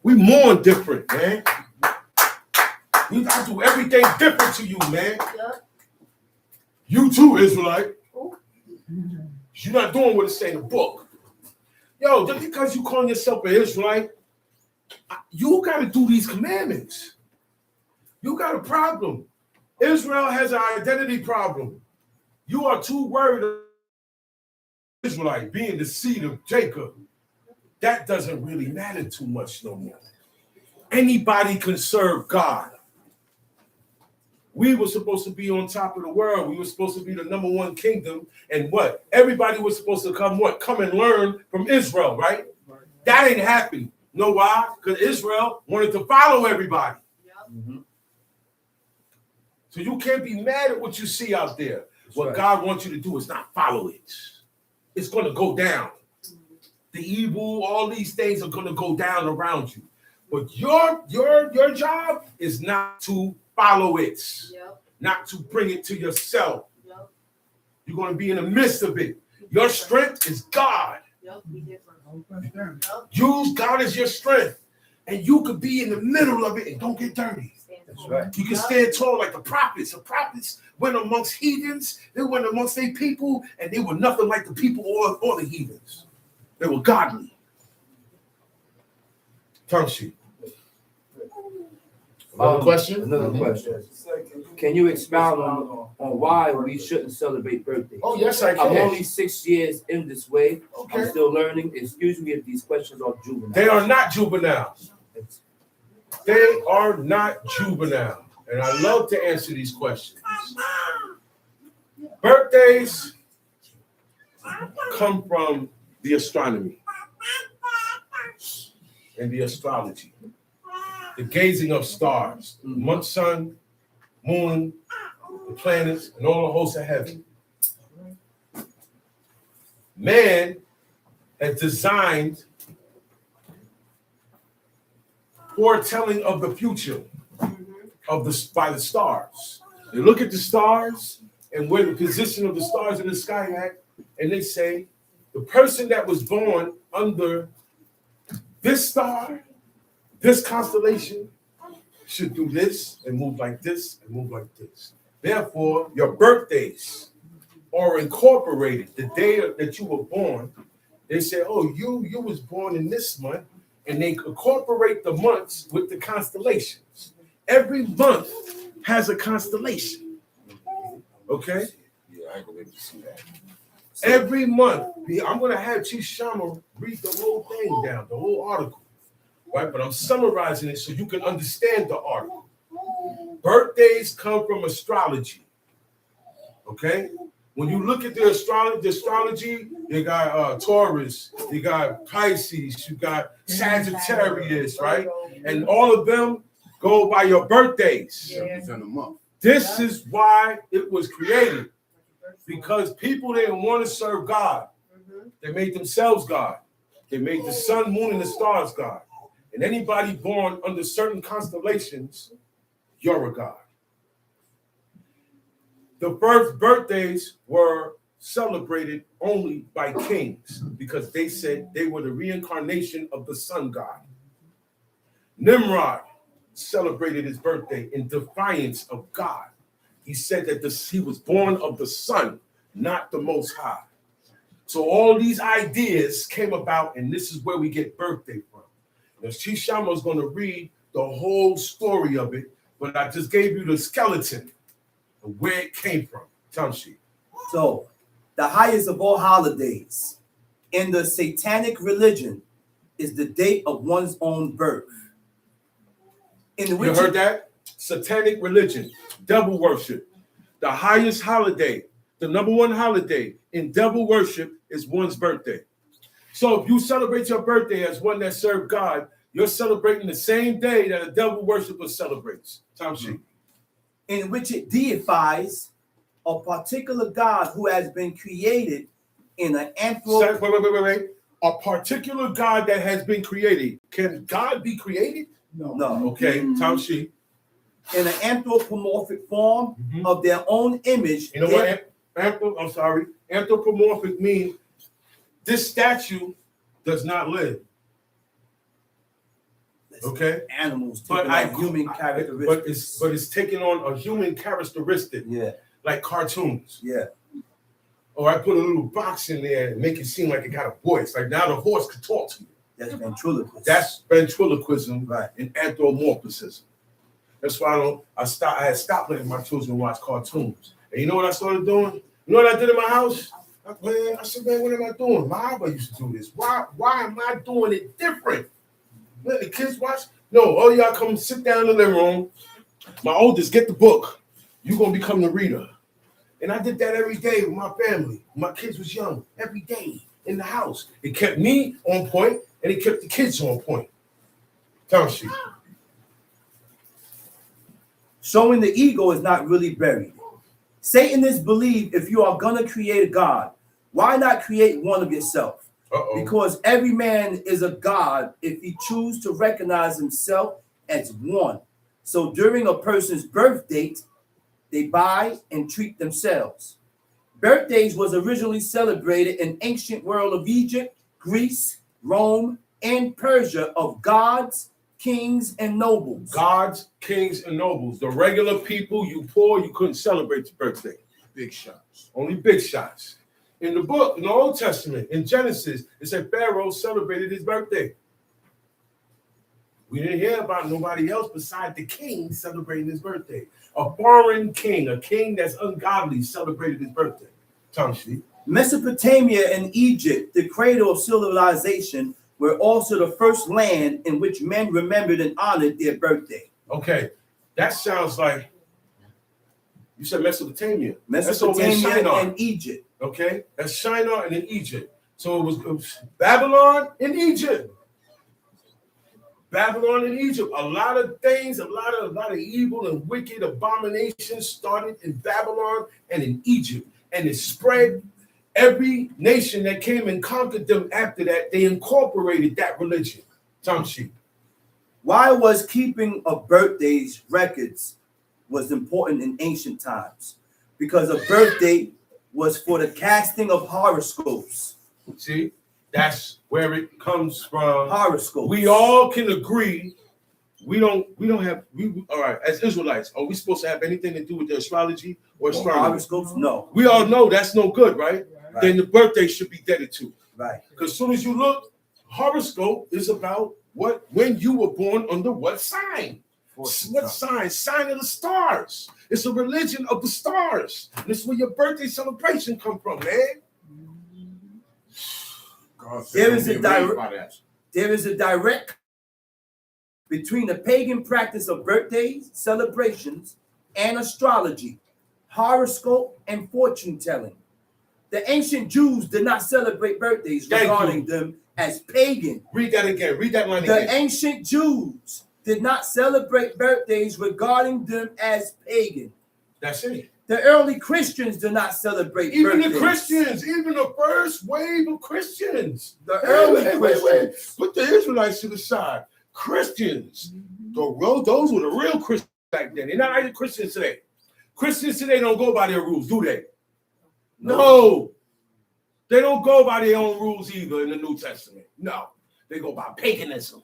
We mourn different, man. We gotta do everything different to you, man. You too, Israelite. You're not doing what it say in the book. Yo, just because you calling yourself an Israelite, you gotta do these commandments. You got a problem. Israel has an identity problem. You are too worried Israelite being the seed of Jacob. That doesn't really matter too much no more. Anybody can serve God. We were supposed to be on top of the world. We were supposed to be the #1 kingdom. And what? Everybody was supposed to come and learn from Israel, right? That ain't happening. You know why? Because Israel wanted to follow everybody. So you can't be mad at what you see out there. What God wants you to do is not follow it. It's going to go down. The evil, all these things are going to go down around you. But your job is not to follow it, not to bring it to yourself. You're going to be in the midst of it. Your strength is God. Use God as your strength. And you could be in the middle of it and don't get dirty. That's right. You can stand tall like the prophets. The prophets went amongst heathens. They went amongst their people, and they were nothing like the people or the heathens. They were godly. Tamshi. Another question? Another question. Can you expound on why we shouldn't celebrate birthdays? Oh, yes, I I'm can. only 6 years in this way. Okay. I'm still learning. Excuse me if these questions are juvenile. They are not juvenile. They are not juvenile. And I love to answer these questions. Birthdays come from the astronomy and the astrology, the gazing of stars, month, sun, moon, the planets, and all the hosts of heaven. Man has designed foretelling of the future by the stars. They look at the stars and where the position of the stars in the sky at, and they say the person that was born under this star, this constellation, should do this and move like this and move like this. Therefore, your birthdays are incorporated. The day that you were born, they say, oh, you was born in this month, and they incorporate the months with the constellations. Every month has a constellation. Okay? Yeah, I ain't gonna be able to see that. Every month, I'm going to have Chief Shama read the whole thing down, the whole article, right? But I'm summarizing it so you can understand the article. Birthdays come from astrology, okay? When you look at the astrology, you got Taurus, you got Pisces, you got Sagittarius, right? And all of them go by your birthdays. It's in a month. This is why it was created. Because people didn't want to serve God. They made themselves God. They made the sun, moon, and the stars God. And anybody born under certain constellations, you're a God. The first birthdays were celebrated only by kings because they said they were the reincarnation of the sun god. Nimrod celebrated his birthday in defiance of God. He said that he was born of the sun, not the Most High. So all these ideas came about, and this is where we get birthday from. Now, Chief Shama is going to read the whole story of it, but I just gave you the skeleton of where it came from. Tamshi. So, the highest of all holidays in the satanic religion is the date of one's own birth. You heard that? Satanic religion, devil worship. The highest holiday, the number one holiday in devil worship is one's birthday. So if you celebrate your birthday as one that served God, you're celebrating the same day that a devil worshiper celebrates. Tamshi. In which it deifies a particular God who has been created in an Wait. A particular God that has been created. Can God be created? No. Okay, Tamshi. In an anthropomorphic form of their own image. You know what? Anthropomorphic means this statue does not live. Okay, animals, but human characteristics. But it's taking on a human characteristic. Yeah, like cartoons. Yeah. Or I put a little box in there and make it seem like it got a voice. Like now the horse can talk to you. That's ventriloquism. That's ventriloquism, right? And anthropomorphism. That's why I had stopped letting my children watch cartoons. And you know what I started doing? You know what I did in my house? I said, man, what am I doing? My Abba used to do this. Why am I doing it different? Let the kids watch. No, all y'all come sit down in the living room. My oldest, get the book. You're gonna become the reader. And I did that every day with my family. My kids was young, every day in the house. It kept me on point, and it kept the kids on point. Tamshi. Showing the ego is not really buried. Satanists believe if you are gonna create a God, why not create one of yourself? Because every man is a god if he chooses to recognize himself as one. So during a person's birth date, they buy and treat themselves. Birthdays was originally celebrated in ancient world of Egypt, Greece, Rome, and Persia of gods, kings, and nobles. Gods, kings, and nobles. The regular people, you poor, you couldn't celebrate your birthday. Big shots. Only big shots. In the book, in the Old Testament, in Genesis, it said Pharaoh celebrated his birthday. We didn't hear about nobody else besides the king celebrating his birthday. A foreign king, a king that's ungodly, celebrated his birthday. Tamshi. Mesopotamia and Egypt, the cradle of civilization, were also the first land in which men remembered and honored their birthday. Okay, that sounds like you said Mesopotamia. Mesopotamia and Egypt. Okay, that's Shinar and in Egypt. So it was Babylon and Egypt. Babylon and Egypt. A lot of things, a lot of evil and wicked abominations started in Babylon and in Egypt, and it spread. Every nation that came and conquered them after that, they incorporated that religion. Tamshi. Why was keeping of birthdays records was important in ancient times? Because a birthday was for the casting of horoscopes. See, that's where it comes from. Horoscopes. We all can agree. We don't have all right, as Israelites, are we supposed to have anything to do with the astrology or astronomy? Horoscopes? No. We all know that's no good, right? Then the birthday should be dedicated to. Right. Because as soon as you look, horoscope is about when you were born under what sign? What sign? Sign of the stars. It's a religion of the stars. And this is where your birthday celebration come from, man. There is a direct between the pagan practice of birthdays, celebrations, and astrology, horoscope, and fortune telling. The ancient Jews did not celebrate birthdays, regarding them as pagan. Read that again. Read that line again. The ancient Jews did not celebrate birthdays, regarding them as pagan. That's it. The early Christians did not celebrate birthdays. The Christians, even the first wave of Christians. The early Christians. Put the Israelites to the side. Christians. Those were the real Christians back then. They're not like the Christians today. Christians today don't go by their rules, do they? No. They don't go by their own rules either in the New Testament. No. They go by paganism.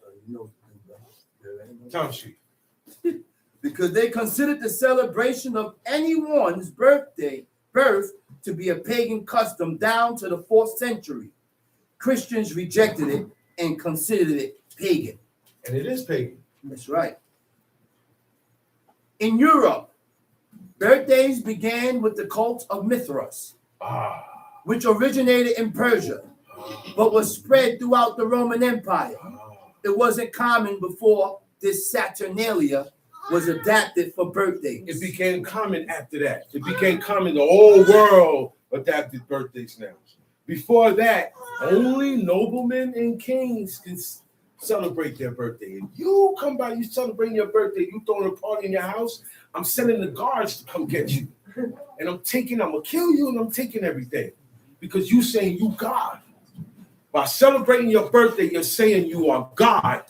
Because they considered the celebration of anyone's birth to be a pagan custom down to the 4th century. Christians rejected it and considered it pagan. And it is pagan. That's right. In Europe, birthdays began with the cult of Mithras, which originated in Persia, but was spread throughout the Roman Empire. It wasn't common before this Saturnalia was adapted for birthdays. It became common after that. It became common. The whole world adapted birthdays now. Before that, only noblemen and kings can celebrate their birthday. If you come by, you celebrating your birthday, you throwing a party in your house, I'm sending the guards to come get you. And I'm gonna kill you, and I'm taking everything. Because you saying you God. By celebrating your birthday, you're saying you are God.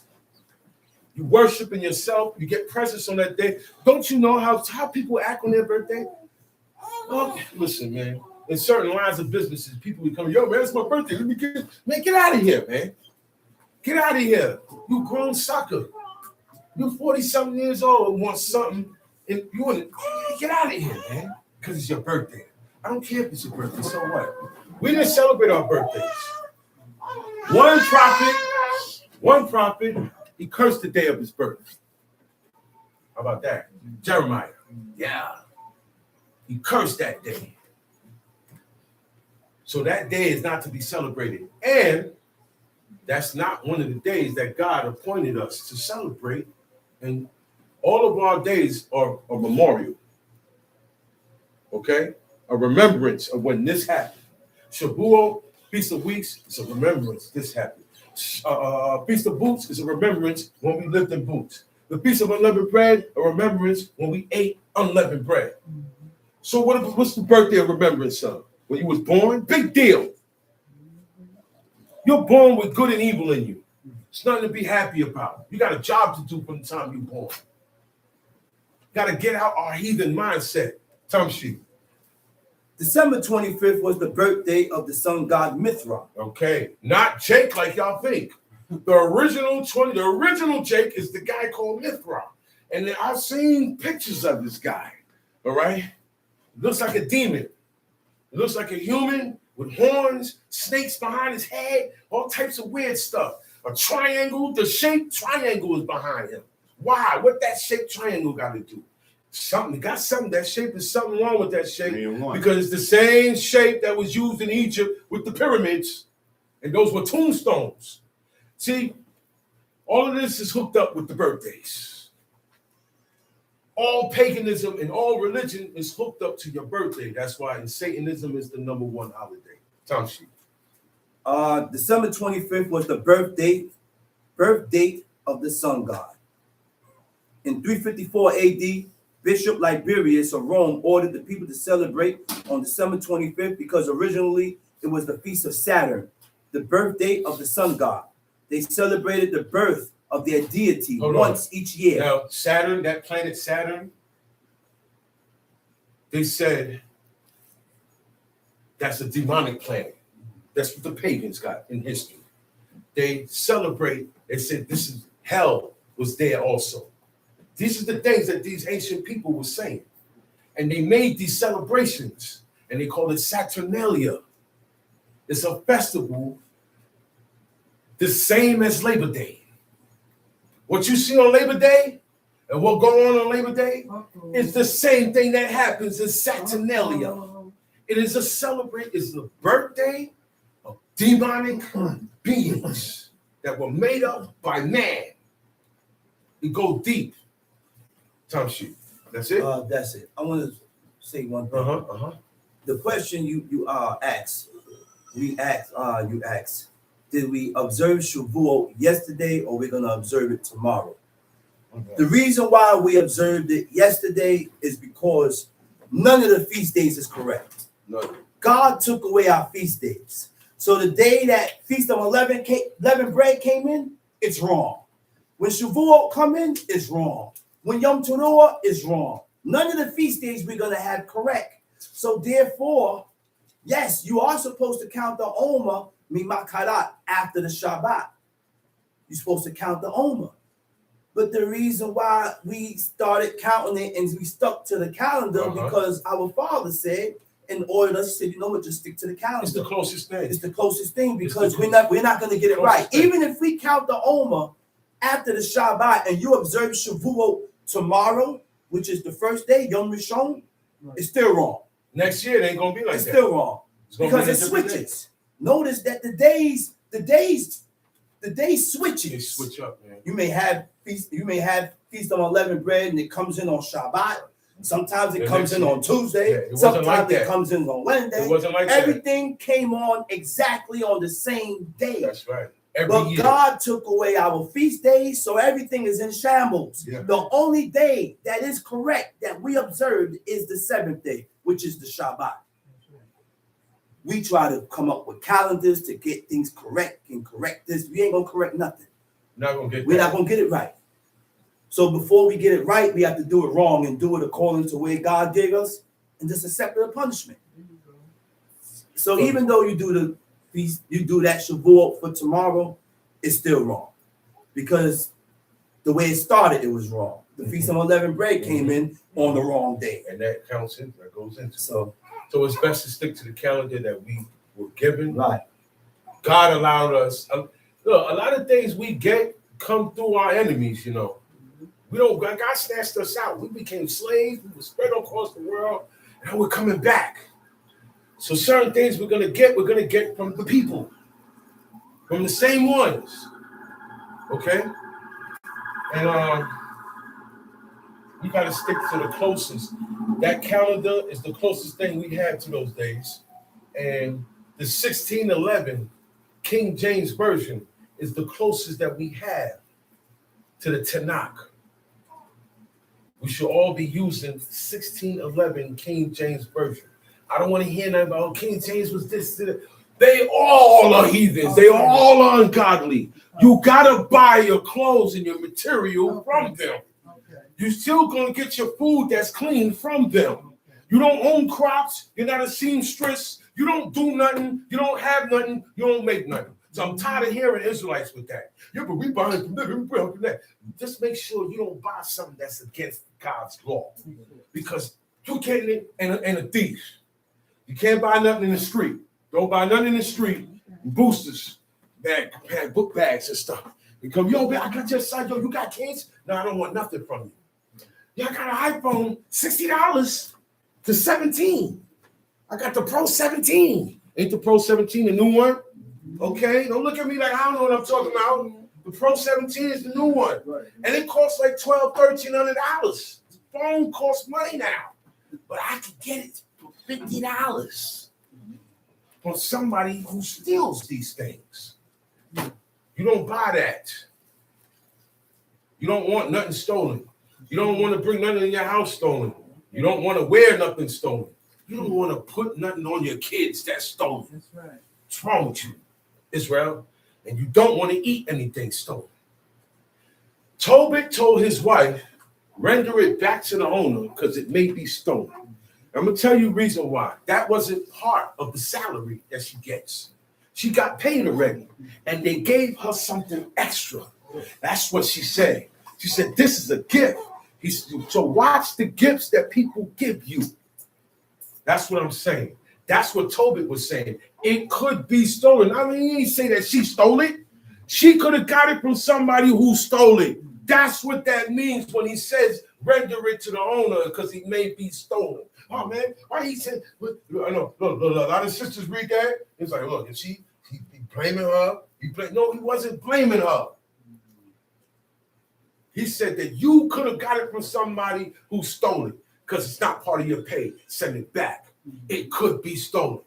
You worshiping yourself, you get presents on that day. Don't you know how people act on their birthday? Well, listen, man. In certain lines of businesses, people will come, yo, man, it's my birthday. Let me get out of here, man. Get out of here. You grown sucker. You're 40-something years old and want something, and you want to get out of here, man. Because it's your birthday. I don't care if it's your birthday, so what? We didn't celebrate our birthdays. One prophet, he cursed the day of his birth. How about that? Jeremiah. Yeah. He cursed that day. So that day is not to be celebrated. And that's not one of the days that God appointed us to celebrate. And all of our days are a memorial. Okay? A remembrance of when this happened. Shavuot, Feast of Weeks, is a remembrance this happened. Feast of Boots is a remembrance when we lived in boots. The Feast of Unleavened Bread, a remembrance when we ate unleavened bread. So what's the birthday of remembrance of? When you was born? Big deal. You're born with good and evil in you. It's nothing to be happy about. You got a job to do from the time you're born. Got to get out our heathen mindset. Tamshi. December 25th was the birthday of the sun god Mithra. Okay, not Jake like y'all think. The original Jake is the guy called Mithra. And then I've seen pictures of this guy. All right? Looks like a demon. It looks like a human with horns, snakes behind his head, all types of weird stuff. A triangle, the shaped triangle is behind him. Why? What that shaped triangle got to do? That shape is something wrong with that shape. Because it's the same shape that was used in Egypt with the pyramids. And those were tombstones. See, all of this is hooked up with the birthdays. all paganism and all religion is hooked up to your birthday. That's why in Satanism is the #1 holiday. Tom sheet. December 25th was the birth date of the sun god. In 354 AD, Bishop Liberius of Rome ordered the people to celebrate on December 25th because originally it was the feast of Saturn, the birthday of the sun god. They celebrated the birth of their deity once each year. Now, Saturn, that planet Saturn, they said that's a demonic planet. That's what the pagans got in history. They celebrate, they said this is hell was there also. These are the things that these ancient people were saying. And they made these celebrations, and they call it Saturnalia. It's a festival the same as Labor Day. What you see on Labor Day and what go on Labor Day is the same thing that happens in Saturnalia. It is a celebrate, it's the birthday of demonic beings that were made up by man. It go deep. Tom sheet. That's it? That's it. I want to say one thing. The question you asked, you asked, did we observe Shavuot yesterday or we're going to observe it tomorrow? Okay. The reason why we observed it yesterday is because none of the feast days is correct. No. God took away our feast days. So the day that Feast of Unleavened Bread came in, it's wrong. When Shavuot come in, it's wrong. When Yom Teruah is wrong. None of the feast days we're going to have correct. So therefore, yes, you are supposed to count the Omer, Mimakarat, after the Shabbat. You're supposed to count the Omer. But the reason why we started counting it and we stuck to the calendar because our father said, in order us, he said, you know what, just stick to the calendar. It's the closest thing. It's the closest thing because we're not going to get it right. Thing. Even if we count the Omer after the Shabbat and you observe Shavuot tomorrow, which is the first day, Yom Rishon, it's still wrong. Next year it ain't gonna be like it's that. It's still wrong because it switches. Notice that the days switches. They switch up, man. You may have feast of Unleavened Bread and it comes in on Shabbat. Sometimes it comes in on Tuesday. Yeah, sometimes it comes in on Wednesday. It wasn't like that. Everything came on exactly on the same day. That's right. But God took away our feast days, so everything is in shambles. Yeah. The only day that is correct that we observed is the seventh day, which is the Shabbat. We try to come up with calendars to get things correct and correct this. We ain't gonna correct nothing. We're not gonna get it right. So before we get it right, we have to do it wrong and do it according to the way God gave us, and just accept the punishment. So even though you do the feast, you do that Shavuot for tomorrow, it's still wrong. Because the way it started, it was wrong. The Feast of Unleavened Bread came in on the wrong day. And that counts in, that goes into. So it's best to stick to the calendar that we were given. Right. God allowed us. Look, a lot of things we get come through our enemies, you know. We don't, God snatched us out. We became slaves. We were spread across the world. And we're coming back. So certain things we're gonna get from the people, from the same ones, okay? And we gotta stick to the closest. That calendar is the closest thing we have to those days, and the 1611 King James Version is the closest that we have to the Tanakh. We should all be using 1611 King James Version. I don't want to hear nothing about King James was this. They all are heathens. They all are ungodly. You gotta buy your clothes and your material from them. You're still gonna get your food that's clean from them. You don't own crops. You're not a seamstress. You don't do nothing. You don't have nothing. You don't make nothing. So I'm tired of hearing Israelites with that. Yeah, but we buy it from that. Just make sure you don't buy something that's against God's law, because you can't. And a thief. You can't buy nothing in the street. Don't buy nothing in the street. Boosters, book bags and stuff. You come, yo, man, I got your side. Yo, you got kids? No, I don't want nothing from you. Yeah, I got an iPhone, $60 to 17. I got the Pro 17. Ain't the Pro 17 the new one? Okay, don't look at me like I don't know what I'm talking about. The Pro 17 is the new one. And it costs like $1,200, $1,300. phone costs money now. But I could get it for $50 from somebody who steals these things. You don't buy that. You don't want nothing stolen. You don't want to bring nothing in your house stolen. You don't want to wear nothing stolen. You don't want to put nothing on your kids that's stolen. That's right. What's wrong with you, Israel? And you don't want to eat anything stolen. Tobit told his wife, render it back to the owner because it may be stolen. I'm going to tell you the reason why. That wasn't part of the salary that she gets. She got paid already, and they gave her something extra. That's what she said. She said, this is a gift. So watch the gifts that people give you. That's what I'm saying. That's what Tobit was saying. It could be stolen. I mean, he didn't say that she stole it. She could have got it from somebody who stole it. That's what that means when he says, render it to the owner because it may be stolen. Oh, man, why he said, look, a lot of sisters read that. It's like, look, is he blaming her? No, he wasn't blaming her. He said that you could have got it from somebody who stole it because it's not part of your pay. Send it back. It could be stolen.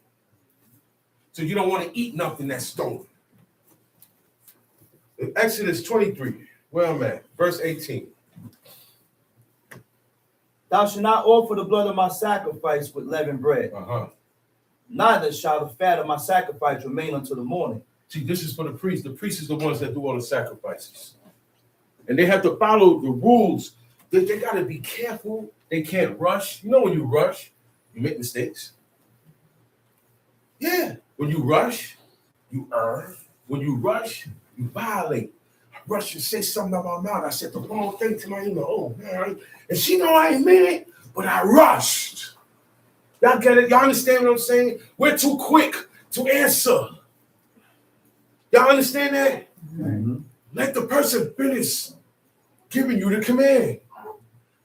So you don't want to eat nothing that's stolen. In Exodus 23, where I'm at, verse 18. Thou shalt not offer the blood of my sacrifice with leavened bread. Neither shall the fat of my sacrifice remain until the morning. See, this is for the priest. The priest is the ones that do all the sacrifices. And they have to follow the rules. They got to be careful. They can't rush. You know when you rush, you make mistakes. Yeah. When you rush, you err. When you rush, you violate. I rushed and say something out my mouth. I said the wrong thing to my email. Oh, man. And she know I ain't mean it, but I rushed. Y'all get it? Y'all understand what I'm saying? We're too quick to answer. Y'all understand that? Mm-hmm. Let the person finish giving you the command.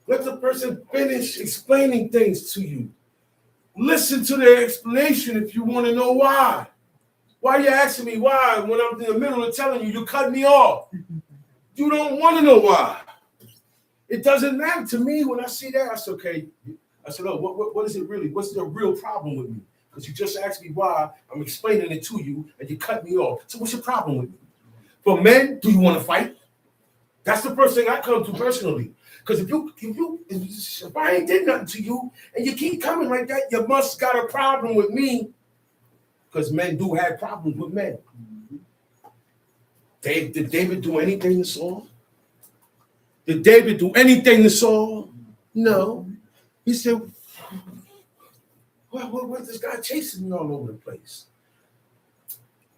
Let the person finish explaining things to you. Listen to their explanation if you want to know why. Why are you asking me why when I'm in the middle of telling you, you cut me off? You don't want to know why. It doesn't matter to me when I see that. I said, okay. I said, oh, what is it really? What's the real problem with me? Because you just asked me why. I'm explaining it to you, and you cut me off. So what's your problem with me? For men, do you want to fight? That's the first thing I come to personally. Because if I ain't did nothing to you, and you keep coming like that, you must got a problem with me. Because men do have problems with men. Did David do anything to Saul? Did David do anything to Saul? No. He said, what's this guy chasing me all over the place?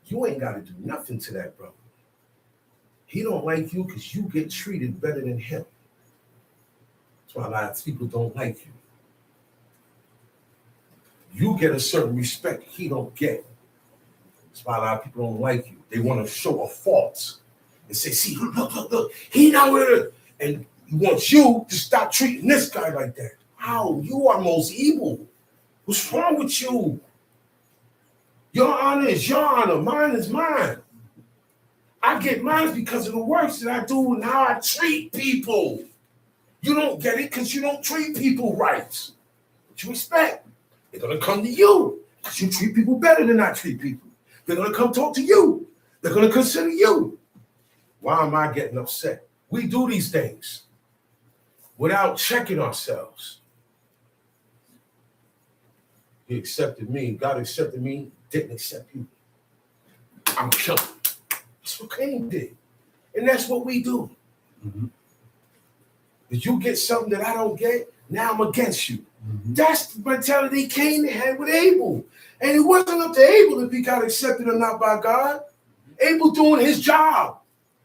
You ain't got to do nothing to that brother. He don't like you because you get treated better than him. That's why a lot of people don't like you. You get a certain respect he don't get. That's why a lot of people don't like you. They want to show a fault and say, see, look, he not with it. And he wants you to stop treating this guy like that. How? You are most evil. What's wrong with you? Your honor is your honor. Mine is mine. I get mine because of the works that I do and how I treat people. You don't get it because you don't treat people right. But you expect. They're going to come to you because you treat people better than I treat people. They're going to come talk to you. They're going to consider you. Why am I getting upset? We do these things without checking ourselves. He accepted me. God accepted me. Didn't accept you. I'm killing. That's what Cain did. And that's what we do. Mm-hmm. Did you get something that I don't get? Now I'm against you. Mm-hmm. That's the mentality Cain had with Abel. And it wasn't up to Abel if he got accepted or not by God. Abel doing his job.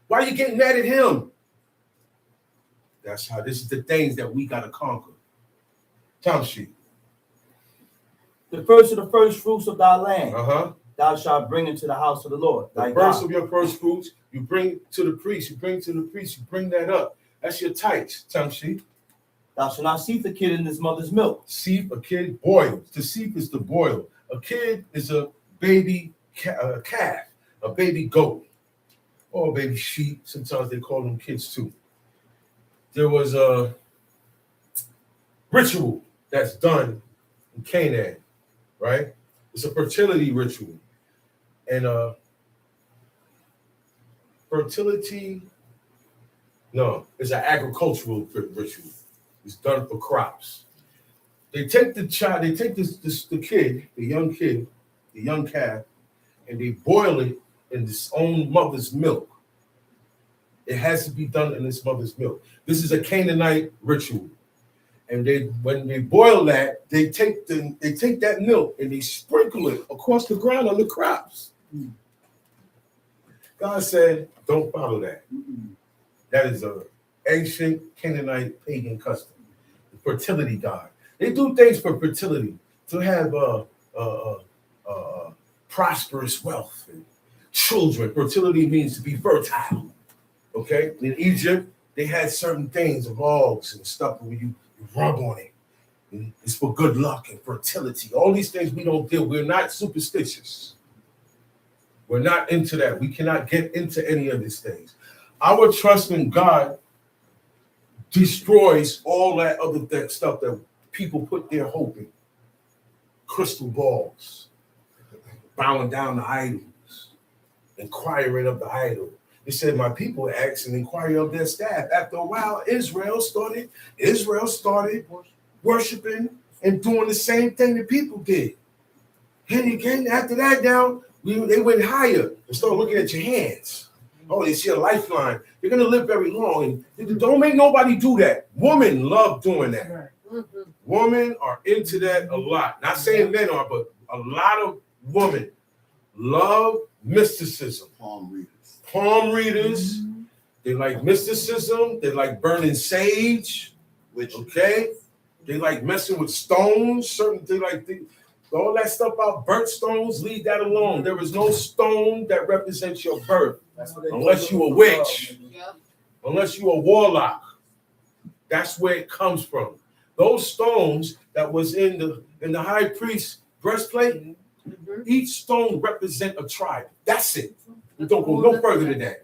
Why are you getting mad at him? That's how this is the things that we got to conquer. Tom sheet. The first of the first fruits of thy land, Uh-huh. thou shalt bring into the house of the Lord. The first of your first fruits, you bring to the priest. You bring to the priest. You bring that up. That's your tithes, Tom sheet. Thou shalt not seethe a kid in his mother's milk. Seethe a kid boils. To seethe is to boil. A kid is a baby calf, a baby goat, or a baby sheep. Sometimes they call them kids too. There was ritual that's done in Canaan, right? It's a fertility ritual. And fertility, no, it's an agricultural ritual. It's done for crops. They take the child, they take the kid, the young calf, and they boil it in its own mother's milk. It has to be done in its mother's milk. This is a Canaanite ritual. And when they boil that, they take that milk and they sprinkle it across the ground on the crops. God said, don't follow that. That is an ancient Canaanite pagan custom. The fertility god. They do things for fertility, to have prosperous wealth and children. Fertility means to be fertile. Okay? In Egypt, they had certain things of logs and stuff where you rub on it. And it's for good luck and fertility. All these things we don't deal. We're not superstitious. We're not into that. We cannot get into any of these things. Our trust in God destroys all that other stuff that people put their hope in. Crystal balls, bowing down to idols, inquiring of the idol. It said, my people asked and inquired of their staff. After a while, Israel started worshiping and doing the same thing that people did. And again, after that, now they went higher and started looking at your hands. Oh, they see a lifeline. You're going to live very long. And don't make nobody do that. Women love doing that. Women are into that a lot. Not saying men are, but a lot of women love mysticism. Palm readers. They like mysticism. They like burning sage. Okay? They like messing with stones. All that stuff about burnt stones, leave that alone. There is no stone that represents your birth. Unless you're a witch. Unless you're a warlock. That's where it comes from. Those stones that was in the high priest's breastplate, each stone represent a tribe. That's it. We don't go no further than that.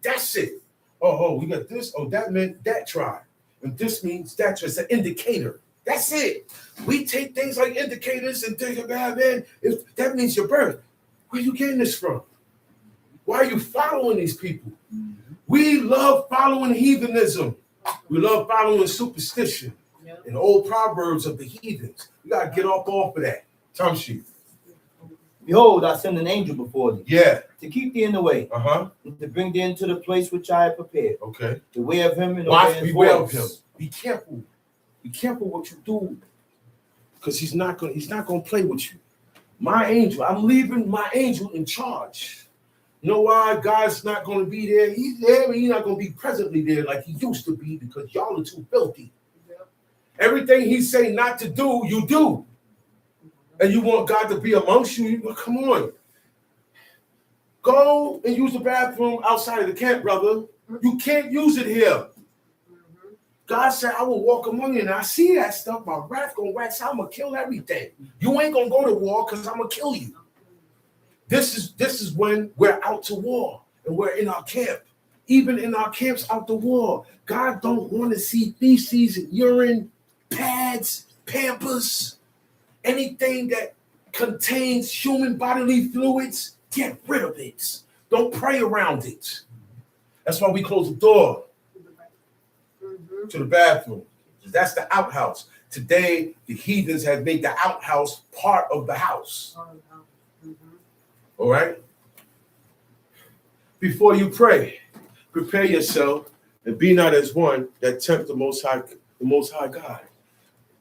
That's it. Oh, we got this. Oh, that meant that tribe. And this means that. It's an indicator. That's it. We take things like indicators and think about, man, that means your birth. Where are you getting this from? Why are you following these people? We love following heathenism. We love following superstition and old proverbs of the heathens. You got to get off of that. Time sheet. Behold, I send an angel before thee. Yeah. To keep thee in the way. And to bring thee into the place which I have prepared. Okay. Beware of him and beware of him. Be careful. Be careful what you do. Because he's not gonna play with you. My angel, I'm leaving my angel in charge. You know why God's not going to be there? He's there, but he's not going to be presently there like he used to be because y'all are too filthy. Everything he say not to do, you do. And you want God to be amongst you? Well, come on. Go and use the bathroom outside of the camp, brother. You can't use it here. God said, I will walk among you. And I see that stuff. My wrath going to wax out. I'm going to kill everything. You ain't going to go to war because I'm going to kill you. This is when we're out to war and we're in our camp. Even in our camps out to war, God don't want to see feces, urine, pads, pampers, anything that contains human bodily fluids. Get rid of it. Don't pray around it. That's why we close the door to the bathroom. That's the outhouse. Today, the heathens have made the outhouse part of the house. All right? Before you pray, prepare yourself and be not as one that tempt the Most High God.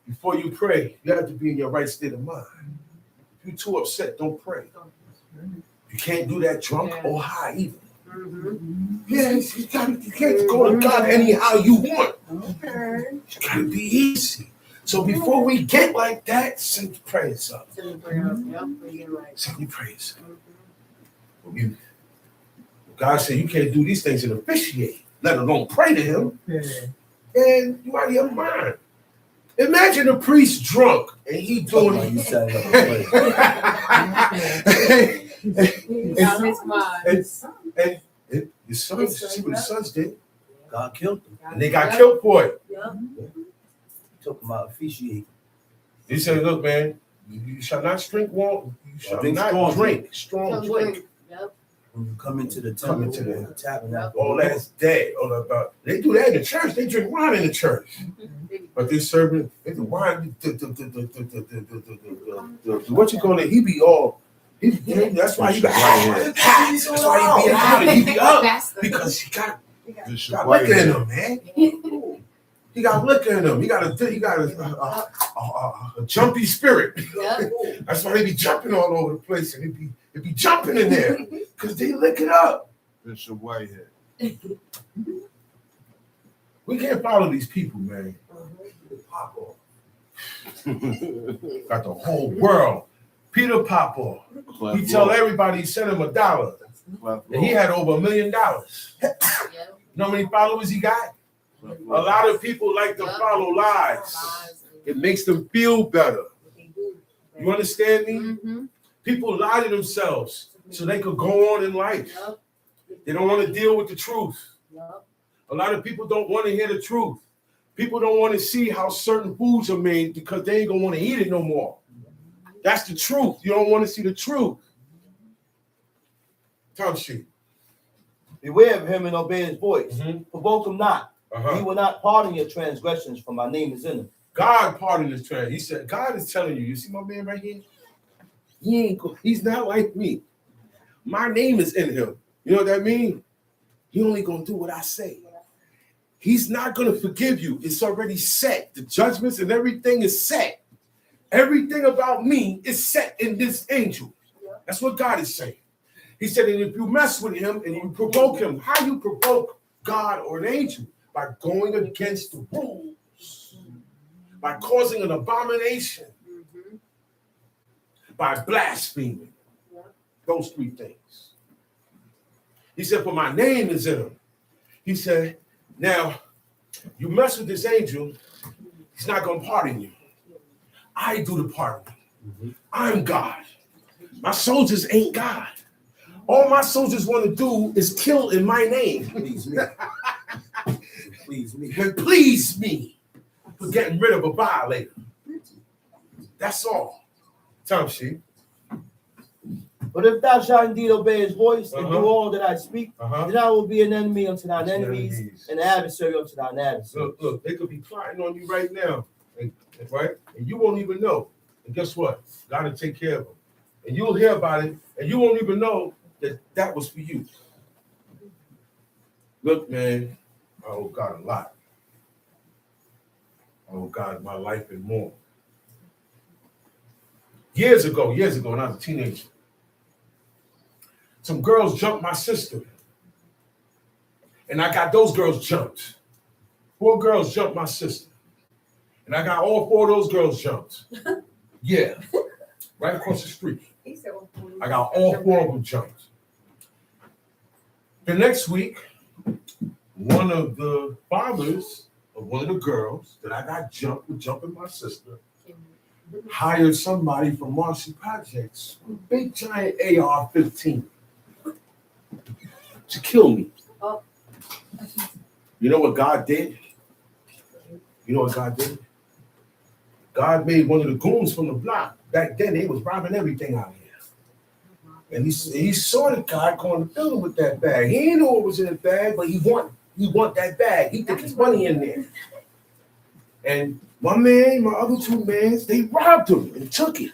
Before you pray, you have to be in your right state of mind. If you're too upset, don't pray. You can't do that drunk or high either. Yeah, you can't go to God anyhow you want. It's got to be easy. So before we get like that, send your prayers up. Send your prayers up. God said you can't do these things and officiate, let alone pray to him. And you out of your mind. Imagine a priest drunk and he doing You said and his sons, see what his sons did? God killed them. And they got killed for it. talking about officiating. He said, look, man, you shall not drink strong drink. Yep. When you come into the Come into temple, the- the tabernacle. All that's dead. All about they do that in the church. They drink wine in the church, but they serving the wine. What you call it? He be all. That's why he got. That's why he be out. He be up because he got liquor in him, man. He got liquor in him. He got a jumpy spirit. Yep. That's why they be jumping all over the place, and they be jumping in there because they lick it up. Bishop Whitehead. We can't follow these people, man. Pop off. Got the whole world. Peter Pop off. He tell everybody he sent him $1, and he had over $1 million. You know how many followers he got? A lot of people like to follow lies. It makes them feel better. You understand me? Mm-hmm. People lie to themselves so they could go on in life. Yep. They don't want to deal with the truth. Yep. A lot of people don't want to hear the truth. People don't want to see how certain foods are made because they ain't gonna want to eat it no more. That's the truth. You don't want to see the truth. Tom sheet. Beware of him and obey his voice. Mm-hmm. Provoke him not. Uh-huh. He will not pardon your transgressions, for my name is in him. God pardoned his trend. He said, God is telling you, you see my man right here? He's not like me. My name is in him. You know what that means? He only gonna do what I say. He's not gonna forgive you. It's already set. The judgments and everything is set. Everything about me is set in this angel. That's what God is saying. He said, and if you mess with him and you provoke him, how you provoke God or an angel? By going against the rules, by causing an abomination, by blaspheming. Those three things. He said, for my name is in him. He said, now, you mess with this angel, he's not going to pardon you. I do the pardoning. I'm God. My soldiers ain't God. All my soldiers want to do is kill in my name. Please me. Please me. Please me for getting rid of a violator. That's all. Tom sheet. But if thou shalt indeed obey his voice and do Uh-huh. all that I speak, Uh-huh. then I will be an enemy unto thine Unto enemies, enemies. and an adversary unto thine adversaries. Look, they could be plotting on you right now, right? And you won't even know. And guess what? God will take care of them. And you'll hear about it, and you won't even know that that was for you. Look, man, I owe God a lot. I owe God my life and more. Years ago, when I was a teenager, some girls jumped my sister. And I got those girls jumped. 4 girls jumped my sister. And I got all 4 of those girls jumped. Yeah. Right across the street. I got all 4 of them jumped. The next week, one of the fathers of one of the girls that I got jumped with jumping my sister hired somebody from Marcy Projects, a big giant AR-15, to kill me. Oh. You know what God did? You know what God did? God made one of the goons from the block. Back then, they was robbing everything out here. And he saw the guy going to the building with that bag. He didn't know what was in the bag, but he want that bag. He think his money in there. And my man, my other 2 men, they robbed him and took it.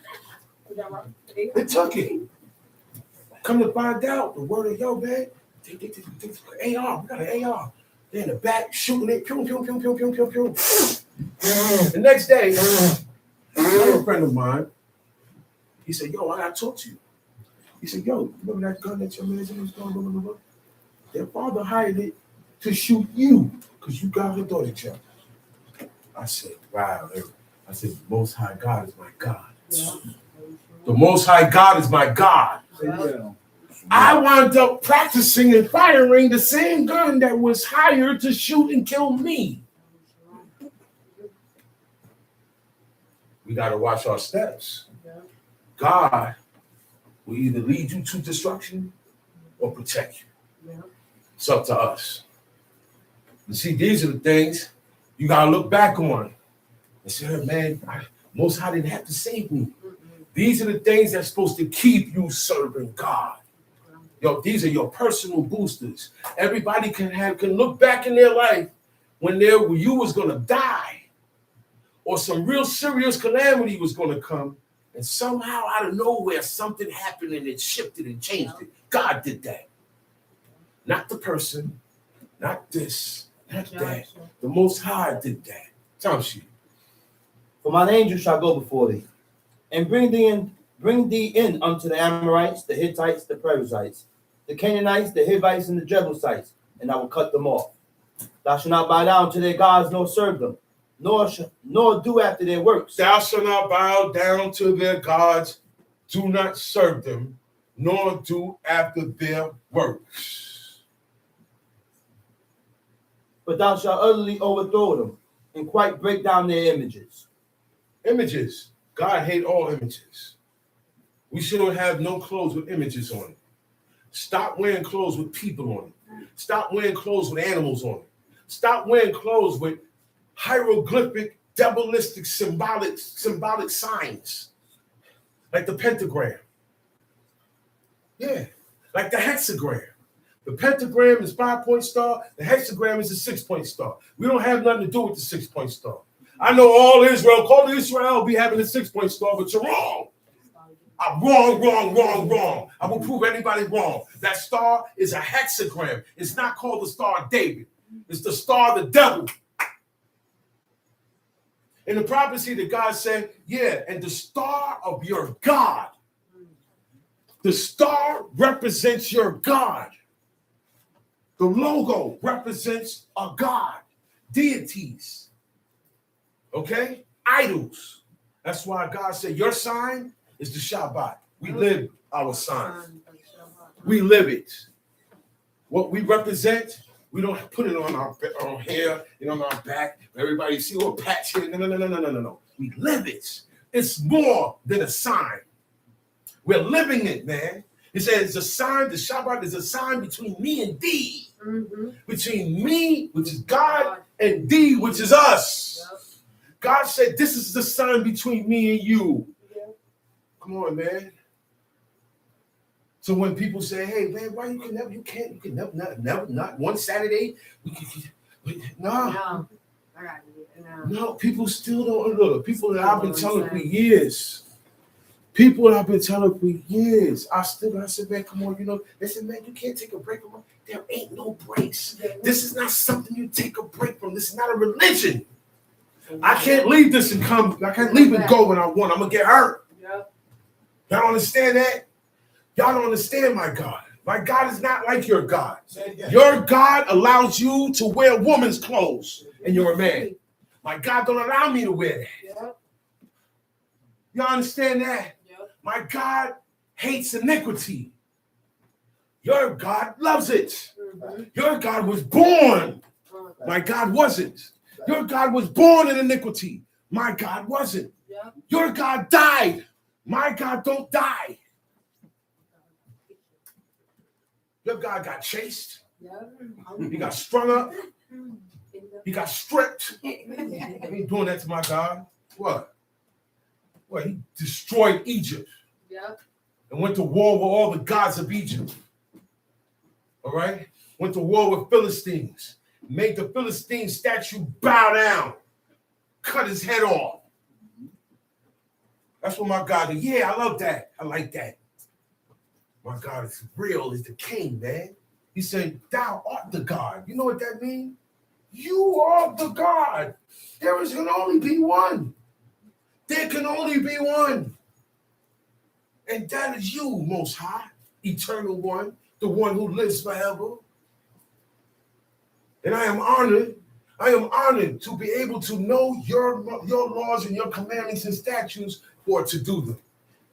They took it. Come to find out, the word of yo, man, they AR, we got an AR. They're in the back shooting it, pew, pew, pew, pew, pew, pew, pew. The next day, another friend of mine, he said, yo, I gotta talk to you. He said, yo, remember that gun that your man was going, blah, blah, blah? Their father hired it to shoot you because you got her daughter jumped. I said, wow. I said, the Most High God is my God. Yeah. The Most High God is my God. I wound up practicing and firing the same gun that was hired to shoot and kill me. We got to watch our steps. God will either lead you to destruction or protect you. It's up to us. You see, these are the things you got to look back on. and said, man, Most High didn't have to save me. These are the things that's supposed to keep you serving God. Yo, these are your personal boosters. Everybody can look back in their life when you was gonna die, or some real serious calamity was gonna come, and somehow out of nowhere something happened and it shifted and changed it. God did that. Not the person, not this, not that. The Most High did that. Time sheet. For mine angel shall go before thee, and bring thee in unto the Amorites, the Hittites, the Perizzites, the Canaanites, the Hivites, and the Jebusites, and I will cut them off. Thou shalt not bow down to their gods, nor serve them, nor do after their works. Thou shalt not bow down to their gods, do not serve them, nor do after their works. But thou shalt utterly overthrow them, and quite break down their images. Images. God hates all images. We shouldn't have no clothes with images on it. Stop wearing clothes with people on it. Stop wearing clothes with animals on it. Stop wearing clothes with hieroglyphic, diabolistic, symbolic signs. Like the pentagram. Yeah. Like the hexagram. The pentagram is 5-point star. The hexagram is a 6-point star. We don't have nothing to do with the 6-point star. I know all Israel, call Israel, be having a 6-point star, but you're wrong. I'm wrong. I will prove anybody wrong. That star is a hexagram. It's not called the Star of David. It's the star of the devil. In the prophecy that God said, yeah, and the star of your God. The star represents your God. The logo represents a God. Deities. Okay? Idols. That's why God said, your sign is the Shabbat. We live our sign. We live it. What we represent, we don't put it on our hair and on our back. Everybody see a patch here. No. We live it. It's more than a sign. We're living it, man. It says a sign, the Shabbat is a sign between me and thee. Mm-hmm. Between me, which is God, and thee, which is us. Yep. God said, this is the sign between me and you. Yeah. Come on, man. So when people say, hey, man, why you can never, not one Saturday. No, people still don't look. People that I've been telling for years. I said, man, come on, they said, man, you can't take a break. There ain't no breaks. This is not something you take a break from. This is not a religion. I can't leave this and come. I can't leave and go when I want. I'm going to get hurt. Yep. Y'all don't understand that? Y'all don't understand my God. My God is not like your God. Your God allows you to wear woman's clothes, and you're a man. My God don't allow me to wear that. Yep. Y'all understand that? Yep. My God hates iniquity. Your God loves it. Mm-hmm. Your God was born. My God wasn't. Your God was born in iniquity. My God wasn't. Yep. Your God died. My God don't die. Your God got chased. Yep. He got strung up. He got stripped. I ain't doing that to my God. What? Well, he destroyed Egypt. Yep. And went to war with all the gods of Egypt. All right? Went to war with Philistines. Made the Philistine statue bow down. Cut his head off. That's what my God did. Yeah, I love that. I like that. My God is real. He's the king, man. He said, thou art the God. You know what that means? You are the God. There can only be one. There can only be one. And that is you, Most High, eternal one, the one who lives forever. And I am honored to be able to know your laws and your commandments and statutes for to do them.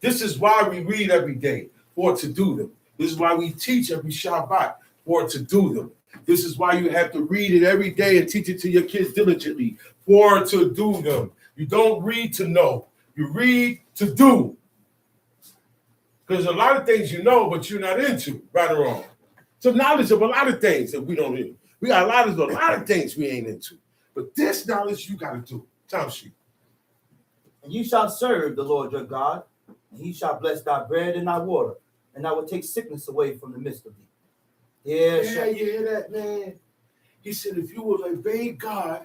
This is why we read every day, for to do them. This is why we teach every Shabbat, for to do them. This is why you have to read it every day and teach it to your kids diligently, for to do them. You don't read to know. You read to do. Because a lot of things you know, but you're not into, right or wrong. So knowledge of a lot of things that we don't know. We got a lot of things we ain't into. But this knowledge you got to do. Time sheet. And you shall serve the Lord your God, and he shall bless thy bread and thy water, and I will take sickness away from the midst of thee. Yeah, you hear that, man? He said, if you will obey God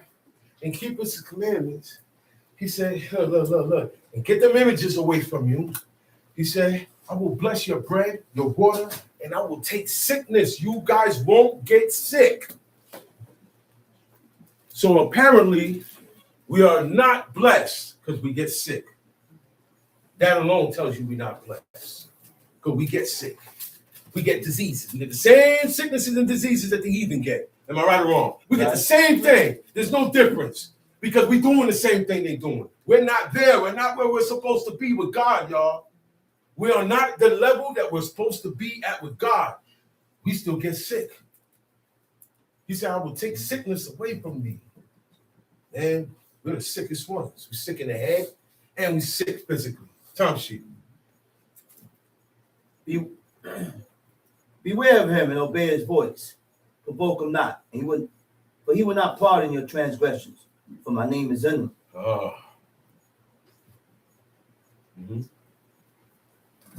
and keep his commandments, he said, look, and get them images away from you. He said, I will bless your bread, your water, and I will take sickness. You guys won't get sick. So apparently, we are not blessed because we get sick. That alone tells you we're not blessed because we get sick. We get diseases. We get the same sicknesses and diseases that the heathen get. Am I right or wrong? We get the same thing. There's no difference because we're doing the same thing they're doing. We're not there. We're not where we're supposed to be with God, y'all. We are not at the level that we're supposed to be at with God. We still get sick. He said, I will take sickness away from thee. And we're the sickest ones. We're sick in the head and we're sick physically. Tom sheet. Beware of him and obey his voice. Provoke him not. And for he will not pardon your transgressions, for my name is in him.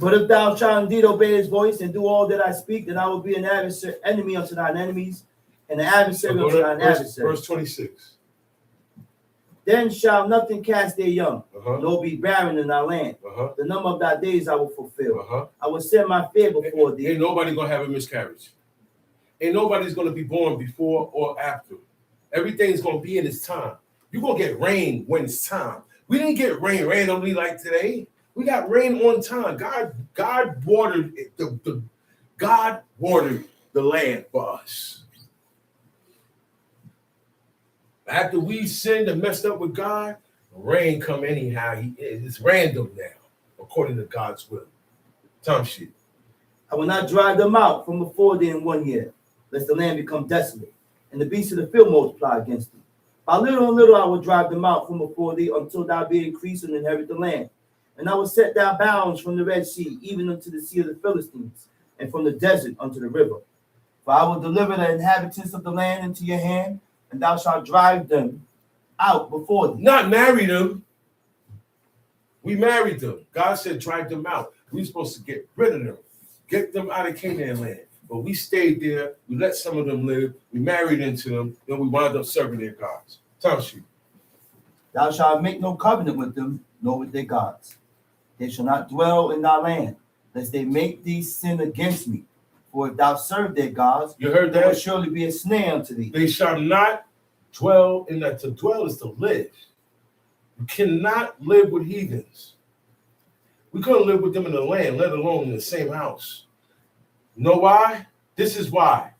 But if thou shalt indeed obey his voice and do all that I speak, then I will be an enemy unto thine enemies, and an adversary unto thine adversaries. Verse 26. Then shall nothing cast their young, nor be barren in thy land. The number of thy days I will fulfill. I will send my fear before thee. Ain't nobody gonna have a miscarriage. Ain't nobody's gonna be born before or after. Everything's gonna be in its time. You're gonna get rain when it's time. We didn't get rain randomly like today. We got rain on time. God watered it. God watered the land for us. After we sinned and messed up with God, rain come anyhow. It's random now, according to God's will. Tom sheet. I will not drive them out from before thee in 1 year, lest the land become desolate, and the beasts of the field multiply against thee. By little and little I will drive them out from before thee, until thou be increased and inherit the land. And I will set thy bounds from the Red Sea, even unto the sea of the Philistines, and from the desert unto the river. For I will deliver the inhabitants of the land into your hand, and thou shalt drive them out before thee. Not marry them. We married them. God said drive them out. We're supposed to get rid of them. Get them out of Canaan land. But we stayed there. We let some of them live. We married into them. Then we wound up serving their gods. Tom sheet. Thou shalt make no covenant with them, nor with their gods. They shall not dwell in thy land, lest they make thee sin against me. For if thou serve their gods, you heard there will that? surely be a snare unto thee. They shall not dwell in that. To dwell is to live. You cannot live with heathens. We couldn't live with them in the land, let alone in the same house. You know why? This is why.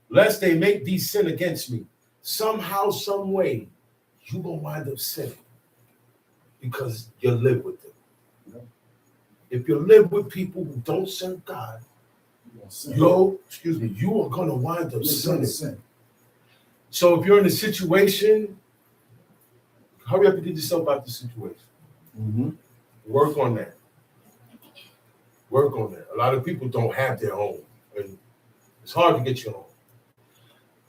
Lest they make thee sin against me. Somehow, some way, you're going to wind up sinning because you live with them. If you live with people who don't serve God, you are going to wind up sinning. So if you're in a situation, hurry up and get yourself out the situation. Work on that. Work on that. A lot of people don't have their home. And it's hard to get your home.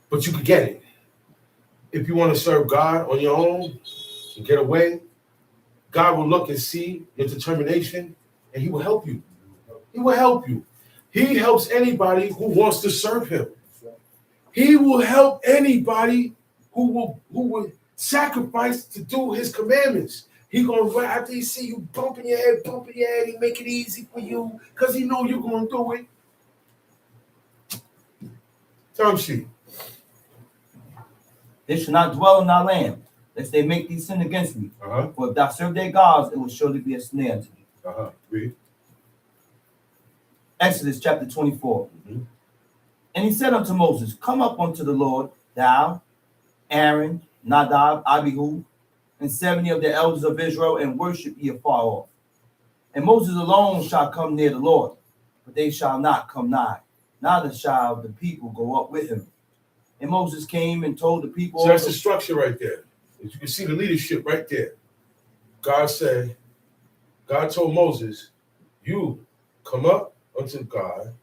But you can get it. If you want to serve God on your own and get away, God will look and see your determination, and he will help you. He will help you. He helps anybody who wants to serve him. He will help anybody who will sacrifice to do his commandments. He gonna, after he see you bumping your head, he make it easy for you because he know you're gonna do it. Tom sheet. They shall not dwell in thy land, lest they make thee sin against me. For if thou serve their gods, it will surely be a snare unto thee. Read. Exodus chapter 24. And he said unto Moses, come up unto the Lord, thou, Aaron, Nadab, Abihu, and 70 of the elders of Israel, and worship ye afar off. And Moses alone shall come near the Lord, but they shall not come nigh, neither shall the people go up with him. And Moses came and told the people. So that's the structure right there. You can see the leadership right there. God told Moses, you come up unto God,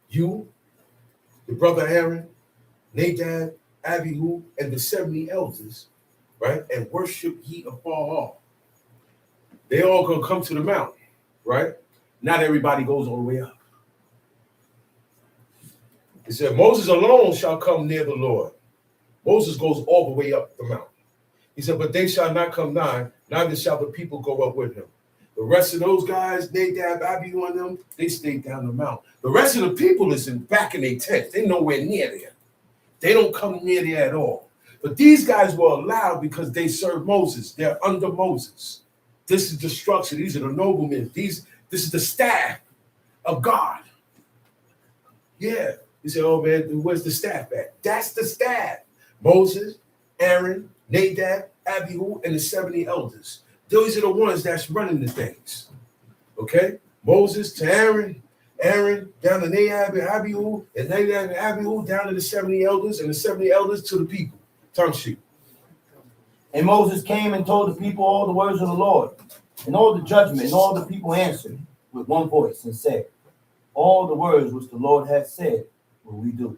you, the brother Aaron, Nadab, Abihu, and the 70 elders, right? And worship ye afar off. They all gonna come to the mount, right? Not everybody goes all the way up. He said, Moses alone shall come near the Lord. Moses goes all the way up the mount. He said, but they shall not come nigh, neither shall the people go up with him. The rest of those guys, Nadab, Abihu, and them, they stayed down the mount. The rest of the people is back in their tents. They nowhere near there. They don't come near there at all. But these guys were allowed because they serve Moses. They're under Moses. This is the structure. These are the noblemen. This is the staff of God. Yeah. You say, oh man, where's the staff at? That's the staff. Moses, Aaron, Nadab, Abihu, and the 70 elders. Those are the ones that's running the things. Okay? Moses to Aaron, Aaron down to Nadab and Abihu, and Nadab and Abihu down to the 70 elders, and the 70 elders to the people. Tongue sheet. And Moses came and told the people all the words of the Lord, and all the judgment, and all the people answered with one voice and said, all the words which the Lord hath said will we do.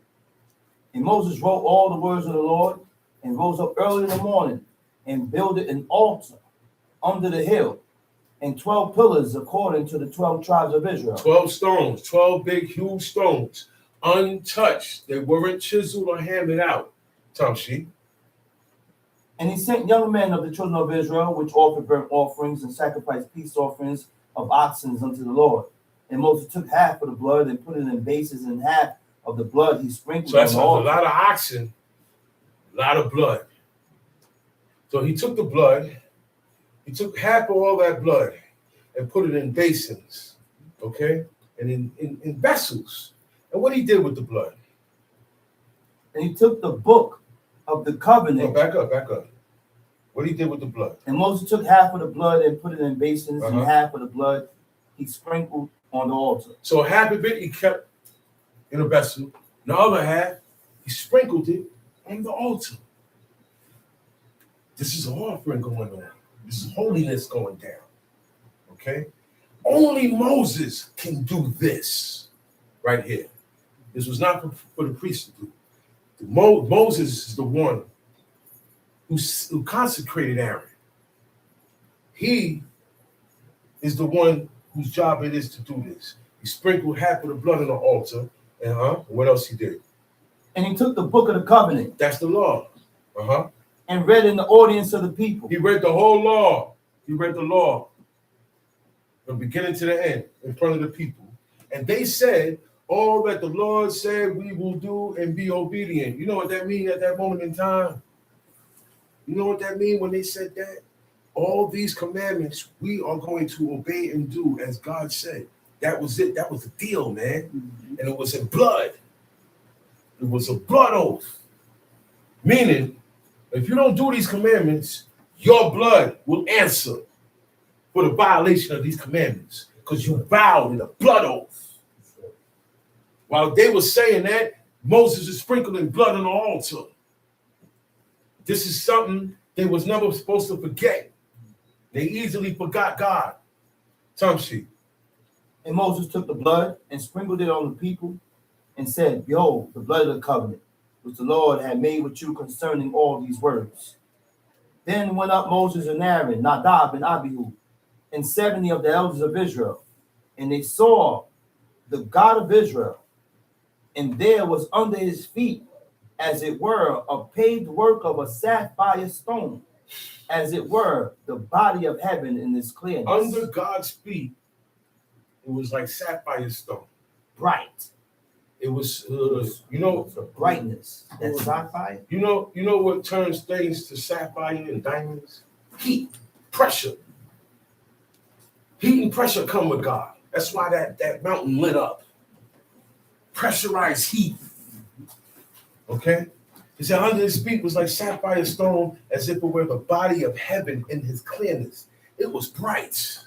And Moses wrote all the words of the Lord, and rose up early in the morning, and builded an altar under the hill, and 12 pillars according to the 12 tribes of Israel. 12 stones, 12 big, huge stones, untouched. They weren't chiseled or hammered out. Tongue sheet. And he sent young men of the children of Israel, which offered burnt offerings and sacrificed peace offerings of oxen unto the Lord. And Moses took half of the blood and put it in bases, and half of the blood he sprinkled So that's on a the altar. lot of oxen, a lot of blood. So he took the blood, he took half of all that blood and put it in basins, okay, and in vessels. And what he did with the blood? And he took the book of the covenant. No, back up. What he did with the blood? And Moses took half of the blood and put it in basins, and Uh-huh. half of the blood he sprinkled on the altar. So half of it he kept in a vessel. The other half, he sprinkled it on the altar. This is an offering going on. This is holiness going down. Okay? Only Moses can do this right here. This was not for the priest to do. Moses is the one who consecrated Aaron. He is the one whose job it is to do this. He sprinkled half of the blood on the altar. What else he did? And he took the book of the covenant That's the law. and read in the audience of the people. He read the whole law. He read the law from beginning to the end in front of the people. And they said, all that the Lord said we will do and be obedient. You know what that means at that moment in time? You know what that means when they said that? All these commandments we are going to obey and do as God said. That was it. That was the deal, man. And it was in blood. It was a blood oath. Meaning, if you don't do these commandments, your blood will answer for the violation of these commandments because you vowed in a blood oath. While they were saying that, Moses is sprinkling blood on the altar. This is something they was never supposed to forget. They easily forgot God. Tongue sheet. And Moses took the blood and sprinkled it on the people and said, behold, the blood of the covenant, which the Lord had made with you concerning all these words. Then went up Moses and Aaron, Nadab and Abihu, and 70 of the elders of Israel. And they saw the God of Israel, and there was under his feet, as it were, a paved work of a sapphire stone, as it were, the body of heaven in its clearness. Under God's feet, it was like sapphire stone. Bright. It was, The brightness. That's sapphire. You know what turns things to sapphire and diamonds? Heat, pressure. Heat and pressure come with God. That's why that mountain lit up. Pressurized heat. Okay? He said under his feet was like sapphire stone, as if it were the body of heaven in his clearness. It was bright.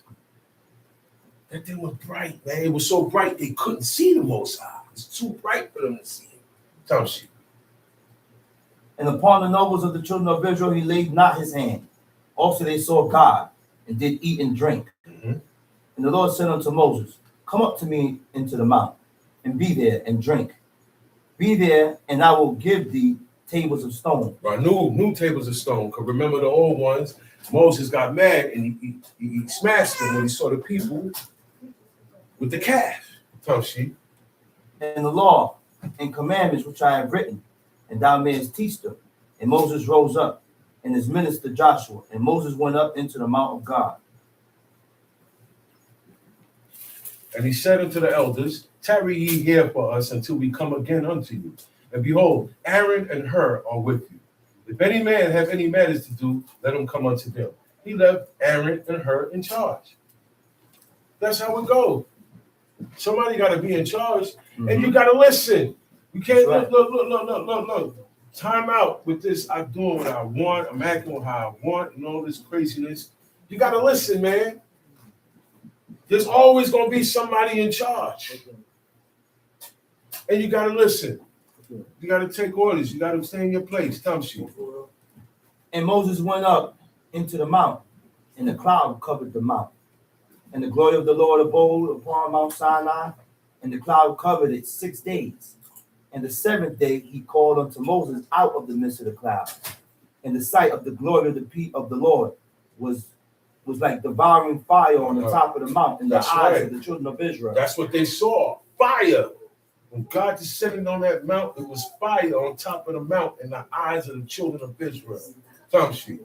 That thing was bright, man. It was so bright they couldn't see the Most High. It was too bright for them to see him. Tongue sheet. And upon the nobles of the children of Israel he laid not his hand. Also they saw God, and did eat and drink. Mm-hmm. And the Lord said unto Moses, come up to me into the mount, and be there and drink. Be there, and I will give thee tables of stone. Right, new tables of stone. Because remember the old ones, Moses got mad and he smashed them when he saw the people with the calf. Tough sheep. And the law and commandments which I have written, and thou mayest teach them. And Moses rose up, and his minister Joshua, and Moses went up into the mount of God. And he said unto the elders, tarry ye here for us until we come again unto you. And behold, Aaron and Hur are with you. If any man have any matters to do, let him come unto them. He left Aaron and Hur in charge. That's how it goes. Somebody got to be in charge, and you got to listen. You can't look. Time out with this. I'm doing what I want. I'm acting how I want, and all this craziness. You got to listen, man. There's always going to be somebody in charge, and you got to listen. You got to take orders. You got to stay in your place. Tamshi. And Moses went up into the mount, and the cloud covered the mount. And the glory of the Lord abode upon Mount Sinai, and the cloud covered it 6 days. And the seventh day he called unto Moses out of the midst of the cloud. And the sight of the glory of the Lord was like devouring fire on the top of the mount in the eyes of the children of Israel. That's what they saw. Fire. When God descended on that mount, it was fire on top of the mount in the eyes of the children of Israel. Tamshi.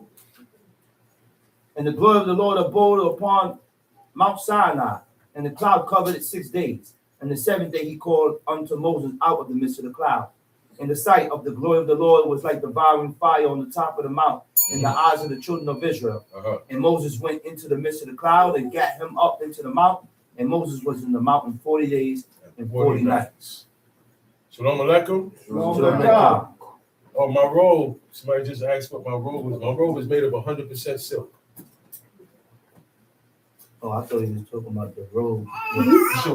And the glory of the Lord abode upon Mount Sinai, and the cloud covered it 6 days. And the seventh day he called unto Moses out of the midst of the cloud. And the sight of the glory of the Lord was like devouring fire on the top of the mount in the eyes of the children of Israel. And Moses went into the midst of the cloud and gat him up into the mount. And Moses was in the mountain 40 days and 40 nights. Shalom Aleichem. Shalom Aleichem. Oh, my robe. Somebody just asked what my robe was. My robe is made of 100% silk. Oh, I thought he was talking about the robe. So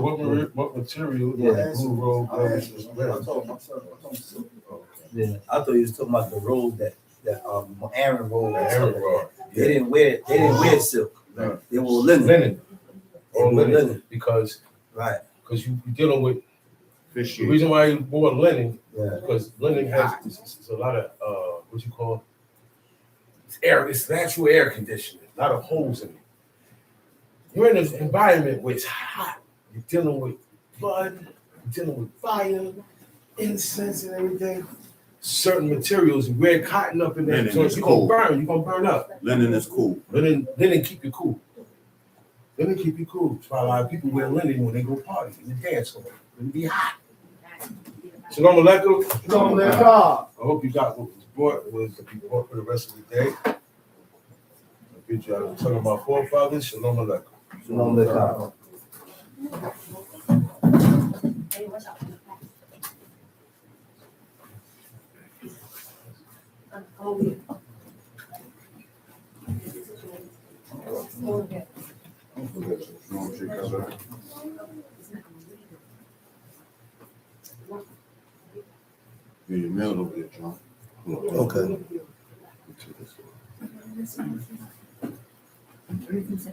what material? Yeah. Blue robe. Yeah, I thought he was talking about the robe that Aaron robe. Aaron robe. They didn't wear silk. No. They wore linen. Linen. They wore linen. Because Right. you're dealing with Fish. the reason why you wore linen, Yeah. because linen has it's a lot of what you call it's natural air conditioning, a lot of holes in it. You're in an environment where it's hot. You're dealing with blood, you're dealing with fire, incense and everything. Certain materials, you wear cotton up in there, Linen so is you're cool. gonna burn up. Linen is cool. Linen keep you cool. Linen keep you cool. That's why a lot of people wear linen when they go party in the dance hall. It'll be hot. Shalom Aleichem. Shalom Aleichem. I hope you got what was brought for the rest of the day. I get you out talking about forefathers. Shalom Aleichem. Shalom Aleichem. Yeah, your mail over there, John. Okay.